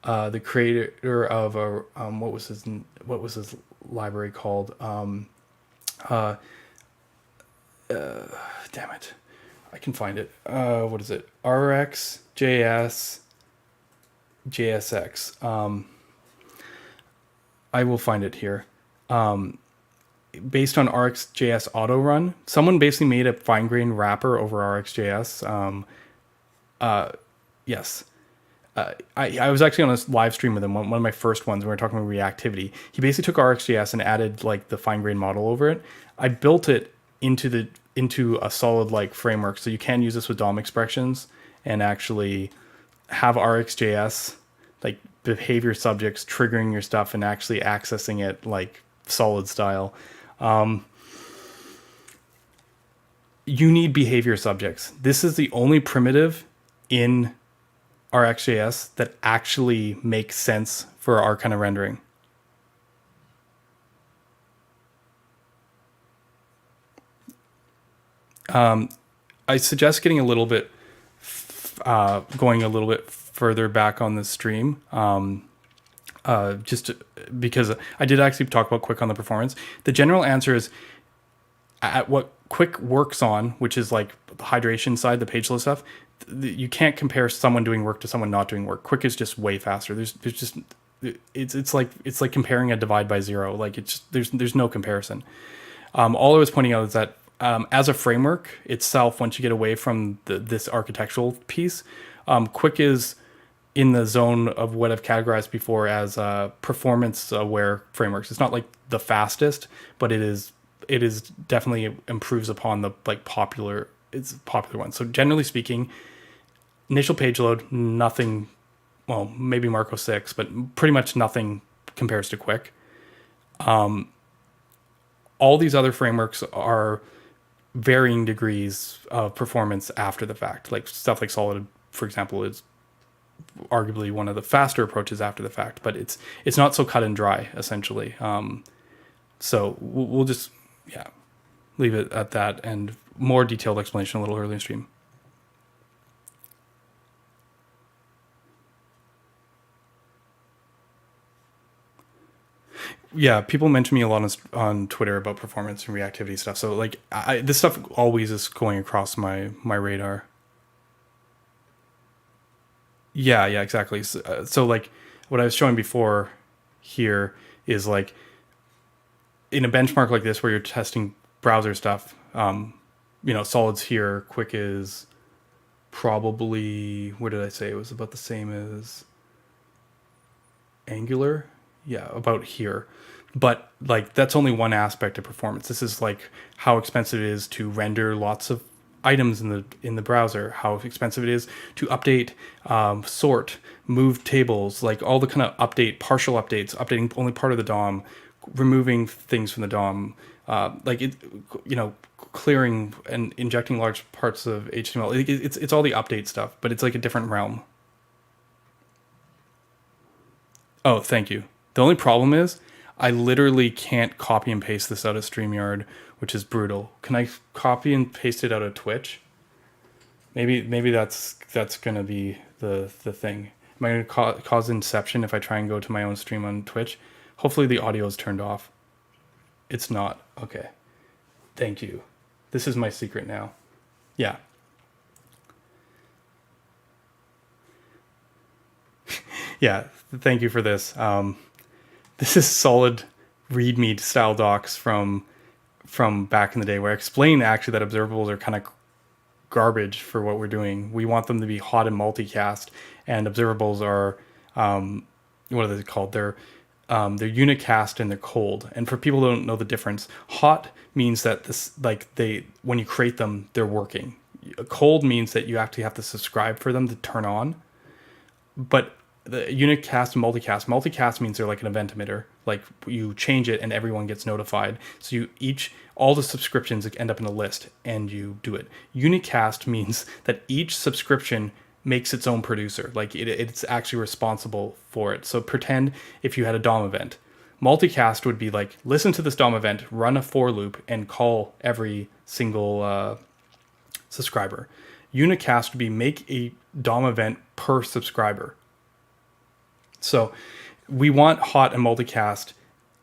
the creator of what was his library called? Damn it, I can find it. What is it? RxJS JSX. I will find it here. Based on RxJS auto run, someone basically made a fine-grained wrapper over RxJS. Yes. I was actually on a live stream with him, one of my first ones when we were talking about reactivity. He basically took RxJS and added like the fine-grained model over it. I built it into a solid like framework, so you can use this with DOM expressions and actually have RxJS like behavior subjects triggering your stuff and actually accessing it like solid style. You need behavior subjects. This is the only primitive in RxJS that actually makes sense for our kind of rendering. I suggest getting a little bit, going a little bit further back on the stream, just because I did actually talk about Quick on the performance. The general answer is at what Quick works on, which is like the hydration side, the page load stuff. You can't compare someone doing work to someone not doing work. Quick is just way faster. It's like comparing a divide by zero. Like there's no comparison. All I was pointing out is that as a framework itself, once you get away from this architectural piece, Quick is in the zone of what I've categorized before as performance-aware frameworks. It's not like the fastest, but it is definitely improves upon the popular ones. So generally speaking, initial page load, nothing. Well, maybe Marko 6, but pretty much nothing compares to Quick. All these other frameworks are varying degrees of performance after the fact. Like stuff like Solid, for example, is arguably one of the faster approaches after the fact, but it's not so cut and dry essentially. So we'll just leave it at that, and more detailed explanation a little earlier in stream. Yeah, people mention me a lot on Twitter about performance and reactivity stuff. So like, this stuff always is going across my radar. Yeah, yeah, exactly. So like, what I was showing before here is like in a benchmark like this where you're testing browser stuff. Solid's here. Quick is probably, what did I say? It was about the same as Angular. Yeah, about here. But like that's only one aspect of performance. This is like how expensive it is to render lots of items in the browser, how expensive it is to update, sort, move tables, like all the kind of partial updates, updating only part of the DOM, removing things from the DOM, clearing and injecting large parts of HTML. It's all the update stuff, but it's like a different realm. Oh, thank you. The only problem is I literally can't copy and paste this out of StreamYard, which is brutal. Can I copy and paste it out of Twitch? Maybe that's gonna be the thing. Am I gonna cause inception if I try and go to my own stream on Twitch? Hopefully the audio is turned off. It's not. Okay. Thank you. This is my secret now. Yeah. Yeah. Thank you for this. This is solid README style docs from back in the day where I explain actually that observables are kind of garbage for what we're doing. We want them to be hot and multicast, and observables are what are they called? They're unicast and they're cold. And for people who don't know the difference, hot means that when you create them, they're working. Cold means that you actually have to subscribe for them to turn on. But the unicast and multicast means they're like an event emitter. Like you change it and everyone gets notified. So all the subscriptions end up in a list and you do it. Unicast means that each subscription makes its own producer. Like it's actually responsible for it. So pretend if you had a DOM event. Multicast would be like, listen to this DOM event, run a for loop, and call every single subscriber. Unicast would be make a DOM event per subscriber. So we want hot and multicast,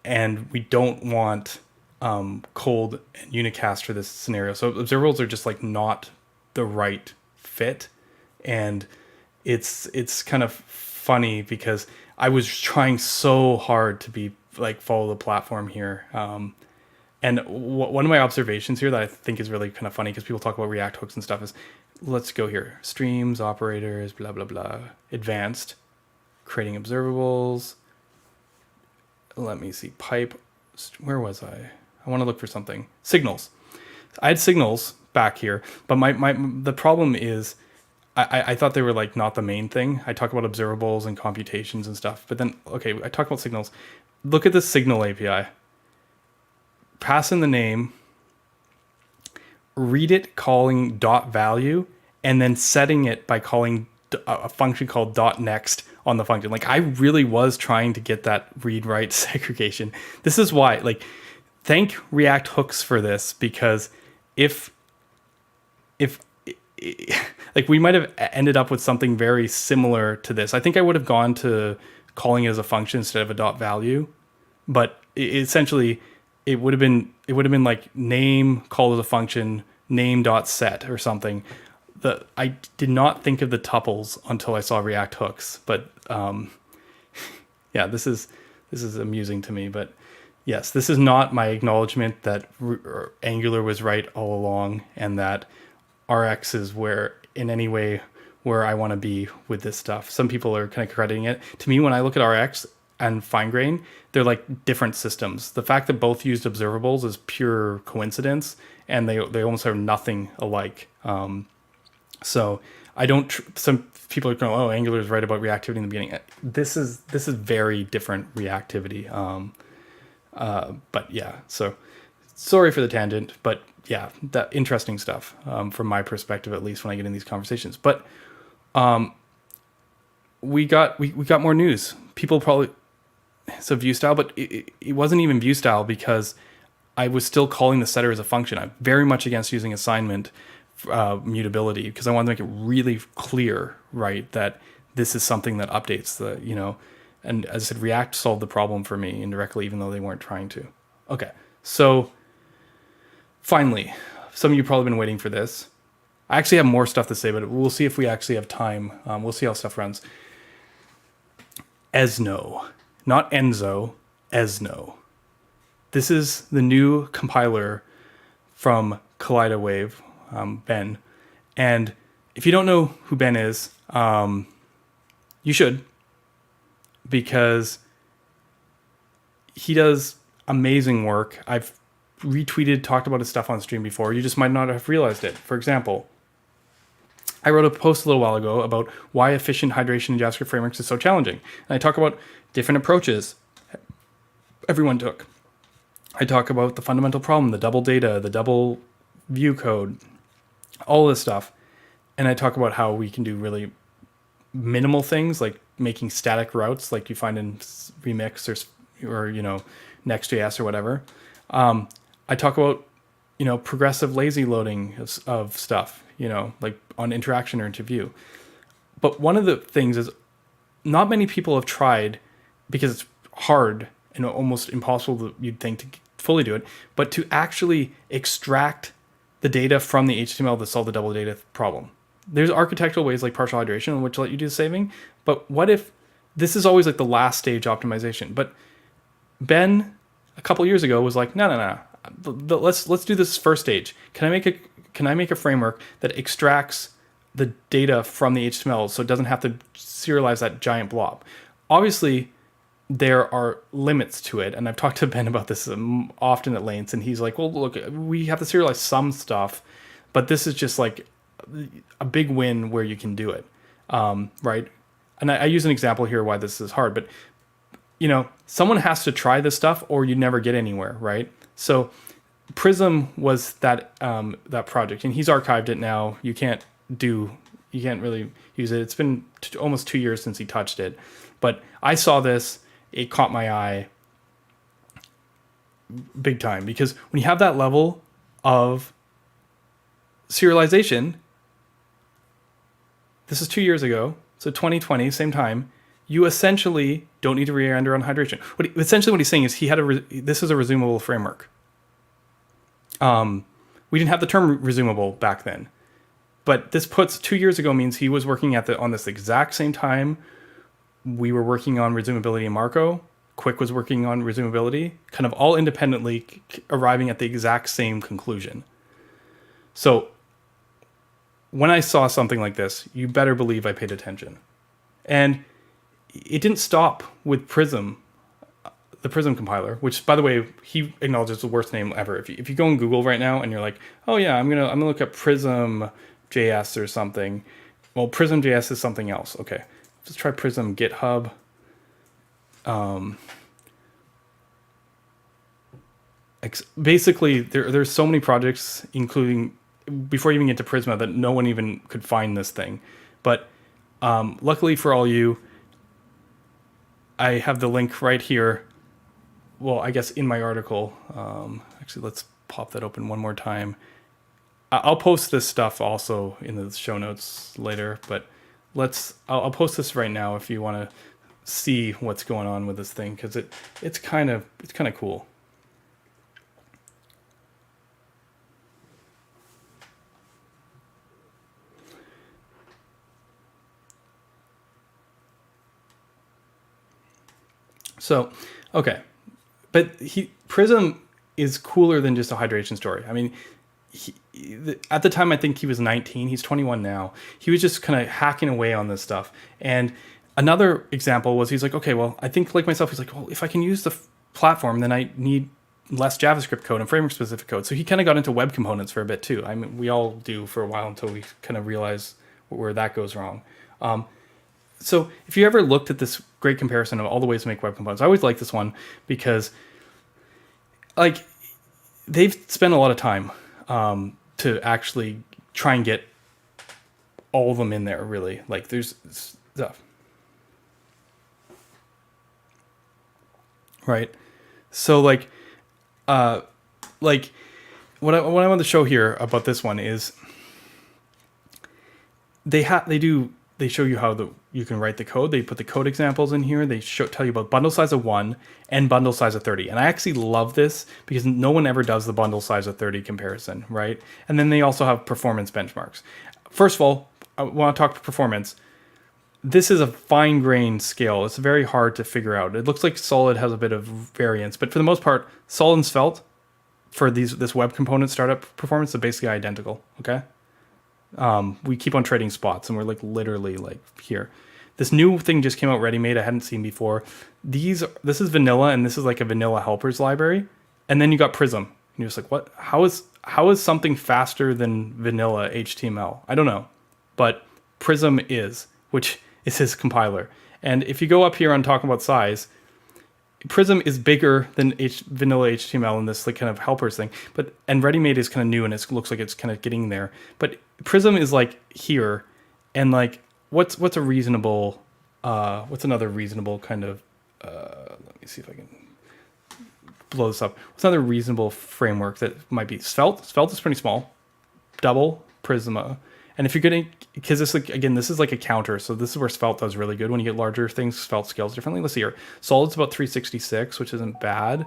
and we don't want cold and unicast for this scenario. So observables are just like not the right fit. And it's kind of funny because I was trying so hard to be like follow the platform here. And one of my observations here that I think is really kind of funny because people talk about React hooks and stuff is, let's go here. Streams, operators, blah, blah, blah. Advanced. Creating observables. Let me see. Pipe. Where was I? I want to look for something. Signals. I had signals back here, but the problem is I thought they were like not the main thing. I talk about observables and computations and stuff, but then, okay, I talk about signals. Look at the signal API. Pass in the name, read it calling dot value, and then setting it by calling a function called dot next on the function. Like I really was trying to get that read write segregation. This is why, like, thank React hooks for this, because if like we might have ended up with something very similar to this. I think I would have gone to calling it as a function instead of a dot value, but essentially it would have been like name called as a function, name dot set or something. I did not think of the tuples until I saw React hooks, but yeah, this is amusing to me. But yes, this is not my acknowledgement that Angular was right all along, and that RX is where I want to be with this stuff. Some people are kind of crediting it. To me, when I look at RX and Fine-Grain, they're like different systems. The fact that both used observables is pure coincidence, and they almost are nothing alike. So I don't. Some people are going, "Oh, Angular is right about reactivity in the beginning." This is very different reactivity. But yeah. So sorry for the tangent, but yeah, that interesting stuff from my perspective, at least when I get in these conversations. But we got more news. People probably view style, but it wasn't even view style because I was still calling the setter as a function. I'm very much against using assignment mutability because I want to make it really clear, right, that this is something that updates the, and as I said, React solved the problem for me indirectly, even though they weren't trying to. Okay, so finally, some of you probably been waiting for this. I actually have more stuff to say, but we'll see if we actually have time. We'll see how stuff runs. Esno, not Enzo, Esno. This is the new compiler from KaleidoWave, Ben. And if you don't know who Ben is, you should, because he does amazing work. I've retweeted, talked about his stuff on stream before. You just might not have realized it. For example, I wrote a post a little while ago about why efficient hydration in JavaScript frameworks is so challenging. And I talk about different approaches everyone took. I talk about the fundamental problem, the double data, the double view code, all this stuff. And I talk about how we can do really minimal things like making static routes like you find in Remix or Next.js or whatever. I talk about, progressive lazy loading of stuff, like on interaction or into view. But one of the things is not many people have tried, because it's hard and almost impossible, you'd think, to fully do it, but to actually extract the data from the HTML to solve the double data problem. There's architectural ways like partial hydration which let you do the saving, but what if this is always like the last stage optimization? But Ben, a couple years ago, was like, no. Let's do this first stage. Can I make a framework that extracts the data from the HTML so it doesn't have to serialize that giant blob? Obviously, there are limits to it, and I've talked to Ben about this often at length, and he's like, well, look, we have to serialize some stuff, but this is just like a big win where you can do it, right? And I use an example here why this is hard, but someone has to try this stuff or you never get anywhere, right? So Prism was that project, and he's archived it now. You can't really use it. It's been almost 2 years since he touched it, but I saw this. It caught my eye big time, because when you have that level of serialization, this is 2 years ago, so 2020, same time, you essentially don't need to re-render on hydration. What he's saying is this is a resumable framework. We didn't have the term resumable back then, but this puts 2 years ago means he was working on this exact same time. We were working on resumability in Marko. Quick was working on resumability, kind of all independently, arriving at the exact same conclusion. So when I saw something like this, you better believe I paid attention. And it didn't stop with Prism, the Prism compiler, which, by the way, he acknowledges the worst name ever. If you go on Google right now and you're like, oh yeah, I'm gonna look up Prism JS or something. Well, Prism JS is something else. Okay, let's try Prism GitHub. Basically, there's so many projects, including before you even get to Prisma, that no one even could find this thing. But luckily for all you, I have the link right here. Well, I guess in my article. Actually, let's pop that open one more time. I'll post this stuff also in the show notes later, but I'll post this right now if you want to see what's going on with this thing, because it's kind of cool. So, okay, but Prism is cooler than just a hydration story. I mean, at the time, I think he was 19. He's 21 now. He was just kind of hacking away on this stuff. And another example was, he's like, okay, well, I think like myself, he's like, well, if I can use the platform, then I need less JavaScript code and framework specific code. So he kind of got into web components for a bit too. I mean, we all do for a while until we kind of realize where that goes wrong. So if you ever looked at this great comparison of all the ways to make web components, I always like this one because like they've spent a lot of time to actually try and get all of them in there, really. Like there's stuff. Right? So like like what I want to show here about this one is they show you how you can write the code. They put the code examples in here. They tell you about bundle size of 1 and bundle size of 30. And I actually love this because no one ever does the bundle size of 30 comparison, right? And then they also have performance benchmarks. First of all, I want to talk performance. This is a fine-grained scale. It's very hard to figure out. It looks like Solid has a bit of variance, but for the most part, Solid and Svelte for this web component startup performance are basically identical, okay? We keep on trading spots, and we're like literally like here. This new thing just came out, ready-made. I hadn't seen before. This is vanilla, and this is like a vanilla helpers library. And then you got Prism. And you're just like, what? How is something faster than vanilla HTML? I don't know, but Prism is, which is his compiler. And if you go up here on talking about size, Prism is bigger than vanilla HTML in this like kind of helpers thing, and ready-made is kind of new, and it looks like it's kind of getting there. But Prism is like here, and like what's a reasonable, what's another reasonable kind of, let me see if I can blow this up. What's another reasonable framework that might be Svelte? Svelte is pretty small, double Prisma. And if you're getting, because this, like, again, this is like a counter. So this is where Svelte does really good. When you get larger things, Svelte scales differently. Let's see here. Solid's about 366, which isn't bad.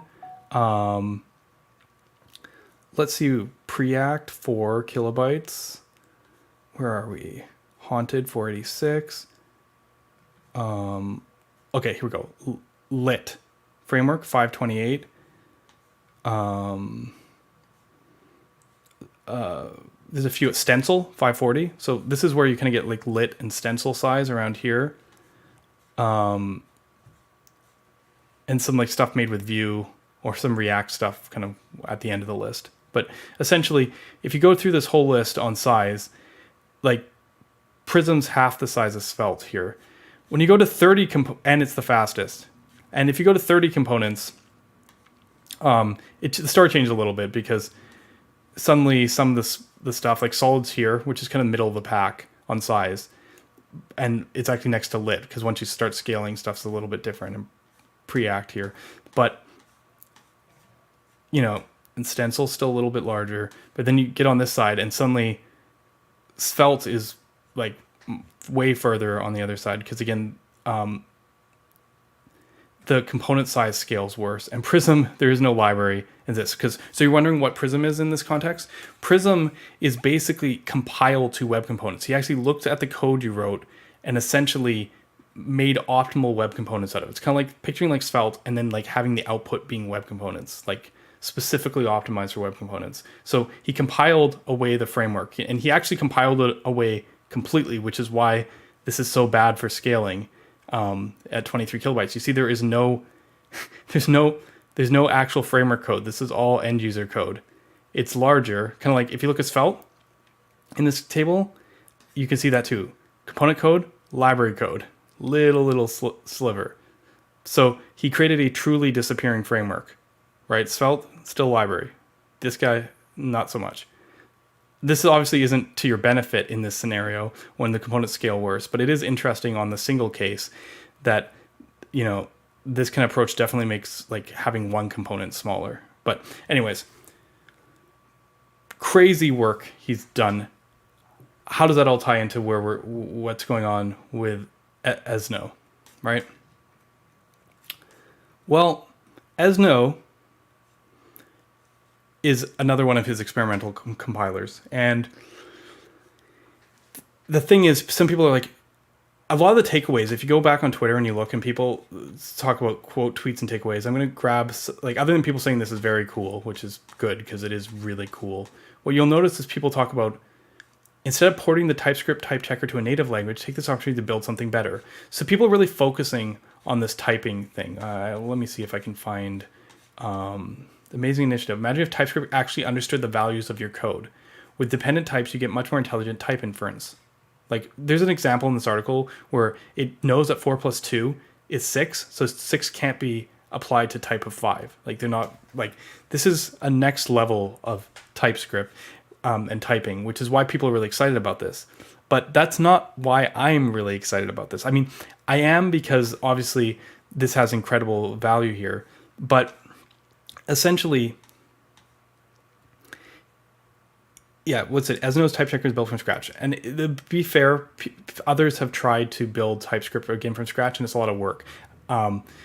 Let's see, Preact 4 kilobytes. Where are we? Haunted 486. Okay, here we go. Lit framework 528. There's a few at Stencil 540. So this is where you kind of get like lit and stencil size around here. And some like stuff made with Vue or some React stuff kind of at the end of the list. But essentially, if you go through this whole list on size, like Prism's half the size of Svelte here. When you go to 30 and it's the fastest. And if you go to 30 components, the story changed a little bit because suddenly some of the stuff like Solid's here, which is kind of middle of the pack on size, and it's actually next to Lit because once you start scaling, stuff's a little bit different in Preact here. But and Stencil's still a little bit larger, but then you get on this side and suddenly Svelte is like way further on the other side because again, the component size scales worse. And Prism, there is no library in this. So you're wondering what Prism is in this context? Prism is basically compiled to web components. He actually looked at the code you wrote and essentially made optimal web components out of it. It's kind of like picturing like Svelte and then like having the output being web components, like specifically optimized for web components. So he compiled away the framework, and he actually compiled it away completely, which is why this is so bad for scaling. At 23 kilobytes, you see there is there's no actual framework code. This is all end user code. It's larger, kind of like if you look at Svelte in this table, you can see that too. Component code, library code, little sliver. So he created a truly disappearing framework, right? Svelte, still library. This guy, not so much. This obviously isn't to your benefit in this scenario when the components scale worse, but it is interesting on the single case that, this kind of approach definitely makes like having one component smaller. But anyways, crazy work he's done. How does that all tie into what's going on with Esno, right? Well, Esno is another one of his experimental compilers. And the thing is, some people are like, a lot of the takeaways, if you go back on Twitter and you look and people talk about quote tweets and takeaways, I'm going to grab, like, other than people saying this is very cool, which is good because it is really cool. What you'll notice is people talk about, instead of porting the TypeScript type checker to a native language, take this opportunity to build something better. So people are really focusing on this typing thing. Let me see if I can find amazing initiative. Imagine if TypeScript actually understood the values of your code. With dependent types, you get much more intelligent type inference. Like, there's an example in this article where it knows that 4 plus 2 is 6, so 6 can't be applied to type of 5. Like, they're not, like, this is a next level of TypeScript and typing, which is why people are really excited about this. But that's not why I'm really excited about this. I mean, I am because, obviously, this has incredible value here. But essentially, yeah, what's it? Esno's type checker is built from scratch. And to be fair, others have tried to build TypeScript again from scratch, and it's a lot of work.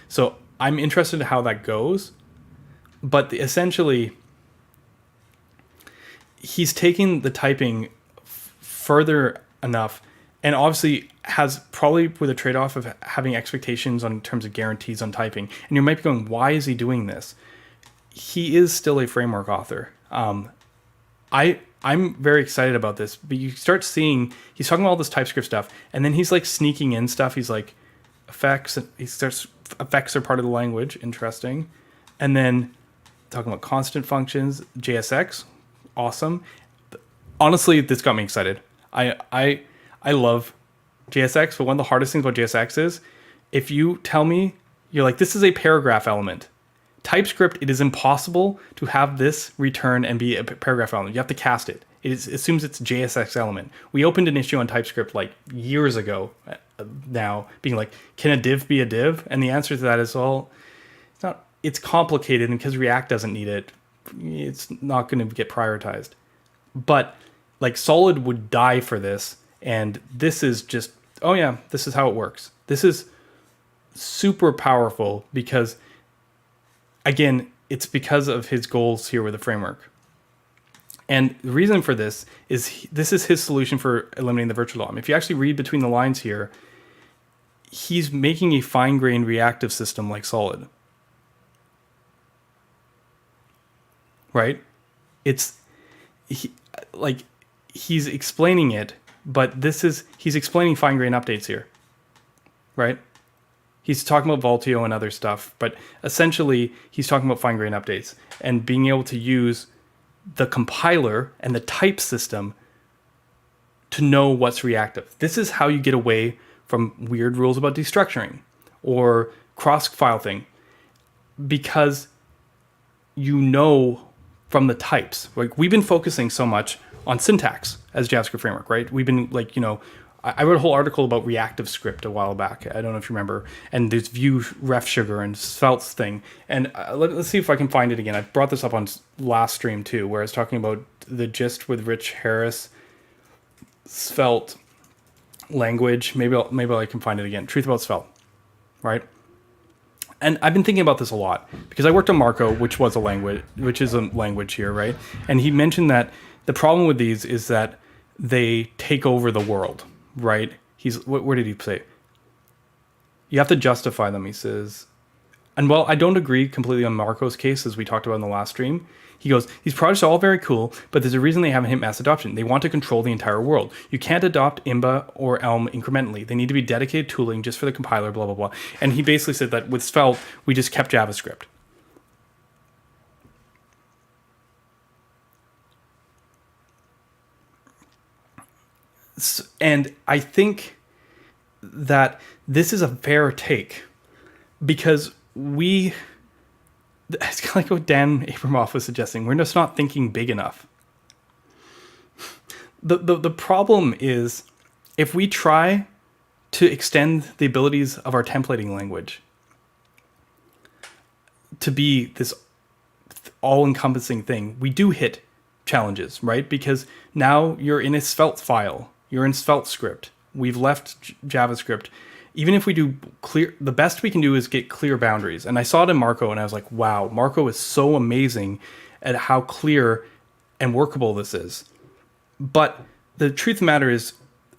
So I'm interested in how that goes. But essentially, he's taking the typing further enough, and obviously has probably with a trade-off of having expectations on terms of guarantees on typing. And you might be going, why is he doing this? He is still a framework author. I'm very excited about this, but you start seeing he's talking about all this TypeScript stuff, and then he's like sneaking in stuff. He's like effects. Effects are part of the language. Interesting. And then talking about constant functions, JSX, awesome. Honestly, this got me excited. I love JSX, but one of the hardest things about JSX is if you tell me you're like, this is a paragraph element. TypeScript, it is impossible to have this return and be a paragraph element. You have to cast it. It assumes it's a JSX element. We opened an issue on TypeScript like years ago now, being like, can a div be a div? And the answer to that is, well, it's not. It's complicated, and because React doesn't need it, it's not going to get prioritized. But like Solid would die for this, and this is just, oh yeah, this is how it works. This is super powerful because, again, it's because of his goals here with the framework. And the reason for this is this is his solution for eliminating the virtual DOM. If you actually read between the lines here, he's making a fine-grained reactive system like Solid. Right? He's explaining it, but he's explaining fine-grained updates here. Right? He's talking about Voltio and other stuff, but essentially he's talking about fine-grained updates and being able to use the compiler and the type system to know what's reactive. This is how you get away from weird rules about destructuring or cross-file thing, because you know from the types. Like, we've been focusing so much on syntax as JavaScript framework, right? We've been like, I wrote a whole article about reactive script a while back. I don't know if you remember. And there's Vue ref sugar and Svelte's thing. And let's see if I can find it again. I brought this up on last stream too, where I was talking about the gist with Rich Harris, Svelte language. Maybe I can find it again. Truth about Svelte, right? And I've been thinking about this a lot because I worked on Marko, which is a language here, right? And he mentioned that the problem with these is that they take over the world, right? Where did he say? You have to justify them, he says. And while I don't agree completely on Marko's case, as we talked about in the last stream, he goes, these projects are all very cool, but there's a reason they haven't hit mass adoption. They want to control the entire world. You can't adopt Imba or Elm incrementally. They need to be dedicated tooling just for the compiler, blah, blah, blah. And he basically said that with Svelte, we just kept JavaScript. And I think that this is a fair take because it's kind of like what Dan Abramoff was suggesting. We're just not thinking big enough. The problem is if we try to extend the abilities of our templating language to be this all-encompassing thing, we do hit challenges, right? Because now you're in a Svelte file. You're in Svelte script. We've left JavaScript. Even if we do clear, the best we can do is get clear boundaries. And I saw it in Marko and I was like, wow, Marko is so amazing at how clear and workable this is. But the truth of the matter is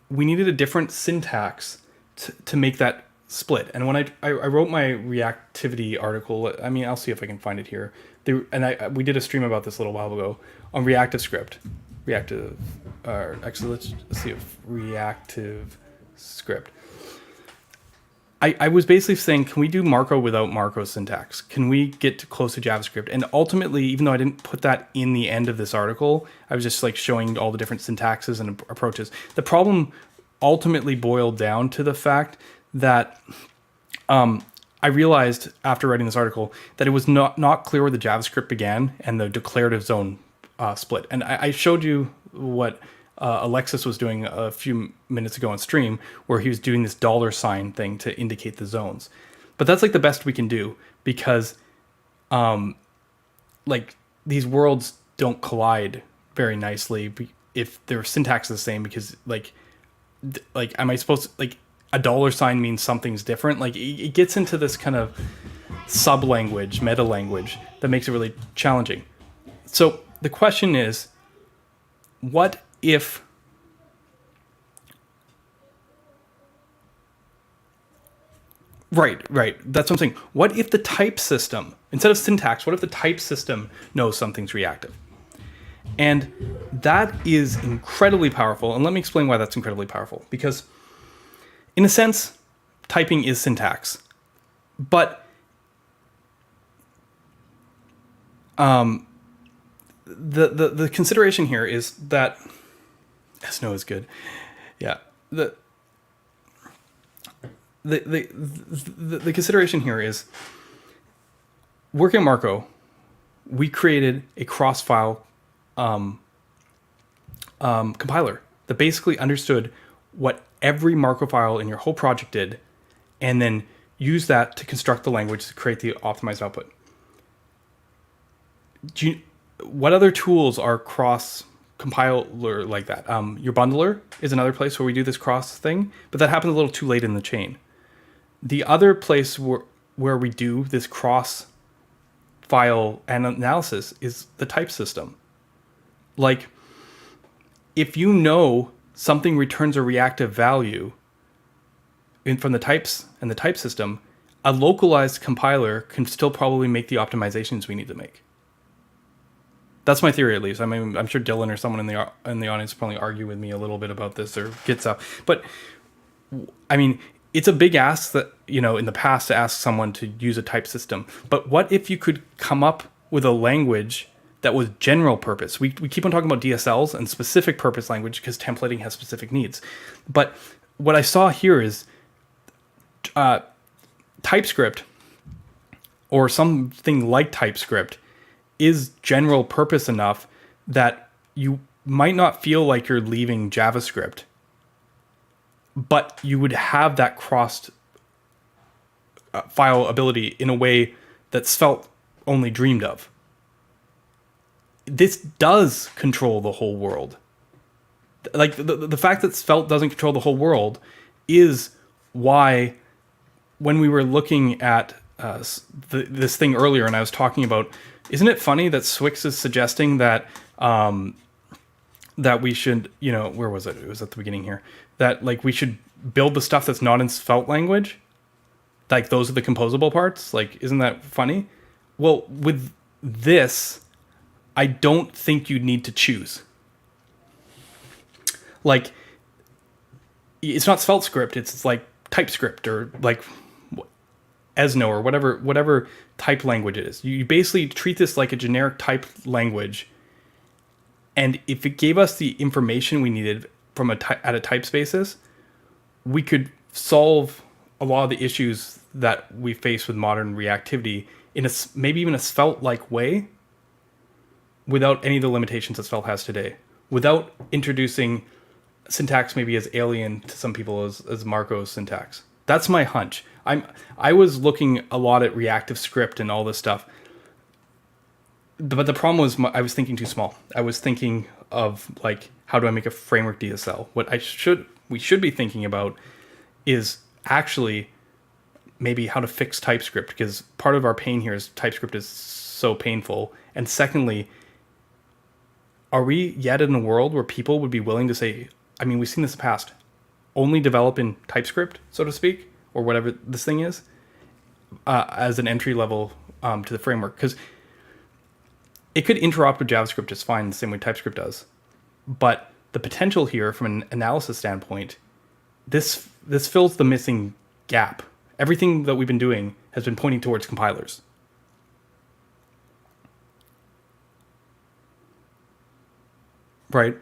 we needed a different syntax to make that split. And when I wrote my reactivity article, I mean, I'll see if I can find it here. We did a stream about this a little while ago on reactive script. Actually, let's see if reactive script. I was basically saying, can we do Marko without Marko syntax? Can we get close to JavaScript? And ultimately, even though I didn't put that in the end of this article, I was just like showing all the different syntaxes and approaches. The problem ultimately boiled down to the fact that I realized after writing this article that it was not clear where the JavaScript began and the declarative zone split. And I showed you what Alexis was doing a few minutes ago on stream, where he was doing this $ thing to indicate the zones. But that's like the best we can do because like these worlds don't collide very nicely if their syntax is the same, because like am I supposed to, like, a dollar sign means something's different? Like it gets into this kind of sub language, meta language that makes it really challenging. So the question is, what if right. That's what I'm saying. What if the type system, instead of syntax, what if the type system knows something's reactive? And that is incredibly powerful. And let me explain why that's incredibly powerful. Because in a sense, typing is syntax. But the consideration here is that no is good. Yeah. The consideration here is, working at Marko, we created a cross-file compiler that basically understood what every Marko file in your whole project did, and then used that to construct the language to create the optimized output. What other tools are cross-compiler like that? Your bundler is another place where we do this cross thing, but that happens a little too late in the chain. The other place where we do this cross file analysis is the type system. Like, if you know something returns a reactive value from the types and the type system, a localized compiler can still probably make the optimizations we need to make. That's my theory, at least. I mean, I'm sure Dylan or someone in the audience will probably argue with me a little bit about this or get stuff. But I mean, it's a big ask that, in the past, to ask someone to use a type system. But what if you could come up with a language that was general purpose? We keep on talking about DSLs and specific purpose language because templating has specific needs. But what I saw here is TypeScript, or something like TypeScript, is general purpose enough that you might not feel like you're leaving JavaScript, but you would have that crossed file ability in a way that Svelte only dreamed of. This does control the whole world. Like, the fact that Svelte doesn't control the whole world is why, when we were looking at this thing earlier, and I was talking about, isn't it funny that Swix is suggesting that that we should, where was it? It was at the beginning here. That, like, we should build the stuff that's not in Svelte language. Like, those are the composable parts. Like, isn't that funny? Well, with this, I don't think you need to choose. Like, it's not Svelte script. It's like TypeScript, or like Esno, or whatever type language it is. You basically treat this like a generic type language. And if it gave us the information we needed from at a type basis, we could solve a lot of the issues that we face with modern reactivity in maybe even a Svelte-like way, without any of the limitations that Svelte has today, without introducing syntax maybe as alien to some people as Marko's syntax. That's my hunch. I was looking a lot at reactive script and all this stuff, but the problem was I was thinking too small. I was thinking of, like, how do I make a framework DSL? What we should be thinking about is actually maybe how to fix TypeScript, because part of our pain here is TypeScript is so painful. And secondly, are we yet in a world where people would be willing to say, I mean, we've seen this in the past, only develop in TypeScript, so to speak, or whatever this thing is, as an entry level to the framework? Because it could interop with JavaScript just fine, the same way TypeScript does. But the potential here, from an analysis standpoint, this fills the missing gap. Everything that we've been doing has been pointing towards compilers. Right?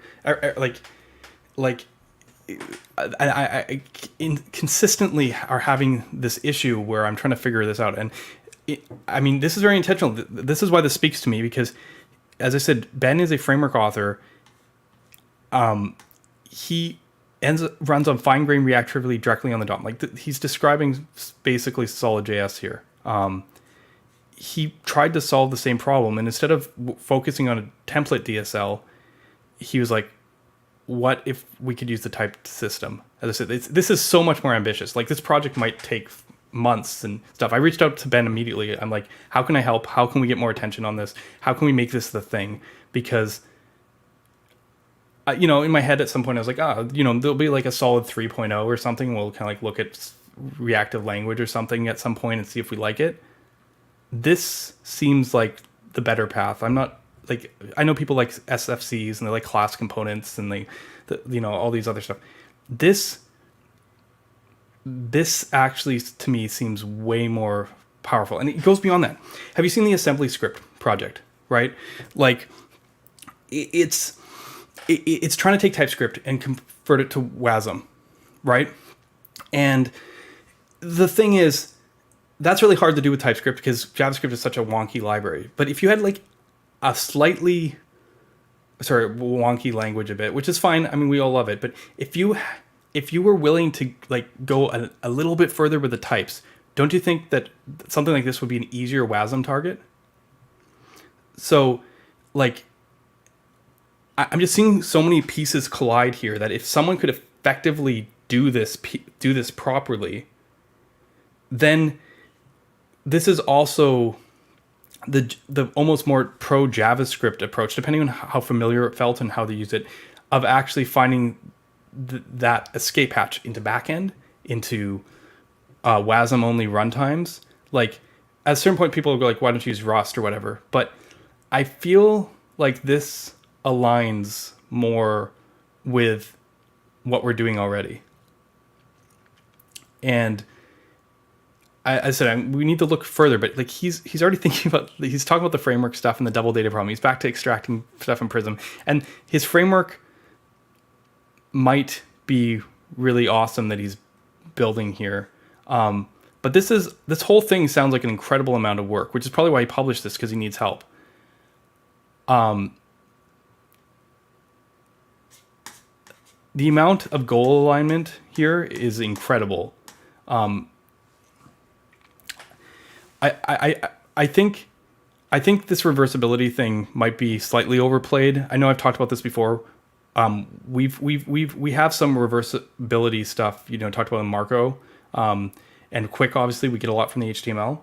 I consistently are having this issue where I'm trying to figure this out. And this is very intentional. This is why this speaks to me, because, as I said, Ben is a framework author. He runs on fine-grained reactivity directly on the DOM. Like, he's describing basically solid.js here. He tried to solve the same problem, and instead of focusing on a template DSL, he was like, what if we could use the typed system? As I said, this is so much more ambitious. Like, this project might take months and stuff. I reached out to Ben immediately. I'm like, how can I help? How can we get more attention on this? How can we make this the thing? Because, in my head at some point, I was like, there'll be like a solid 3.0 or something. We'll kind of like look at reactive language or something at some point and see if we like it. This seems like the better path. I'm not like, I know people like SFCs and they like class components and all these other stuff. This actually to me seems way more powerful, and it goes beyond that. Have you seen the assembly script project? Right, like it's trying to take TypeScript and convert it to WASM, right? And the thing is, that's really hard to do with TypeScript because JavaScript is such a wonky library. But if you had like a slightly, wonky language a bit, which is fine. I mean, we all love it. But if you were willing to like go a little bit further with the types, don't you think that something like this would be an easier WASM target? So, like, I'm just seeing so many pieces collide here that if someone could effectively do this properly, then this is also the almost more pro JavaScript approach, depending on how familiar it felt and how they use it, of actually finding that escape hatch into backend, into WASM only runtimes. Like, at a certain point, people will go like, why don't you use Rust or whatever? But I feel like this aligns more with what we're doing already. And I said, we need to look further, but like he's already thinking about, he's talking about the framework stuff and the double data problem. He's back to extracting stuff in Prism, and his framework might be really awesome that he's building here. But this whole thing sounds like an incredible amount of work, which is probably why he published this, because he needs help. The amount of goal alignment here is incredible. I think this reversibility thing might be slightly overplayed. I know I've talked about this before. We have some reversibility stuff, talked about in Marko, and Quick. Obviously, we get a lot from the HTML,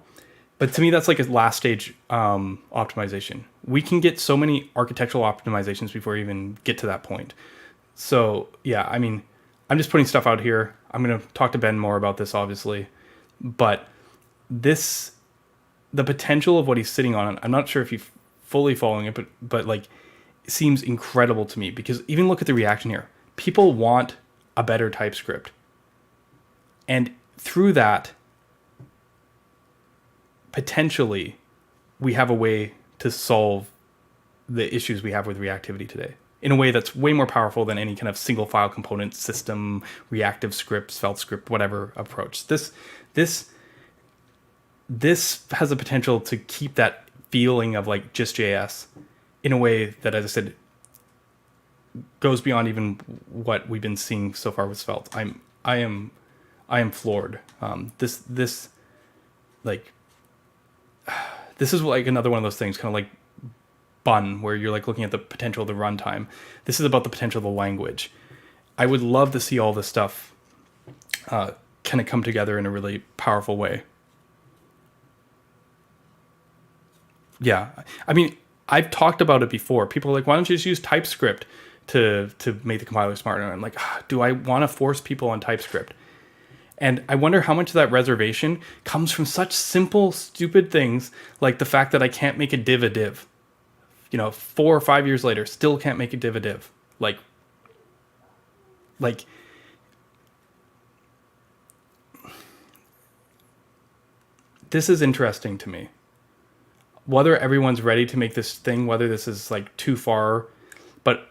but to me, that's like a last stage optimization. We can get so many architectural optimizations before we even get to that point. So yeah, I mean, I'm just putting stuff out here. I'm going to talk to Ben more about this, obviously, but the potential of what he's sitting on, I'm not sure if you're fully following it, but like, it seems incredible to me, because even look at the reaction here. People want a better TypeScript. And through that, potentially, we have a way to solve the issues we have with reactivity today in a way that's way more powerful than any kind of single file component system, reactive script, svelte script, whatever approach. This has the potential to keep that feeling of like just JS in a way that, as I said, goes beyond even what we've been seeing so far with Svelte. I am floored. This is like another one of those things, kind of like Bun, where you're like looking at the potential of the runtime. This is about the potential of the language. I would love to see all this stuff kind of come together in a really powerful way. Yeah, I mean, I've talked about it before. People are like, why don't you just use TypeScript to make the compiler smarter? And I'm like, do I want to force people on TypeScript? And I wonder how much of that reservation comes from such simple, stupid things like the fact that I can't make a div a div. 4 or 5 years later, still can't make a div a div. Like this is interesting to me. Whether everyone's ready to make this thing, whether this is like too far, but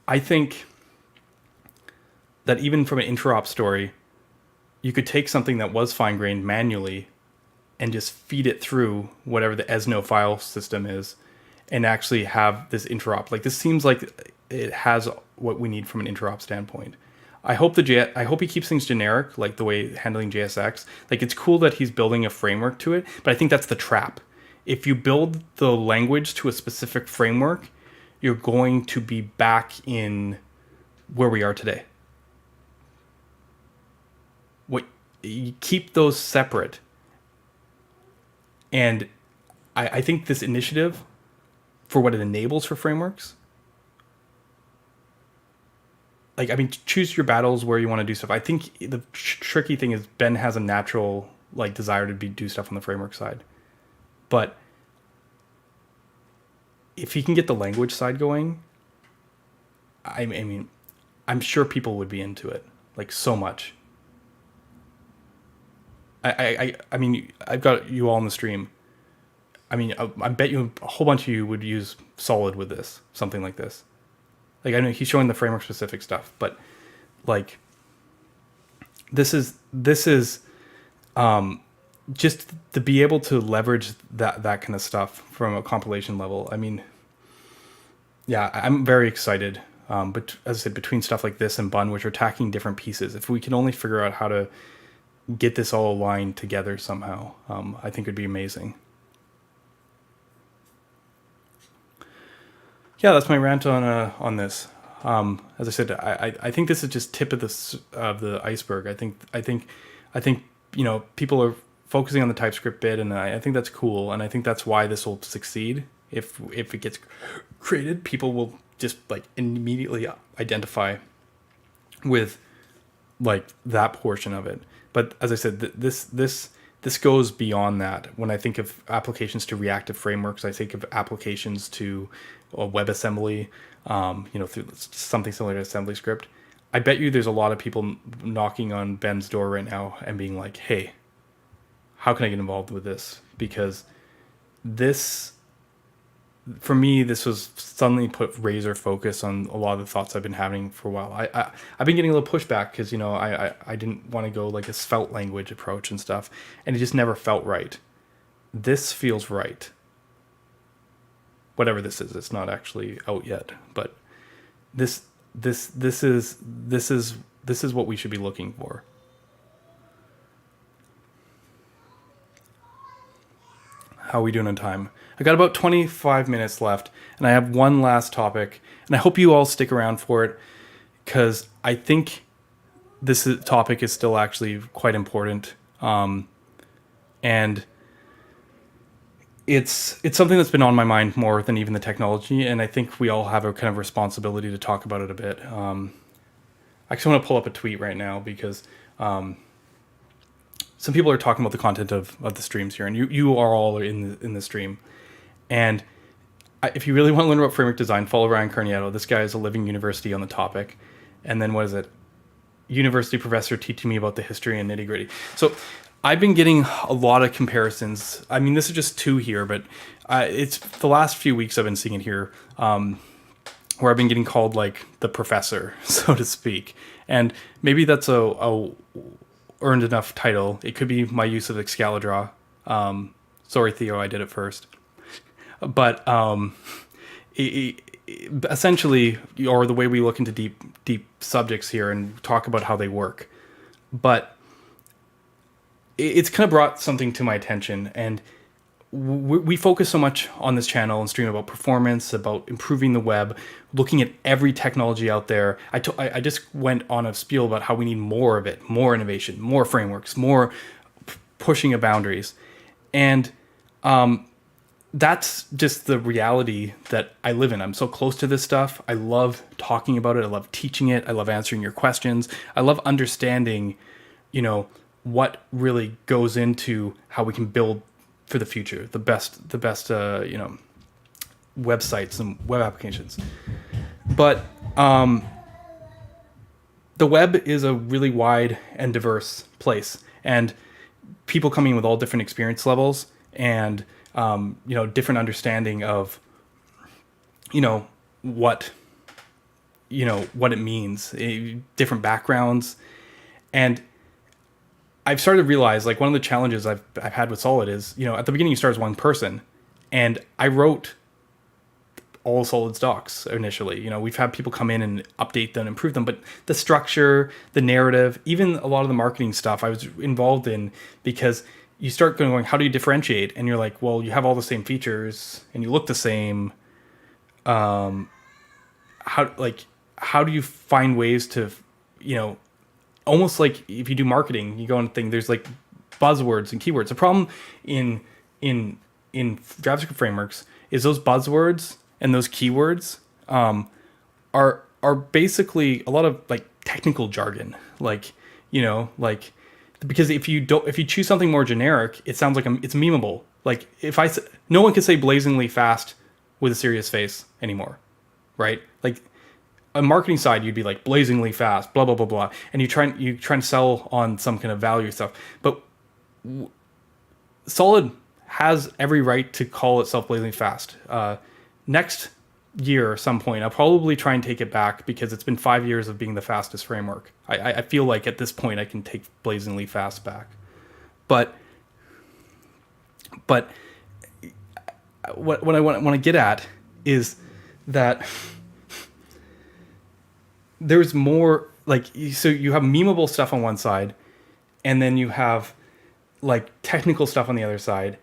I think that even from an interop story, you could take something that was fine-grained manually and just feed it through whatever the ESNO file system is and actually have this interop. Like, this seems like it has what we need from an interop standpoint. I hope he keeps things generic, like the way handling JSX. Like, it's cool that he's building a framework to it, but I think that's the trap. If you build the language to a specific framework, you're going to be back in where we are today. You keep those separate. And I think this initiative, for what it enables for frameworks, like, I mean, choose your battles where you want to do stuff. I think the tricky thing is Ben has a natural like desire to do stuff on the framework side, but if he can get the language side going, I mean, I'm sure people would be into it like so much. I mean, I've got you all in the stream. I mean, I bet you a whole bunch of you would use Solid with this, something like this. Like, I know he's showing the framework specific stuff, but like, this is just to be able to leverage that kind of stuff from a compilation level. I mean, yeah, I'm very excited. But as I said, between stuff like this and Bun, which are attacking different pieces, if we can only figure out how to get this all aligned together somehow, I think it'd be amazing. Yeah, that's my rant on this. As I said, I think this is just tip of the iceberg. I think people are focusing on the TypeScript bit, and I think that's cool, and I think that's why this will succeed. If it gets created, people will just like immediately identify with like that portion of it. But as I said, this goes beyond that. When I think of applications to reactive frameworks, I think of applications to WebAssembly, through something similar to AssemblyScript. I bet you there's a lot of people knocking on Ben's door right now and being like, hey, how can I get involved with this? Because this, for me, this was suddenly put razor focus on a lot of the thoughts I've been having for a while. I've been getting a little pushback because, I didn't want to go like a svelte language approach and stuff, and it just never felt right. This feels right. Whatever this is, it's not actually out yet, but this is what we should be looking for. How are we doing on time? I got about 25 minutes left, and I have one last topic, and I hope you all stick around for it, because I think this topic is still actually quite important, and it's something that's been on my mind more than even the technology, and I think we all have a kind of responsibility to talk about it a bit. I actually want to pull up a tweet right now because some people are talking about the content of the streams here, and you are all in the stream. And if you really want to learn about framework design, follow Ryan Carniato. This guy is a living university on the topic. And then what is it? University professor teaching me about the history and nitty gritty. So I've been getting a lot of comparisons. I mean, this is just two here, but it's the last few weeks I've been seeing it here, where I've been getting called like the professor, so to speak. And maybe that's a earned enough title. It could be my use of Excalidraw. Sorry, Theo, I did it first. But essentially, or the way we look into deep subjects here and talk about how they work. But it's kind of brought something to my attention, and we focus so much on this channel and stream about performance, about improving the web, looking at every technology out there. I just went on a spiel about how we need more of it, more innovation, more frameworks, more pushing of boundaries. And that's just the reality that I live in. I'm so close to this stuff. I love talking about it. I love teaching it. I love answering your questions. I love understanding, what really goes into how we can build for the future, the best, websites and web applications. But the web is a really wide and diverse place, and people coming with all different experience levels and different understanding of what it means, different backgrounds. And I've started to realize, like, one of the challenges I've had with Solid is, at the beginning you start as one person, and I wrote all Solid's docs initially. We've had people come in and update them, improve them, but the structure, the narrative, even a lot of the marketing stuff I was involved in, because you start going, how do you differentiate? And you're like, well, you have all the same features and you look the same. how do you find ways to, almost like if you do marketing, you go on thing, there's like buzzwords and keywords. The problem in in JavaScript frameworks is those buzzwords and those keywords are basically a lot of like technical jargon, because if you choose something more generic, it sounds like it's memeable. Like no one can say blazingly fast with a serious face anymore, right? Like on marketing side, you'd be like blazingly fast, blah blah blah blah, and you try and sell on some kind of value stuff. But Solid has every right to call itself blazingly fast. Next year, at some point, I'll probably try and take it back because it's been 5 years of being the fastest framework. I feel like at this point I can take blazingly fast back, but what I want to get at is that there's more, like, so you have memeable stuff on one side, and then you have like technical stuff on the other side,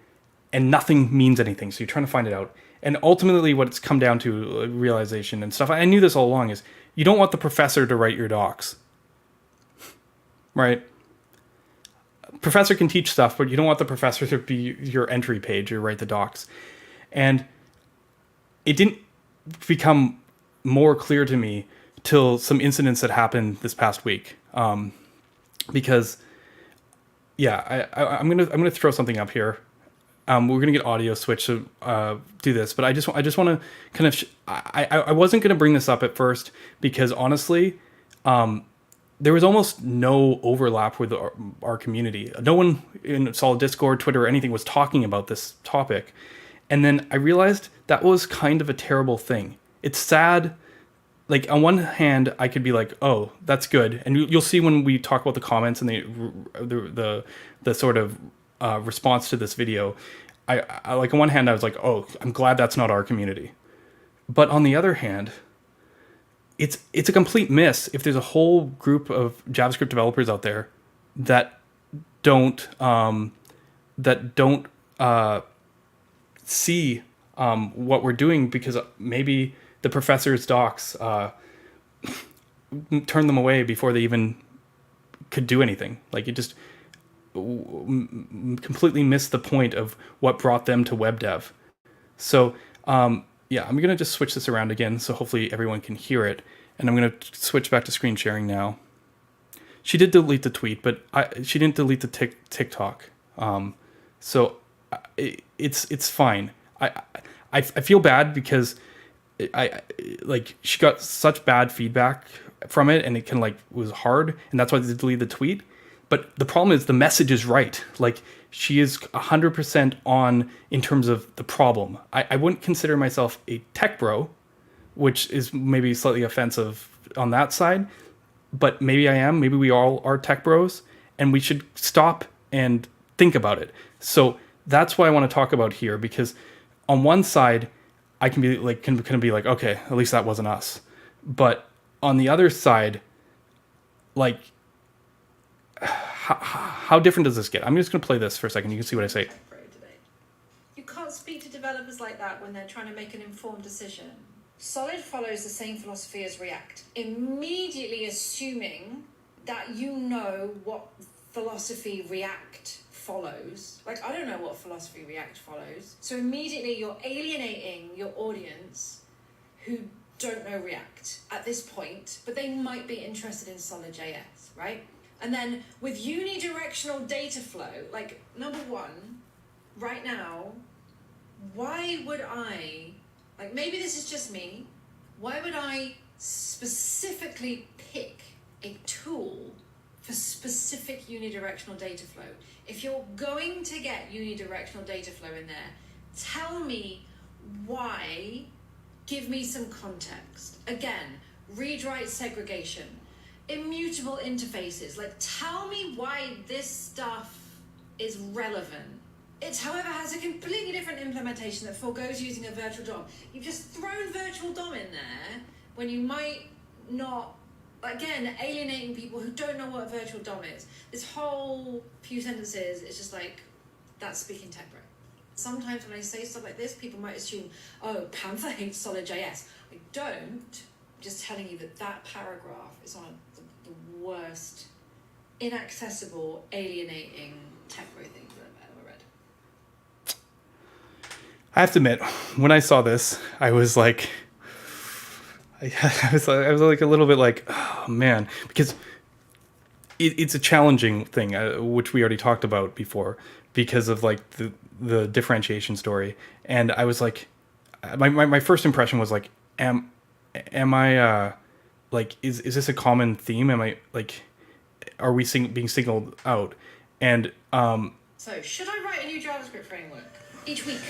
and nothing means anything. So you're trying to find it out. And ultimately what it's come down to, realization and stuff, I knew this all along, is you don't want the professor to write your docs, right? Professor can teach stuff, but you don't want the professor to be your entry page or write the docs. And it didn't become more clear to me till some incidents that happened this past week. Because I'm gonna throw something up here. We're gonna get audio switch to do this, but I just want to kind of I wasn't gonna bring this up at first because honestly, there was almost no overlap with our community. No one in Solid Discord, Twitter, or anything was talking about this topic, and then I realized that was kind of a terrible thing. It's sad. Like, on one hand, I could be like, oh, that's good. And you'll see when we talk about the comments and the sort of response to this video, I like, on one hand, I was like, oh, I'm glad that's not our community. But on the other hand, it's a complete miss if there's a whole group of JavaScript developers out there that don't see what we're doing because maybe the professor's docs turned them away before they even could do anything. Like, it just completely missed the point of what brought them to web dev. So I'm going to just switch this around again so hopefully everyone can hear it. And I'm going to switch back to screen sharing now. She did delete the tweet, but she didn't delete the TikTok. So it's fine. I feel bad because she got such bad feedback from it, and it was hard, and that's why they deleted the tweet. But the problem is the message is right. Like, she is 100% on in terms of the problem. I wouldn't consider myself a tech bro, which is maybe slightly offensive on that side, but maybe I am. Maybe we all are tech bros, and we should stop and think about it. So that's what I want to talk about here, because on one side, I can be like, can be like, okay, at least that wasn't us. But on the other side, like, how different does this get? I'm just going to play this for a second. You can see what I say. You can't speak to developers like that when they're trying to make an informed decision. Solid follows the same philosophy as React, immediately assuming that you know what philosophy React follows. Like, I don't know what philosophy React follows. So immediately you're alienating your audience who don't know React at this point, but they might be interested in Solid.js, right? And then with unidirectional data flow, like, number one, right now, why would I, like, maybe this is just me, why would I specifically pick a tool for specific unidirectional data flow? If you're going to get unidirectional data flow in there, tell me why, give me some context. Again, read-write segregation, immutable interfaces, like, tell me why this stuff is relevant. It, however, has a completely different implementation that forgoes using a virtual DOM. You've just thrown virtual DOM in there when you might not, again, alienating people who don't know what a virtual DOM is. This whole few sentences is just like, that's speaking tech bro. Sometimes when I say stuff like this, people might assume, oh, Panther hates solid.js. I don't. I'm just telling you that paragraph is one of the worst, inaccessible, alienating tech-bro things that I've ever read. I have to admit, when I saw this, I was like, I was like a little bit like, oh man, because it's a challenging thing, which we already talked about before, because of like the differentiation story. And I was like, my first impression was like, am I like, is this a common theme? Am I like, are we being signaled out? And so should I write a new JavaScript framework? Each week,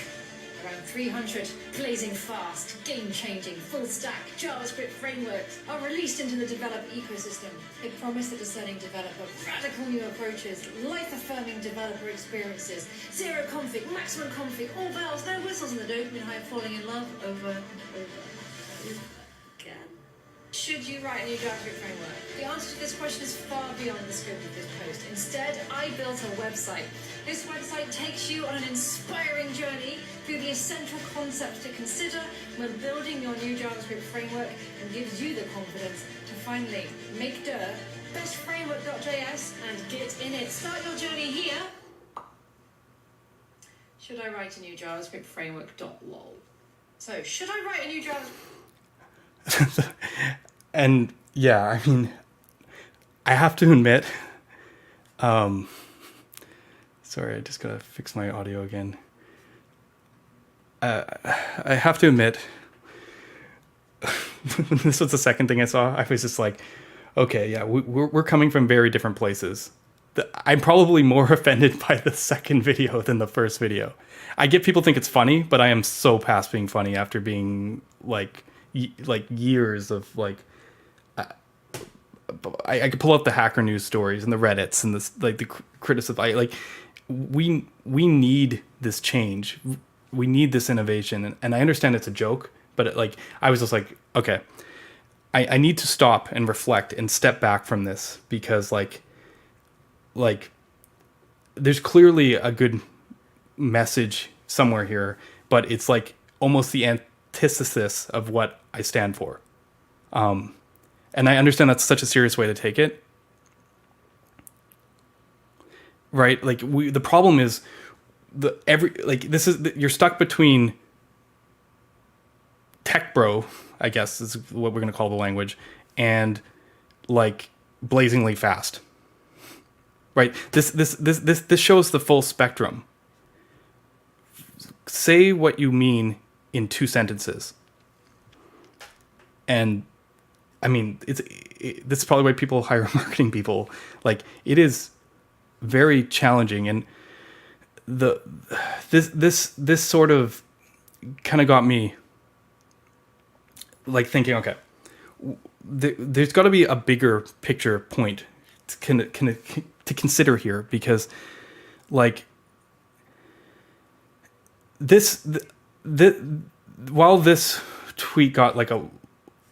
around 300 blazing fast, game-changing, full-stack JavaScript frameworks are released into the developer ecosystem. They promise the discerning developer radical new approaches, life-affirming developer experiences, zero config, maximum config, all bells, no whistles, and the dopamine high of falling in love over and over again. Should you write a new JavaScript framework? The answer to this question is far beyond the scope of this post. Instead, I built a website. This website takes you on an inspiring journey through the essential concepts to consider when building your new JavaScript framework and gives you the confidence to finally make best framework.js and get in it. Start your journey here. Should I write a new JavaScript framework.lol? So, should I write a new JavaScript? And yeah, I mean, I have to admit, sorry, I just gotta fix my audio again. I have to admit, this was the second thing I saw. I was just like, okay, yeah, we're coming from very different places. I'm probably more offended by the second video than the first video. I get people think it's funny, but I am so past being funny after being like years of like. I could pull out the Hacker News stories and the Reddits and this like the criticism. We need this change. We need this innovation, and I understand it's a joke, but I was just like, okay, I need to stop and reflect and step back from this because like there's clearly a good message somewhere here, but it's like almost the antithesis of what I stand for. And I understand that's such a serious way to take it. Right? Like the problem is you're stuck between tech bro, I guess is what we're going to call the language, and like blazingly fast. Right? This shows the full spectrum. Say what you mean in 2 sentences. And I mean, this is probably why people hire marketing people. Like, it is very challenging, and this sort of kind of got me like thinking, okay, there's got to be a bigger picture point to consider here, because like while this tweet got like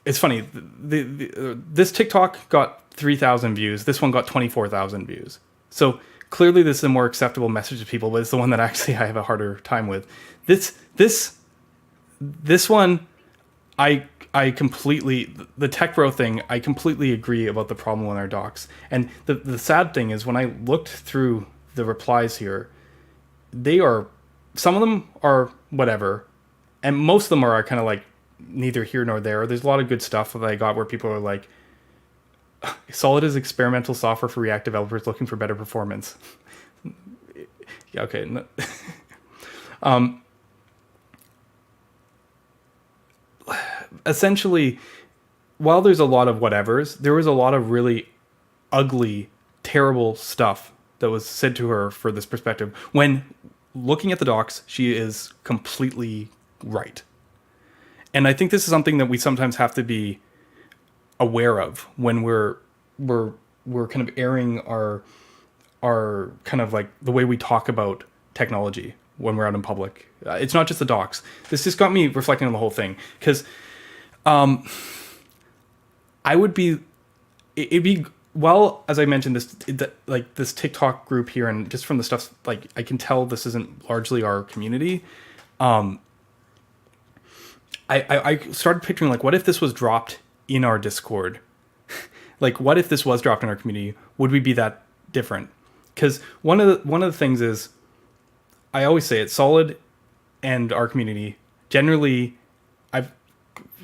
it's funny, this TikTok got 3,000 views. This one got 24,000 views. So clearly this is a more acceptable message to people, but it's the one that actually I have a harder time with. This one, I completely, the tech bro thing, I completely agree about the problem with our docs. And the sad thing is when I looked through the replies here, some of them are whatever, and most of them are kind of like neither here nor there. There's a lot of good stuff that I got where people are like, Solid is experimental software for React developers looking for better performance. Yeah, okay. Essentially, while there's a lot of whatevers, there was a lot of really ugly, terrible stuff that was said to her for this perspective. When looking at the docs, she is completely right. And I think this is something that we sometimes have to be aware of when we're kind of airing our kind of like the way we talk about technology when we're out in public. It's not just the docs. This just got me reflecting on the whole thing, because it'd be well, as I mentioned, this TikTok group here, and just from the stuff, like I can tell this isn't largely our community. I started picturing, like, what if this was dropped in our Discord? Like, what if this was dropped in our community? Would we be that different? Because one of the things is, I always say it, Solid and our community generally,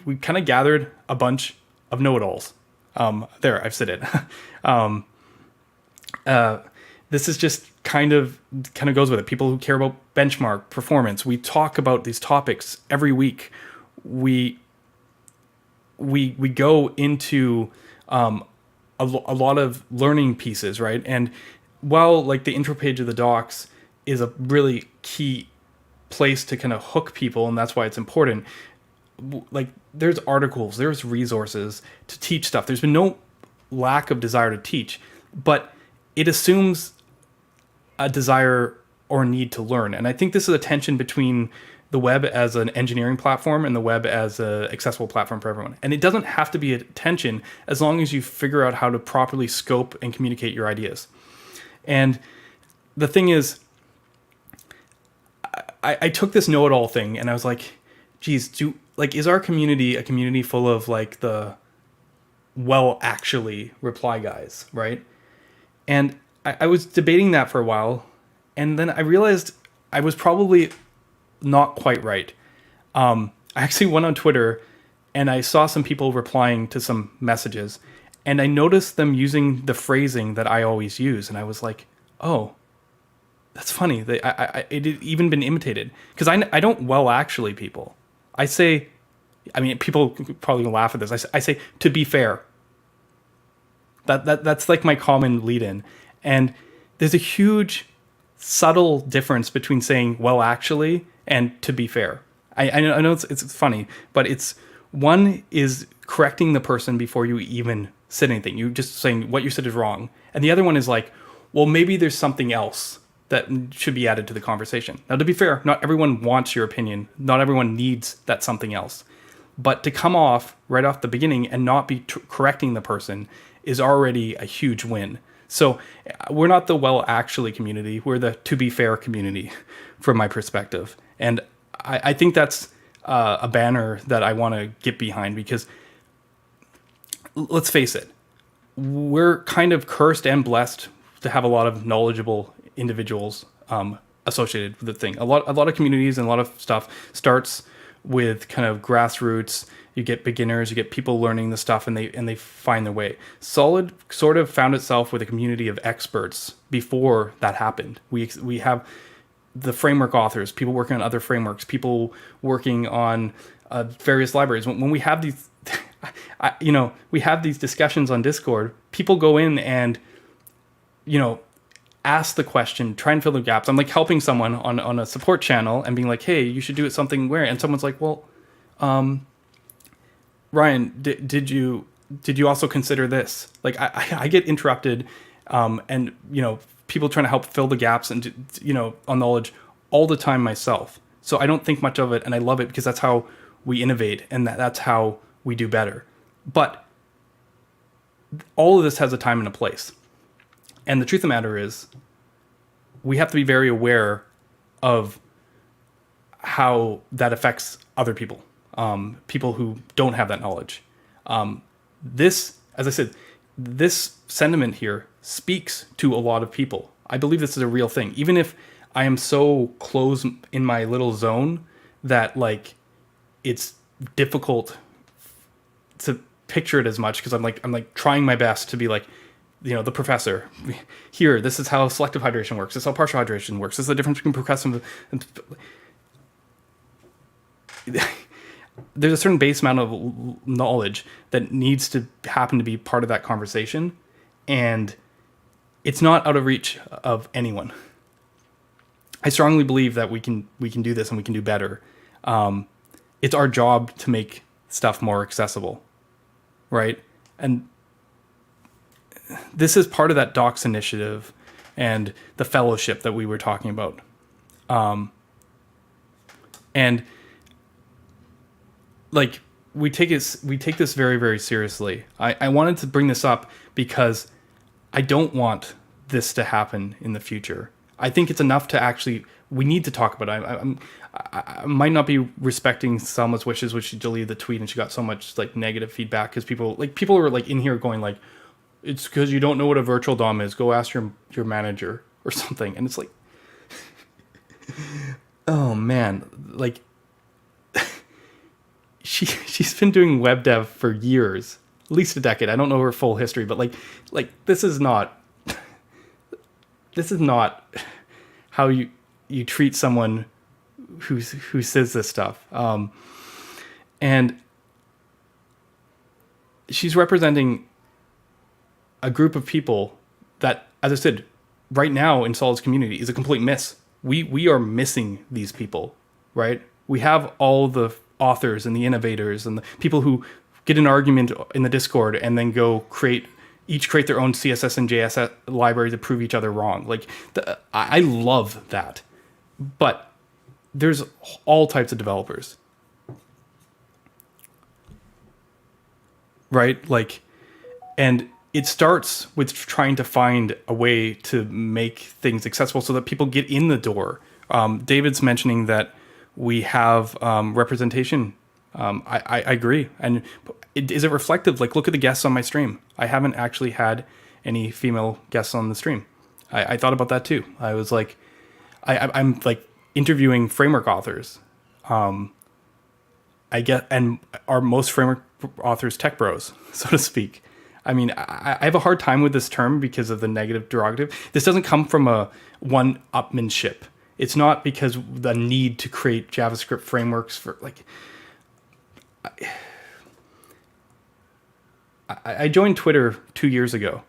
we kind of gathered a bunch of know-it-alls. There, I've said it. This is just kind of goes with it. People who care about benchmark performance. We talk about these topics every week. We go into a lot of learning pieces, right? And while like the intro page of the docs is a really key place to kind of hook people, and that's why it's important, like there's articles, there's resources to teach stuff. There's been no lack of desire to teach, but it assumes a desire or need to learn. And I think this is a tension between the web as an engineering platform and the web as an accessible platform for everyone. And it doesn't have to be a tension as long as you figure out how to properly scope and communicate your ideas. And the thing is, I took this know-it-all thing and I was like, geez, is our community a community full of like the well actually reply guys, right? And I was debating that for a while, and then I realized I was probably not quite right. I actually went on Twitter and I saw some people replying to some messages, and I noticed them using the phrasing that I always use, and I was like, oh, that's funny. It had even been imitated, because I don't well actually people. I say, I mean, people probably gonna laugh at this. I say to be fair. That's like my common lead-in, and there's a huge subtle difference between saying well actually and to be fair. I know it's funny, but it's one is correcting the person before you even said anything. You just saying what you said is wrong, and the other one is like, well, maybe there's something else that should be added to the conversation. Now, to be fair, not everyone wants your opinion. Not everyone needs that something else. But to come off right off the beginning and not be correcting the person is already a huge win. So we're not the well actually community. We're the to be fair community from my perspective. And I think that's a banner that I want to get behind, because let's face it, we're kind of cursed and blessed to have a lot of knowledgeable individuals associated with the thing. A lot of communities and a lot of stuff starts with kind of grassroots. You get beginners, you get people learning the stuff, and they find their way. Solid sort of found itself with a community of experts before that happened. We have the framework authors, people working on other frameworks, people working on various libraries. When we have these, we have these discussions on Discord, people go in and, ask the question, try and fill the gaps. I'm like helping someone on a support channel and being like, hey, you should do it something where, and someone's like, well, Ryan, did you also consider this? Like I get interrupted, and people trying to help fill the gaps and on knowledge all the time myself. So I don't think much of it, and I love it because that's how we innovate, and that's how we do better. But all of this has a time and a place. And the truth of the matter is, we have to be very aware of how that affects other people, people who don't have that knowledge. This, as I said, this sentiment here speaks to a lot of people. I believe this is a real thing. Even if I am so close in my little zone that like it's difficult to picture it as much, because I'm like trying my best to be like, the professor here, this is how selective hydration works. This is how partial hydration works. This is the difference between percussive and there's a certain base amount of knowledge that needs to happen to be part of that conversation. And it's not out of reach of anyone. I strongly believe that we can do this and we can do better. It's our job to make stuff more accessible, right? And this is part of that Docs initiative and the fellowship that we were talking about. And like we take this very, very seriously. I wanted to bring this up because I don't want this to happen in the future. I think it's enough to actually, we need to talk about it. I might not be respecting Selma's wishes, which she deleted the tweet and she got so much like negative feedback because people are like in here going like, it's because you don't know what a virtual DOM is. Go ask your manager or something. And it's like, oh man, like she's been doing web dev for years, at least a decade. I don't know her full history, but like this is not how you treat someone who says this stuff. And she's representing a group of people that, as I said, right now in Solid's community is a complete miss. We are missing these people, right? We have all the authors and the innovators and the people who get an argument in the Discord and then go create their own CSS and JS library to prove each other wrong. Like I love that, but there's all types of developers, right? Like, and it starts with trying to find a way to make things accessible so that people get in the door. David's mentioning that we have representation. I agree. And is it reflective? Like, look at the guests on my stream. I haven't actually had any female guests on the stream. I thought about that too. I was like, I'm like interviewing framework authors. And are most framework authors tech bros, so to speak? I mean, I have a hard time with this term because of the negative derogative. This doesn't come from a one-upmanship. It's not because the need to create JavaScript frameworks for like. I joined Twitter 2 years ago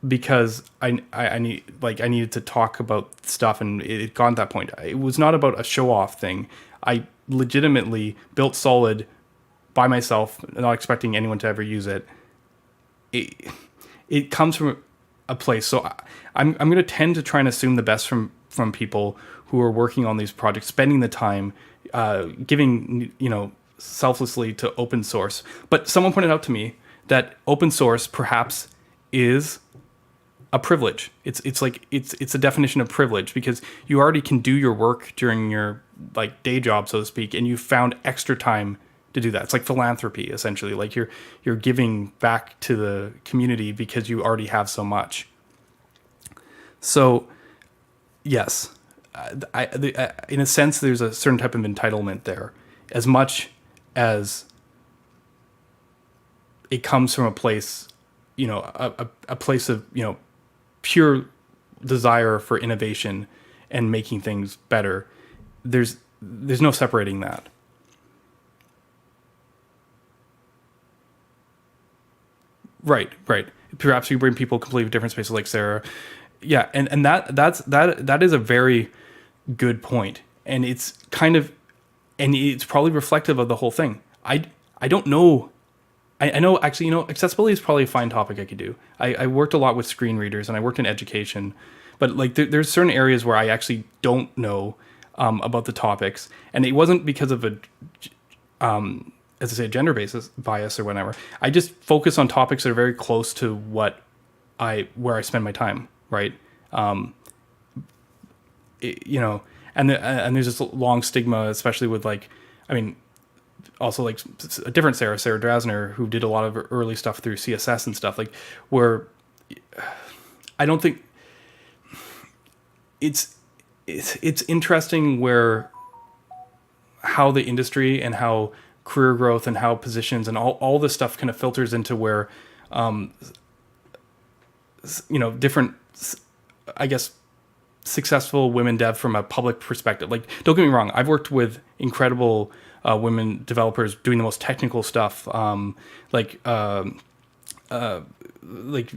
because I needed to talk about stuff, and it had gone to that point. It was not about a show-off thing. I legitimately built Solid by myself, not expecting anyone to ever use it. It comes from a place. So I'm going to tend to try and assume the best from people who are working on these projects, spending the time, giving, selflessly to open source. But someone pointed out to me that open source perhaps is a privilege. It's a definition of privilege because you already can do your work during your like day job, so to speak, and you found extra time to do that. It's like philanthropy, essentially. Like you're giving back to the community because you already have so much. So, yes, in a sense, there's a certain type of entitlement there, as much as it comes from a place, a place of pure desire for innovation and making things better. There's no separating that. Right. Perhaps you bring people completely different spaces like Sarah. Yeah, and that is a very good point. And it's it's probably reflective of the whole thing. I don't know. I know actually, accessibility is probably a fine topic I could do. I worked a lot with screen readers and I worked in education, but like there's certain areas where I actually don't know about the topics, and it wasn't because of as I say, gender bias or whatever. I just focus on topics that are very close to where I spend my time, right? And there's this long stigma, especially with also like a different Sarah Drasner, who did a lot of early stuff through CSS and stuff, like where I don't think it's interesting how the industry and how career growth and how positions and all this stuff kind of filters into where, different, I guess, successful women dev from a public perspective. Like, don't get me wrong, I've worked with incredible women developers doing the most technical stuff. Like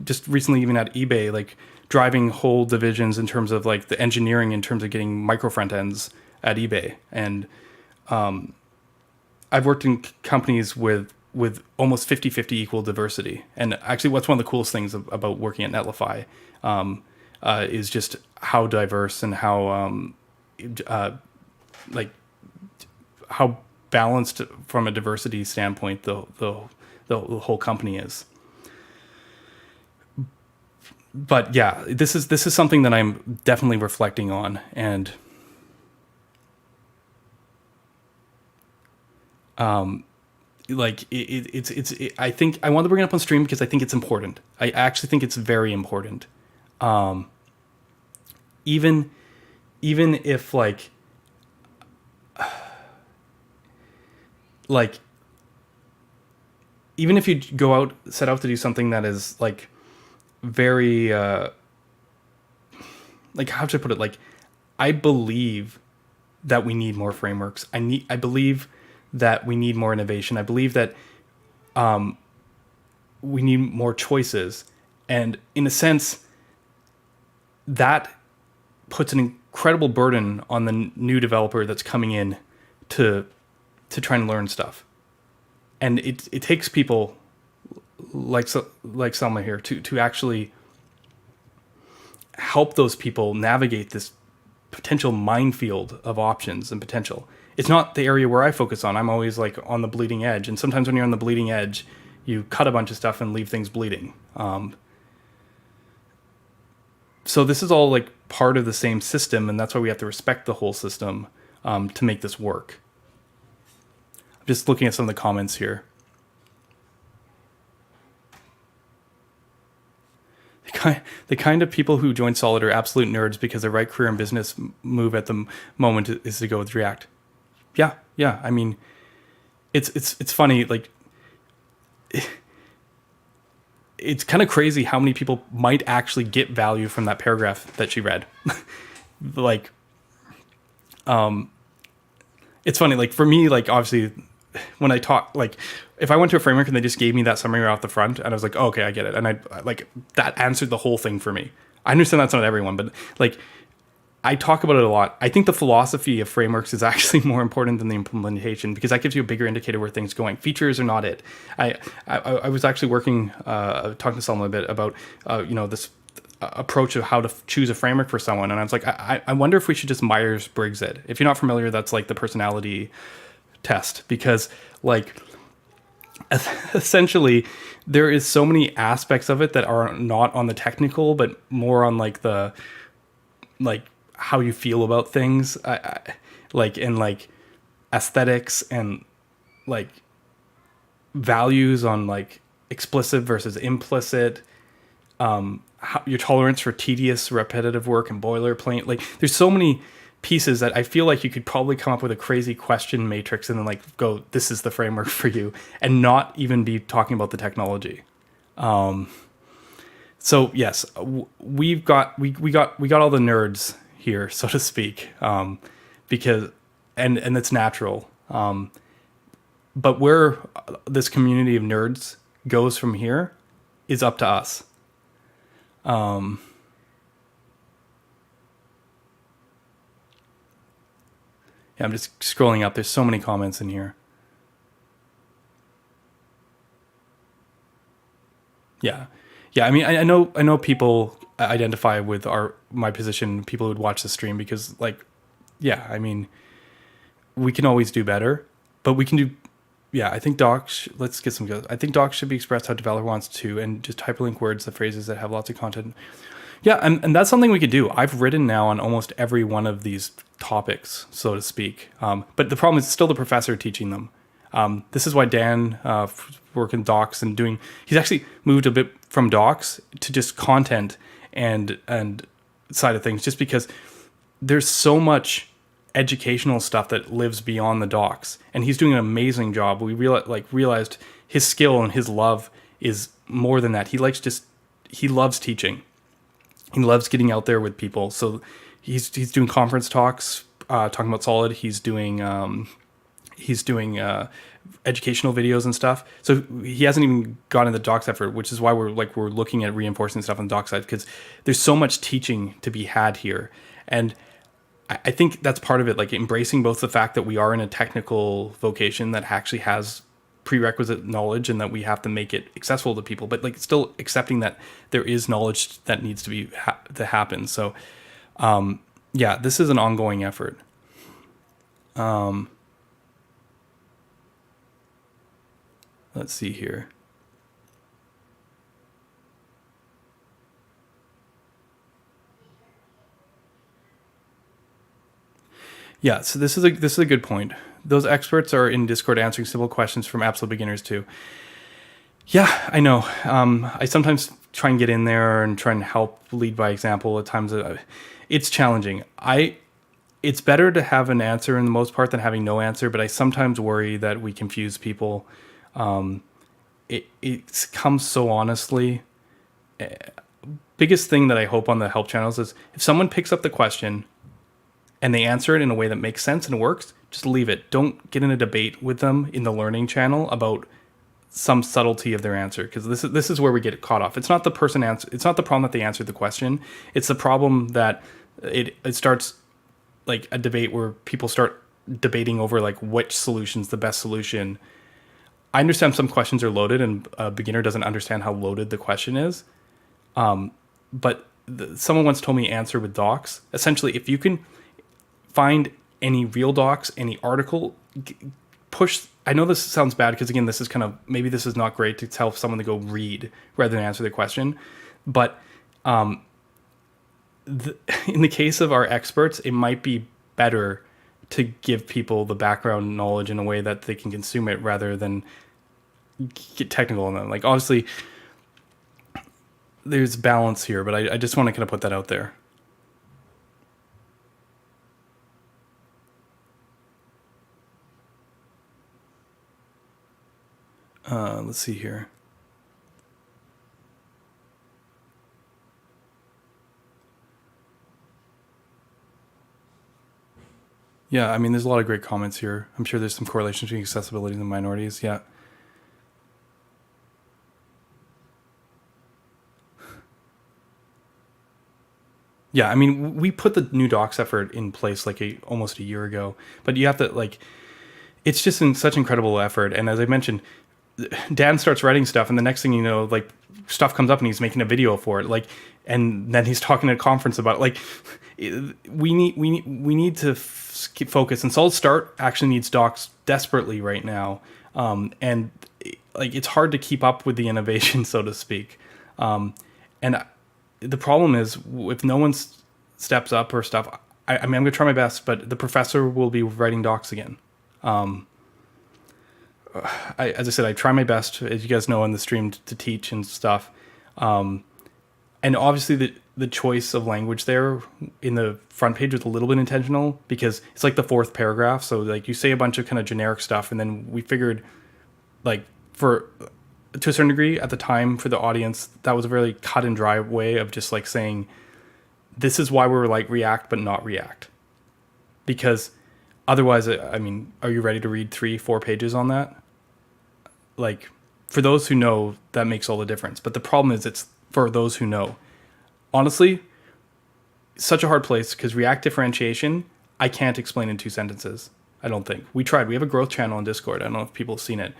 just recently, even at eBay, like driving whole divisions in terms of like the engineering, in terms of getting micro front ends at eBay. And I've worked in companies with almost 50-50 equal diversity. And actually, what's one of the coolest things about working at Netlify is just how diverse and how how balanced from a diversity standpoint the whole company is. but yeah, this is something that I'm definitely reflecting on, and like I think I want to bring it up on stream because I think it's important. I actually think it's very important. Even if like even if you set out to do something that is like very like, how should I put it? Like, I believe that we need more frameworks. I believe that we need more innovation. I believe that we need more choices. And in a sense, that puts an incredible burden on the new developer that's coming in to try and learn stuff. And it takes people like Selma here to actually help those people navigate this potential minefield of options and potential. It's not the area where I focus on. I'm always like on the bleeding edge. And sometimes when you're on the bleeding edge, you cut a bunch of stuff and leave things bleeding. So this is all like part of the same system, and that's why we have to respect the whole system to make this work. I'm just looking at some of the comments here. The kind of people who join Solid are absolute nerds because the right career and business move at the moment is to go with React. Yeah. I mean, it's funny. Like, it's kind of crazy how many people might actually get value from that paragraph that she read. Like, it's funny. Like for me, like obviously, when I talk, like if I went to a framework and they just gave me that summary right off the front, and I was like, oh, okay, I get it, and I like that answered the whole thing for me. I understand that's not everyone, but like I talk about it a lot. I think the philosophy of frameworks is actually more important than the implementation because that gives you a bigger indicator where things are going. Features are not it. I was actually working, talking to someone a bit about, this approach of how to choose a framework for someone. And I was like, I wonder if we should just Myers-Briggs it. If you're not familiar, that's like the personality test because like essentially there is so many aspects of it that are not on the technical, but more on like the, like, how you feel about things, like in like aesthetics and like values on like explicit versus implicit, your tolerance for tedious repetitive work and boilerplate. Like there's so many pieces that I feel like you could probably come up with a crazy question matrix and then like go, this is the framework for you, and not even be talking about the technology. So yes, we got all the nerds here, so to speak, because and it's natural. But where this community of nerds goes from here is up to us. Yeah, I'm just scrolling up. There's so many comments in here. Yeah. I mean, I know people identify with my position. People who'd watch the stream because, like, yeah, I mean, we can always do better, but we can do. Yeah, I think docs. Let's get some. I think docs should be expressed how developer wants to, and just hyperlink words, the phrases that have lots of content. Yeah, and that's something we could do. I've written now on almost every one of these topics, so to speak. But the problem is still the professor teaching them. This is why Dan working docs and doing. He's actually moved a bit from docs to just content and side of things, just because there's so much educational stuff that lives beyond the docs, and he's doing an amazing job. We realized his skill and his love is more than that. He loves teaching. He loves getting out there with people. So he's doing conference talks, talking about Solid. He's doing educational videos and stuff. So he hasn't even gotten into the docs effort, which is why we're looking at reinforcing stuff on the doc side, because there's so much teaching to be had here. And I think that's part of it, like embracing both the fact that we are in a technical vocation that actually has prerequisite knowledge and that we have to make it accessible to people, but like still accepting that there is knowledge that needs to be to happen. So yeah, this is an ongoing effort. Let's see here. Yeah, so this is a good point. Those experts are in Discord answering simple questions from absolute beginners too. Yeah, I know. I sometimes try and get in there and try and help lead by example. At times, it's challenging. It's better to have an answer in the most part than having no answer. But I sometimes worry that we confuse people. It comes so honestly. Biggest thing that I hope on the help channels is if someone picks up the question and they answer it in a way that makes sense and works, just leave it. Don't get in a debate with them in the learning channel about some subtlety of their answer, because this is where we get caught off. It's not the person answer. It's not the problem that they answered the question. It's the problem that it starts like a debate where people start debating over like which solution's the best solution. I understand some questions are loaded and a beginner doesn't understand how loaded the question is. But someone once told me answer with docs. Essentially, if you can find any real docs, any article, push. I know this sounds bad because again, this is kind of, maybe this is not great to tell someone to go read rather than answer the question. But in the case of our experts, it might be better to give people the background knowledge in a way that they can consume it rather than get technical on them. Like obviously, there's balance here, but I just want to kind of put that out there. Let's see here. Yeah, I mean, there's a lot of great comments here. I'm sure there's some correlation between accessibility and minorities. Yeah. Yeah, I mean, we put the new docs effort in place like almost a year ago, but you have to like, it's just in such incredible effort. And as I mentioned, Dan starts writing stuff, and the next thing you know, like stuff comes up, and he's making a video for it. Like, and then he's talking at a conference about it. Like, we need to keep focus. And Solid Start actually needs docs desperately right now, and like it's hard to keep up with the innovation, so to speak. And the problem is if no one steps up or stuff. I mean, I'm gonna try my best, but the professor will be writing docs again. As I said, I try my best, as you guys know, on the stream to teach and stuff. And obviously the choice of language there in the front page was a little bit intentional because it's like the fourth paragraph. So like you say a bunch of kind of generic stuff, and then we figured like to a certain degree at the time for the audience, that was a very cut and dry way of just like saying, this is why we're like React, but not React. Because otherwise, I mean, are you ready to read 3-4 pages on that? Like, for those who know, that makes all the difference. But the problem is it's for those who know. Honestly, such a hard place because React differentiation, I can't explain in 2 sentences. I don't think. We tried. We have a growth channel on Discord. I don't know if people have seen it.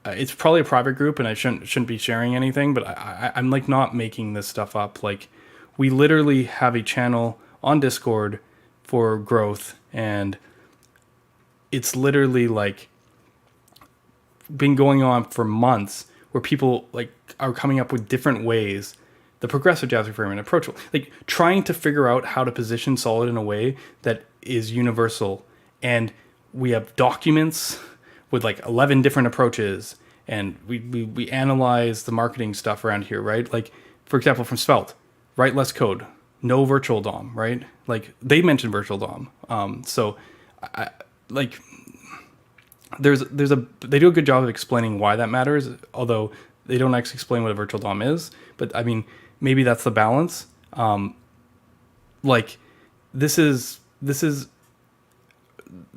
It's probably a private group, and I shouldn't be sharing anything, but I'm like not making this stuff up. Like, we literally have a channel on Discord for growth, and it's literally like been going on for months where people like are coming up with different ways, the progressive JavaScript framework approach, like trying to figure out how to position Solid in a way that is universal. And we have documents with like 11 different approaches, and we analyze the marketing stuff around here, right? Like, for example, from Svelte, write less code, no virtual DOM, right? Like, they mentioned virtual DOM. So I like they do a good job of explaining why that matters, although they don't actually explain what a virtual DOM is. But I mean, maybe that's the balance. Like, this is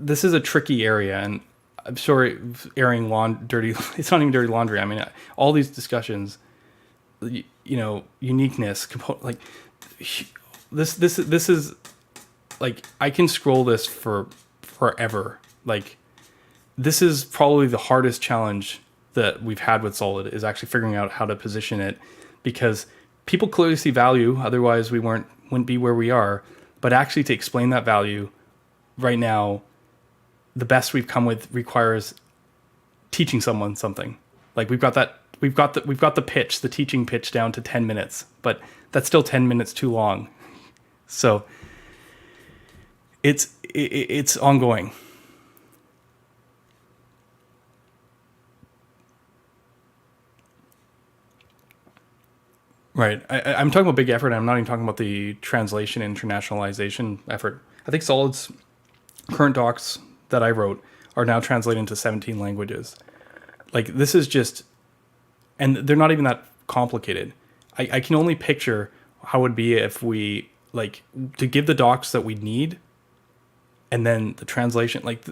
a tricky area, and I'm sorry, airing dirty. It's not even dirty laundry. I mean, all these discussions, you know, uniqueness, like this is like, I can scroll this for forever. Like, this is probably the hardest challenge that we've had with Solid, is actually figuring out how to position it, because people clearly see value. Otherwise, we wouldn't be where we are. But actually, to explain that value right now, the best we've come with requires teaching someone something. Like, we've got the pitch, the teaching pitch down to 10 minutes, but that's still 10 minutes too long. So it's it's ongoing. Right. I'm talking about big effort. I'm not even talking about the translation and internationalization effort. I think Solid's current docs that I wrote are now translated into 17 languages. Like, this is just, and they're not even that complicated. I can only picture how it would be if we, like, to give the docs that we need, and then the translation, like,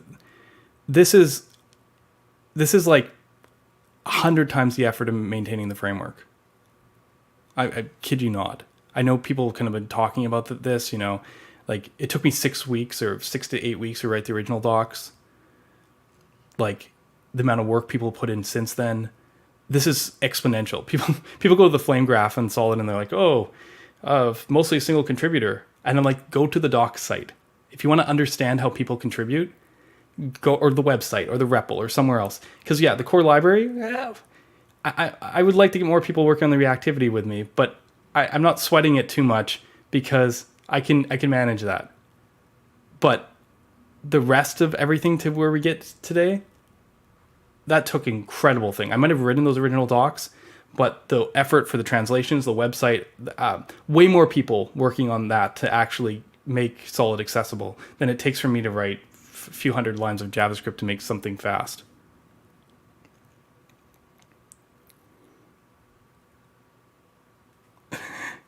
this is like 100 times the effort of maintaining the framework. I kid you not. I know people have kind of been talking about this, like, it took me 6 weeks or 6 to 8 weeks to write the original docs. Like, the amount of work people put in since then, this is exponential. People go to the flame graph and Solid and they're like, mostly a single contributor. And I'm like, go to the docs site. If you want to understand how people contribute, go, or the website or the REPL or somewhere else. Because the core library, I would like to get more people working on the reactivity with me, but I'm not sweating it too much because I can manage that. But the rest of everything to where we get today, that took incredible thing. I might have written those original docs, but the effort for the translations, the website, way more people working on that to actually make Solid accessible than it takes for me to write a few hundred lines of JavaScript to make something fast.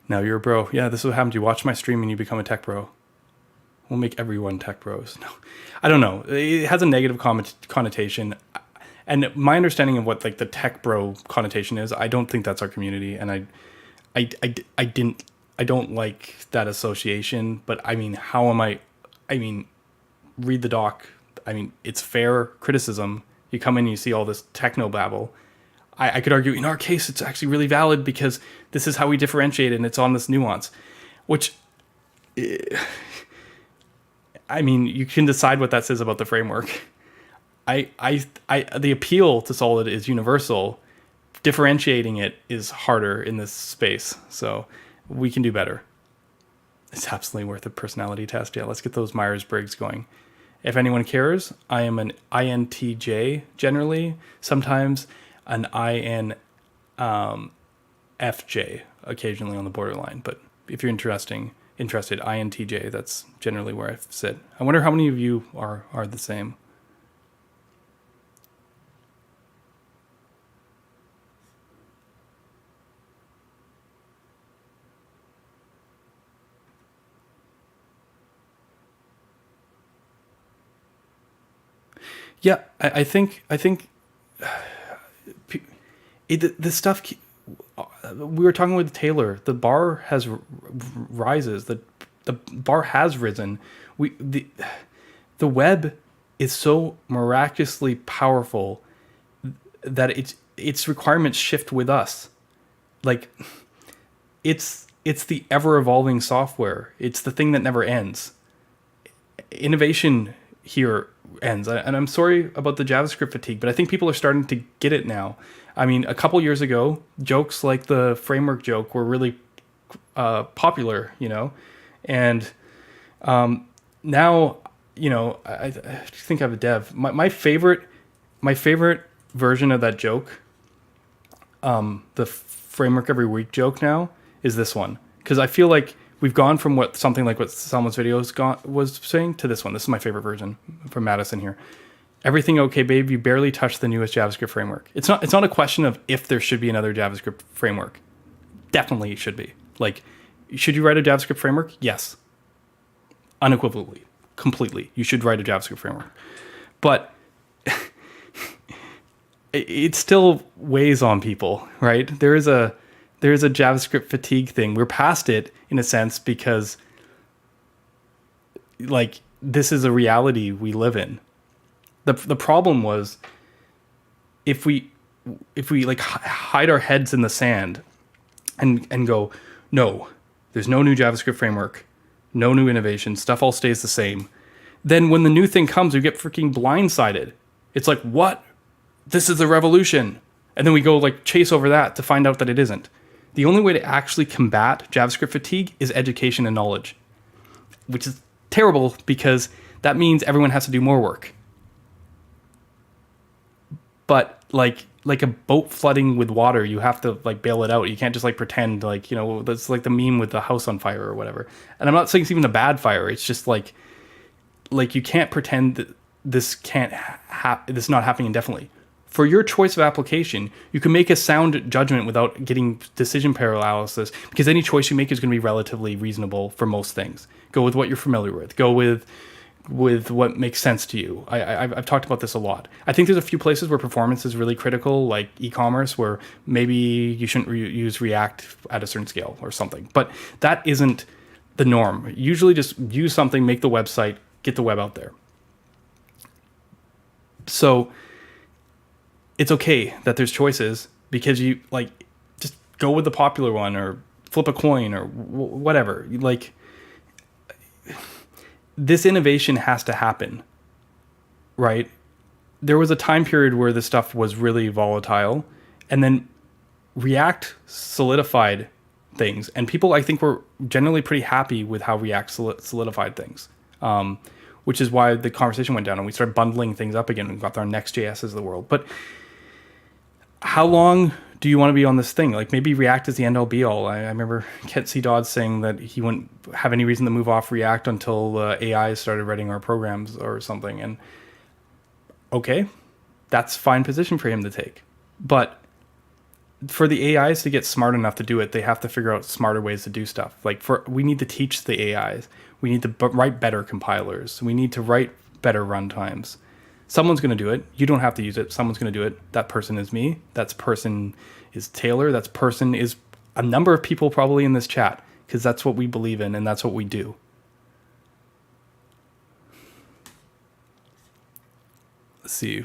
Now you're a bro. Yeah, this is what happens. You watch my stream and you become a tech bro. We'll make everyone tech bros. No, I don't know. It has a negative connotation. And my understanding of what, like, the tech bro connotation is, I don't think that's our community. And I don't like that association. But I mean, read the doc. I mean, it's fair criticism. You come in and you see all this techno babble. I could argue in our case it's actually really valid because this is how we differentiate and it's on this nuance, which, I mean, you can decide what that says about the framework. The appeal to Solid is universal. Differentiating it is harder in this space, so we can do better. It's absolutely worth a personality test. Yeah, let's get those Myers-Briggs going. If anyone cares, I am an INTJ generally, sometimes an INFJ, occasionally on the borderline. But if you're interested, INTJ, that's generally where I sit. I wonder how many of you are the same. Yeah, I think the stuff we were talking with Taylor, the bar has rises. The bar has risen. The web is so miraculously powerful that its requirements shift with us. Like, it's the ever evolving software. It's the thing that never ends. Innovation here ends, and I'm sorry about the JavaScript fatigue, but I think people are starting to get it now. I mean, a couple years ago, jokes like the framework joke were really popular, and now, I think I have a dev. My favorite version of that joke, the framework every week joke now, is this one, because I feel like we've gone from what Salman's videos was saying to this one. This is my favorite version from Madison here. Everything okay, babe? You barely touched the newest JavaScript framework. It's not a question of if there should be another JavaScript framework. Definitely it should be. Like, should you write a JavaScript framework? Yes. Unequivocally. Completely. You should write a JavaScript framework. But it still weighs on people, right? There is a JavaScript fatigue thing. We're past it in a sense because, like, this is a reality we live in. The problem was if we like hide our heads in the sand and go, no, there's no new JavaScript framework, no new innovation, stuff all stays the same. Then when the new thing comes, we get freaking blindsided. It's like, what? This is the revolution. And then we go like chase over that to find out that it isn't. The only way to actually combat JavaScript fatigue is education and knowledge, which is terrible because that means everyone has to do more work. But like a boat flooding with water, you have to like bail it out. You can't just like pretend like, that's like the meme with the house on fire or whatever. And I'm not saying it's even a bad fire. It's just like you can't pretend that this can't this is not happening indefinitely. For your choice of application, you can make a sound judgment without getting decision paralysis, because any choice you make is going to be relatively reasonable for most things. Go with what you're familiar with. Go with what makes sense to you. I've talked about this a lot. I think there's a few places where performance is really critical, like e-commerce, where maybe you shouldn't use React at a certain scale or something. But that isn't the norm. Usually just use something, make the website, get the web out there. So it's okay that there's choices, because you like just go with the popular one or flip a coin or whatever. Like, this innovation has to happen, right? There was a time period where this stuff was really volatile, and then React solidified things, and people, I think, were generally pretty happy with how React solidified things, which is why the conversation went down and we started bundling things up again and got our Next.js of the world. But how long do you want to be on this thing? Like, maybe React is the end all be all. I remember Kent C. Dodds saying that he wouldn't have any reason to move off React until AI started writing our programs or something. And okay, that's a fine position for him to take. But for the AIs to get smart enough to do it, they have to figure out smarter ways to do stuff. Like, we need to teach the AIs. We need to write better compilers. We need to write better runtimes. Someone's going to do it. You don't have to use it. Someone's going to do it. That person is me. That person is Taylor. That person is a number of people probably in this chat, because that's what we believe in and that's what we do. Let's see.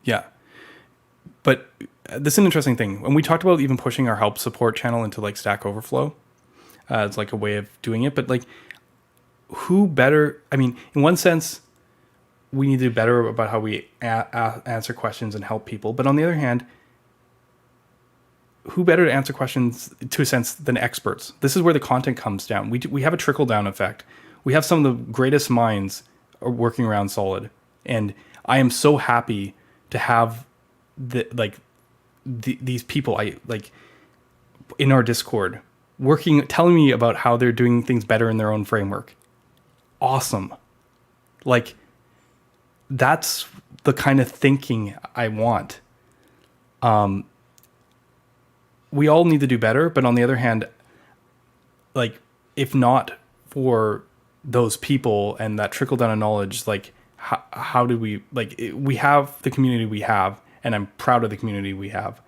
Yeah. But this is an interesting thing. When we talked about even pushing our help support channel into like Stack Overflow, it's like a way of doing it. But like, who better? I mean, in one sense, we need to do better about how we answer questions and help people. But on the other hand, who better to answer questions to a sense than experts? This is where the content comes down. We have a trickle down effect. We have some of the greatest minds working around Solid, and I am so happy to have these people in our Discord telling me about how they're doing things better in their own framework. Awesome. Like, that's the kind of thinking I want. We all need to do better, but on the other hand, like, if not for those people and that trickle down of knowledge, like, how do we, like, we have the community we have, and I'm proud of the community we have,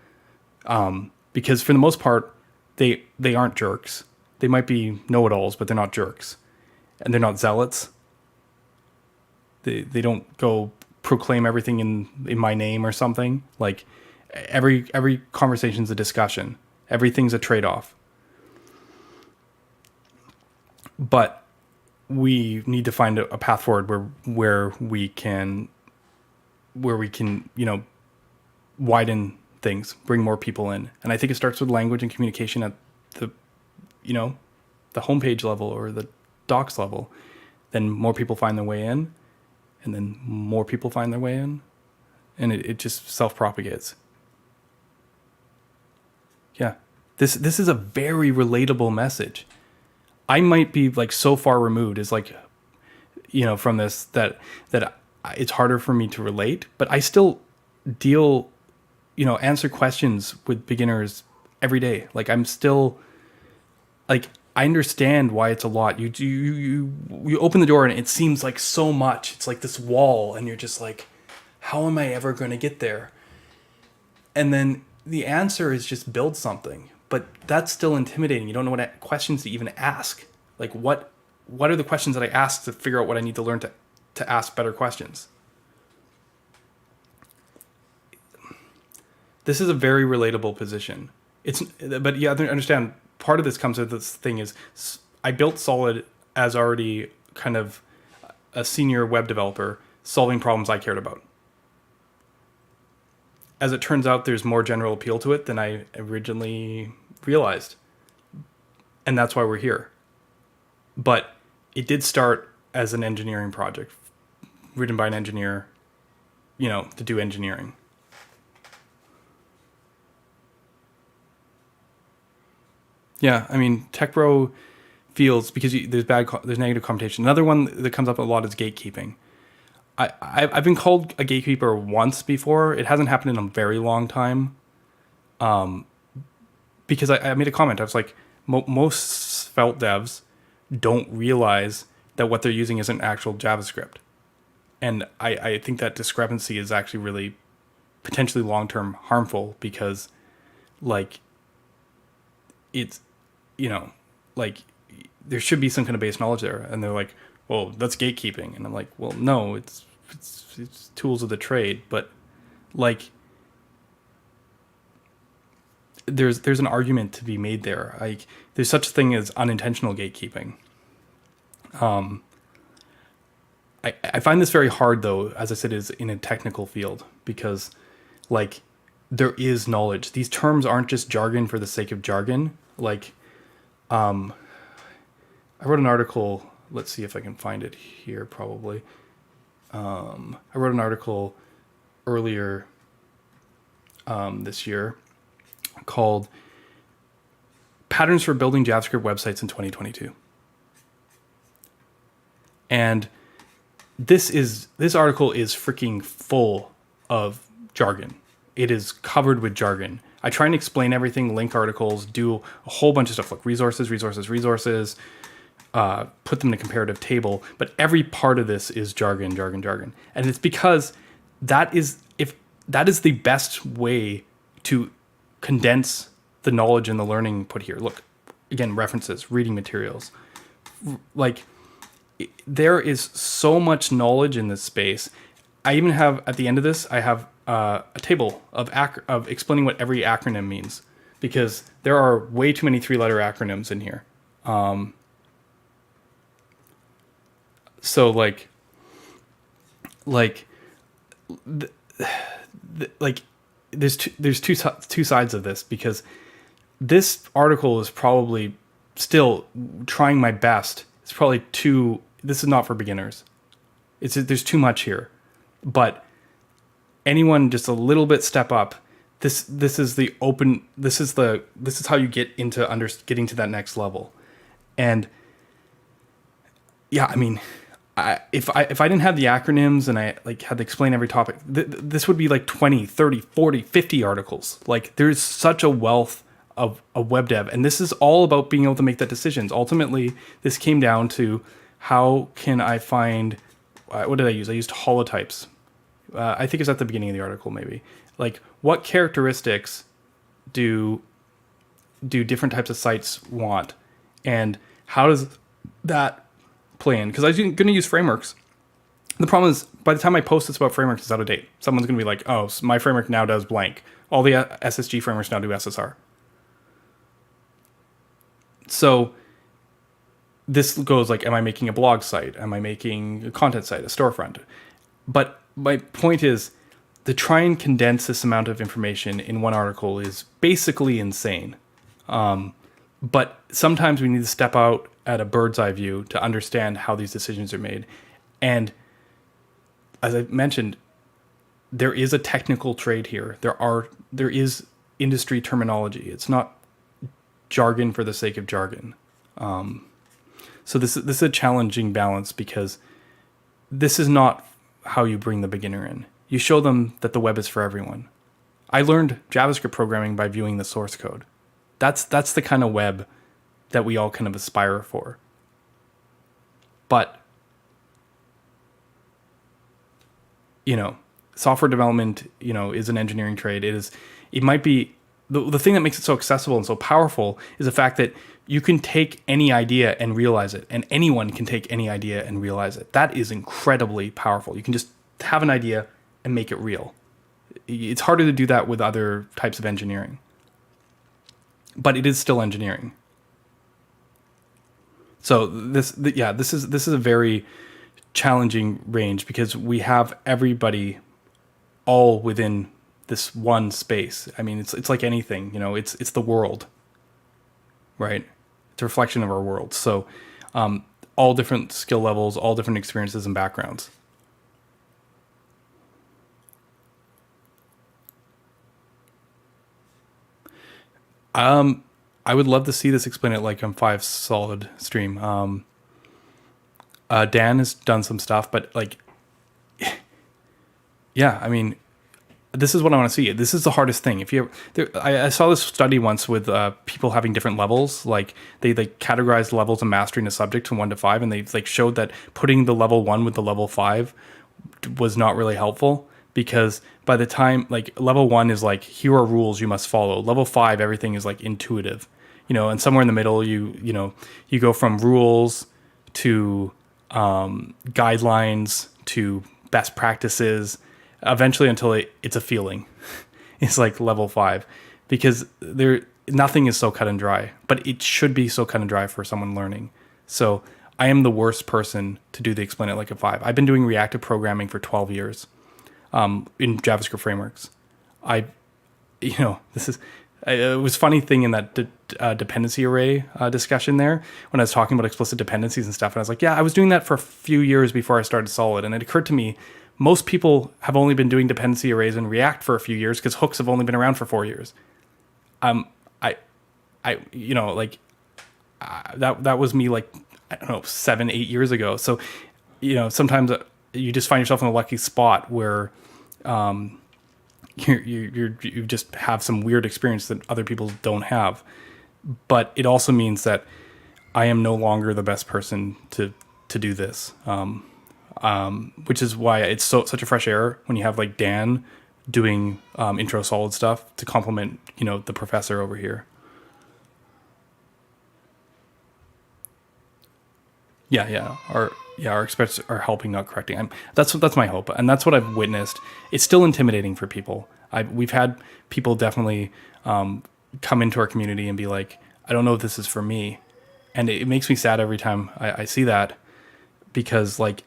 because for the most part, they aren't jerks. They might be know-it-alls, but they're not jerks, and they're not zealots. They don't go proclaim everything in my name or something. Like, every conversation's a discussion. Everything's a trade-off. But we need to find a path forward where we can widen things, bring more people in. And I think it starts with language and communication at the homepage level or the docs level. Then more people find their way in, and then more people find their way in, and it just self-propagates. Yeah, this is a very relatable message. I might be like so far removed as like, from this that it's harder for me to relate, but I still answer questions with beginners every day. Like, I'm still, like, I understand why it's a lot. You open the door and it seems like so much. It's like this wall, and you're just like, how am I ever going to get there? And then the answer is just build something. But that's still intimidating. You don't know what questions to even ask. Like, what are the questions that I ask to figure out what I need to learn to ask better questions? This is a very relatable position. But you have to understand, part of this comes with this thing is, I built Solid as already kind of a senior web developer solving problems I cared about. as it turns out, there's more general appeal to it than I originally realized. And that's why we're here. But it did start as an engineering project written by an engineer, to do engineering. Yeah, I mean, Tech Bro feels, because there's negative connotation. Another one that comes up a lot is gatekeeping. I've been called a gatekeeper once before. It hasn't happened in a very long time. Because I made a comment. I was like, most Svelte devs don't realize that what they're using isn't actual JavaScript. And I think that discrepancy is actually really potentially long-term harmful, because like it's, like there should be some kind of base knowledge there. And they're like, well, that's gatekeeping. And I'm like, well, no, it's tools of the trade. But like, there's an argument to be made there. Like, there's such a thing as unintentional gatekeeping. I find this very hard, though, as I said, is in a technical field, because like there is knowledge. These terms aren't just jargon for the sake of jargon. Like, I wrote an article. Let's see if I can find it here. Probably. I wrote an article earlier this year called "Patterns for Building JavaScript Websites in 2022." And this article is freaking full of jargon. It is covered with jargon. I try and explain everything, link articles, do a whole bunch of stuff like resources, put them in a comparative table. But every part of this is jargon. And it's because that is the best way to condense the knowledge and the learning put here. Look, again, references, reading materials. Like, there is so much knowledge in this space. I even have, at the end of this, I have a table of explaining what every acronym means, because there are way too many 3-letter acronyms in here. So like there's two sides of this, because this article is probably still trying my best. It's probably this is not for beginners. There's too much here, but anyone just a little bit step up. This is how you get into getting to that next level. And yeah, I mean, if I didn't have the acronyms and I like had to explain every topic, this would be like 20, 30, 40, 50 articles. Like, there's such a wealth of web dev, and this is all about being able to make that decisions. Ultimately, this came down to, how can I find, what did I use? I used holotypes. I think it's at the beginning of the article, maybe. Like, what characteristics do different types of sites want? And how does that play in? Because I'm going to use frameworks. The problem is, by the time I post this about frameworks, it's out of date. Someone's going to be like, oh, so my framework now does blank. All the SSG frameworks now do SSR. So this goes like, am I making a blog site? Am I making a content site, a storefront? But my point is, to try and condense this amount of information in one article is basically insane. But sometimes we need to step out at a bird's eye view to understand how these decisions are made. And as I mentioned, there is a technical trade here. There is industry terminology. It's not jargon for the sake of jargon. So this is a challenging balance, because this is not how you bring the beginner in. You show them that the web is for everyone. I learned JavaScript programming by viewing the source code. That's the kind of web that we all kind of aspire for. But, software development, is an engineering trade. It might be, the thing that makes it so accessible and so powerful is the fact that you can take any idea and realize it, and anyone can take any idea and realize it. That is incredibly powerful. You can just have an idea and make it real. It's harder to do that with other types of engineering, but it is still engineering. So this is a very challenging range, because we have everybody all within this one space. I mean, it's like anything, it's the world, right? It's a reflection of our world. So all different skill levels, all different experiences and backgrounds. I would love to see this explain it like on 5 Solid stream. Dan has done some stuff, but like, yeah, I mean, this is what I want to see. This is the hardest thing. I saw this study once with people having different levels. Like they categorized levels of mastering a subject from 1 to 5, and they like showed that putting the level 1 with the level 5 was not really helpful, because by the time like level 1 is like, here are rules you must follow. Level 5, everything is like intuitive, and somewhere in the middle, you go from rules to guidelines to best practices, eventually until it's a feeling. It's like level 5, because nothing is so cut and dry, but it should be so cut and dry for someone learning. So I am the worst person to do the explain it like a 5. I've been doing reactive programming for 12 years in JavaScript frameworks. This is, it was a funny thing in that dependency array discussion there, when I was talking about explicit dependencies and stuff. And I was like, yeah, I was doing that for a few years before I started Solid. And it occurred to me, most people have only been doing dependency arrays in React for a few years, because hooks have only been around for 4 years. That was me like, I don't know, 7-8 years ago. So, sometimes you just find yourself in a lucky spot where you just have some weird experience that other people don't have. But it also means that I am no longer the best person to do this. Which is why it's such a fresh air when you have like Dan doing intro Solid stuff to complement, the professor over here. Yeah. Our experts are helping, not correcting. That's my hope, and that's what I've witnessed. It's still intimidating for people. We've had people definitely come into our community and be like, I don't know if this is for me, and it makes me sad every time I see that, because like,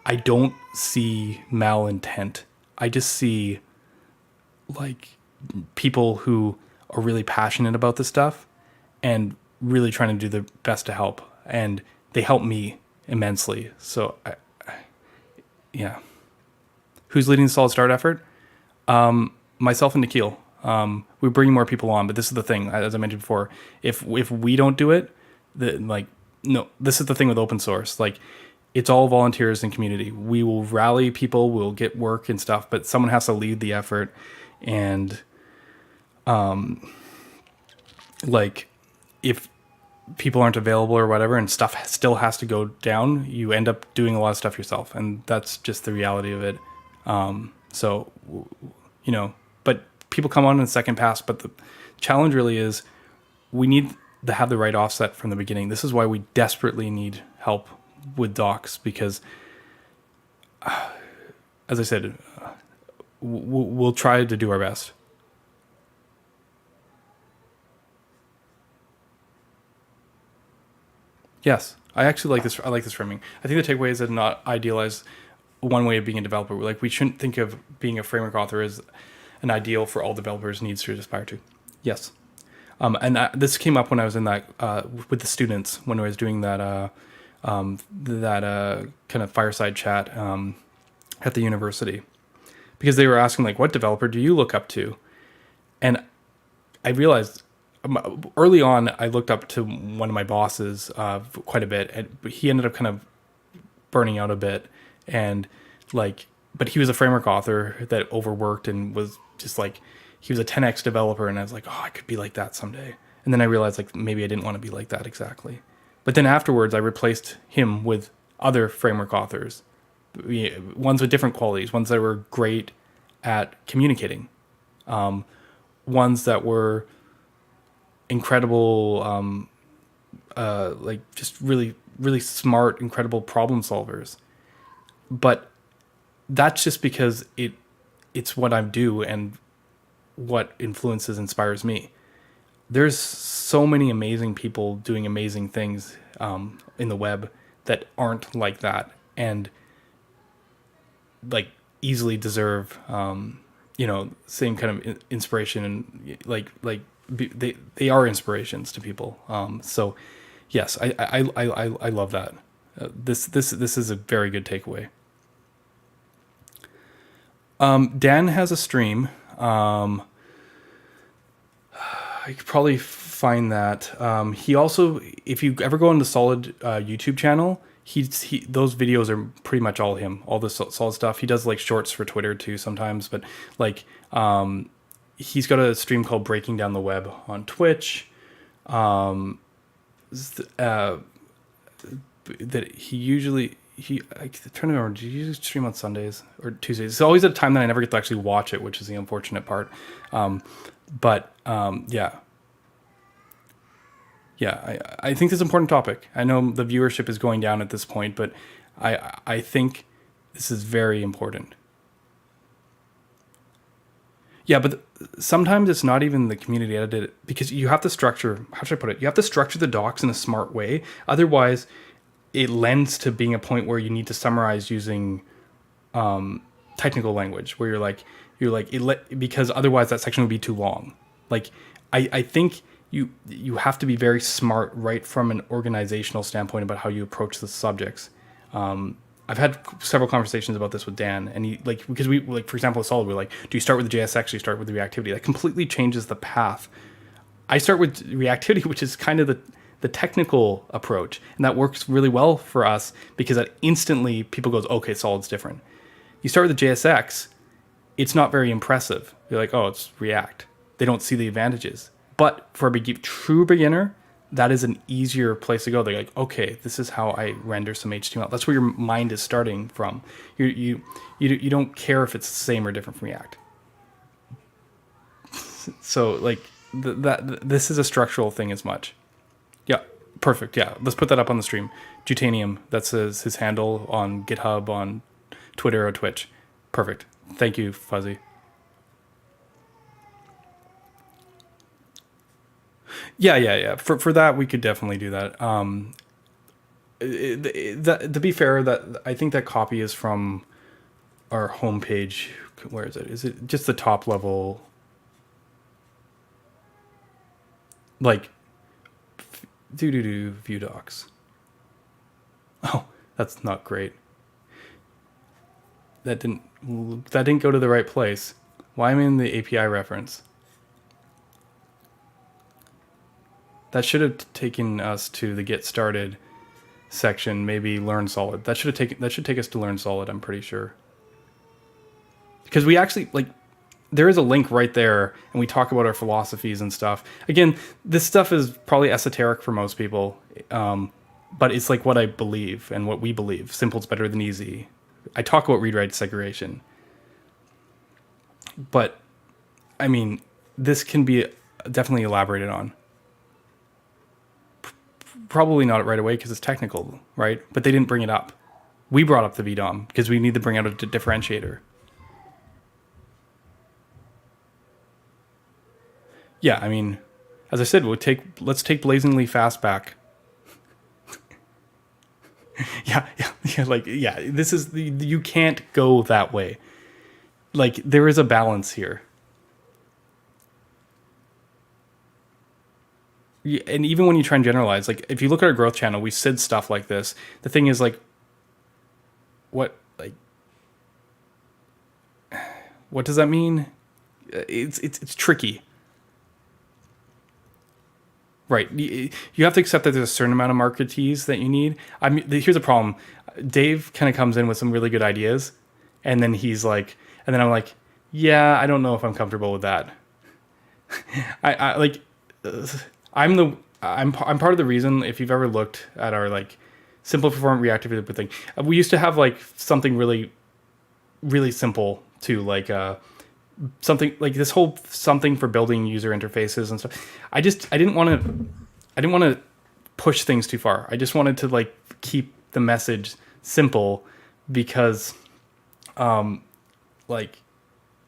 I don't see malintent. I just see like people who are really passionate about this stuff and really trying to do their best to help, and they help me immensely. So yeah. Who's leading the Solid Start effort? Myself and Nikhil. We're bringing more people on, but this is the thing, as I mentioned before, if we don't do it, no, this is the thing with open source. Like, it's all volunteers and community. We will rally people, we'll get work and stuff, but someone has to lead the effort. And like, if people aren't available or whatever, and stuff still has to go down, you end up doing a lot of stuff yourself, and that's just the reality of it. So, but people come on in the second pass. But the challenge really is, we need to have the right offset from the beginning. This is why we desperately need help with docs, because as I said, we'll try to do our best. Yes, I actually like this. I like this framing. I think the takeaway is that not idealize one way of being a developer. Like, we shouldn't think of being a framework author as an ideal for all developers needs to aspire to. Yes. This came up when I was in that with the students, when I was doing that kind of fireside chat at the university, because they were asking like, what developer do you look up to? And I realized early on, I looked up to one of my bosses quite a bit, and he ended up kind of burning out a bit, and but he was a framework author that overworked and was just like, he was a 10x developer, and I was like, oh, I could be like that someday. And then I realized like, maybe I didn't want to be like that exactly. But then afterwards, I replaced him with other framework authors, ones with different qualities, ones that were great at communicating, ones that were incredible, like just really, really smart, incredible problem solvers. But that's just because it's what I do and what inspires me. There's so many amazing people doing amazing things in the web that aren't like that, and like easily deserve same kind of inspiration, and they are inspirations to people. So yes, I love that. This is a very good takeaway. Dan has a stream. I could probably find that. He also, if you ever go on the Solid YouTube channel, he those videos are pretty much all him, all the Solid stuff. He does like shorts for Twitter too sometimes, but like he's got a stream called Breaking Down the Web on Twitch. That I trying to remember. Do you usually stream on Sundays or Tuesdays? It's always at a time that I never get to actually watch it, which is the unfortunate part. I think this is an important topic. I know the viewership is going down at this point, but I think this is very important. Yeah, but sometimes it's not even the community edited, because you have to structure, how should I put it? You have to structure the docs in a smart way. Otherwise, it lends to being a point where you need to summarize using technical language, where because otherwise that section would be too long. Like, I think you have to be very smart right from an organizational standpoint about how you approach the subjects. I've had several conversations about this with Dan, and he because we for example, with Solid, we're like, do you start with the JSX? Do you start with the reactivity? That completely changes the path. I start with reactivity, which is kind of the technical approach, and that works really well for us because that instantly people goes, okay, Solid's different. You start with the JSX, it's not very impressive. You're like, oh, it's React. They don't see the advantages. But for a true beginner, that is an easier place to go. They're like, okay, this is how I render some HTML. That's where your mind is starting from. You don't care if it's the same or different from React. So like this is a structural thing as much. Yeah, perfect. Yeah, let's put that up on the stream. Jutanium, that's his handle on GitHub, on Twitter or Twitch. Perfect. Thank you, Fuzzy. Yeah. For that, we could definitely do that. To be fair, that I think that copy is from our homepage. Where is it? Is it just the top level? Like, view docs. Oh, that's not great. That didn't go to the right place. Why am I in the API reference? That should have taken us to the Get Started section, maybe Learn Solid. That should take us to Learn Solid, I'm pretty sure. Because we actually, there is a link right there, and we talk about our philosophies and stuff. Again, this stuff is probably esoteric for most people, but it's like what I believe and what we believe. Simple's better than easy. I talk about read-write segregation. But, I mean, this can be definitely elaborated on. Probably not right away because it's technical, right? But they didn't bring it up. We brought up the VDOM because we need to bring out a differentiator. Yeah, I mean, as I said, let's take Blazingly Fast back. yeah. This is you can't go that way. Like, there is a balance here. And even when you try and generalize, like if you look at our growth channel, we said stuff like this. The thing is, like, what does that mean? It's tricky, right? You have to accept that there's a certain amount of marketees that you need. I mean, here's a problem. Dave kind of comes in with some really good ideas, and then he's like, and then I'm like, yeah, I don't know if I'm comfortable with that. I'm part of the reason, if you've ever looked at our like simple performant reactive thing. We used to have like something really, really simple to like something like this whole something for building user interfaces and stuff. I didn't want to push things too far. I just wanted to like keep the message simple because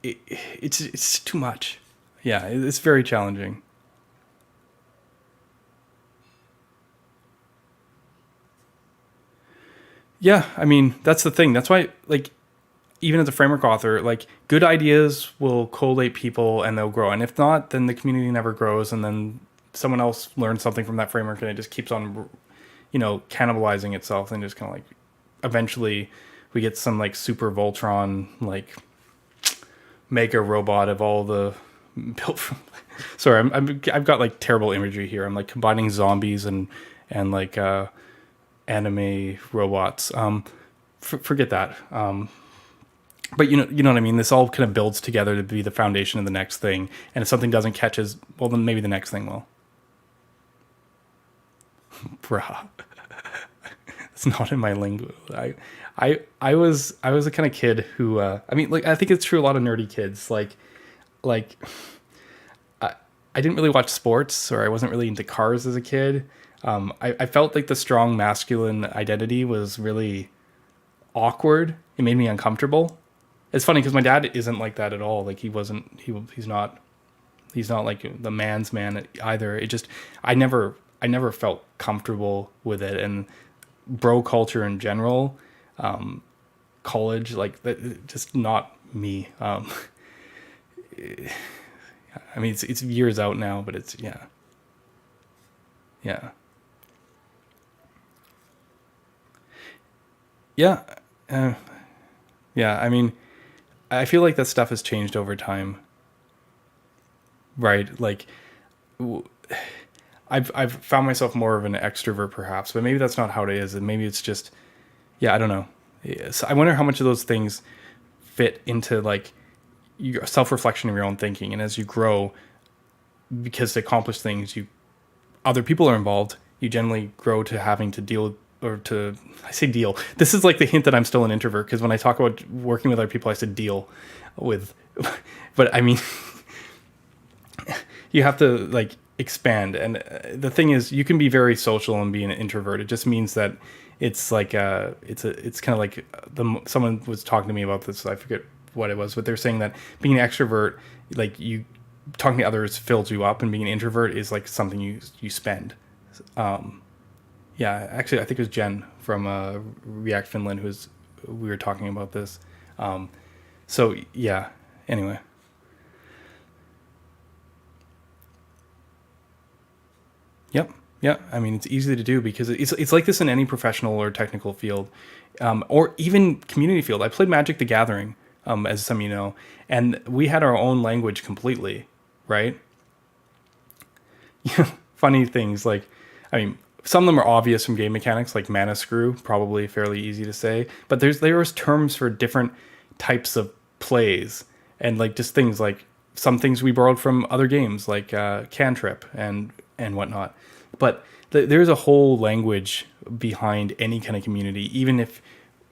it's too much. Yeah, it's very challenging. Yeah, I mean, that's the thing. That's why, like, even as a framework author, like good ideas will collate people and they'll grow. And if not, then the community never grows. And then someone else learns something from that framework and it just keeps on, cannibalizing itself, and just kind of like eventually we get some like super Voltron, like mega robot of all the built from, sorry, I've got like terrible imagery here. I'm like combining zombies and like, anime robots. Forget that. But you know what I mean? This all kind of builds together to be the foundation of the next thing. And if something doesn't catch as well, then maybe the next thing will. Bruh. It's not in my lingo. I was the kind of kid who, I think it's true. A lot of nerdy kids, like I didn't really watch sports, or I wasn't really into cars as a kid. I felt like the strong masculine identity was really awkward. It made me uncomfortable. It's funny because my dad isn't like that at all. Like he's not like the man's man either. It just, I never felt comfortable with it. And bro culture in general, college, like that, just not me. It's years out now, but it's, yeah. Yeah. Yeah. Yeah. I feel like that stuff has changed over time. Right. Like I've found myself more of an extrovert perhaps, but maybe that's not how it is. And maybe it's just, yeah, I don't know. So I wonder how much of those things fit into like your self-reflection of your own thinking. And as you grow, because to accomplish things, other people are involved, you generally grow to having to deal, I say deal. This is like the hint that I'm still an introvert, because when I talk about working with other people, I said deal with, but you have to like expand. And the thing is, you can be very social and be an introvert. It just means that it's like, it's kind of like someone was talking to me about this. I forget what it was, but they're saying that being an extrovert, like you talking to others fills you up, and being an introvert is like something you spend. Yeah, actually, I think it was Jen from React Finland we were talking about this. So yeah. Anyway. Yep. Yeah. It's easy to do because it's like this in any professional or technical field, or even community field. I played Magic the Gathering, as some of you know, and we had our own language completely, right? Funny things like, some of them are obvious from game mechanics, like mana screw, probably fairly easy to say. But there's terms for different types of plays, and like just things like some things we borrowed from other games, like cantrip and whatnot. But there's a whole language behind any kind of community, even if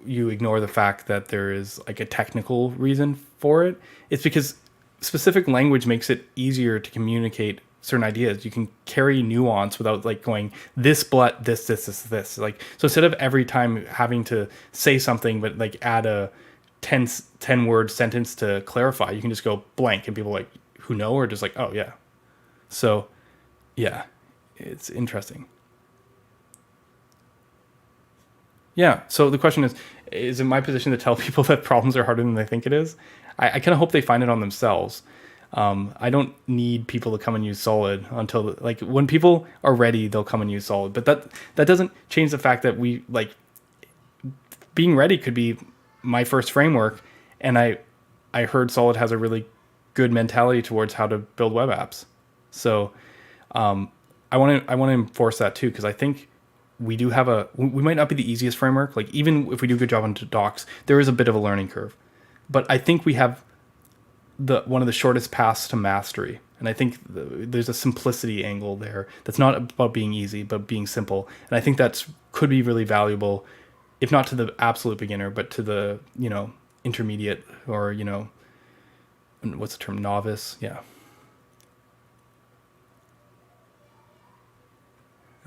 you ignore the fact that there is like a technical reason for it. It's because specific language makes it easier to communicate certain ideas. You can carry nuance without like going this, but this. Like, so instead of every time having to say something, but like add a 10 word sentence to clarify, you can just go blank and people like who know are just like, oh yeah. So yeah, it's interesting. Yeah. So the question is it my position to tell people that problems are harder than they think it is? I kind of hope they find it on themselves. I don't need people to come and use Solid until like when people are ready, they'll come and use Solid. But that doesn't change the fact that we like being ready could be my first framework. And I heard Solid has a really good mentality towards how to build web apps. So, I want to enforce that too. Cause I think we might not be the easiest framework. Like even if we do a good job on docs, there is a bit of a learning curve, but I think we have one of the shortest paths to mastery. And I think there's a simplicity angle there that's not about being easy, but being simple. And I think could be really valuable, if not to the absolute beginner, but to the, intermediate or, what's the term? Novice. Yeah.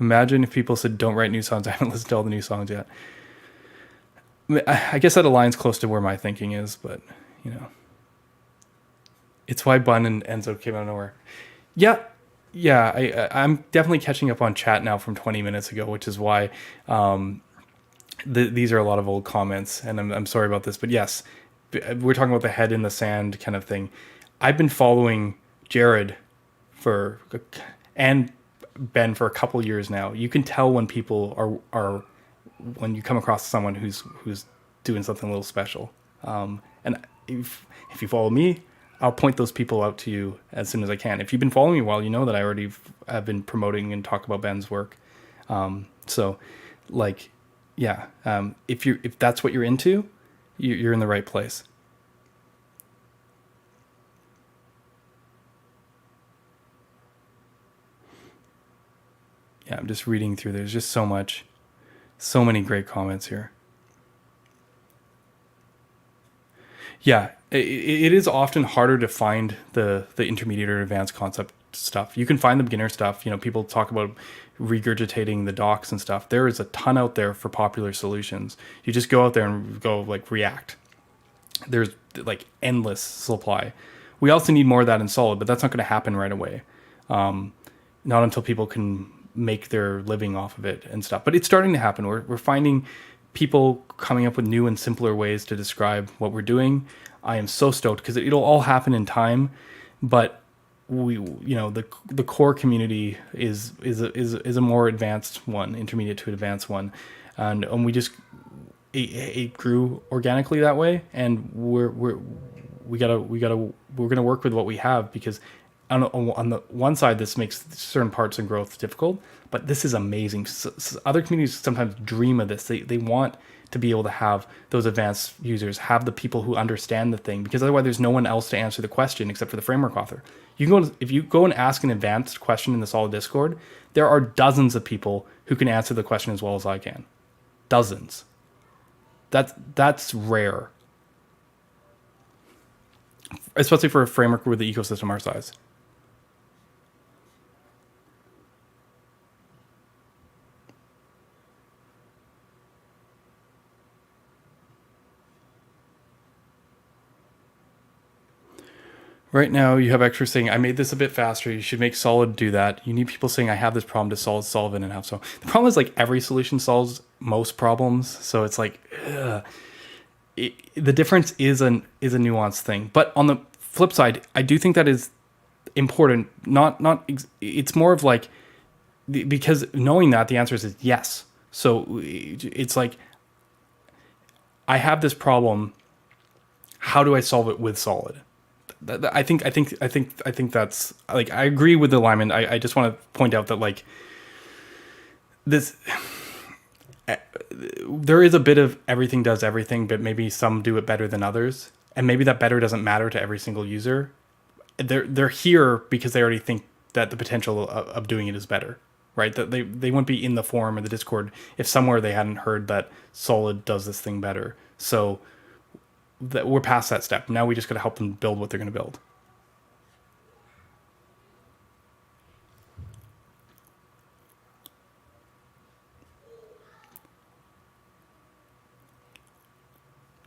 Imagine if people said, don't write new songs. I haven't listened to all the new songs yet. I guess that aligns close to where my thinking is, but, it's why Bun and Enzo came out of nowhere. Yeah. I'm definitely catching up on chat now from 20 minutes ago, which is why these are a lot of old comments, and I'm sorry about this. But yes, we're talking about the head in the sand kind of thing. I've been following Jared and Ben for a couple years now. You can tell when people are when you come across someone who's doing something a little special. And if you follow me, I'll point those people out to you as soon as I can. If you've been following me a while, you know that I already have been promoting and talk about Ben's work. So, like, yeah, if that's what you're into, you're in the right place. Yeah, I'm just reading through. There's just so many great comments here. Yeah, it is often harder to find the intermediate or advanced concept stuff. You can find the beginner stuff. People talk about regurgitating the docs and stuff. There is a ton out there for popular solutions. You just go out there and go like React. There's like endless supply. We also need more of that in Solid, but that's not going to happen right away. Not until people can make their living off of it and stuff. But it's starting to happen. We're finding people coming up with new and simpler ways to describe what we're doing. I am so stoked because it'll all happen in time, but the core community is a more advanced one, intermediate to advanced one, and we just it grew organically that way, and we're gonna work with what we have, because on the one side, this makes certain parts and growth difficult, but this is amazing. Other communities sometimes dream of this. They want to be able to have those advanced users, have the people who understand the thing, because otherwise there's no one else to answer the question except for the framework author. If you go and ask an advanced question in the Solid Discord, there are dozens of people who can answer the question as well as I can. Dozens. That's rare, especially for a framework with the ecosystem our size. Right now, you have extras saying, I made this a bit faster. You should make Solid do that. You need people saying, I have this problem to solve it and have so. The problem is, like, every solution solves most problems. So it's like, the difference is a nuanced thing. But on the flip side, I do think that is important. It's more of like, because knowing that, the answer is yes. So it's like, I have this problem. How do I solve it with Solid? I think that's, like, I agree with the alignment. I just want to point out that, like, this, there is a bit of everything does everything, but maybe some do it better than others, and maybe that better doesn't matter to every single user. They're here because they already think that the potential of doing it is better, right? That they wouldn't be in the forum or the Discord if somewhere they hadn't heard that Solid does this thing better. So that we're past that step. Now we just got to help them build what they're going to build.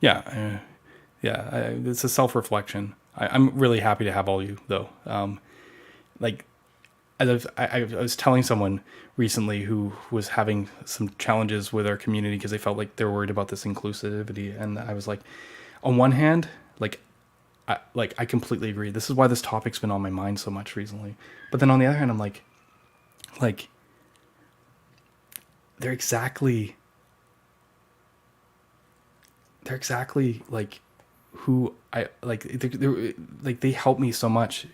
It's a self-reflection. I'm really happy to have all you, though. Like, as I was telling someone recently who was having some challenges with our community because they felt like they were worried about this inclusivity, and I was like, on one hand, I completely agree. This is why this topic's been on my mind so much recently. But then on the other hand, I'm like they're exactly like who I like. They're like, they help me so much,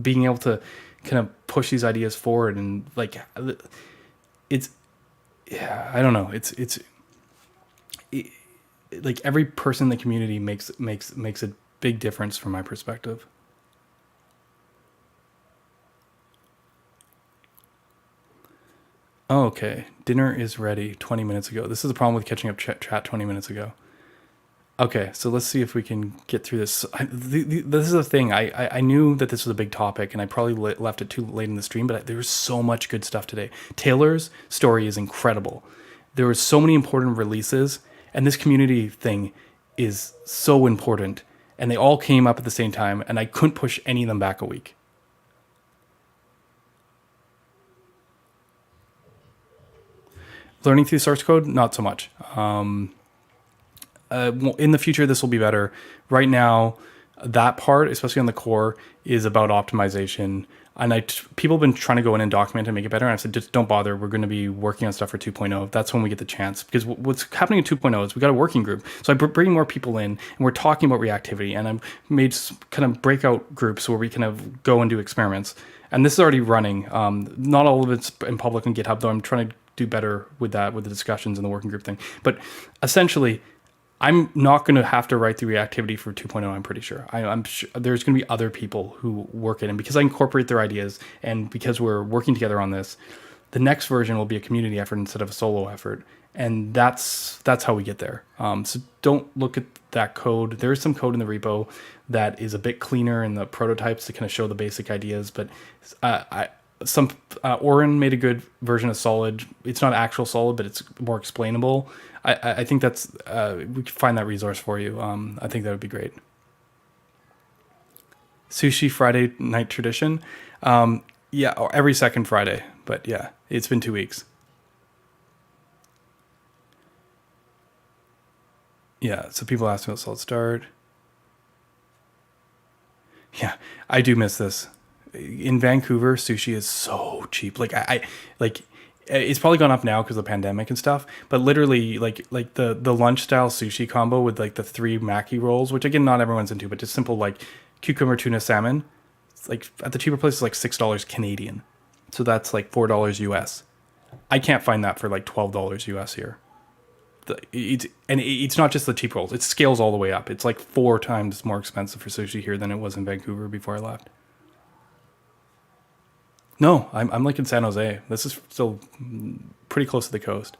being able to kind of push these ideas forward, and like, it's, yeah, I don't know. It's like every person in the community makes a big difference from my perspective. Oh, okay. Dinner is ready 20 minutes ago. This is the problem with catching up chat 20 minutes ago. Okay, so let's see if we can get through this. This is the thing. I knew that this was a big topic, and I probably left it too late in the stream, but there was so much good stuff today. Taylor's story is incredible. There were so many important releases, and this community thing is so important, and they all came up at the same time, and I couldn't push any of them back a week. Learning through source code, not so much. in the future, this will be better. Right now, that part, especially on the core, is about optimization. And people have been trying to go in and document and make it better. And I said, just don't bother. We're going to be working on stuff for 2.0. That's when we get the chance. Because what's happening in 2.0 is we got a working group. So I bring more people in, and we're talking about reactivity. And I've made kind of breakout groups where we kind of go and do experiments. And this is already running. Not all of it's in public on GitHub, though I'm trying to do better with that, with the discussions and the working group thing. But essentially, I'm not going to have to write the reactivity for 2.0. I'm pretty sure. I'm sure there's going to be other people who work it, and because I incorporate their ideas, and because we're working together on this, the next version will be a community effort instead of a solo effort, and that's how we get there. So don't look at that code. There is some code in the repo that is a bit cleaner in the prototypes to kind of show the basic ideas, but Oren made a good version of Solid. It's not actual Solid, but it's more explainable. I think that's we can find that resource for you. I think that would be great. Sushi Friday night tradition. Yeah, or every second Friday. But yeah, it's been 2 weeks. Yeah, so people ask me about Solid Start. Yeah, I do miss this. In Vancouver, sushi is so cheap. Like I like it's probably gone up now because of the pandemic and stuff. But literally, like the lunch style sushi combo with like the 3 maki rolls, which again not everyone's into, but just simple like cucumber, tuna, salmon. It's like at the cheaper places like $6 Canadian, so that's like $4 US. I can't find that for like $12 US here. It's not just the cheap rolls; it scales all the way up. It's like 4 times more expensive for sushi here than it was in Vancouver before I left. No, I'm like in San Jose. This is still pretty close to the coast.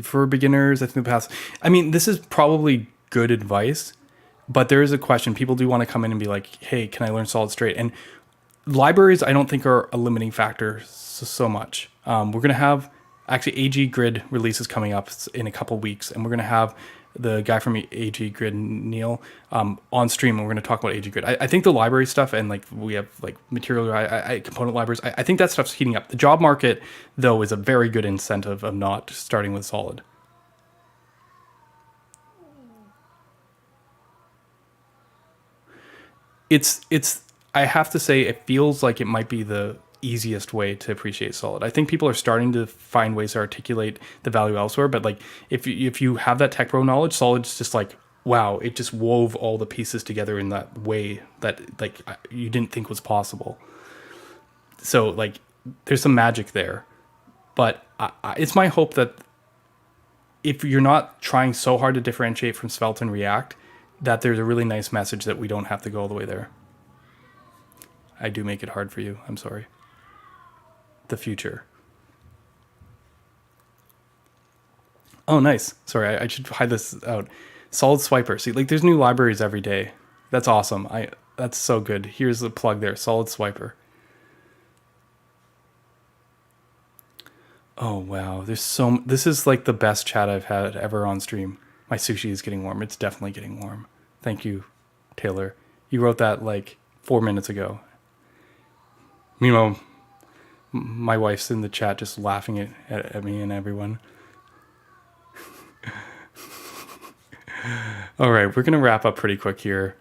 For beginners, I think the past. I mean, this is probably good advice, but there is a question. People do want to come in and be like, "Hey, can I learn Solid Straight?" And libraries, I don't think are a limiting factor so much. We're gonna have actually AG Grid releases coming up in a couple weeks, and we're gonna have the guy from AG Grid, Neil, on stream, and we're gonna talk about AG Grid. I think the library stuff, and like we have like material component libraries. I think that stuff's heating up. The job market, though, is a very good incentive of not starting with Solid. It's I have to say it feels like it might be the easiest way to appreciate Solid. I think people are starting to find ways to articulate the value elsewhere, but like if you have that tech pro knowledge, Solid's just like wow, it just wove all the pieces together in that way that like you didn't think was possible. So like there's some magic there, but it's my hope that if you're not trying so hard to differentiate from Svelte and React, that there's a really nice message that we don't have to go all the way there. I do make it hard for you. I'm sorry. The future. Oh, nice. Sorry, I should hide this out. Solid Swiper. See, like there's new libraries every day. That's awesome. That's so good. Here's the plug there. Solid Swiper. Oh wow. This is like the best chat I've had ever on stream. My sushi is getting warm. It's definitely getting warm. Thank you, Taylor. You wrote that like 4 minutes ago. Meanwhile, my wife's in the chat just laughing at me and everyone. All right, we're going to wrap up pretty quick here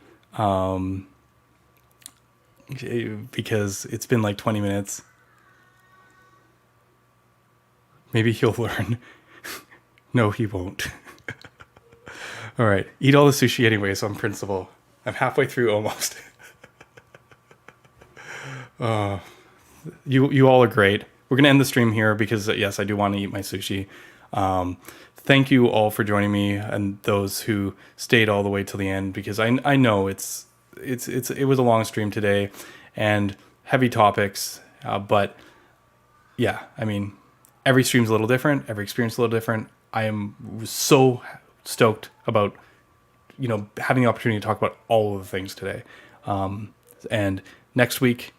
because it's been like 20 minutes. Maybe he'll learn. No, he won't. All right, eat all the sushi anyway, so I'm principal. I'm halfway through almost. You all are great. We're going to end the stream here because, yes, I do want to eat my sushi. Thank you all for joining me and those who stayed all the way till the end because I know it was a long stream today and heavy topics. But yeah, I mean, every stream's a little different. Every experience is a little different. I am so stoked about, having the opportunity to talk about all of the things today. And next week,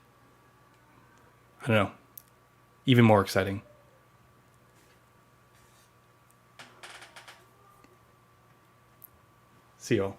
I don't know, even more exciting. See you all.